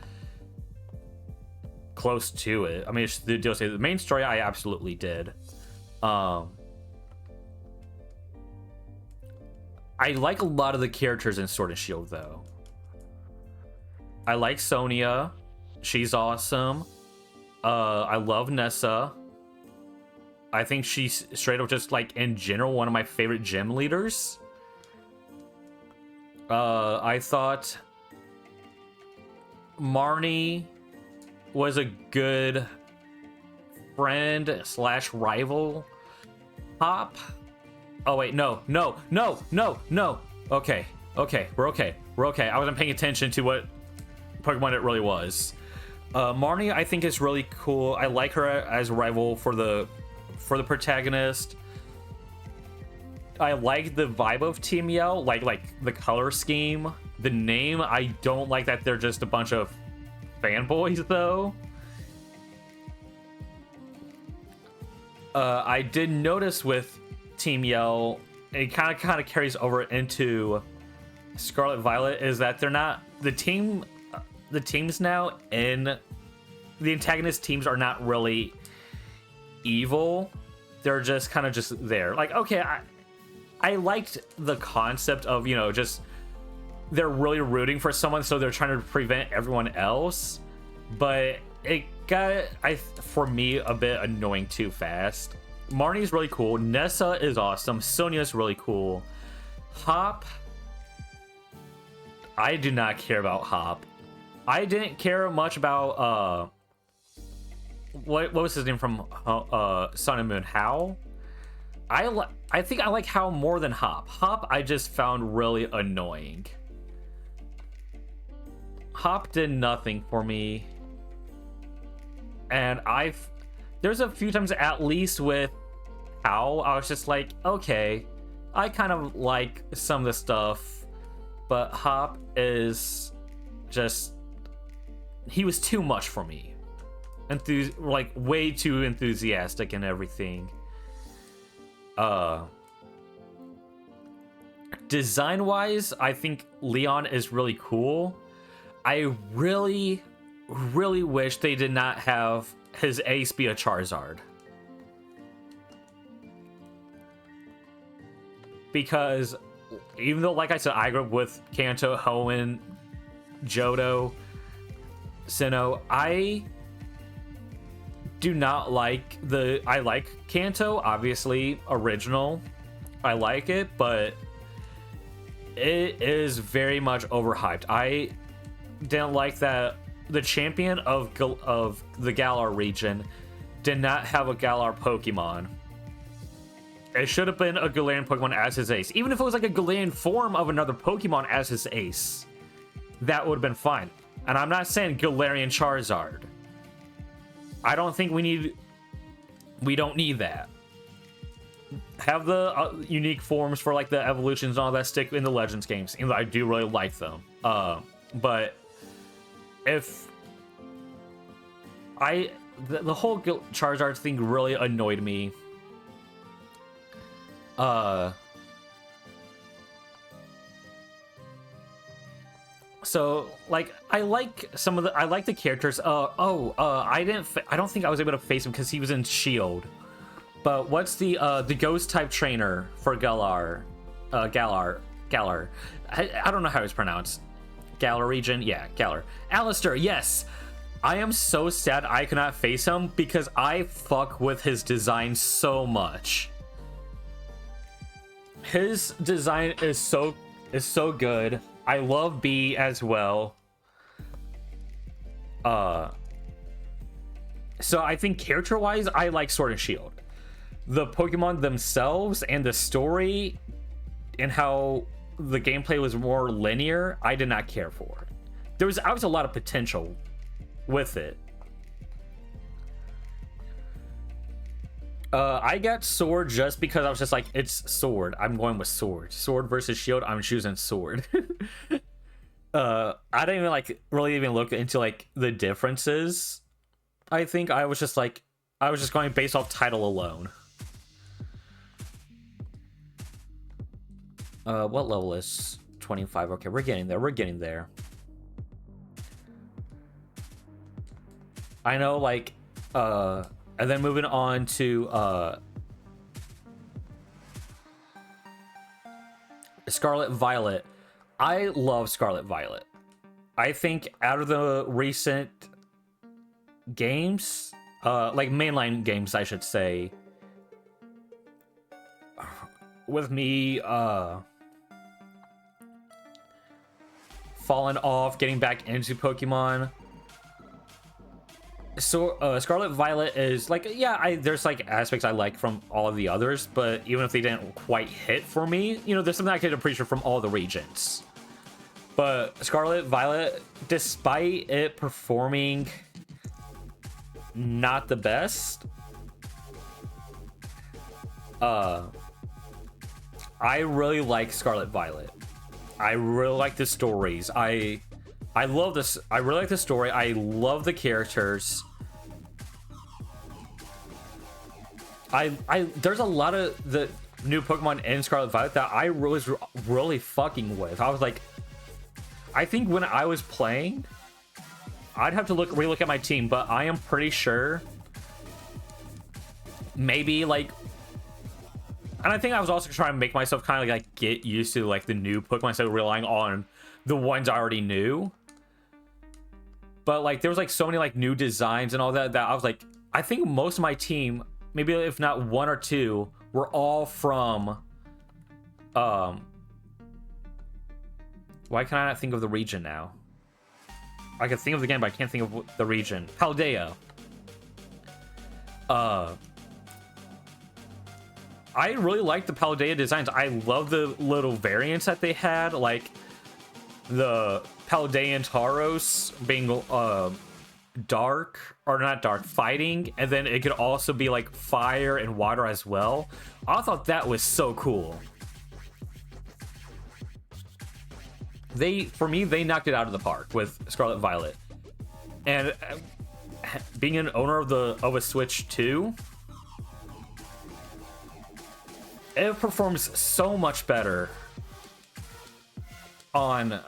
Speaker 1: close to it. I mean, it's the DLC. The main story I absolutely did. I like a lot of the characters in Sword and Shield, though. I like Sonia. She's awesome. I love Nessa. I think she's straight up just like in general one of my favorite gym leaders. I thought Marnie was a good friend slash rival. Hop. Oh wait, no. Okay, we're okay. I wasn't paying attention to what Pokemon it really was. Marnie, I think, is really cool. I like her as a rival for the protagonist. I like the vibe of Team Yell, like the color scheme. The name, I don't like that they're just a bunch of fanboys though. I did notice with Team Yell, it kind of carries over into Scarlet Violet, is that they're not the teams now in the antagonist teams are not really evil. They're just kind of just there. Like, okay, I liked the concept of, you know, just they're really rooting for someone, so they're trying to prevent everyone else. But it got, for me, a bit annoying too fast. Marnie's really cool. Nessa is awesome. Sonia's really cool. Hop, I do not care about Hop. I didn't care much about what was his name from Sun and Moon? Hao. I think I like Hao more than Hop. Hop I just found really annoying. Hop did nothing for me. And there's a few times, at least with Hao, I was just like, okay, I kind of like some of the stuff, but Hop is just, he was too much for me. Like way too enthusiastic and everything. Design wise, I think Leon is really cool. I really wish they did not have his ace be a Charizard, because even though, like I said, I grew up with Kanto, Hoenn, Johto, Sinnoh, I do not like I like Kanto, obviously original, I like it, but it is very much overhyped. I didn't like that the champion of the Galar region did not have a Galar Pokemon. It should have been a Galarian Pokemon as his ace. Even if it was like a Galarian form of another Pokemon as his ace, that would have been fine. And I'm not saying Galarian Charizard. I don't think we don't need that. Have the unique forms for like the evolutions and all that stick in the Legends games, even though I do really like them. But if the whole Charizard thing really annoyed me. So like I like the characters. I don't think I was able to face him because he was in Shield. But what's the ghost type trainer for Galar? Galar. I don't know how it's pronounced. Galar region? Yeah, Galar. Alistair, yes! I am so sad I cannot face him because I fuck with his design so much. His design is so good. I love B as well. So I think character-wise, I like Sword and Shield. The Pokemon themselves and the story and how the gameplay was more linear, I did not care for. There was obviously a lot of potential with it. I got Sword just because I was just like, it's Sword. I'm going with Sword. Sword versus Shield, I'm choosing Sword. I didn't even like really even look into like the differences. I think I was just going based off title alone. What level is 25? Okay, we're getting there. I know, like, and then moving on to Scarlet Violet. I love Scarlet Violet. I think out of the recent games, like mainline games, I should say, with me falling off, getting back into Pokemon. So Scarlet Violet is like, yeah, there's like aspects I like from all of the others, but even if they didn't quite hit for me, you know, there's something I could appreciate from all the regions. But Scarlet Violet, despite it performing not the best, I really like Scarlet Violet. I really like the stories. I love this. I really like the story. I love the characters. There's a lot of the new Pokemon in Scarlet Violet that I was really fucking with. I was like, I think when I was playing, I'd have to relook at my team, but I am pretty sure maybe like, and I think I was also trying to make myself kind of like get used to like the new Pokemon instead of relying on the ones I already knew. But like there was like so many like new designs and all that I was like, I think most of my team, maybe if not one or two, were all from why can I not think of the region now? I can think of the game, but I can't think of the region. Paldea. I really like the Paldea designs. I love the little variants that they had, like the Paldean Tauros being dark, or not dark, fighting, and then it could also be like fire and water as well. I thought that was so cool. For me, they knocked it out of the park with Scarlet Violet. And being an owner of a Switch 2, it performs so much better on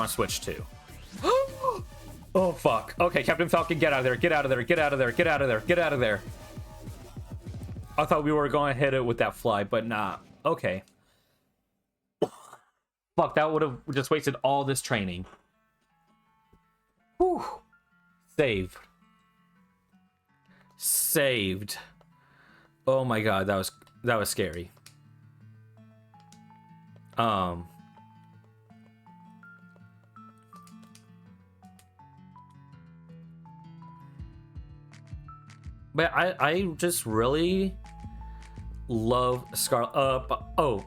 Speaker 1: Switch 2. Oh fuck. Okay, Captain Falcon, get out of there. Get out of there. Get out of there. Get out of there. Get out of there. I thought we were going to hit it with that fly, but nah. Okay. Fuck, that would have just wasted all this training. Whew. Saved. Oh my god, that was scary. But I just really love Scarlet.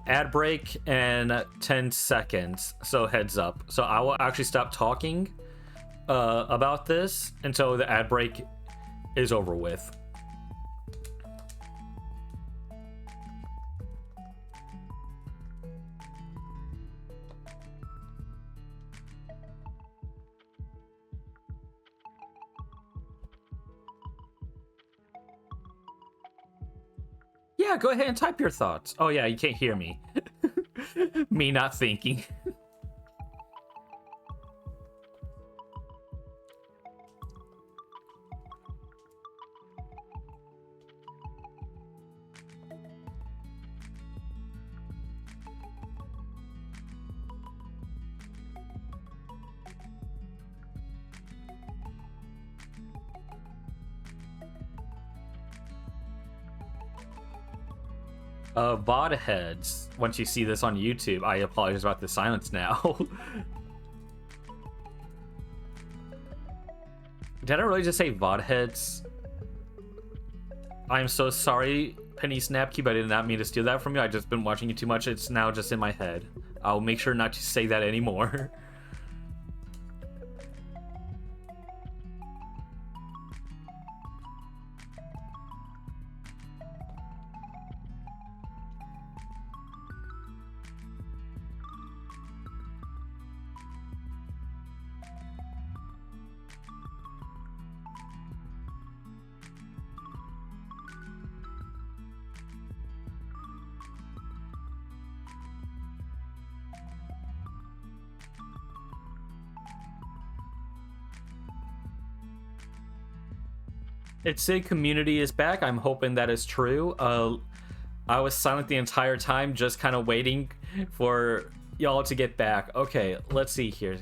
Speaker 1: Ad break in 10 seconds. So heads up. So I will actually stop talking about this until the ad break is over with. Yeah, go ahead and type your thoughts. Oh yeah, you can't hear me. Me not thinking. VOD heads, once you see this on YouTube, I apologize about the silence now. Did I really just say VOD heads? I'm so sorry, Penny Snapcube. I did not mean to steal that from you. I've just been watching you too much. It's now just in my head. I'll make sure not to say that anymore. It said community is back. I'm hoping that is true. I was silent the entire time, just kind of waiting for y'all to get back. Okay, let's see here.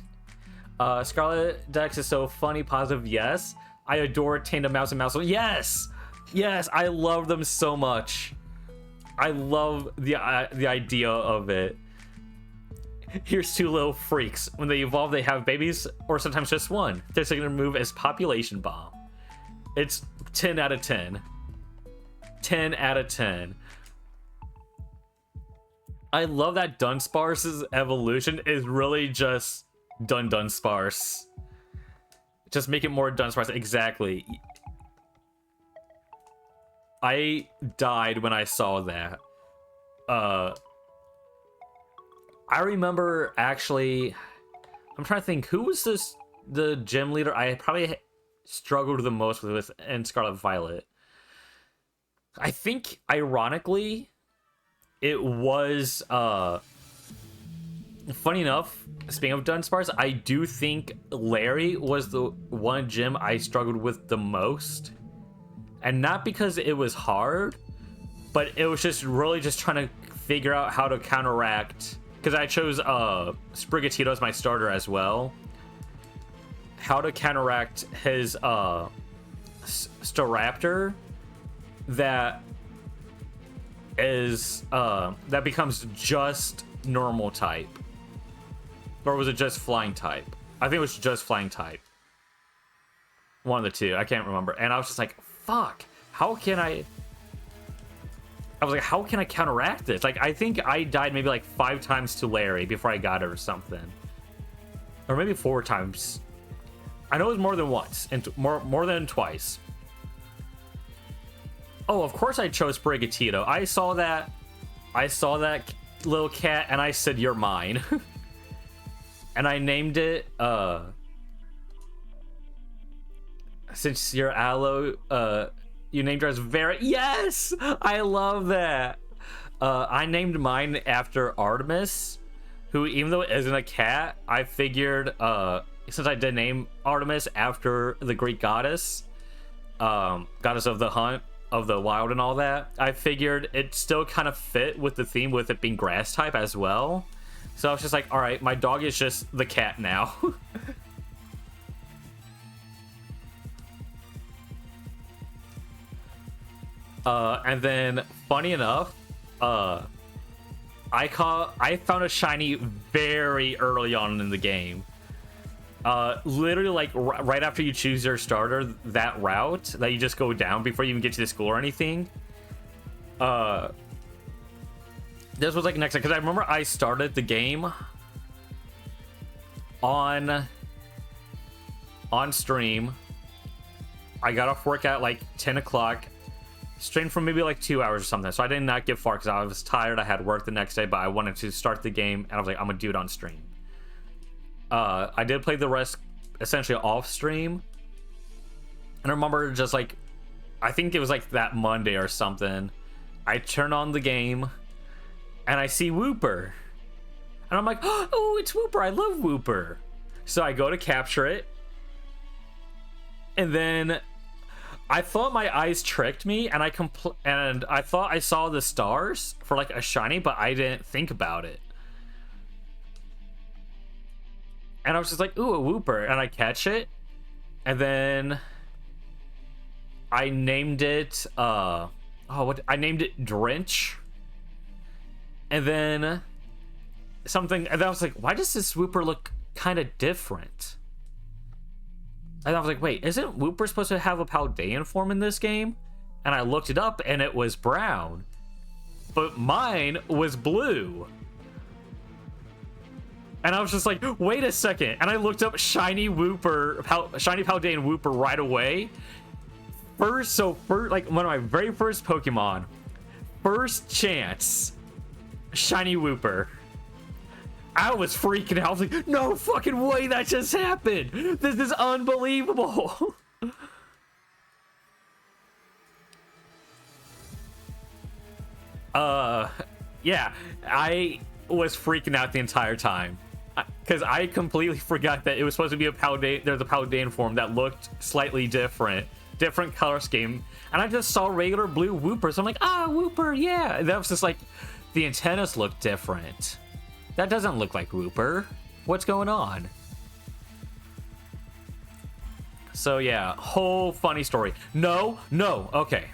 Speaker 1: Scarlet Dex is so funny, positive, yes. I adore Tandem Mouse and Mouse. Yes! Yes, I love them so much. I love the idea of it. Here's two little freaks. When they evolve, they have babies, or sometimes just one. Their signature move is Population Bomb. It's 10 out of 10. 10 out of 10. I love that Dunsparce's evolution is really just Dunsparce. Just make it more Dunsparce. Exactly. I died when I saw that. I remember actually, I'm trying to think, who was the gym leader I probably struggled the most with in Scarlet Violet. I think, ironically, it was, funny enough, speaking of Dunsparce, I do think Larry was the one gym I struggled with the most. And not because it was hard, but it was just really just trying to figure out how to counteract, because I chose Sprigatito as my starter as well. How to counteract his Staraptor that is that becomes just normal type. Or was it just flying type? I think it was just flying type. One of the two, I can't remember. And I was just like, fuck, how can I was like, how can I counteract this? Like, I think I died maybe like 5 times to Larry before I got it or something. Or maybe 4 times. I know it was more than once, and more than twice. Oh, of course I chose Sprigatito. I saw that little cat, and I said, "You're mine." And I named it, since you're Aloe, you named her as Vera. Yes! I love that. I named mine after Artemis, who, even though it isn't a cat, I figured, since I did name Artemis after the Greek goddess, goddess of the hunt, of the wild and all that, I figured it still kind of fit with the theme with it being grass type as well. So I was just like, all right, my dog is just the cat now. And then, funny enough, I found a shiny very early on in the game. Literally, like, right after you choose your starter, that route that you just go down before you even get to the school or anything. This was like next, because I remember I started the game on stream. I got off work at like 10 o'clock. Streamed for maybe like 2 hours or something. So I did not get far because I was tired. I had work the next day, but I wanted to start the game, and I was like, I'm gonna do it on stream. I did play the rest essentially off stream, and I remember just like, I think it was like that Monday or something, I turn on the game and I see Wooper, and I'm like, oh, it's Wooper. I love Wooper. So I go to capture it, and then I thought my eyes tricked me, and I thought I saw the stars for like a shiny, but I didn't think about it. And I was just like, ooh, a Wooper, and I catch it, and then I named it I named it Drench. And then something, and I was like, why does this Wooper look kind of different? And I was like, wait, isn't Wooper supposed to have a Paldean form in this game? And I looked it up, and it was brown. But mine was blue. And I was just like, wait a second. And I looked up shiny Wooper, shiny Paldean Wooper right away. First, like one of my very first Pokemon. First chance, shiny Wooper. I was freaking out. I was like, no fucking way that just happened. This is unbelievable. Yeah, I was freaking out the entire time. Because I completely forgot that it was supposed to be a Paldean. There's a Paldean form that looked slightly different color scheme, and I just saw regular blue Wooper, so I'm like, Wooper, yeah. And that was just like, the antennas look different. That doesn't look like Wooper. What's going on? So yeah, whole funny story. No, okay.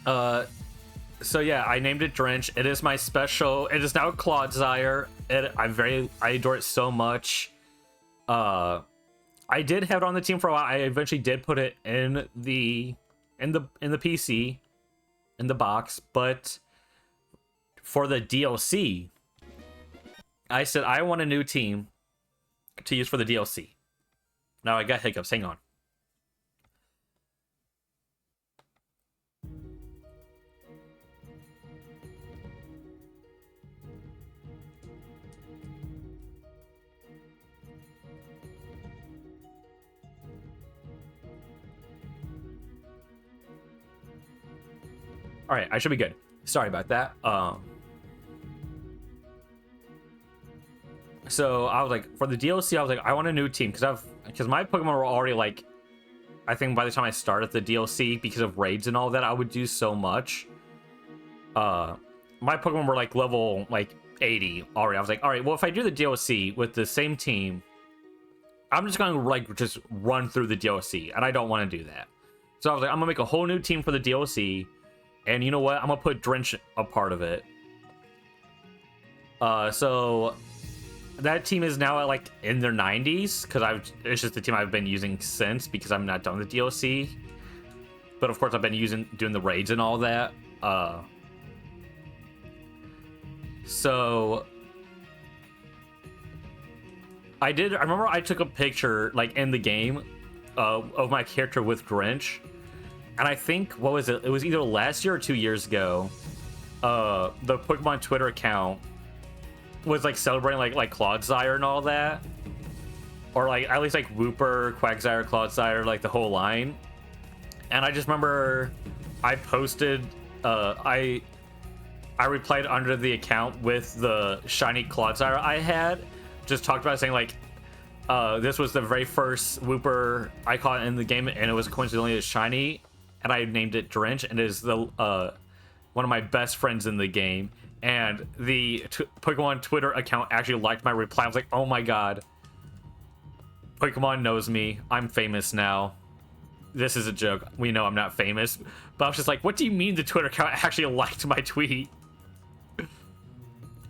Speaker 1: So yeah, I named it Drench. It is my special. It is now Clodsire. I adore it so much. I did have it on the team for a while. I eventually did put it in the PC, in the box, but for the DLC, I said I want a new team to use for the DLC. Now I got hiccups. Hang on. All right, I should be good. Sorry about that. So I was like, for the DLC, I was like, I want a new team because my Pokemon were already like, I think by the time I started the DLC, because of raids and all that, I would do so much. My Pokemon were like level like 80 already. I was like, all right, well, if I do the DLC with the same team, I'm just gonna like just run through the DLC, and I don't want to do that. So I was like, I'm gonna make a whole new team for the DLC. And you know what? I'm gonna put Drench a part of it. So that team is now at like in their 90s because it's just the team I've been using since because I'm not done with the DLC. But of course I've been doing the raids and all that. So I remember I took a picture like in the game of my character with Drench. And I think, what was it? It was either last year or 2 years ago. The Pokemon Twitter account was like celebrating like Clodsire and all that, or like at least like Wooper, Quagsire, Clodsire, like the whole line. And I just remember I posted, I replied under the account with the shiny Clodsire I had. Just talked about it, saying like, this was the very first Wooper I caught in the game, and it was coincidentally a shiny. And I named it Drench, and it is the one of my best friends in the game. And the Pokemon Twitter account actually liked my reply. I was like, oh my god, Pokemon knows me. I'm famous now. This is a joke. We know I'm not famous. But I was just like, what do you mean the Twitter account actually liked my tweet?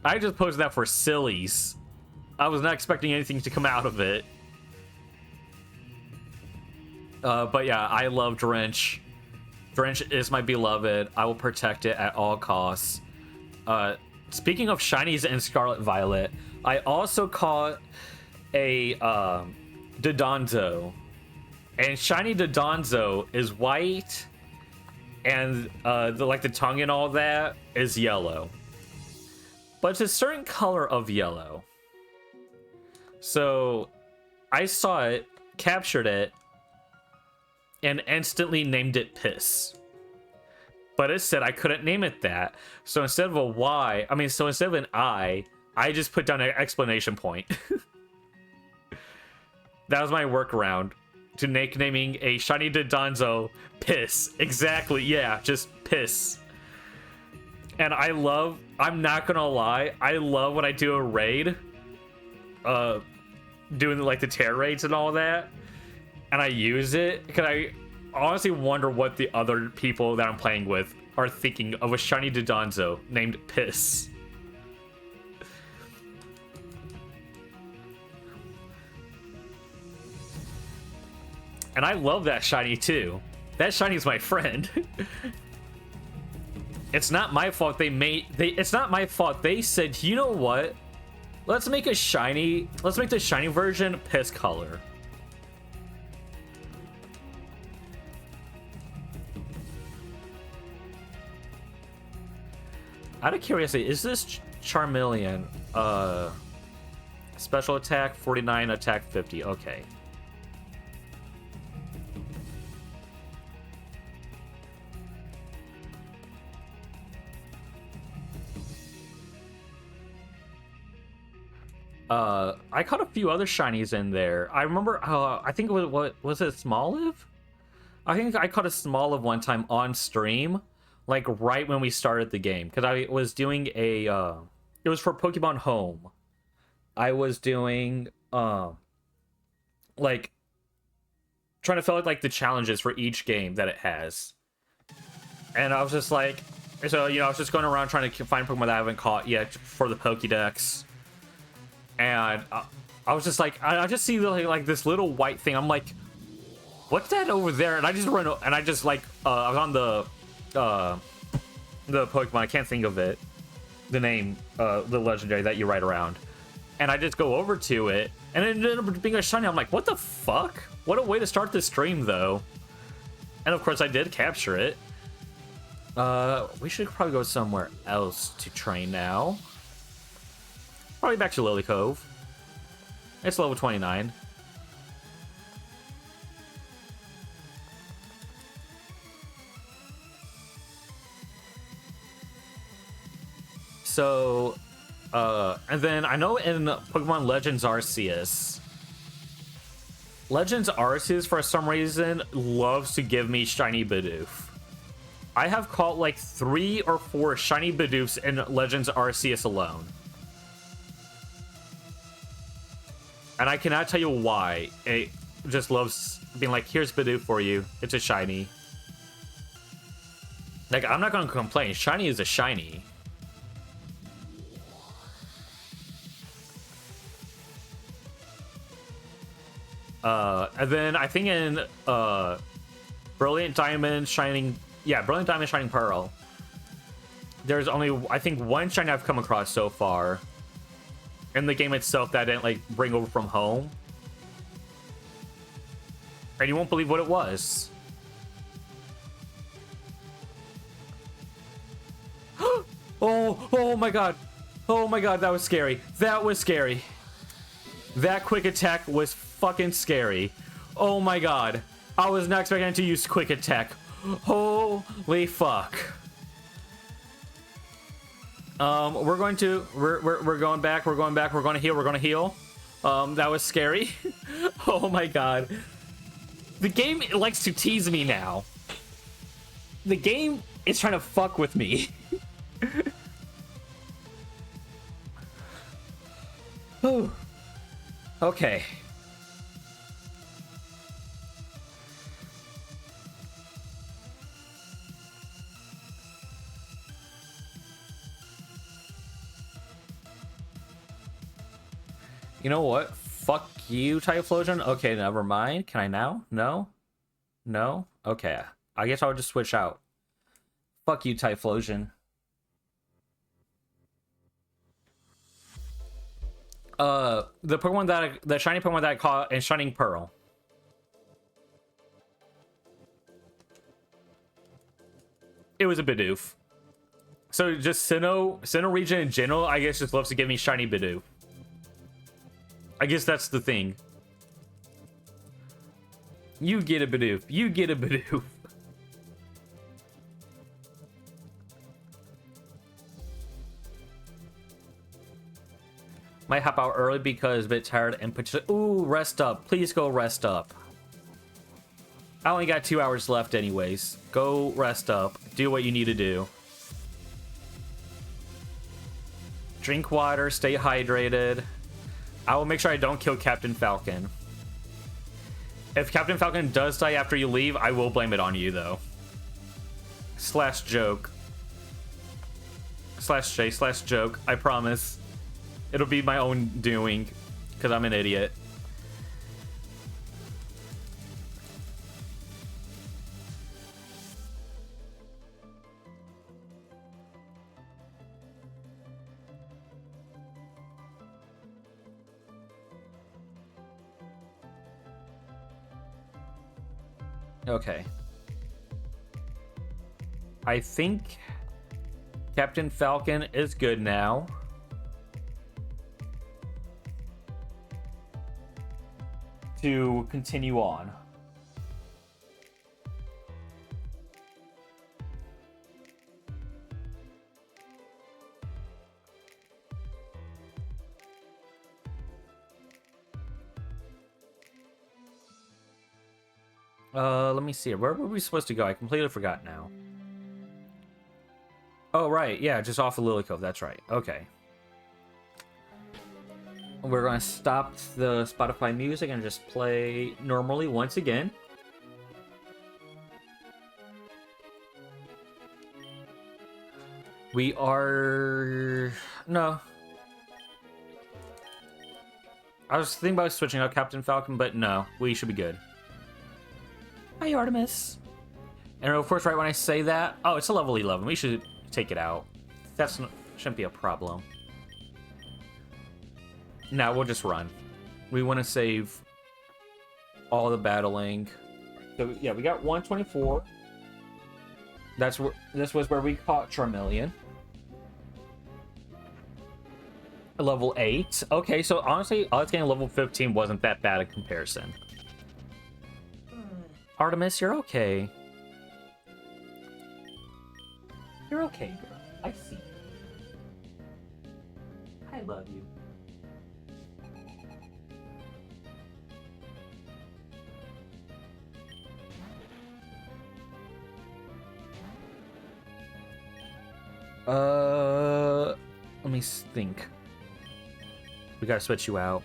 Speaker 1: I just posted that for sillies. I was not expecting anything to come out of it. But yeah, I love Drench. Drench is my beloved. I will protect it at all costs. Speaking of shinies and Scarlet Violet, I also caught a Dodonzo. And shiny Dodonzo is white, and the tongue and all that is yellow. But it's a certain color of yellow. So I saw it, captured it, and instantly named it Piss. But it said I couldn't name it that. So instead of a Y, so instead of an I just put down an exclamation point. That was my workaround to naming a shiny Dodonzo Piss. Exactly, yeah, just Piss. And I'm not gonna lie, I love when I do a raid, doing like the tear raids and all that, and I use it, because I honestly wonder what the other people that I'm playing with are thinking of a shiny Dodonzo named Piss. And I love that shiny too. That shiny is my friend. It's not my fault it's not my fault. They said, you know what? Let's make the shiny version Piss color. Out of curiosity, is this Charmeleon special attack 49, attack 50? Okay. I caught a few other shinies in there. I remember, I think it was, what was it, Smoliv? I think I caught a Smoliv one time on stream, like right when we started the game, because I was doing a, it was for Pokemon Home. I was doing, like, trying to fill out like the challenges for each game that it has. And I was just like, so, you know, I was just going around trying to find Pokemon that I haven't caught yet for the Pokédex. And I was just like, I just see like this little white thing. I'm like, what's that over there? And I just run, and I just like, I was on the Pokemon, I can't think of it, the name, the legendary that you ride around. And I just go over to it, and it ended up being a shiny. I'm like, what the fuck? What a way to start this stream, though. And of course, I did capture it. We should probably go somewhere else to train now. Probably back to Lily Cove. It's level 29. So, and then I know in Pokemon Legends Arceus, for some reason loves to give me shiny Bidoof. I have caught like 3 or 4 shiny Bidoofs in Legends Arceus alone. And I cannot tell you why. It just loves being like, here's Bidoof for you. It's a shiny. Like, I'm not going to complain. Shiny is a shiny. And then I think in Brilliant Diamond Shining... Yeah, Brilliant Diamond Shining Pearl. There's only, I think, 1 shiny I've come across so far in the game itself that I didn't, like, bring over from home. And you won't believe what it was. Oh my god. Oh my god, that was scary. That was scary. That quick attack was fucking scary. Oh my god. I was not expecting to use quick attack. Holy fuck. We're going back. We're going to heal. That was scary. Oh my god. The game likes to tease me now. The game is trying to fuck with me. Whew. Okay. You know what? Fuck you, Typhlosion. Okay, never mind. Can I now? No? No? Okay. I guess I'll just switch out. Fuck you, Typhlosion. The Pokemon that the shiny Pokemon that I caught in Shining Pearl. It was a Bidoof. So just Sinnoh region in general, I guess, just loves to give me shiny Bidoof. I guess that's the thing. You get a Bidoof. You get a Bidoof. Might hop out early because a bit tired and put. Ooh, rest up. Please go rest up. I only got 2 hours left anyways. Go rest up. Do what you need to do. Drink water. Stay hydrated. I will make sure I don't kill Captain Falcon. If Captain Falcon does die after you leave, I will blame it on you, though. Slash joke. Slash J slash joke. I promise. It'll be my own doing, because I'm an idiot. Okay. I think Captain Falcon is good now. To continue on. Let me see. Where were we supposed to go? I completely forgot now. Oh, right. Yeah, just off of Lily Cove. That's right. Okay. We're going to stop the Spotify music and just play normally once again. We are... No. I was thinking about switching out Captain Falcon, but no. We should be good. Hi, Artemis. And of course, right when I say that... Oh, it's a level 11. We should take it out. That's shouldn't be a problem. No, we'll just run. We want to save all the battling. So, yeah, we got 124. That's where... This was where we caught Charmeleon. Level 8. Okay, so honestly, us getting level 15 wasn't that bad a comparison. Artemis, you're okay. You're okay, girl. I see. I love you. Let me think. We gotta switch you out.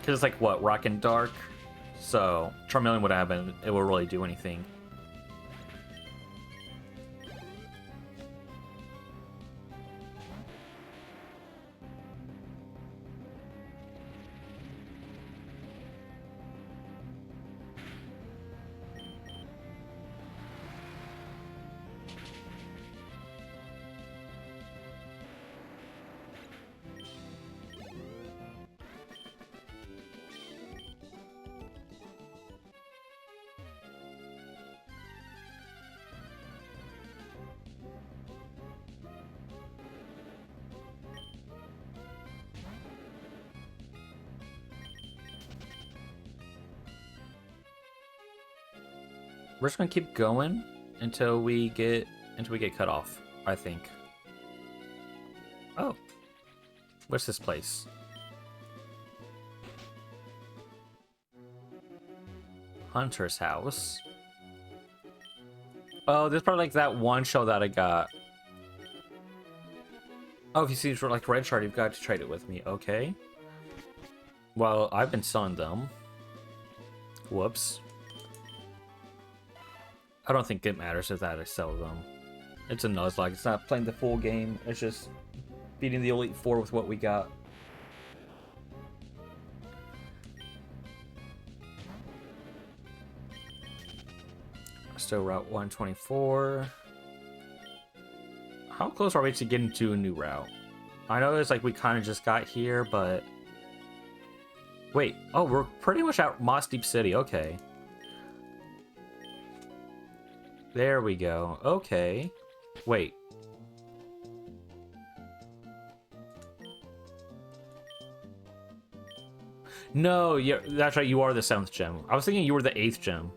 Speaker 1: Because it's like, what, Rock and Dark? So, Charmeleon would have been, it will really do anything. We're just gonna keep going until we get cut off, I think. Oh. What's this place? Hunter's house. Oh, this is probably like that one show that I got. Oh, if you see like red shard, you've got to trade it with me. Okay. Well, I've been selling them. Whoops. I don't think it matters if that I sell them. It's a Nuzlocke. It's not playing the full game. It's just beating the Elite Four with what we got. Still Route 124. How close are we to getting to a new route? I know it's like we kind of just got here, but... Wait. Oh, we're pretty much at Moss Deep City. Okay. There we go. Okay. Wait. No, yeah, that's right. You are the 7th gem. I was thinking you were the 8th gem.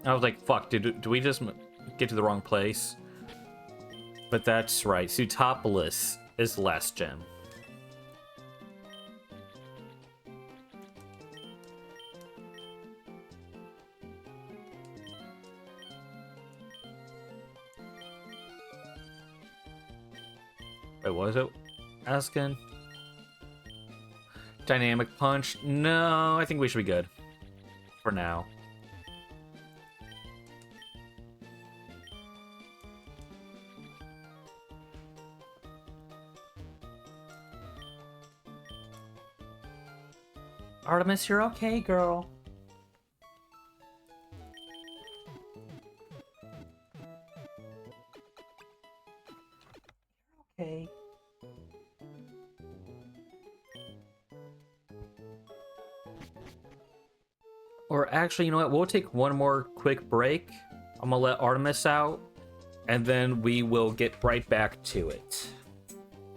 Speaker 1: I was like, fuck, do we just get to the wrong place? But that's right. Sutopolis is the last gem. Wait, what was it asking? Dynamic punch? No, I think we should be good. For now. Artemis, you're okay, girl. Okay. Or actually, you know what? We'll take one more quick break. I'm gonna let Artemis out, and then we will get right back to it.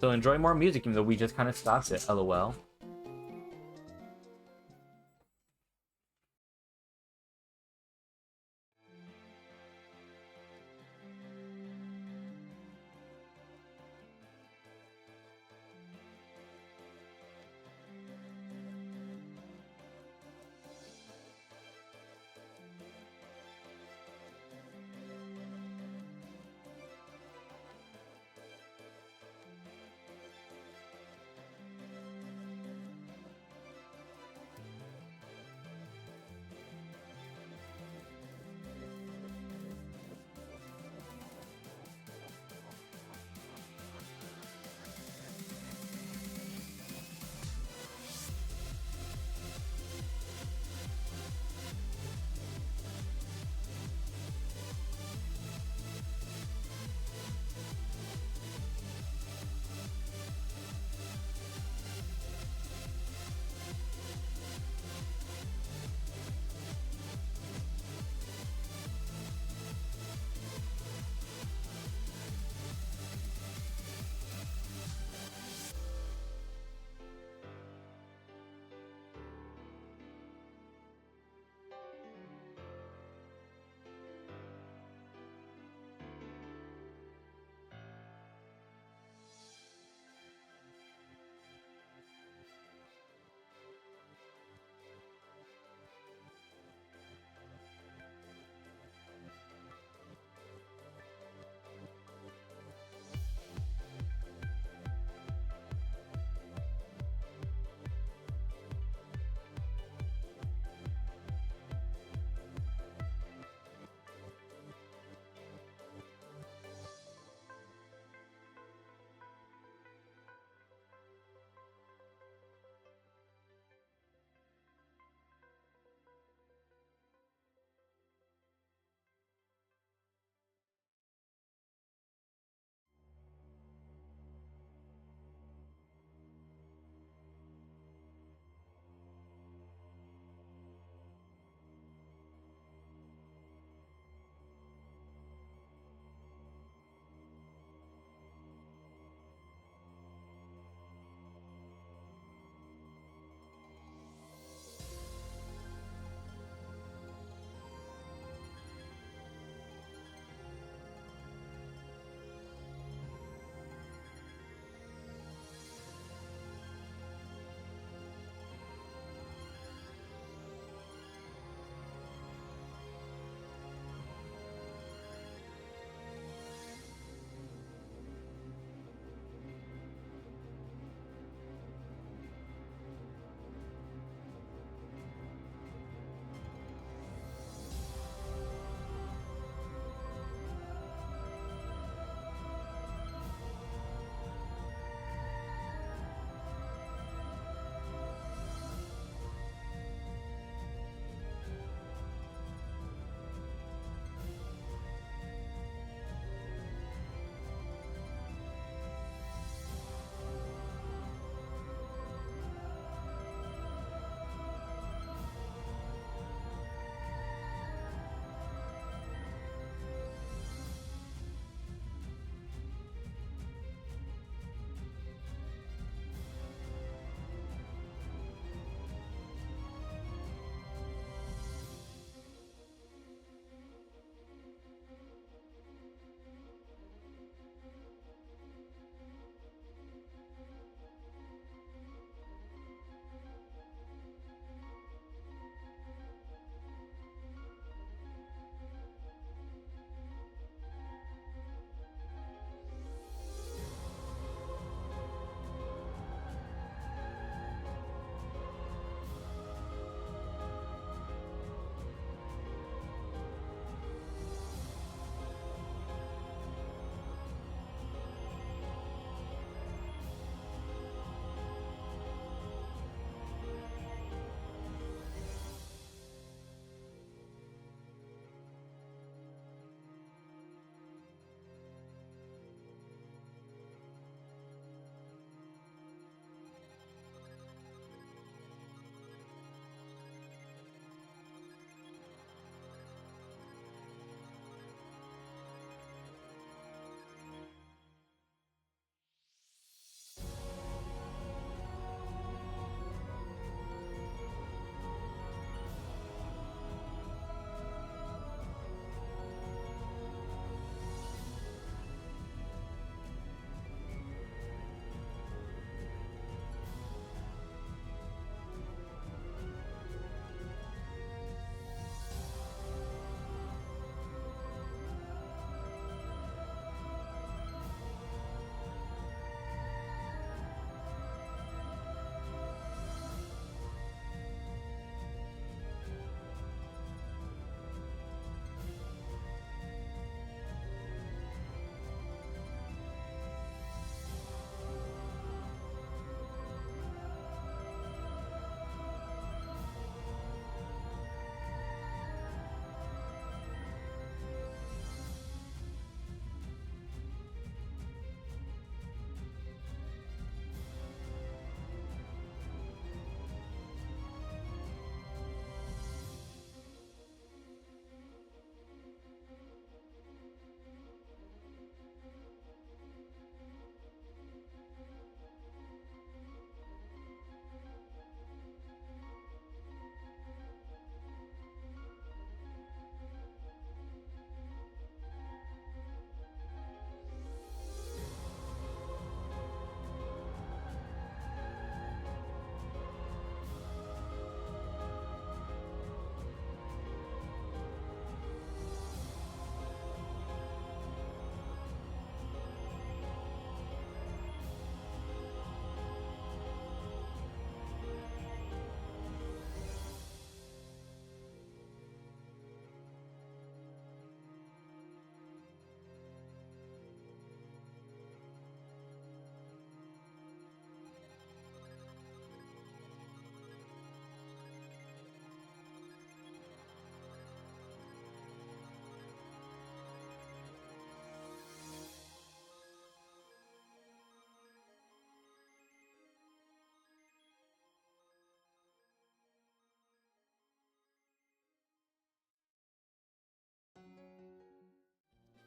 Speaker 1: So enjoy more music, even though we just kind of stopped it. LOL.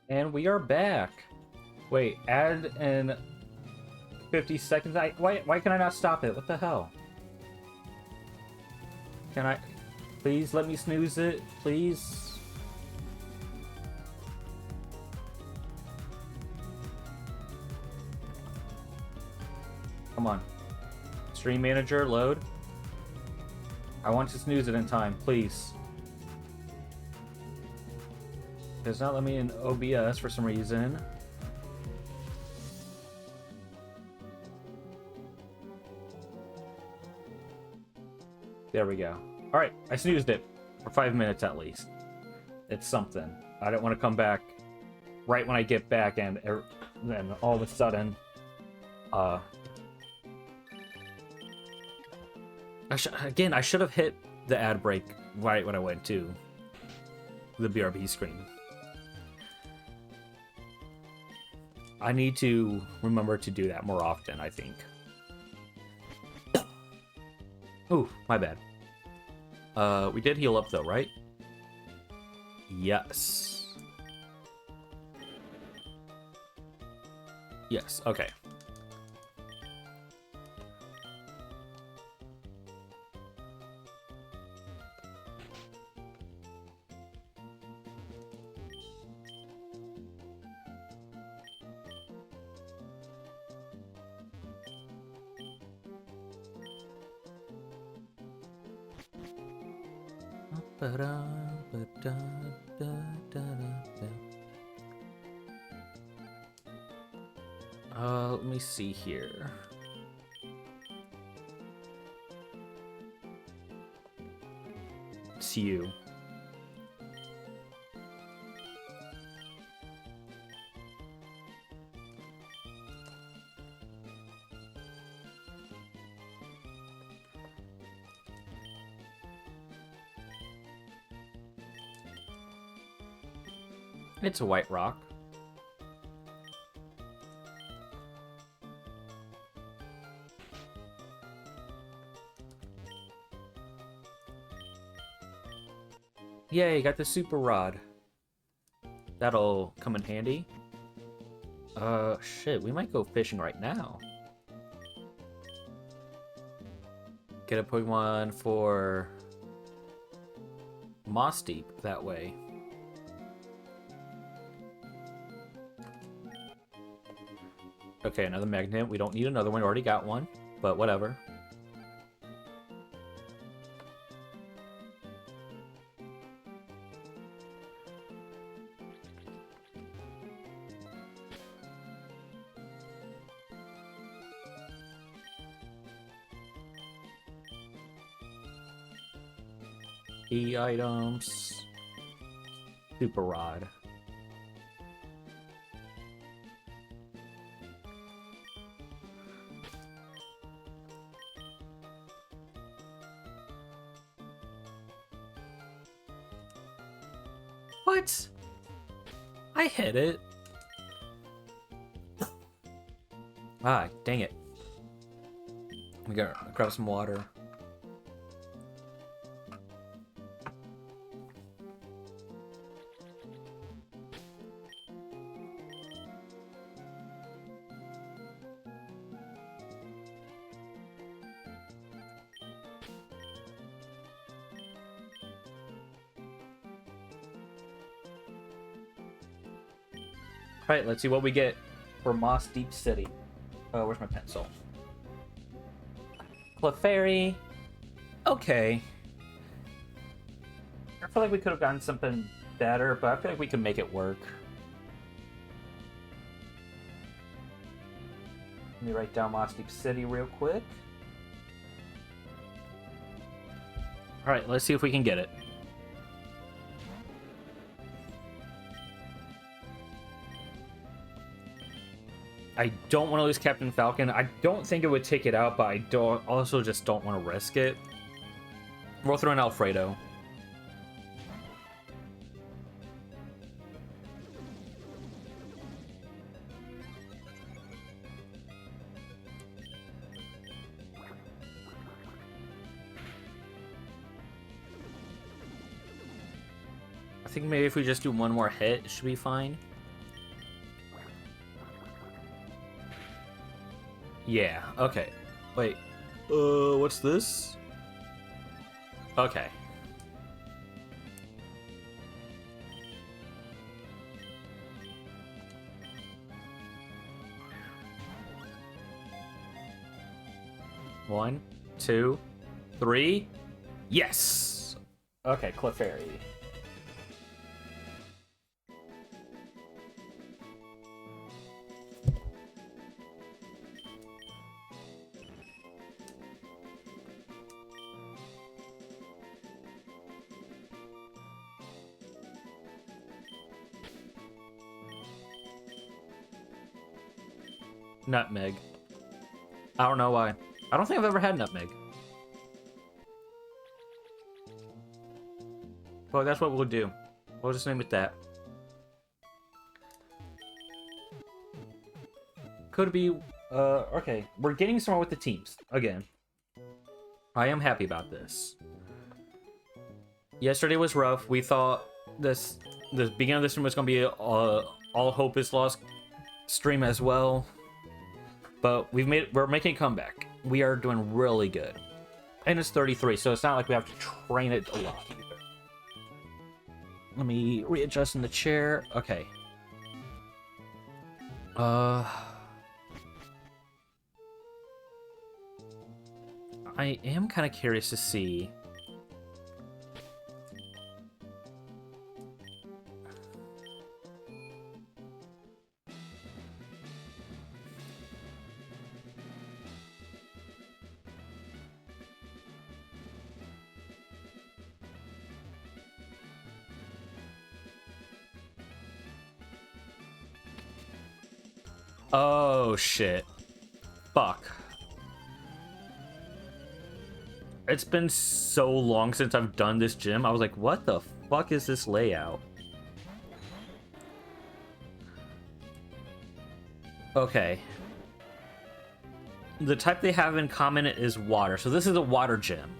Speaker 1: And we are back. Wait, add in 50 seconds. Why can I not stop it? What the hell? Can I... Please let me snooze it, please? Come on. Stream manager, load. I want to snooze it in time, please. It's not letting me in OBS for some reason. There we go. Alright, I snoozed it. For 5 minutes at least. It's something. I don't want to come back right when I get back and then all of a sudden... Again, I should have hit the ad break right when I went to the BRB screen. I need to remember to do that more often, I think. Ooh, my bad. We did heal up though, right? Yes. Yes, okay. Let me see here. It's you. It's a white rock. Yay, got the super rod. That'll come in handy. Shit, we might go fishing right now. Get a Pokemon for Moss Deep that way. Okay, another magnet. We don't need another one. We already got one, but whatever. Items. Super Rod. What? I hit it. Ah, dang it. We gotta grab some water. Alright, let's see what we get for Moss Deep City. Oh, where's my pencil? Clefairy. Okay. I feel like we could have gotten something better, but I feel like we can make it work. Let me write down Moss Deep City real quick. Alright, let's see if we can get it. I don't want to lose Captain Falcon. I don't think it would take it out, but I also just don't want to risk it. We'll throw in Alfredo. I think maybe if we just do one more hit, it should be fine. Yeah, okay. Wait. What's this? Okay. One, two, three. Yes! Okay, Clefairy. Nutmeg. I don't know why. I don't think I've ever had nutmeg. Well, that's what we'll do. We'll just name it that. Could be, okay. We're getting somewhere with the teams, again. I am happy about this. Yesterday was rough. We thought the beginning of this stream was going to be a all hope is lost stream as well. But we're making a comeback. We are doing really good. And it's 33, so it's not like we have to train it a lot. Let me readjust in the chair. Okay. I am kind of curious to see. Oh, shit. Fuck. It's been so long since I've done this gym. I was like, what the fuck is this layout? Okay. The type they have in common is water. So this is a water gym.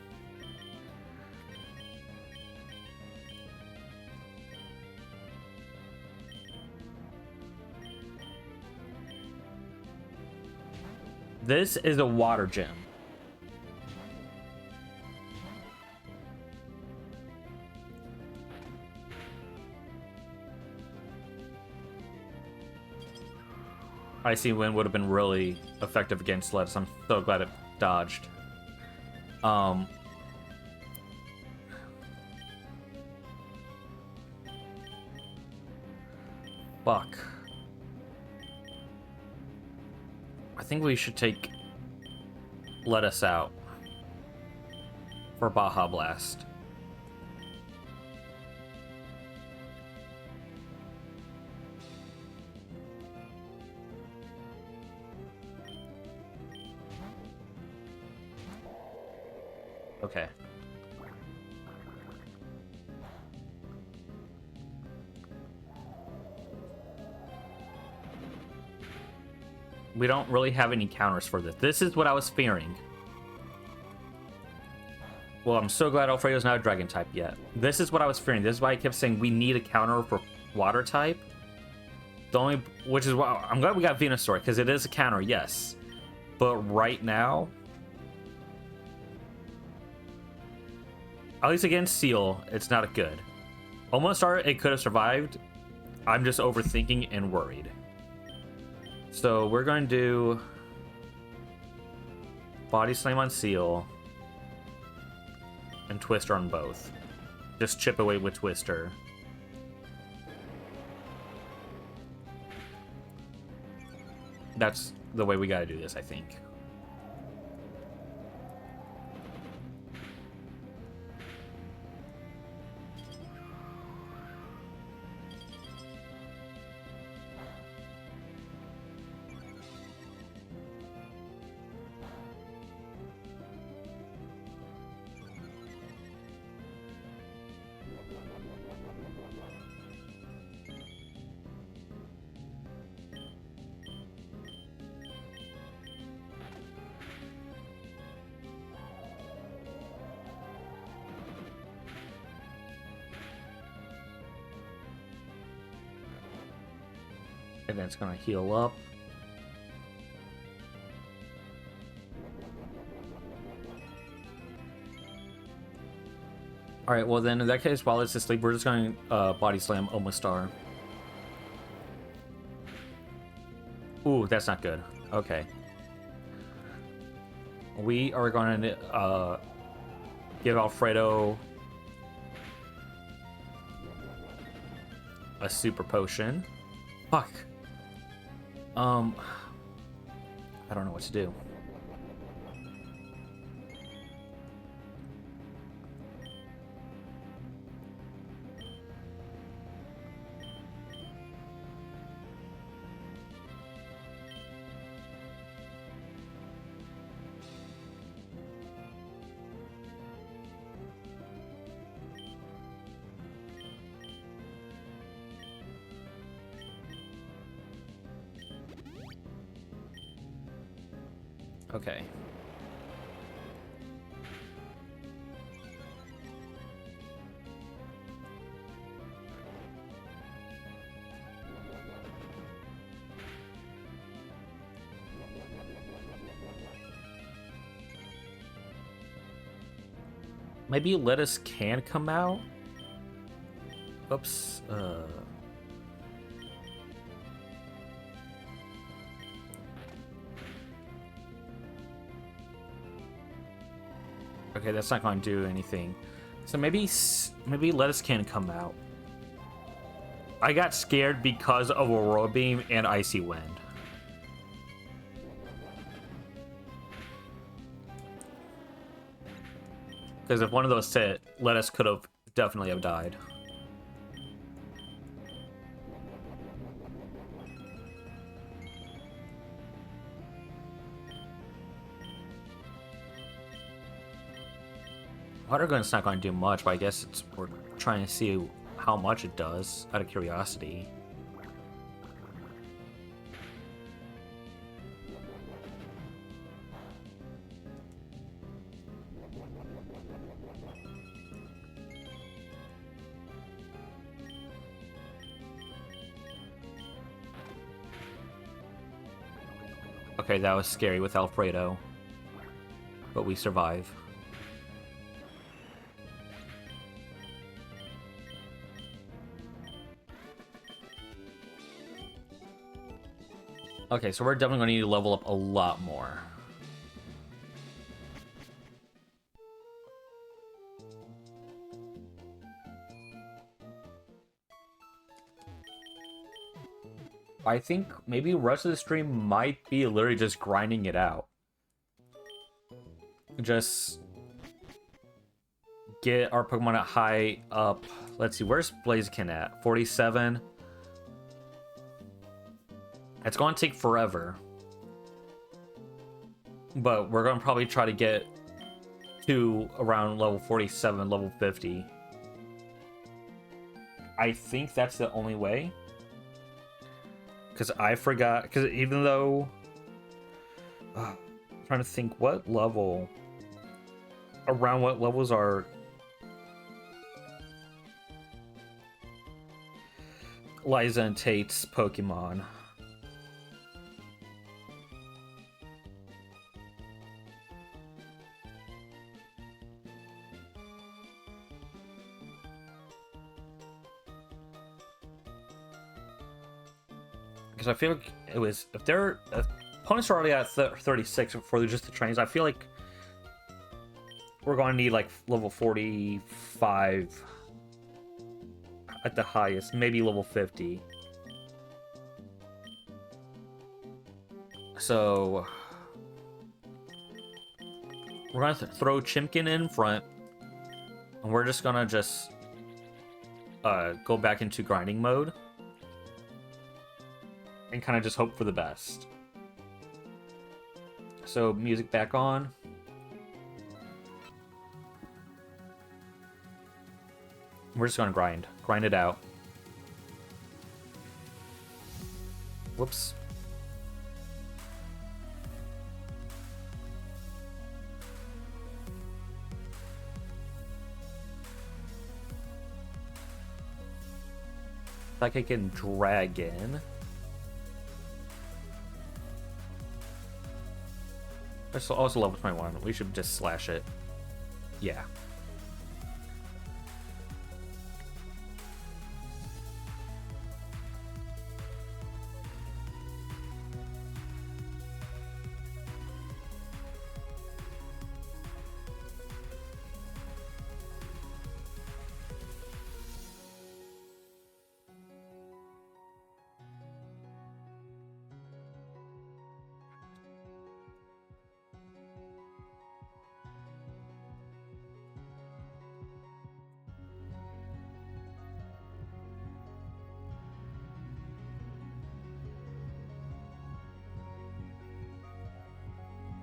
Speaker 1: This is a water gym. Icy Wind would have been really effective against Lettuce. I'm so glad it dodged. Fuck. I think we should take Lettuce out for Baja Blast. Okay. We don't really have any counters for this. This is what I was fearing. Well, I'm so glad Alfredo's not a dragon type yet. This is what I was fearing. This is why I kept saying we need a counter for water type. Which is why I'm glad we got Venusaur, because it is a counter, yes. But right now, at least against Seal, it's not good. Almost it could have survived. I'm just overthinking and worried. So we're going to do Body Slam on Seal and Twister on both. Just chip away with Twister. That's the way we got to do this, I think. And then it's going to heal up. Alright, well then in that case, while it's asleep, we're just going to body slam Omastar. Ooh, that's not good. Okay. We are going to give Alfredo a super potion. Fuck. I don't know what to do. Okay. Maybe lettuce can come out? Oops. Okay, that's not going to do anything. So maybe lettuce can come out. I got scared because of Aurora Beam and Icy Wind. Because if one of those hit, lettuce could have definitely have died. Water Gun's not going to do much, but I guess we're trying to see how much it does, out of curiosity. Okay, that was scary with Alfredo, but we survive. Okay, so we're definitely going to need to level up a lot more. I think maybe rest of the stream might be literally just grinding it out. Just get our Pokemon at high up. Let's see, where's Blaziken at? 47. It's going to take forever. But we're going to probably try to get to around level 47, level 50. I think that's the only way. Because I forgot, because even though... I'm trying to think what level... Around what levels are... Liza and Tate's Pokemon. Because I feel like it was... If their opponents are already at 36 for just the trains, I feel like we're going to need like level 45 at the highest, maybe level 50. So we're going to throw Chimkin in front, and we're just going to go back into grinding mode and kind of just hope for the best. So music back on. We're just gonna grind it out. Whoops. Psychic and Dragon. It's also level 21. We should just slash it. Yeah.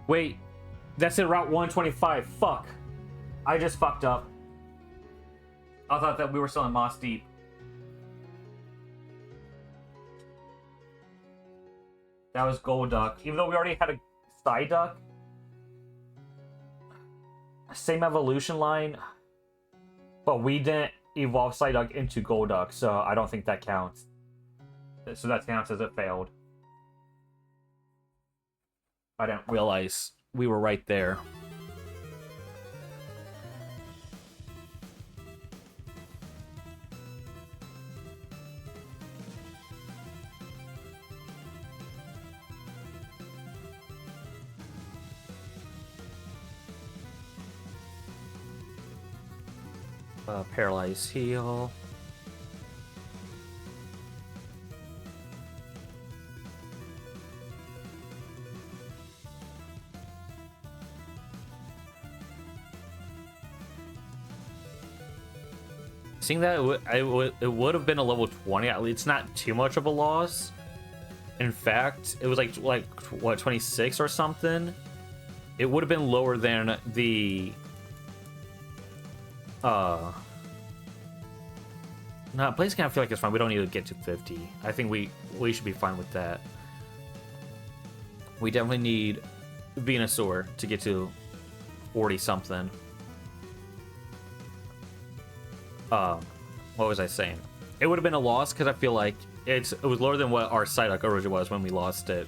Speaker 1: Wait, that's in Route 125. Fuck. I just fucked up. I thought that we were still in Moss Deep. That was Golduck. Even though we already had a Psyduck. Same evolution line. But we didn't evolve Psyduck into Golduck, so I don't think that counts. So that counts as it failed. I didn't realize we were right there. Paralyze heal. Seeing that it would have been a level 20, at least it's not too much of a loss. In fact, it was like what, 26 or something. It would have been lower than the no, Blaziken I feel like it's fine. We don't need to get to 50. I think we should be fine with that. We definitely need Venusaur to get to 40 something. What was I saying? It would have been a loss because I feel like it was lower than what our Psyduck originally was when we lost it.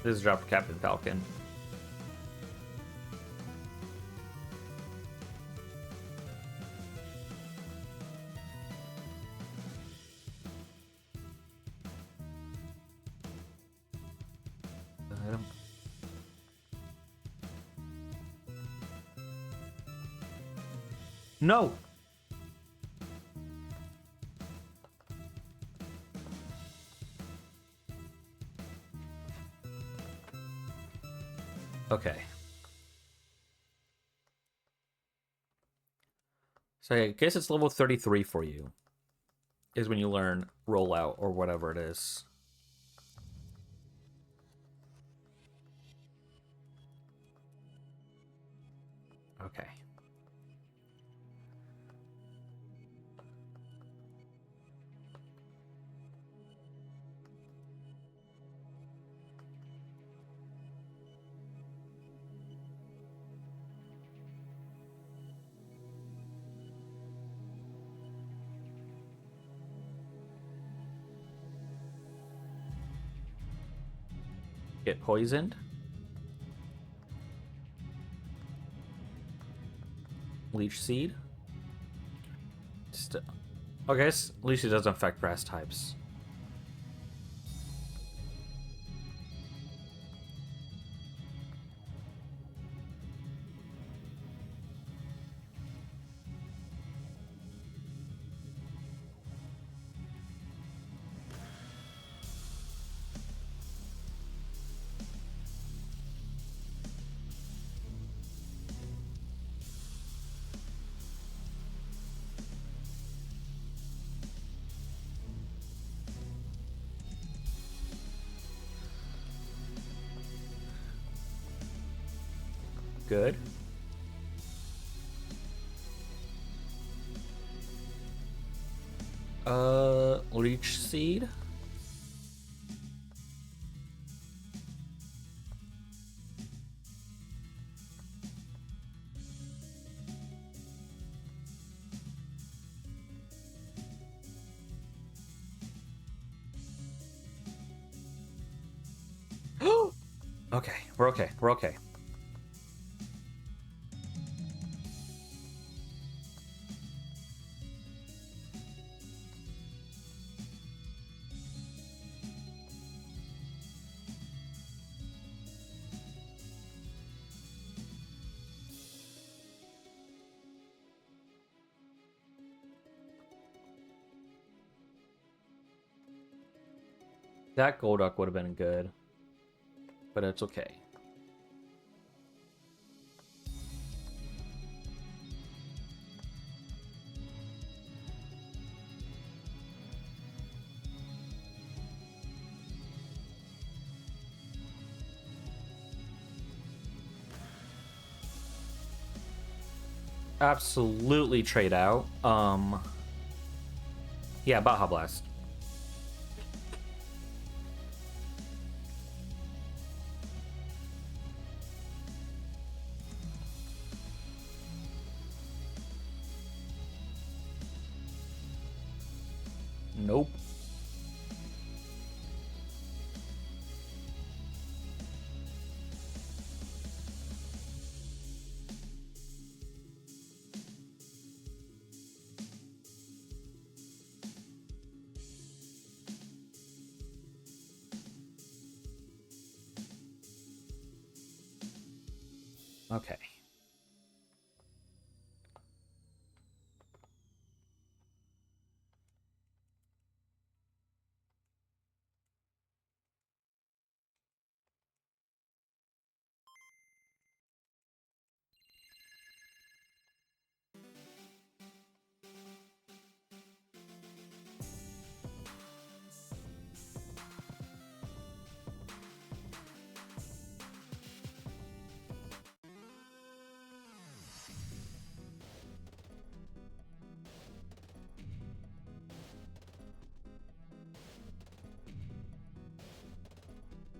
Speaker 1: This is drop for Captain Falcon. No. Okay. So I guess it's level 33 for you. Is when you learn rollout or whatever it is. Okay. Get poisoned. Leech Seed. I guess Leech Seed doesn't affect grass types. Good. Leech Seed. Okay, we're okay. We're okay. That Golduck would have been good, but it's okay. Absolutely trade out. Yeah, Baja Blast. Nope. Okay.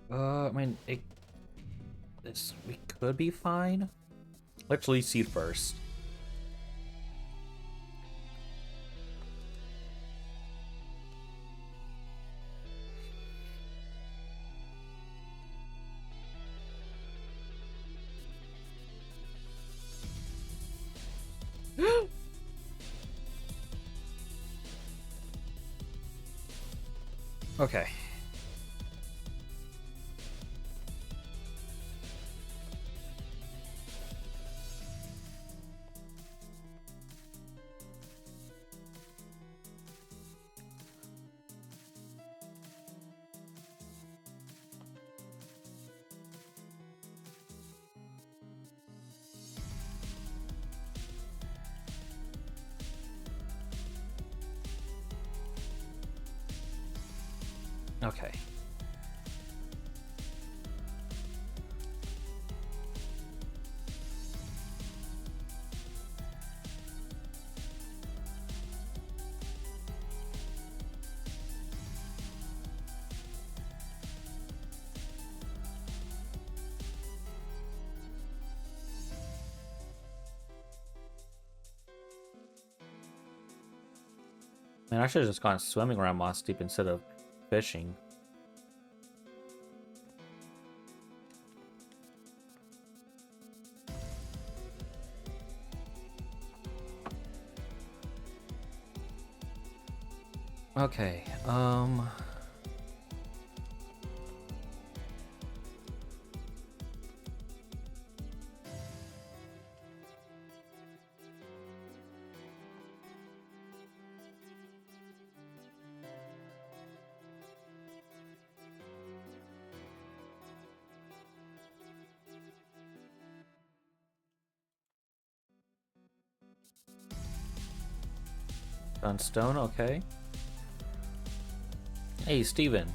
Speaker 1: I mean, we could be fine. Let's leave seed first. Okay. Okay. Man, I should have just gone swimming around Moss Deep instead of fishing. Okay, Dunstone, okay. Hey, Steven.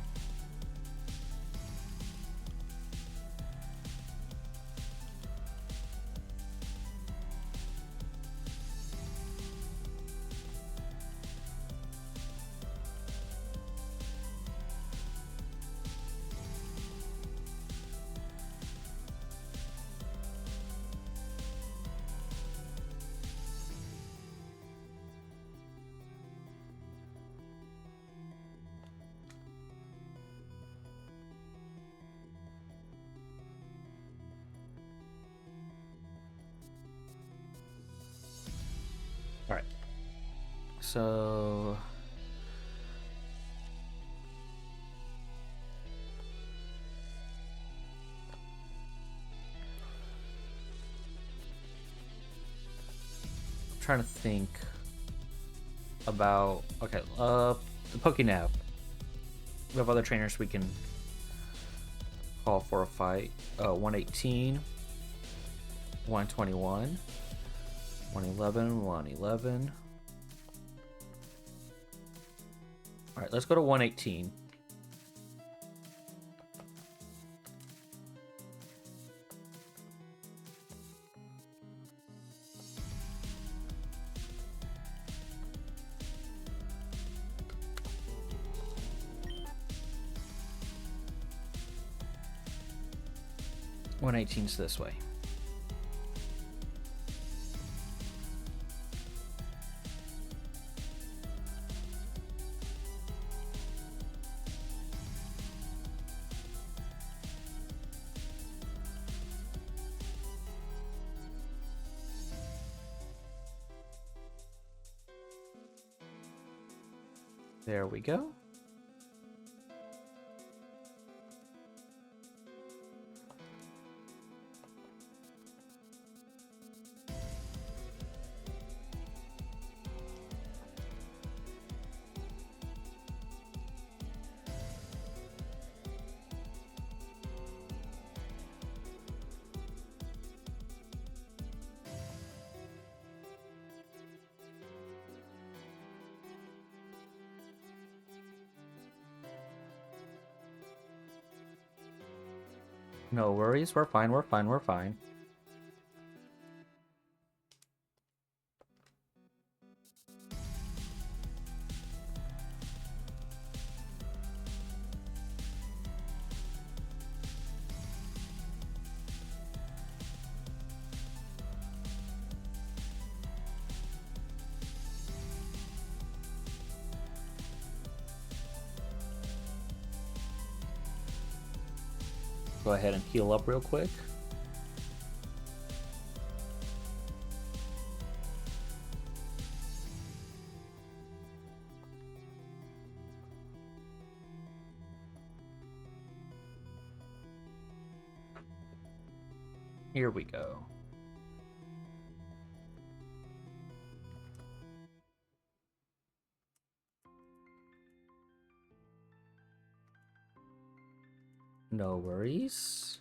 Speaker 1: so... I'm trying to think about... Okay, the Pokénav. We have other trainers we can call for a fight. 118, 121, 111, 111. Alright, let's go to 118. One 18's this way. There we go. No worries, we're fine, we're fine, we're fine. Go ahead and heal up real quick. Here we go. No worries.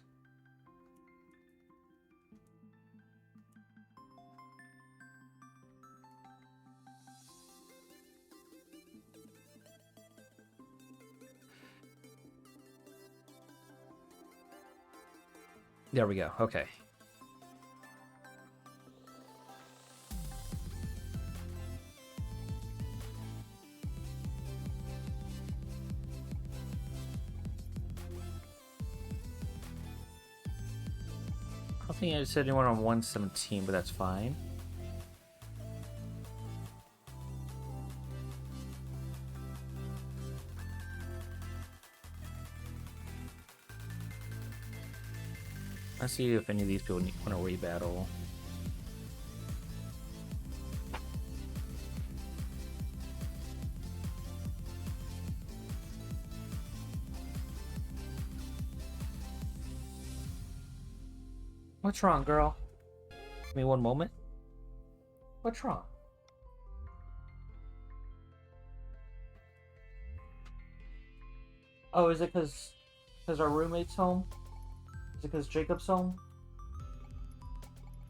Speaker 1: There we go. Okay. I don't think I said anyone on 117, but that's fine. Let's see if any of these people want to rebattle. What's wrong, girl? Give me one moment. What's wrong? Oh, is it because our roommate's home? Is it because Jacob's home?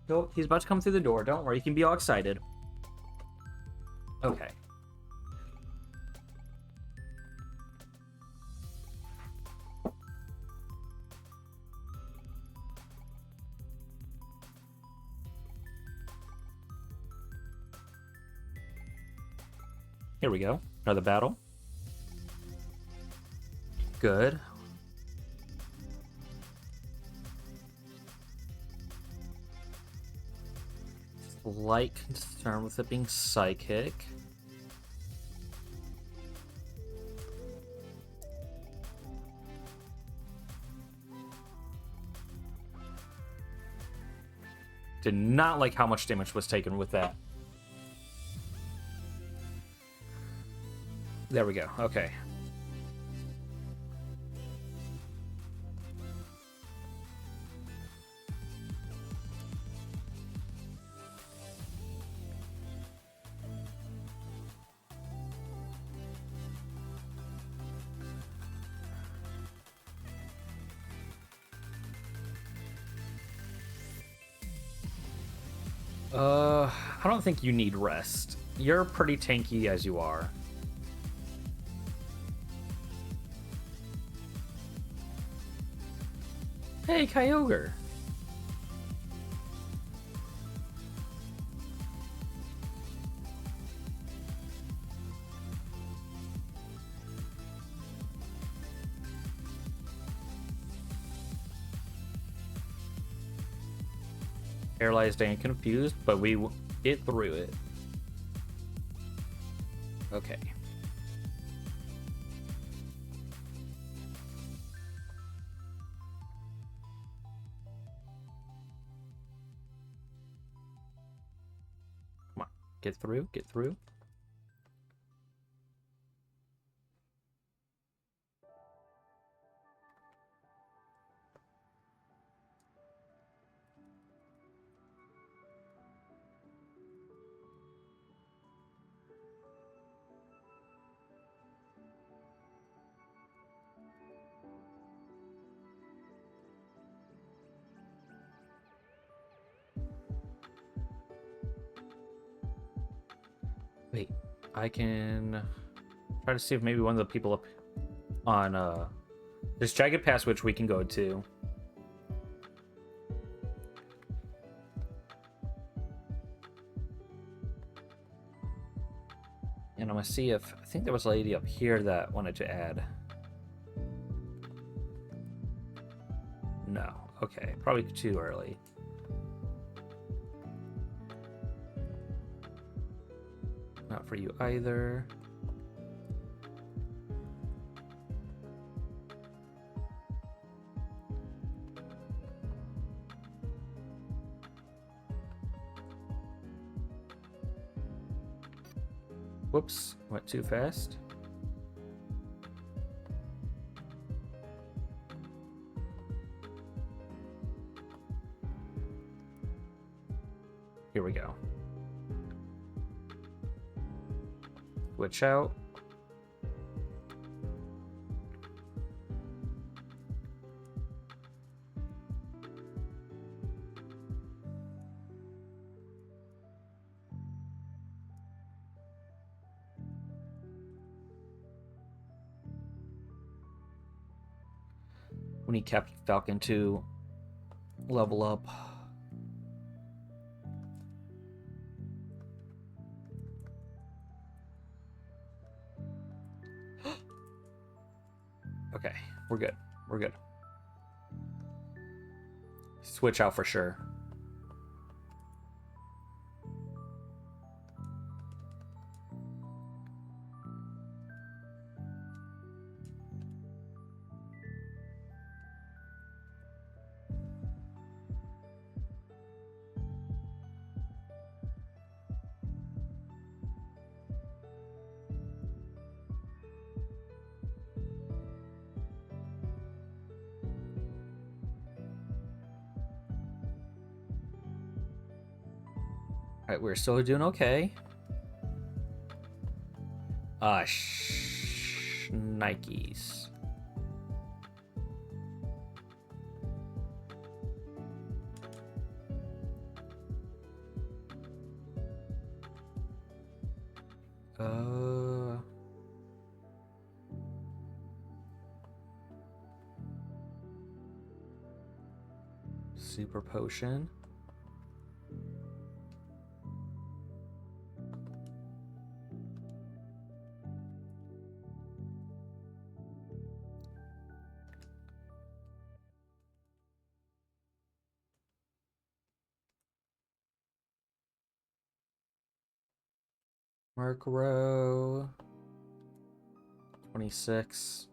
Speaker 1: Go. He's about to come through the door. Don't worry. You can be all excited. Okay. Here we go. Another battle. Good. Slight concern with it being psychic. Did not like how much damage was taken with that. There we go. Okay. I don't think you need rest. You're pretty tanky as you are. Hey, Kyogre. Paralyzed and confused, but we get through it. Okay. Come on. Get through, get through. Wait, I can try to see if maybe one of the people up on there's Jagged Pass, which we can go to. And I'm gonna see if I think there was a lady up here that wanted to add. No. Okay, probably too early. Not for you either. Whoops, went too fast. Here we go. Switch out. We need Captain Falcon to level up. Okay, we're good. We're good. Switch out for sure. Alright, we're still doing okay. Nikes. Super potion. Murkrow. 26.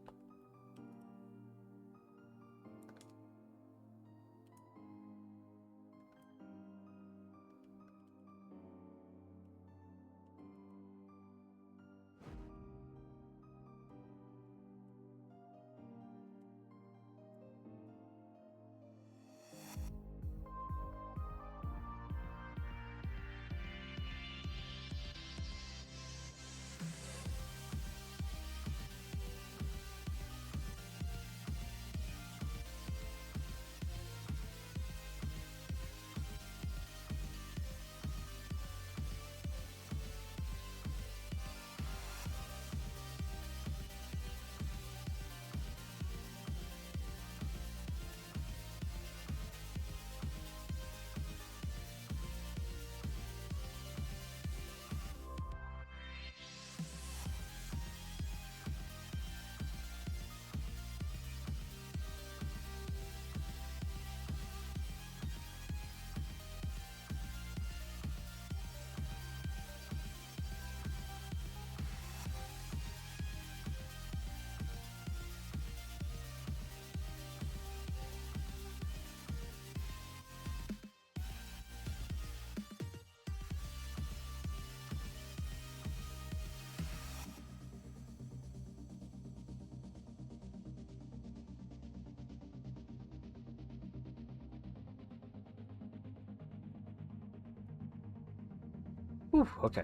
Speaker 1: Whew, okay.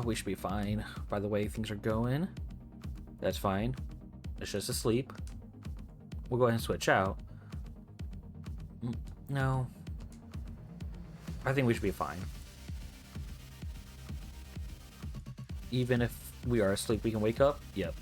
Speaker 1: We should be fine. By the way things are going. That's fine. It's just asleep. We'll go ahead and switch out. No. I think we should be fine. Even if we are asleep, we can wake up? Yep.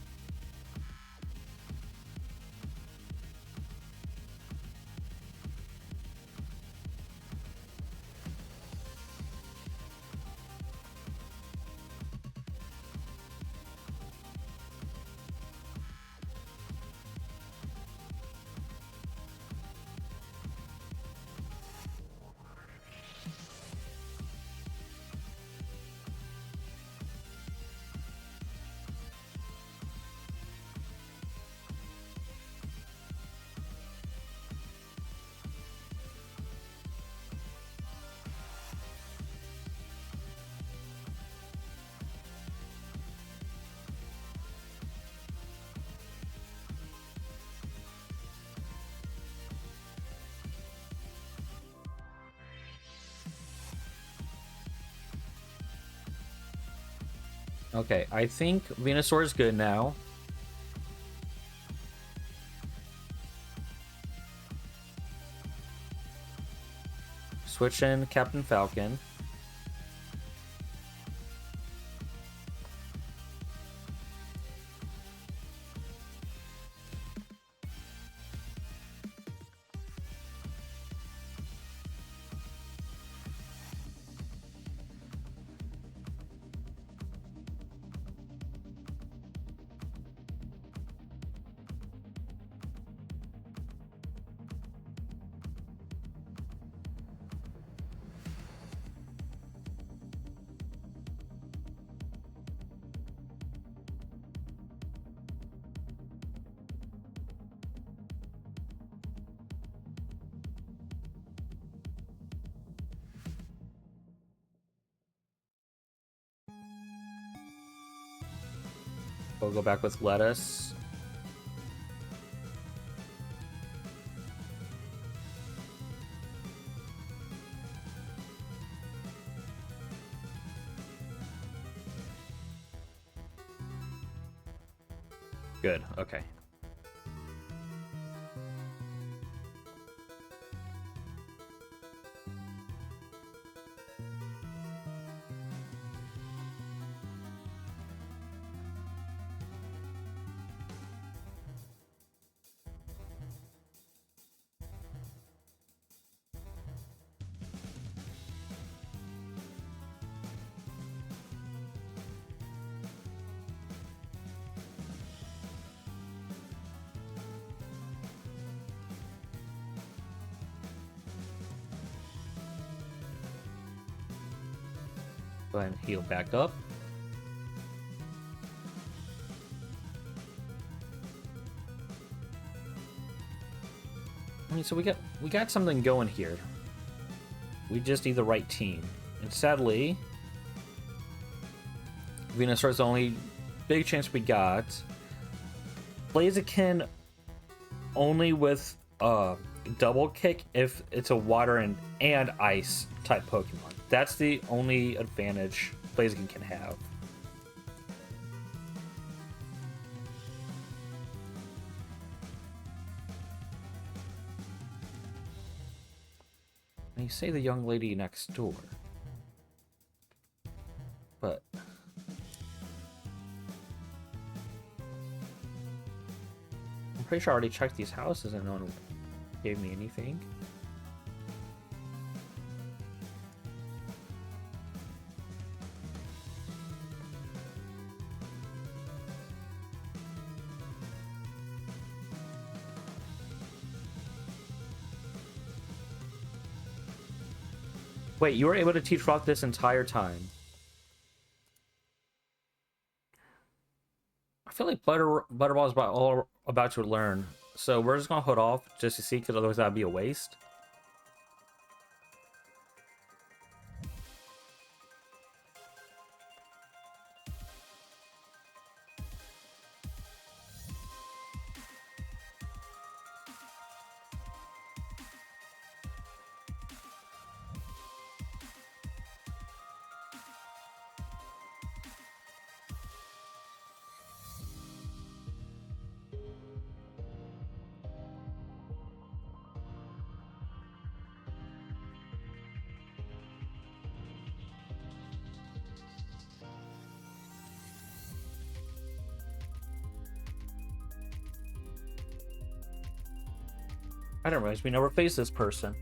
Speaker 1: Okay, I think Venusaur is good now. Switch in Captain Falcon. We'll go back with lettuce. Good, okay. Go ahead and heal back up. I mean, so we got something going here. We just need the right team. And sadly, Venusaur's the only big chance we got. Blaziken only with double kick if it's a water and ice type Pokemon. That's the only advantage Blaziken can have. And you say the young lady next door. But I'm pretty sure I already checked these houses and no one gave me anything. Wait, you were able to teach Rock this entire time? I feel like Butterball is all about to learn, so we're just gonna hold off just to see, because otherwise that'd be a waste. I didn't realize we never faced this person.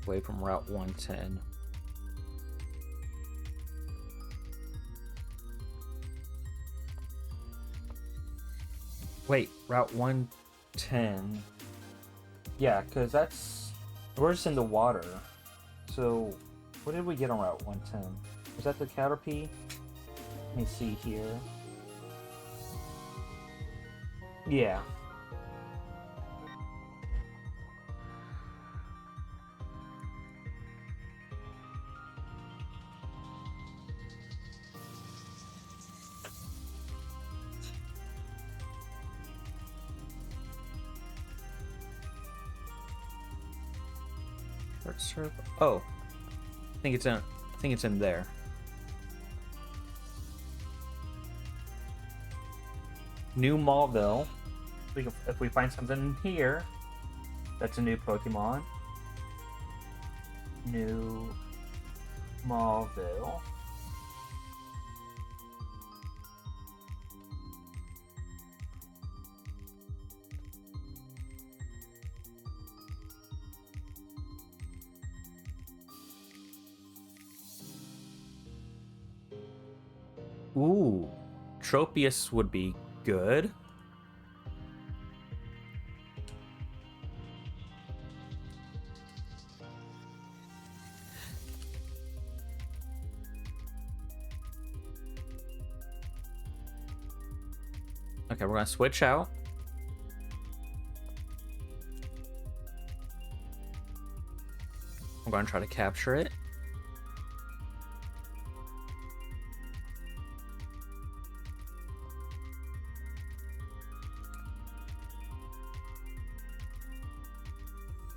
Speaker 1: Away from Route 110. Wait, Route 110. Yeah, because we're just in the water. So, what did we get on Route 110? Was that the Caterpie? Let me see here. Yeah. Oh, I think it's in there. New Mauville. If we find something in here, that's a new Pokemon. New Mauville. Ooh, Tropius would be good. Okay, we're gonna switch out. I'm gonna try to capture it.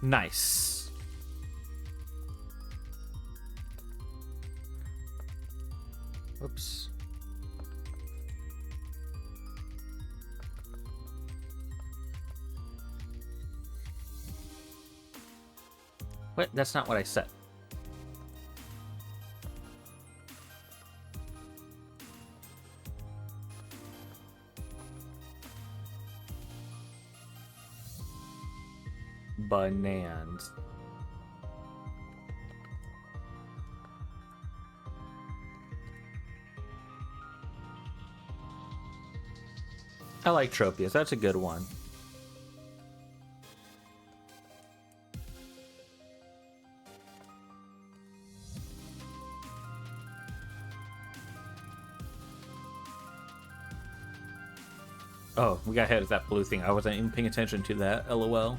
Speaker 1: Nice. Oops. What? That's not what I said. Bananas. I like Tropius. That's a good one. Oh, we got hit with that blue thing. I wasn't even paying attention to that. LOL.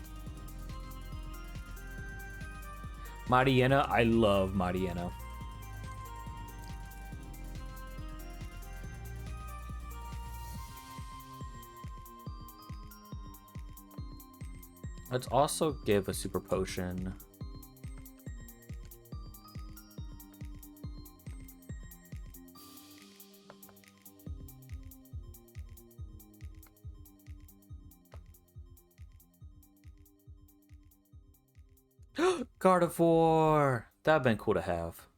Speaker 1: Mariana, I love Mariana. Let's also give a super potion. Gardevoir! That'd been cool to have.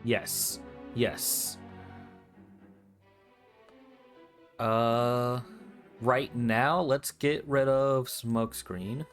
Speaker 1: Yes. Yes. Right now, let's get rid of smokescreen.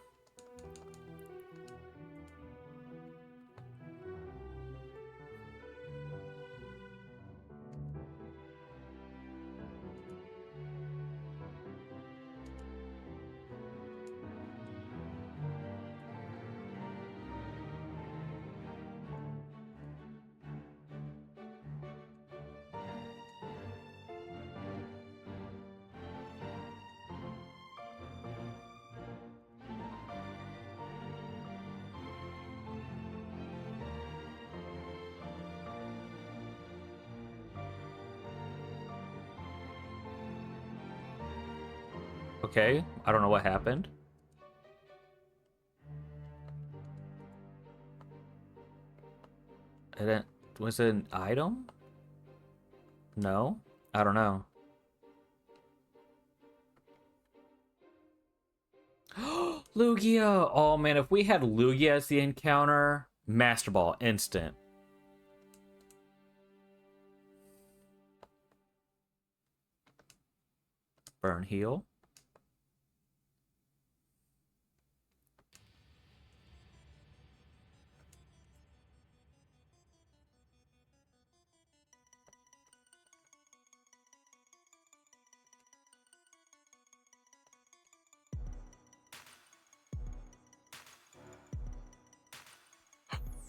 Speaker 1: Okay, I don't know what happened. It didn't, was it an item? No? I don't know. Lugia! Oh man, if we had Lugia as the encounter, Master Ball, instant. Burn heal.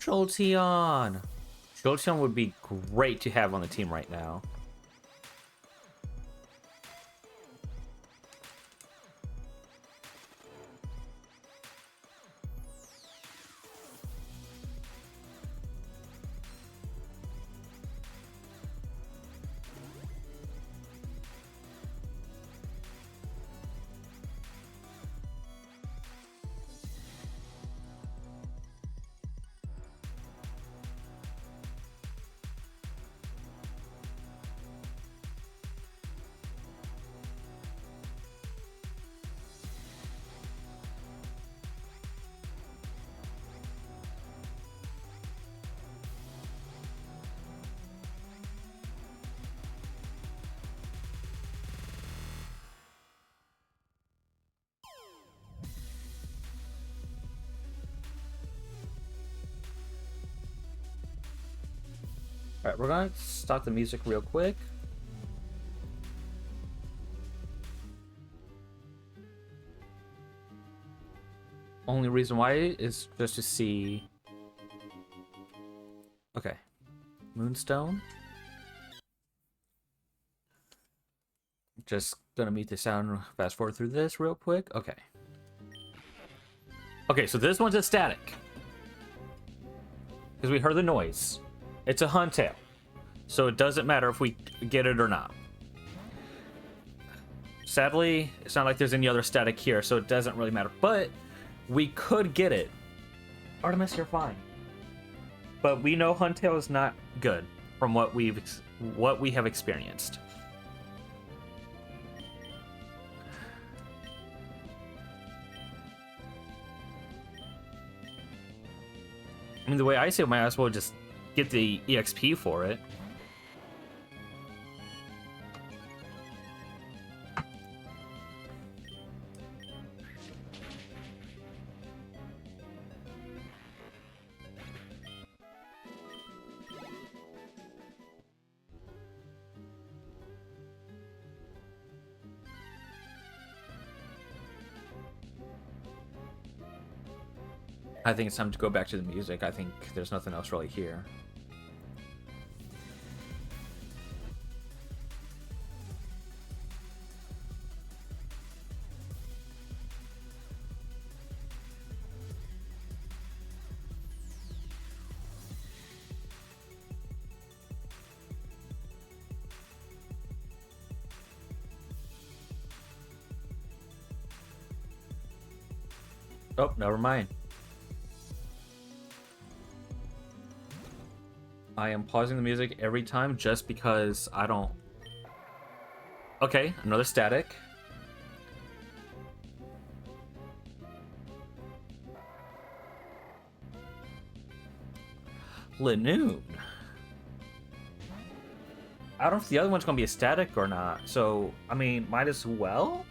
Speaker 1: Jolteon! Jolteon would be great to have on the team right now. Alright, we're gonna stop the music real quick. Only reason why is just to see... Okay. Moonstone. Just gonna mute the sound, fast forward through this real quick. Okay. Okay, so this one's a static. Because we heard the noise. It's a Huntail. So it doesn't matter if we get it or not. Sadly, it's not like there's any other static here, so it doesn't really matter. But we could get it. Artemis, you're fine. But we know Huntail is not good from what we have experienced. I mean, the way I see it, might as well just get the EXP for it. I think it's time to go back to the music. I think there's nothing else really here. Oh, never mind. I am pausing the music every time just because I don't... Okay, another static. Linoon. I don't know if the other one's gonna be a static or not. So, I mean, might as well?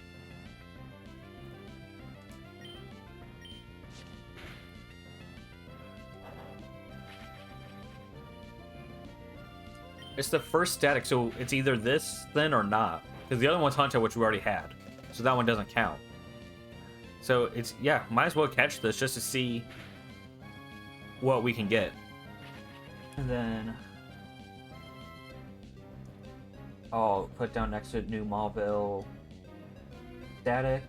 Speaker 1: It's the first static, so it's either this then or not. Because the other one's Hunter, which we already had. So that one doesn't count. So it's, yeah, might as well catch this just to see what we can get. And then I'll put down next to New Mauville static.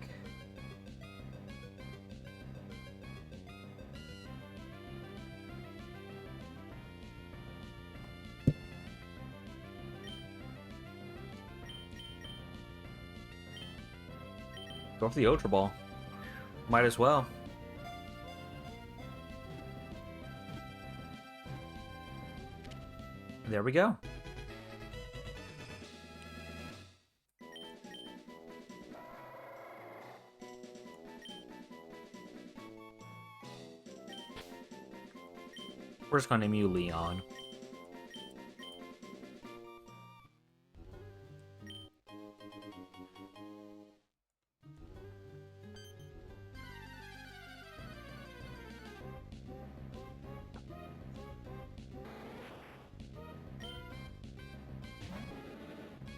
Speaker 1: Go for the Ultra Ball. Might as well. There we go. We're just gonna name you Leon.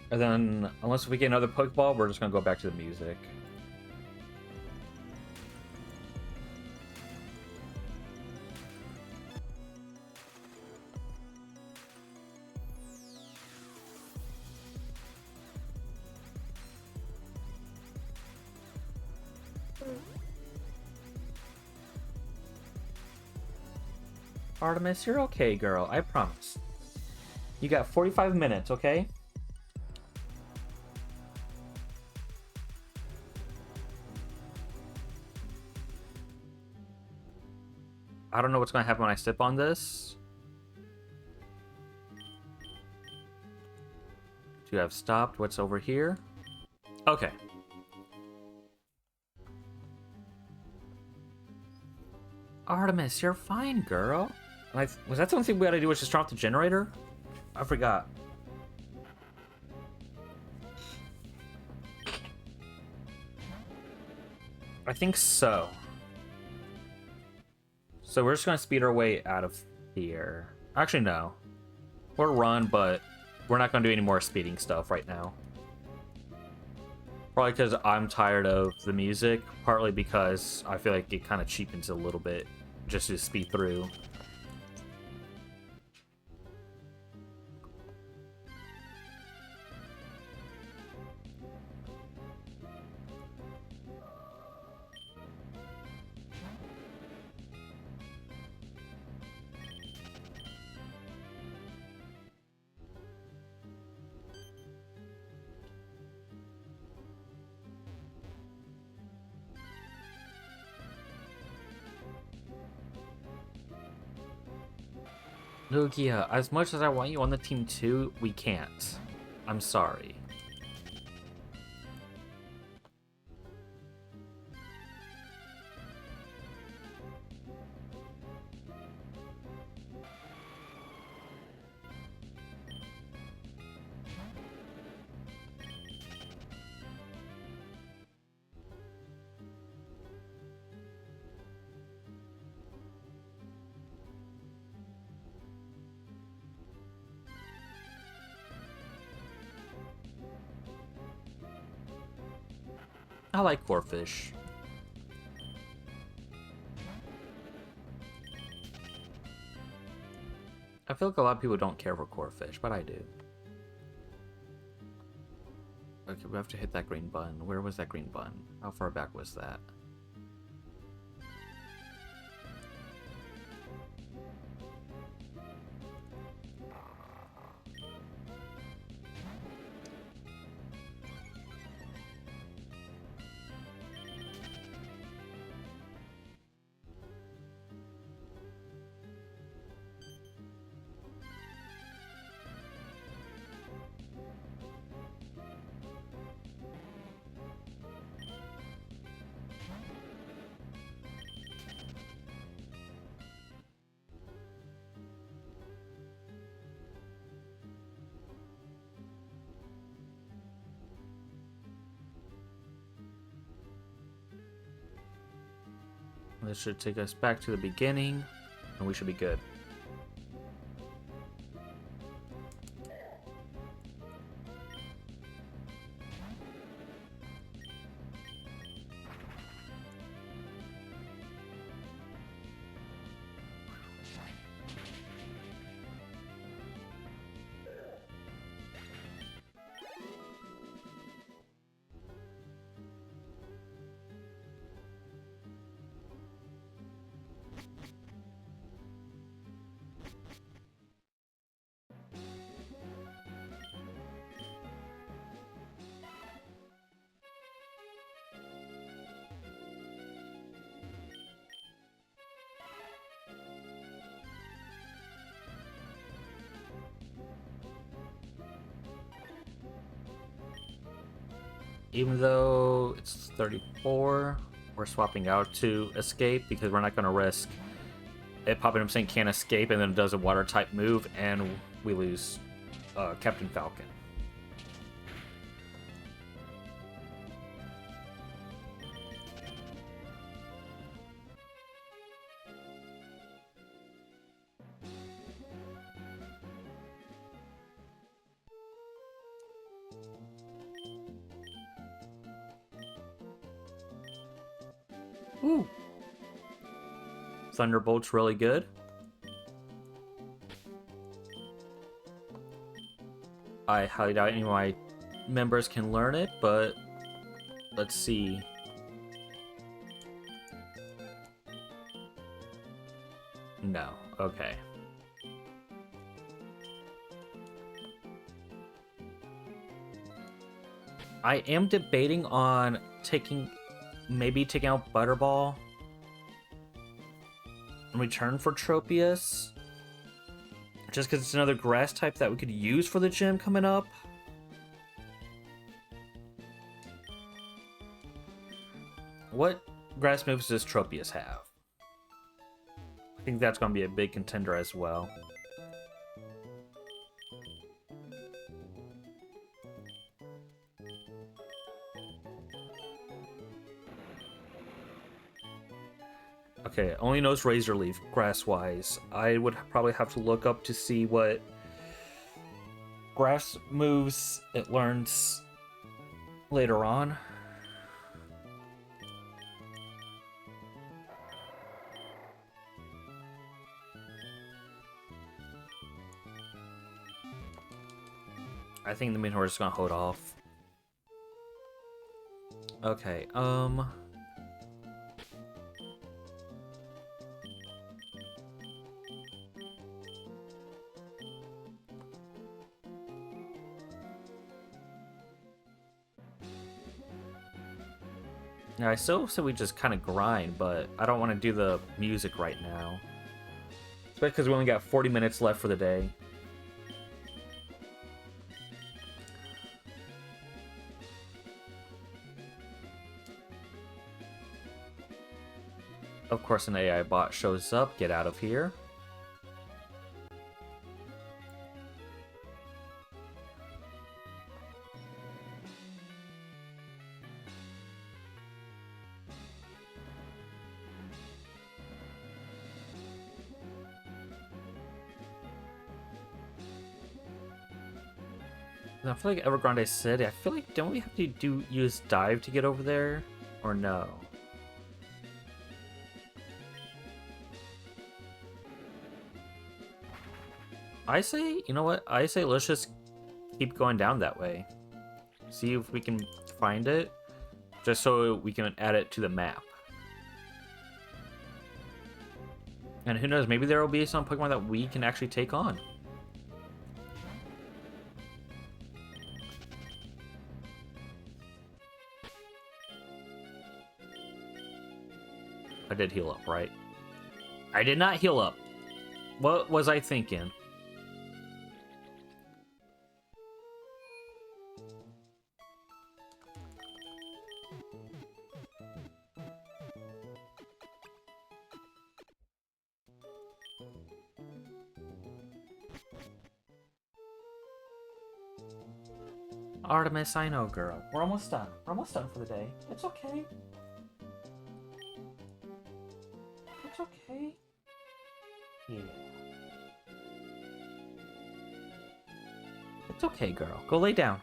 Speaker 1: And then, unless we get another Pokeball, we're just gonna go back to the music. Artemis, you're okay, girl. I promise. You got 45 minutes, okay? I don't know what's going to happen when I step on this. You have stopped. What's over here? Okay. Artemis, you're fine, girl. Was that the only thing we had to do was just turn off the generator? I forgot. I think so. So we're just going to speed our way out of here. Actually, no. We'll run, but we're not going to do any more speeding stuff right now. Probably because I'm tired of the music. Partly because I feel like it kind of cheapens a little bit just to speed through. Lugia, as much as I want you on the team too, we can't. I'm sorry. I like Corphish. I feel like a lot of people don't care for Corphish, but I do. Okay, we have to hit that green button. Where was that green button? How far back was that? This should take us back to the beginning, and we should be good. Even though it's 34, we're swapping out to escape because we're not going to risk it popping up saying can't escape and then it does a water type move and we lose Captain Falcon. Ooh. Thunderbolt's really good. I highly doubt any of my members can learn it, but let's see. No. Okay. I am debating on maybe taking out Butterball in return for Tropius. Just because it's another grass type that we could use for the gym coming up. What grass moves does Tropius have? I think that's going to be a big contender as well. Okay, only knows Razor Leaf, grass-wise. I would probably have to look up to see what grass moves it learns later on. I think the Minotaur is gonna hold off. Okay, yeah, I still said we just kind of grind, but I don't want to do the music right now. Especially because we only got 40 minutes left for the day. Of course, an AI bot shows up. Get out of here. I feel like Evergrande City. I feel like don't we have to use dive to get over there, or no? I say, you know what? I say let's just keep going down that way. See if we can find it, just so we can add it to the map. And who knows? Maybe there will be some Pokemon that we can actually take on. I did heal up, right? I did not heal up. What was I thinking? Artemis, I know, girl. We're almost done. We're almost done for the day. It's okay. It's okay. Yeah. It's okay, girl. Go lay down.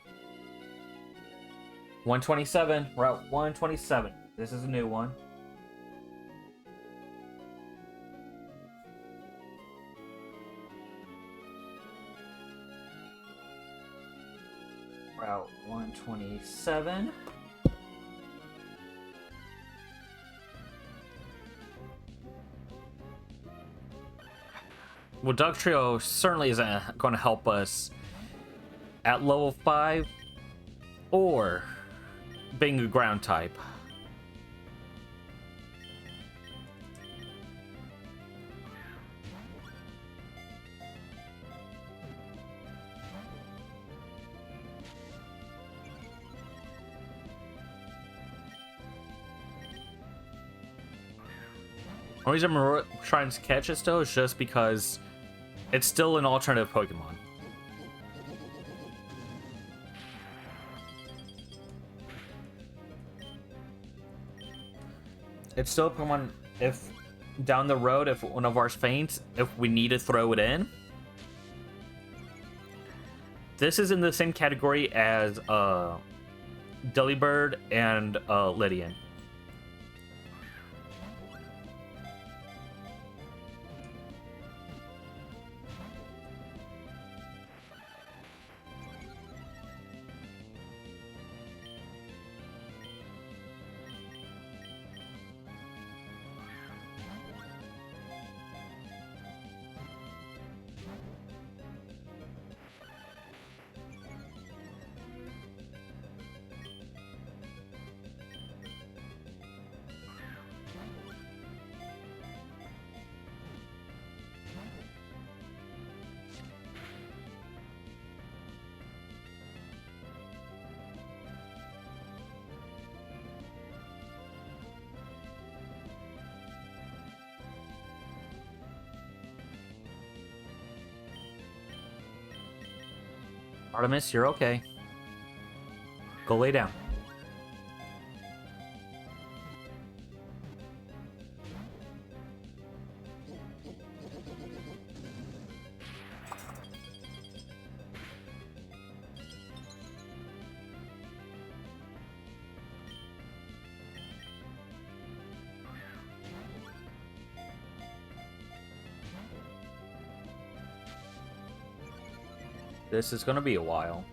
Speaker 1: 127. Route 127. This is a new one. Route 127. Well, Dog Trio certainly isn't going to help us at level 5 or being a ground type. The reason I'm trying to catch it still is just because it's still an alternative Pokemon. It's still a Pokemon if down the road, if one of ours faints, if we need to throw it in. This is in the same category as Delibird and Lydian. Artemis, you're okay. Go lay down. This is gonna be a while.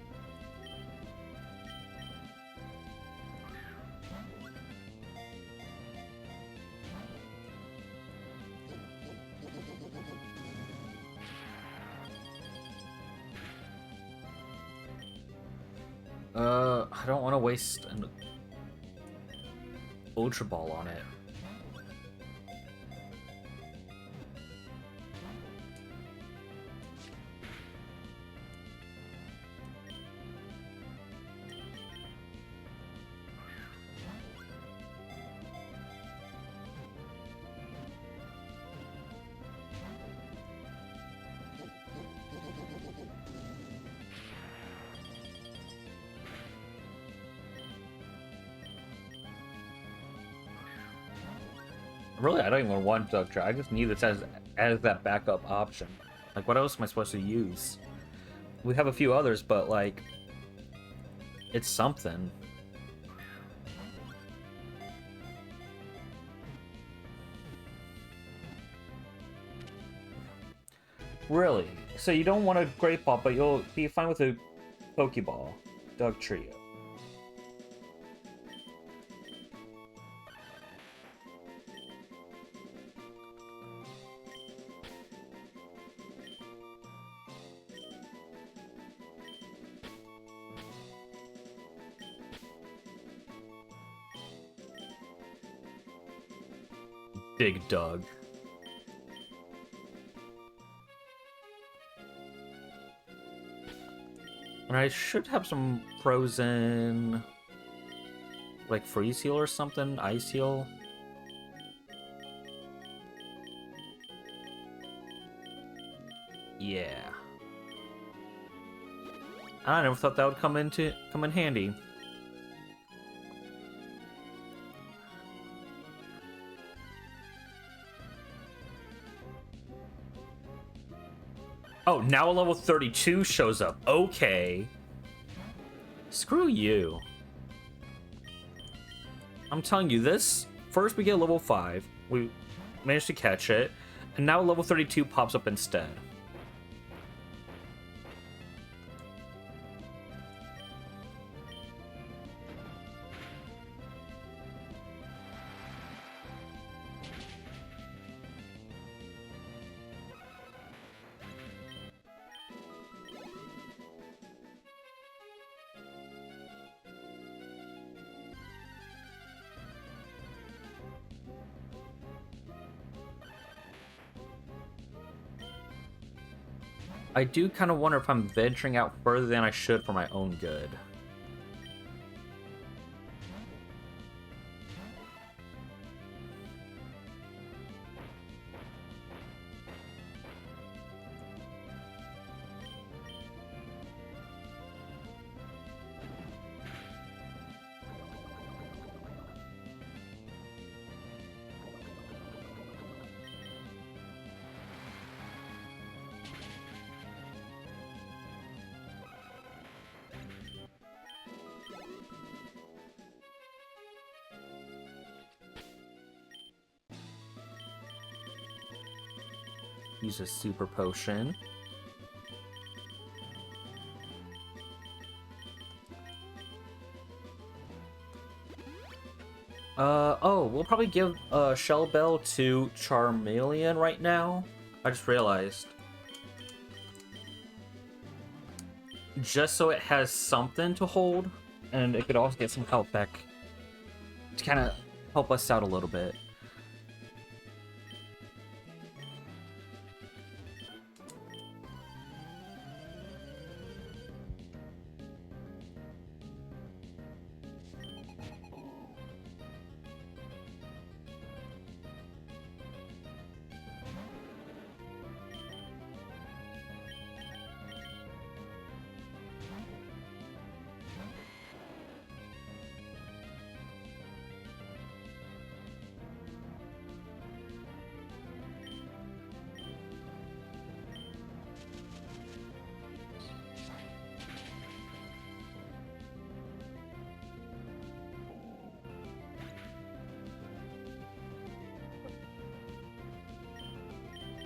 Speaker 1: I don't want to waste an Ultra Ball on it. Really, I don't even want Duck Trio. I just need this as that backup option. Like, what else am I supposed to use? We have a few others, but like, it's something. Really? So you don't want a Great Ball, but you'll be fine with a Pokeball. Dog Trio. Big Doug. And I should have some frozen, like freeze heal or something, ice heal. Yeah. I never thought that would come in handy. Oh, now a level 32 shows up. Okay. Screw you. I'm telling you this. First we get level 5. We managed to catch it. And now level 32 pops up instead. I do kind of wonder if I'm venturing out further than I should for my own good. Use a super potion. Oh, we'll probably give Shell Bell to Charmeleon right now. I just realized. Just so it has something to hold, and it could also get some health back to kind of help us out a little bit.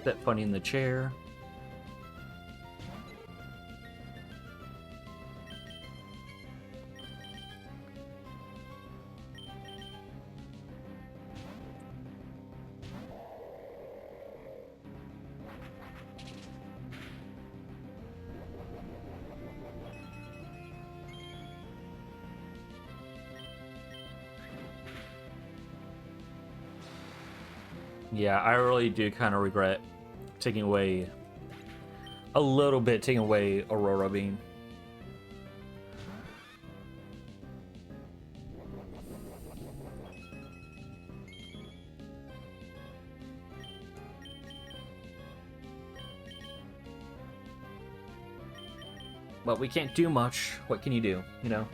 Speaker 1: Bit funny in the chair. Yeah, I really do kind of regret taking away Aurora Beam. But we can't do much. What can you do, you know?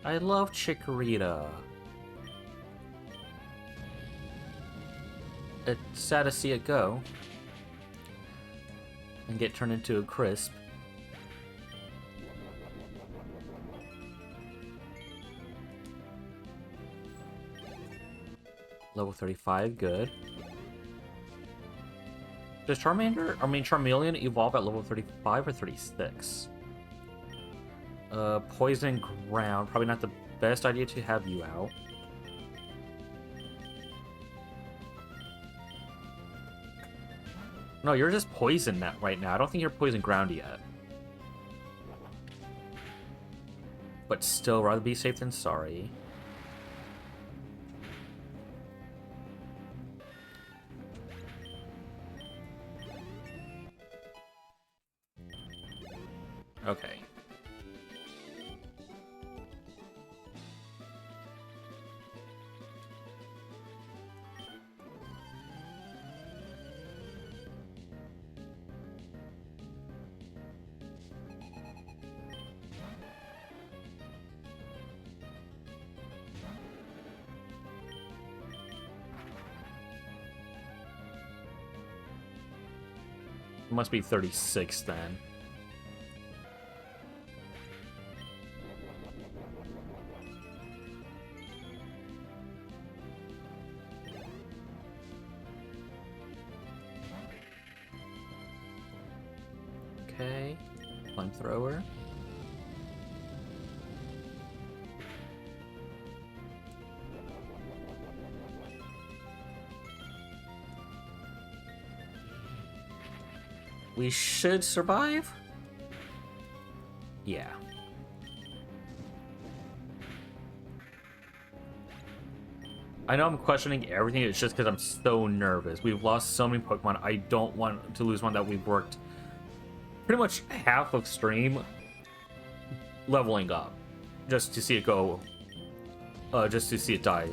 Speaker 1: I love Chikorita. It's sad to see it go and get turned into a crisp. Level 35, good. Does Charmeleon evolve at level 35 or 36? Poison ground. Probably not the best idea to have you out. No, you're just poison net right now. I don't think you're poison ground yet. But still, rather be safe than sorry. Okay. It must be 36 then. Okay. Flamethrower. We should survive? Yeah. I know I'm questioning everything, it's just because I'm so nervous. We've lost so many Pokemon, I don't want to lose one that we've worked pretty much half of stream leveling up. Just to see it go... just to see it die.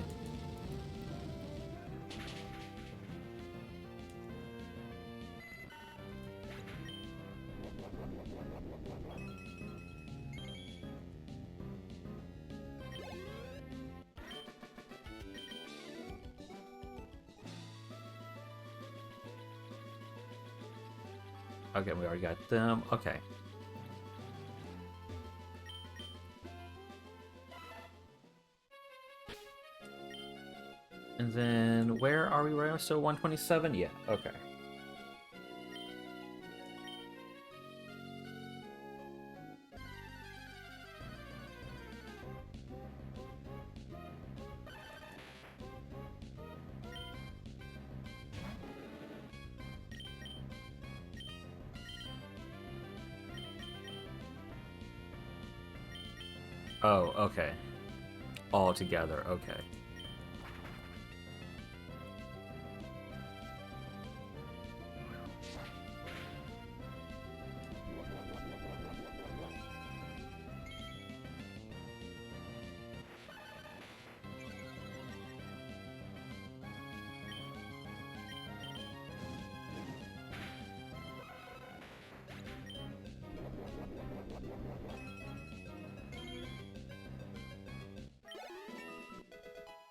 Speaker 1: Okay, we already got them. Okay. And then, where are we right now? So 127? Yeah, okay. Oh, okay. All together, okay.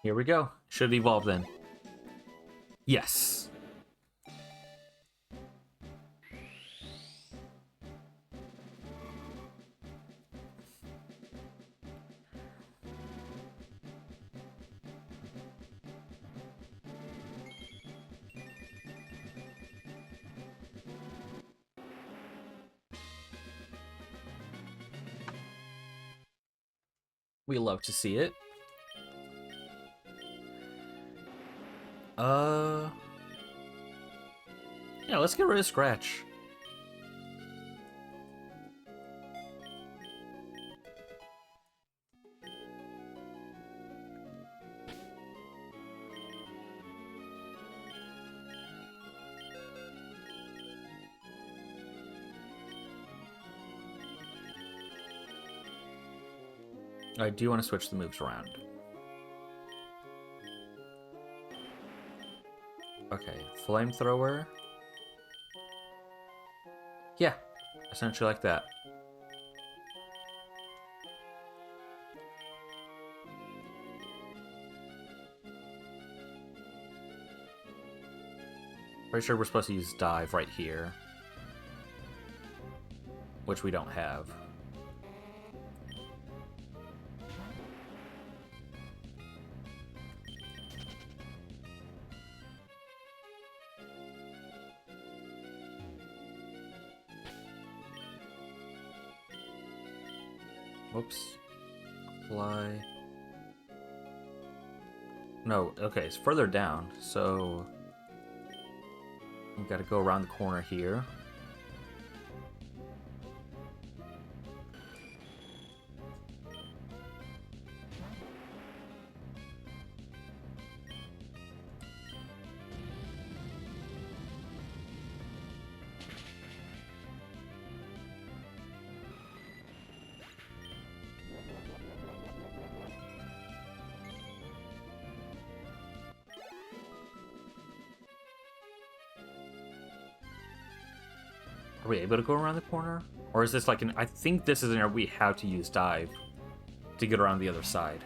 Speaker 1: Here we go. Should evolve then. Yes. We love to see it. Yeah, let's get rid of Scratch. I do want to switch the moves around. Okay, Flamethrower. Yeah, essentially like that. Pretty sure we're supposed to use Dive right here. Which we don't have. Whoops. Fly. No, okay, it's further down, so... we've got to go around the corner here. we able to go around the corner? Or is this like an... I think this is an area we have to use dive to get around the other side.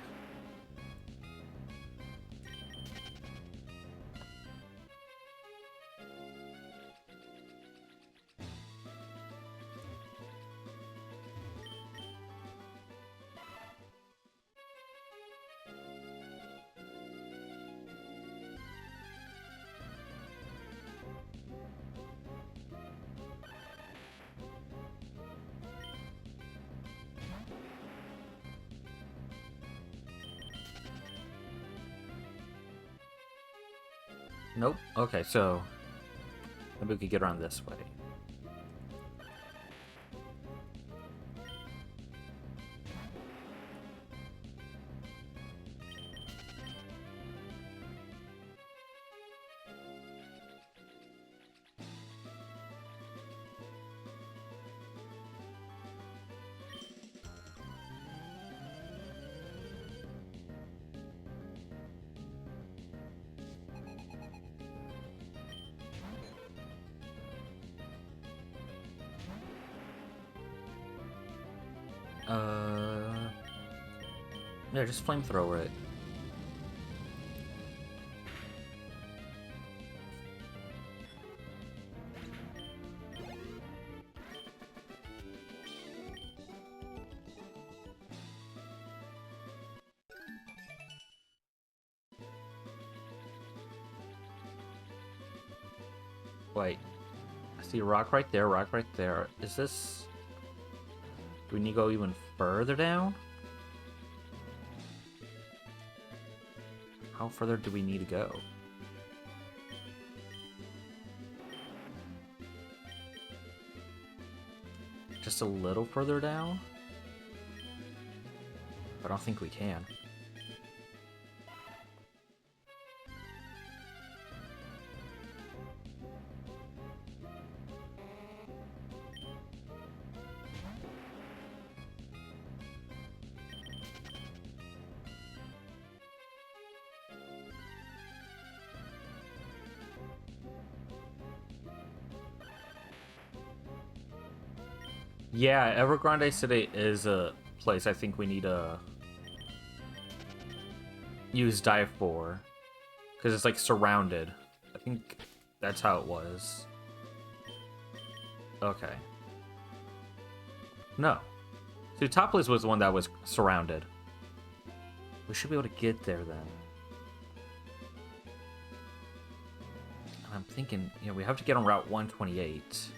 Speaker 1: Nope. Okay, so maybe we could get around this way. Yeah, just flamethrower it. Wait. I see a rock right there, rock right there. Is this... Do we need to go even further down? How further do we need to go? Just a little further down? I don't think we can. Yeah, Evergrande City is a place I think we need to use dive for. Because it's like surrounded. I think that's how it was. Okay. No. Sutopolis was the one that was surrounded. We should be able to get there then. I'm thinking, you know, we have to get on Route 128.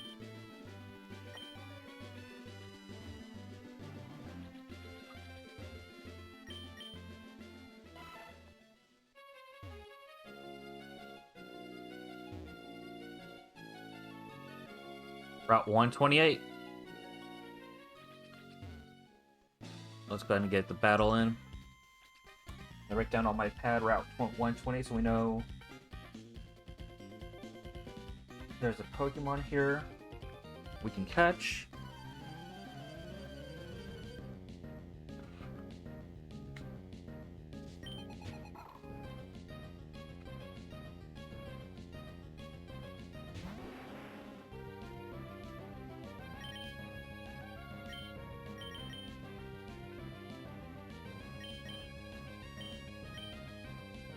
Speaker 1: Route 128. Let's go ahead and get the battle in. I write down on my pad Route 120 so we know there's a Pokemon here we can catch.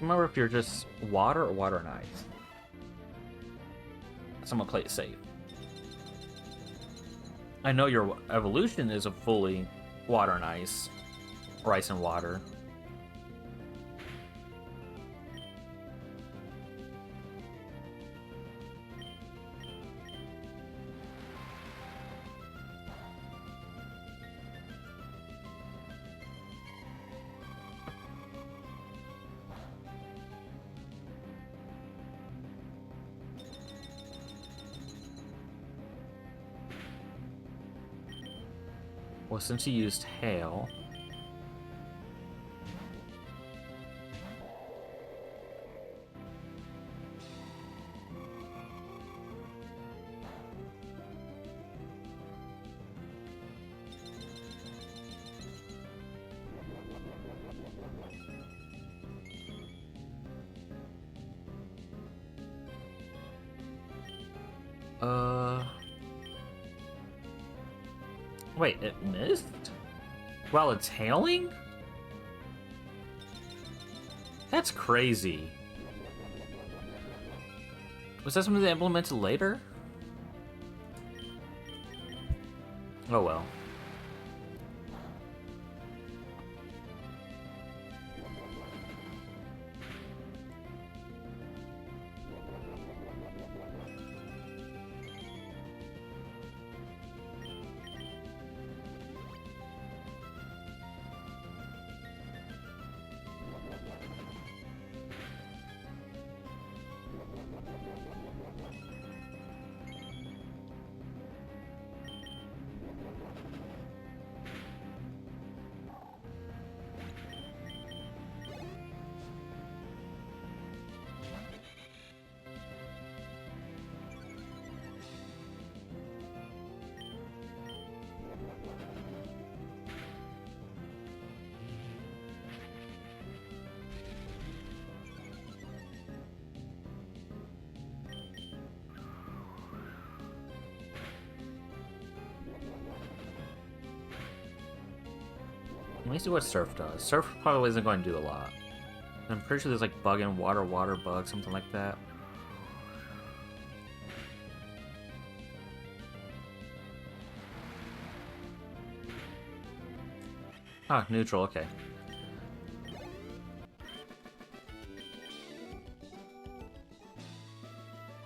Speaker 1: Remember if you're just water or water and ice. So I'm gonna play it safe. I know your evolution is a fully water and ice, or ice and water. Well, since he used hail... Wait, it missed? While it's hailing? That's crazy. Was that something they implemented later? Oh well. Let me see what Surf does. Surf probably isn't going to do a lot. I'm pretty sure there's like bug and water bug, something like that. Ah, neutral, okay.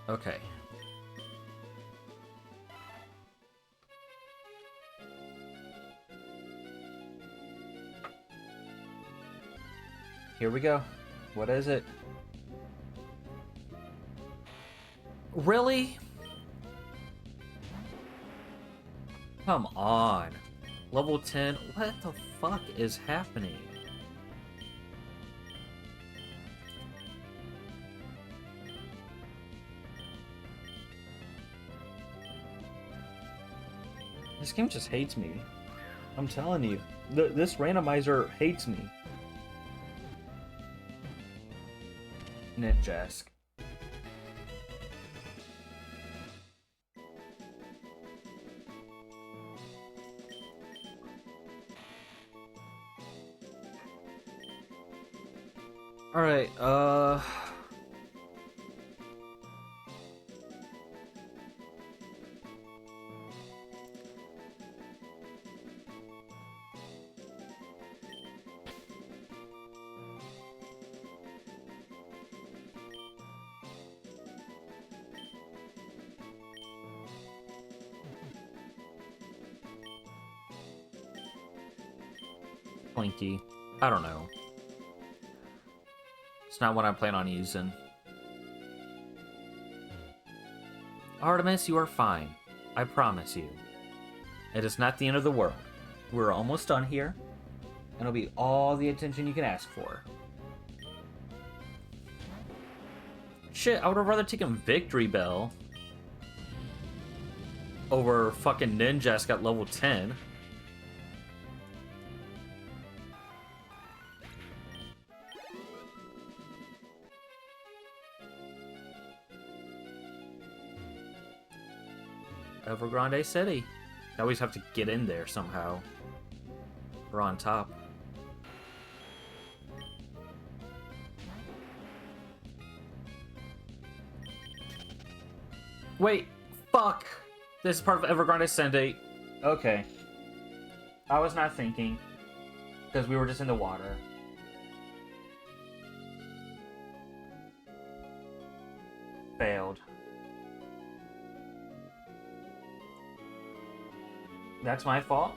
Speaker 1: Okay. Here we go. What is it? Really? Come on. Level 10? What the fuck is happening? This game just hates me. I'm telling you. This randomizer hates me. Ninjask. Alright, Pointy. I don't know. It's not what I plan on using. Artemis, you are fine. I promise you. It is not the end of the world. We're almost done here, and it'll be all the attention you can ask for. Shit, I would have rather taken Victory Bell over fucking Ninjask at level 10. Evergrande City. I always have to get in there somehow. We're on top. Wait, fuck! This is part of Evergrande City. Okay. I was not thinking. Because we were just in the water. Failed. That's my fault.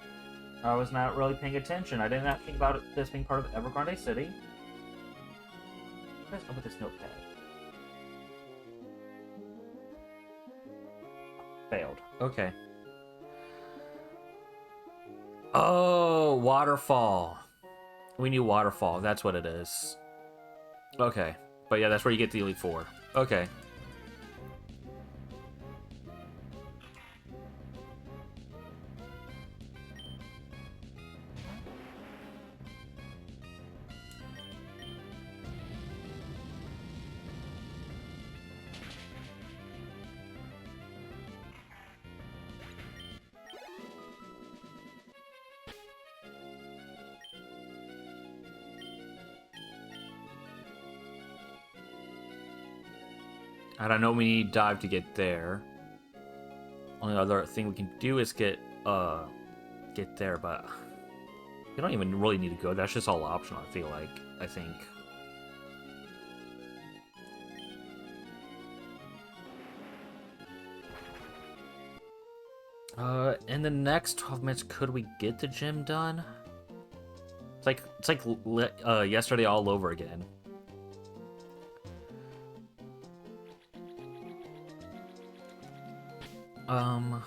Speaker 1: I was not really paying attention. I did not think about this being part of Evergrande City. What's up with this notepad? Failed. Okay. Oh, waterfall. We knew waterfall. That's what it is. Okay. But yeah, that's where you get the Elite Four. Okay. And I know we need dive to get there. Only other thing we can do is get there, but you don't even really need to go. That's just all optional, I feel like. I think. In the next 12 minutes, could we get the gym done? It's like yesterday all over again. Um.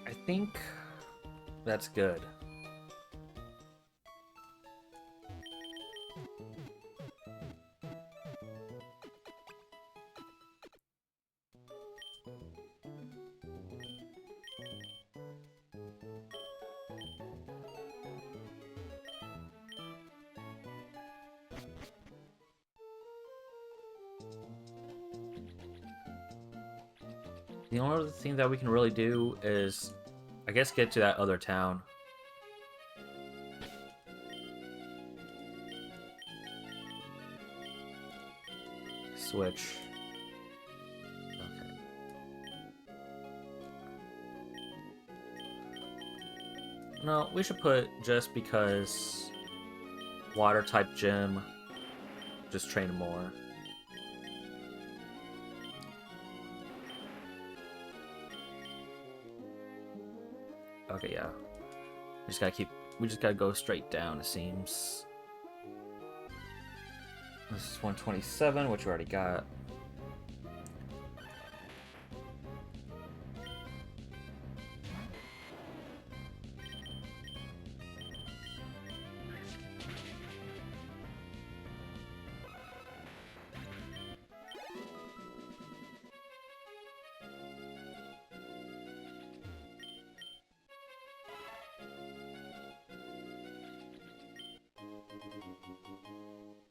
Speaker 1: I think that's good. The only other thing that we can really do is, I guess, get to that other town. Switch. Okay. No, we should put just because water type gym. Just train more. Okay, yeah. We just gotta go straight down, it seems. This is 127, which we already got.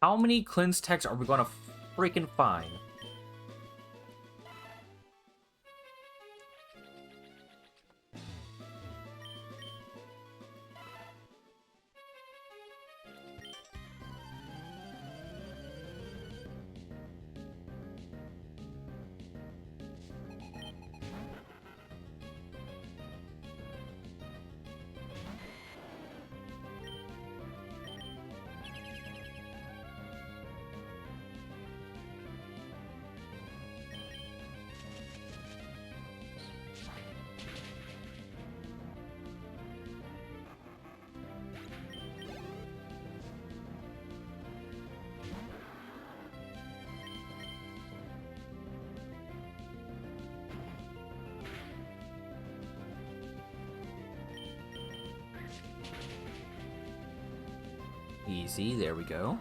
Speaker 1: How many cleanse techs are we gonna freaking find? Easy, there we go.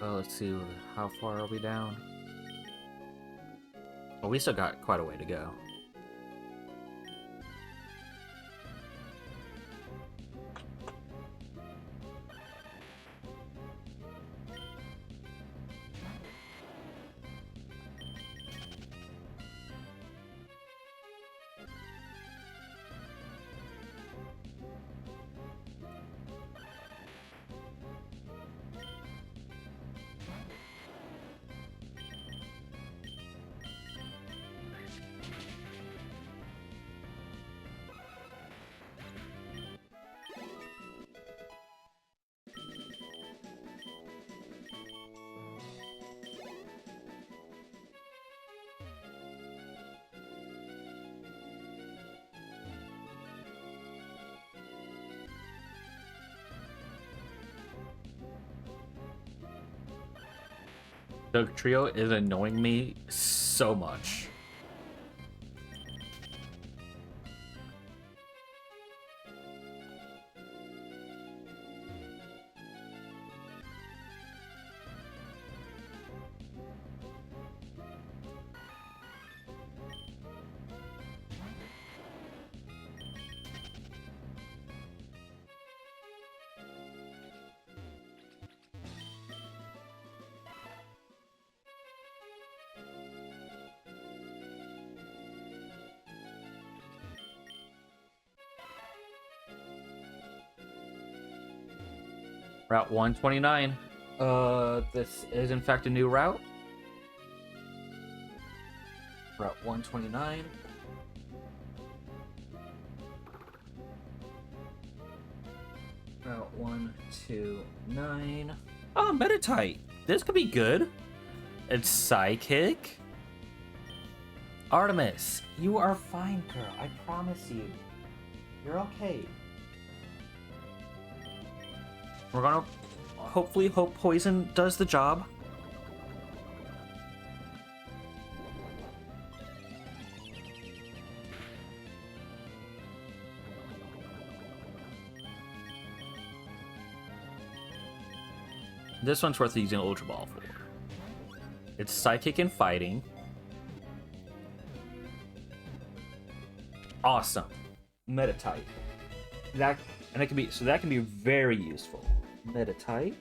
Speaker 1: Let's see, how far are we down? Well, we still got quite a way to go. The trio is annoying me so much. Route 129. This is in fact a new route. Route 129. Route 129. Oh, Meditite. This could be good. It's Psychic. Artemis, you are fine, girl. I promise you. You're okay. We're gonna hopefully hope Poison does the job. This one's worth using Ultra Ball for. It's Psychic and Fighting. Awesome. Meditite. That can be very useful. Meditite.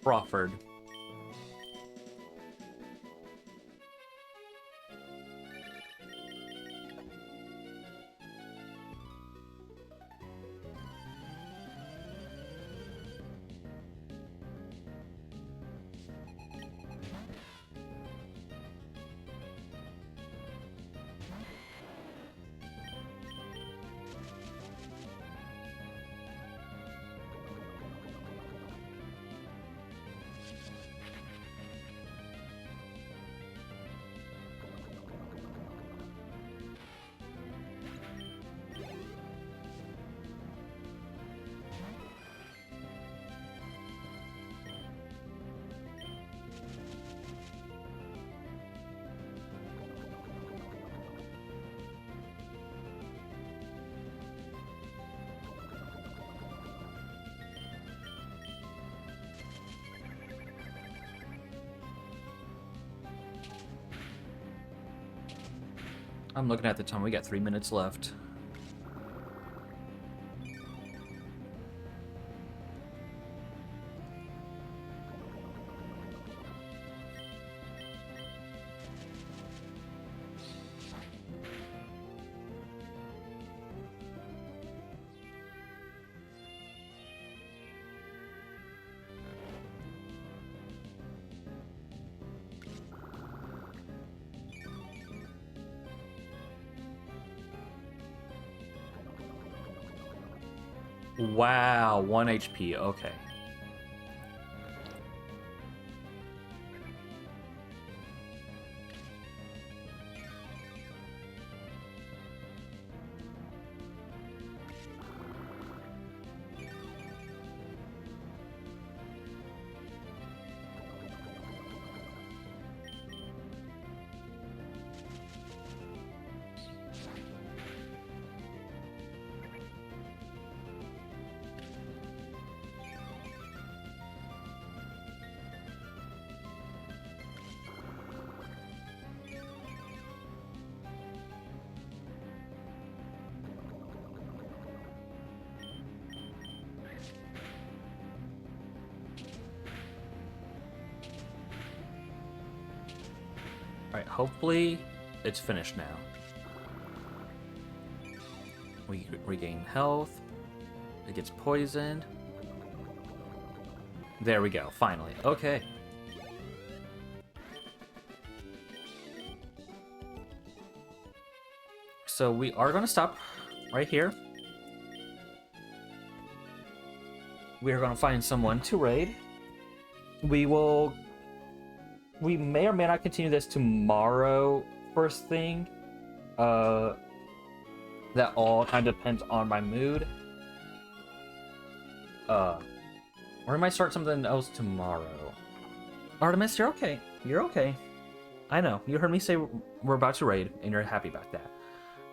Speaker 1: Crawford. I'm looking at the time. We got 3 minutes left. Wow, 1 HP. Okay. Alright, hopefully it's finished now. We regain health. It gets poisoned. There we go, finally. Okay. So we are going to stop right here. We are going to find someone to raid. We may or may not continue this tomorrow first thing. That all kind of depends on my mood. Or we might start something else tomorrow. Artemis, you're okay. You're okay. I know. You heard me say we're about to raid, and you're happy about that.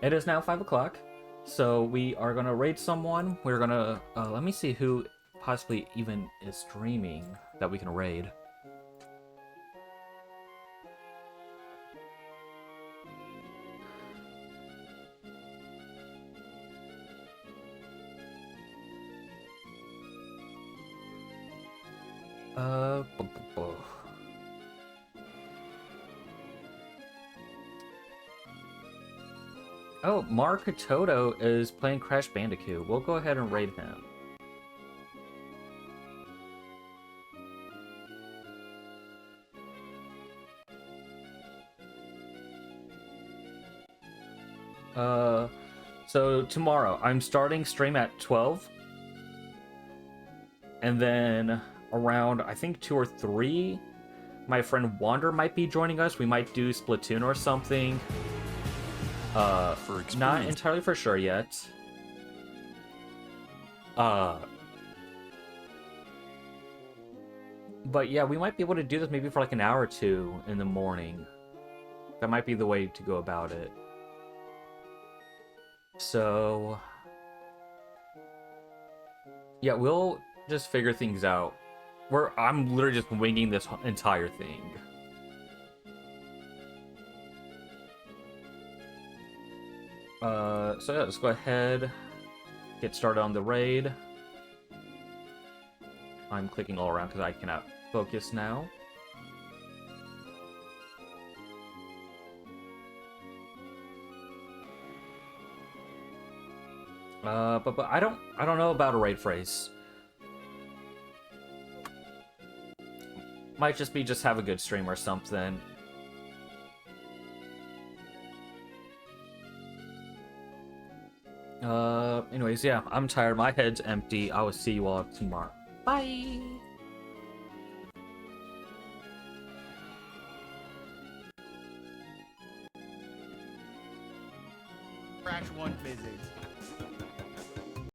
Speaker 1: It is now 5 o'clock, so we are gonna raid someone. We're gonna let me see who possibly even is streaming that we can raid. Oh, Mark Toto is playing Crash Bandicoot. We'll go ahead and raid him. So tomorrow, I'm starting stream at 12. And then around, I think 2 or 3, my friend Wander might be joining us. We might do Splatoon or something. Not entirely for sure yet. But yeah, we might be able to do this maybe for like an hour or two in the morning. That might be the way to go about it. So yeah, we'll just figure things out. I'm literally just winging this entire thing. So yeah, let's go ahead, get started on the raid. I'm clicking all around because I cannot focus now. But I don't know about a raid phrase. Might just be have a good stream or something. Anyways, yeah, I'm tired. My head's empty. I will see you all tomorrow. Bye!
Speaker 2: Crash 1 physics.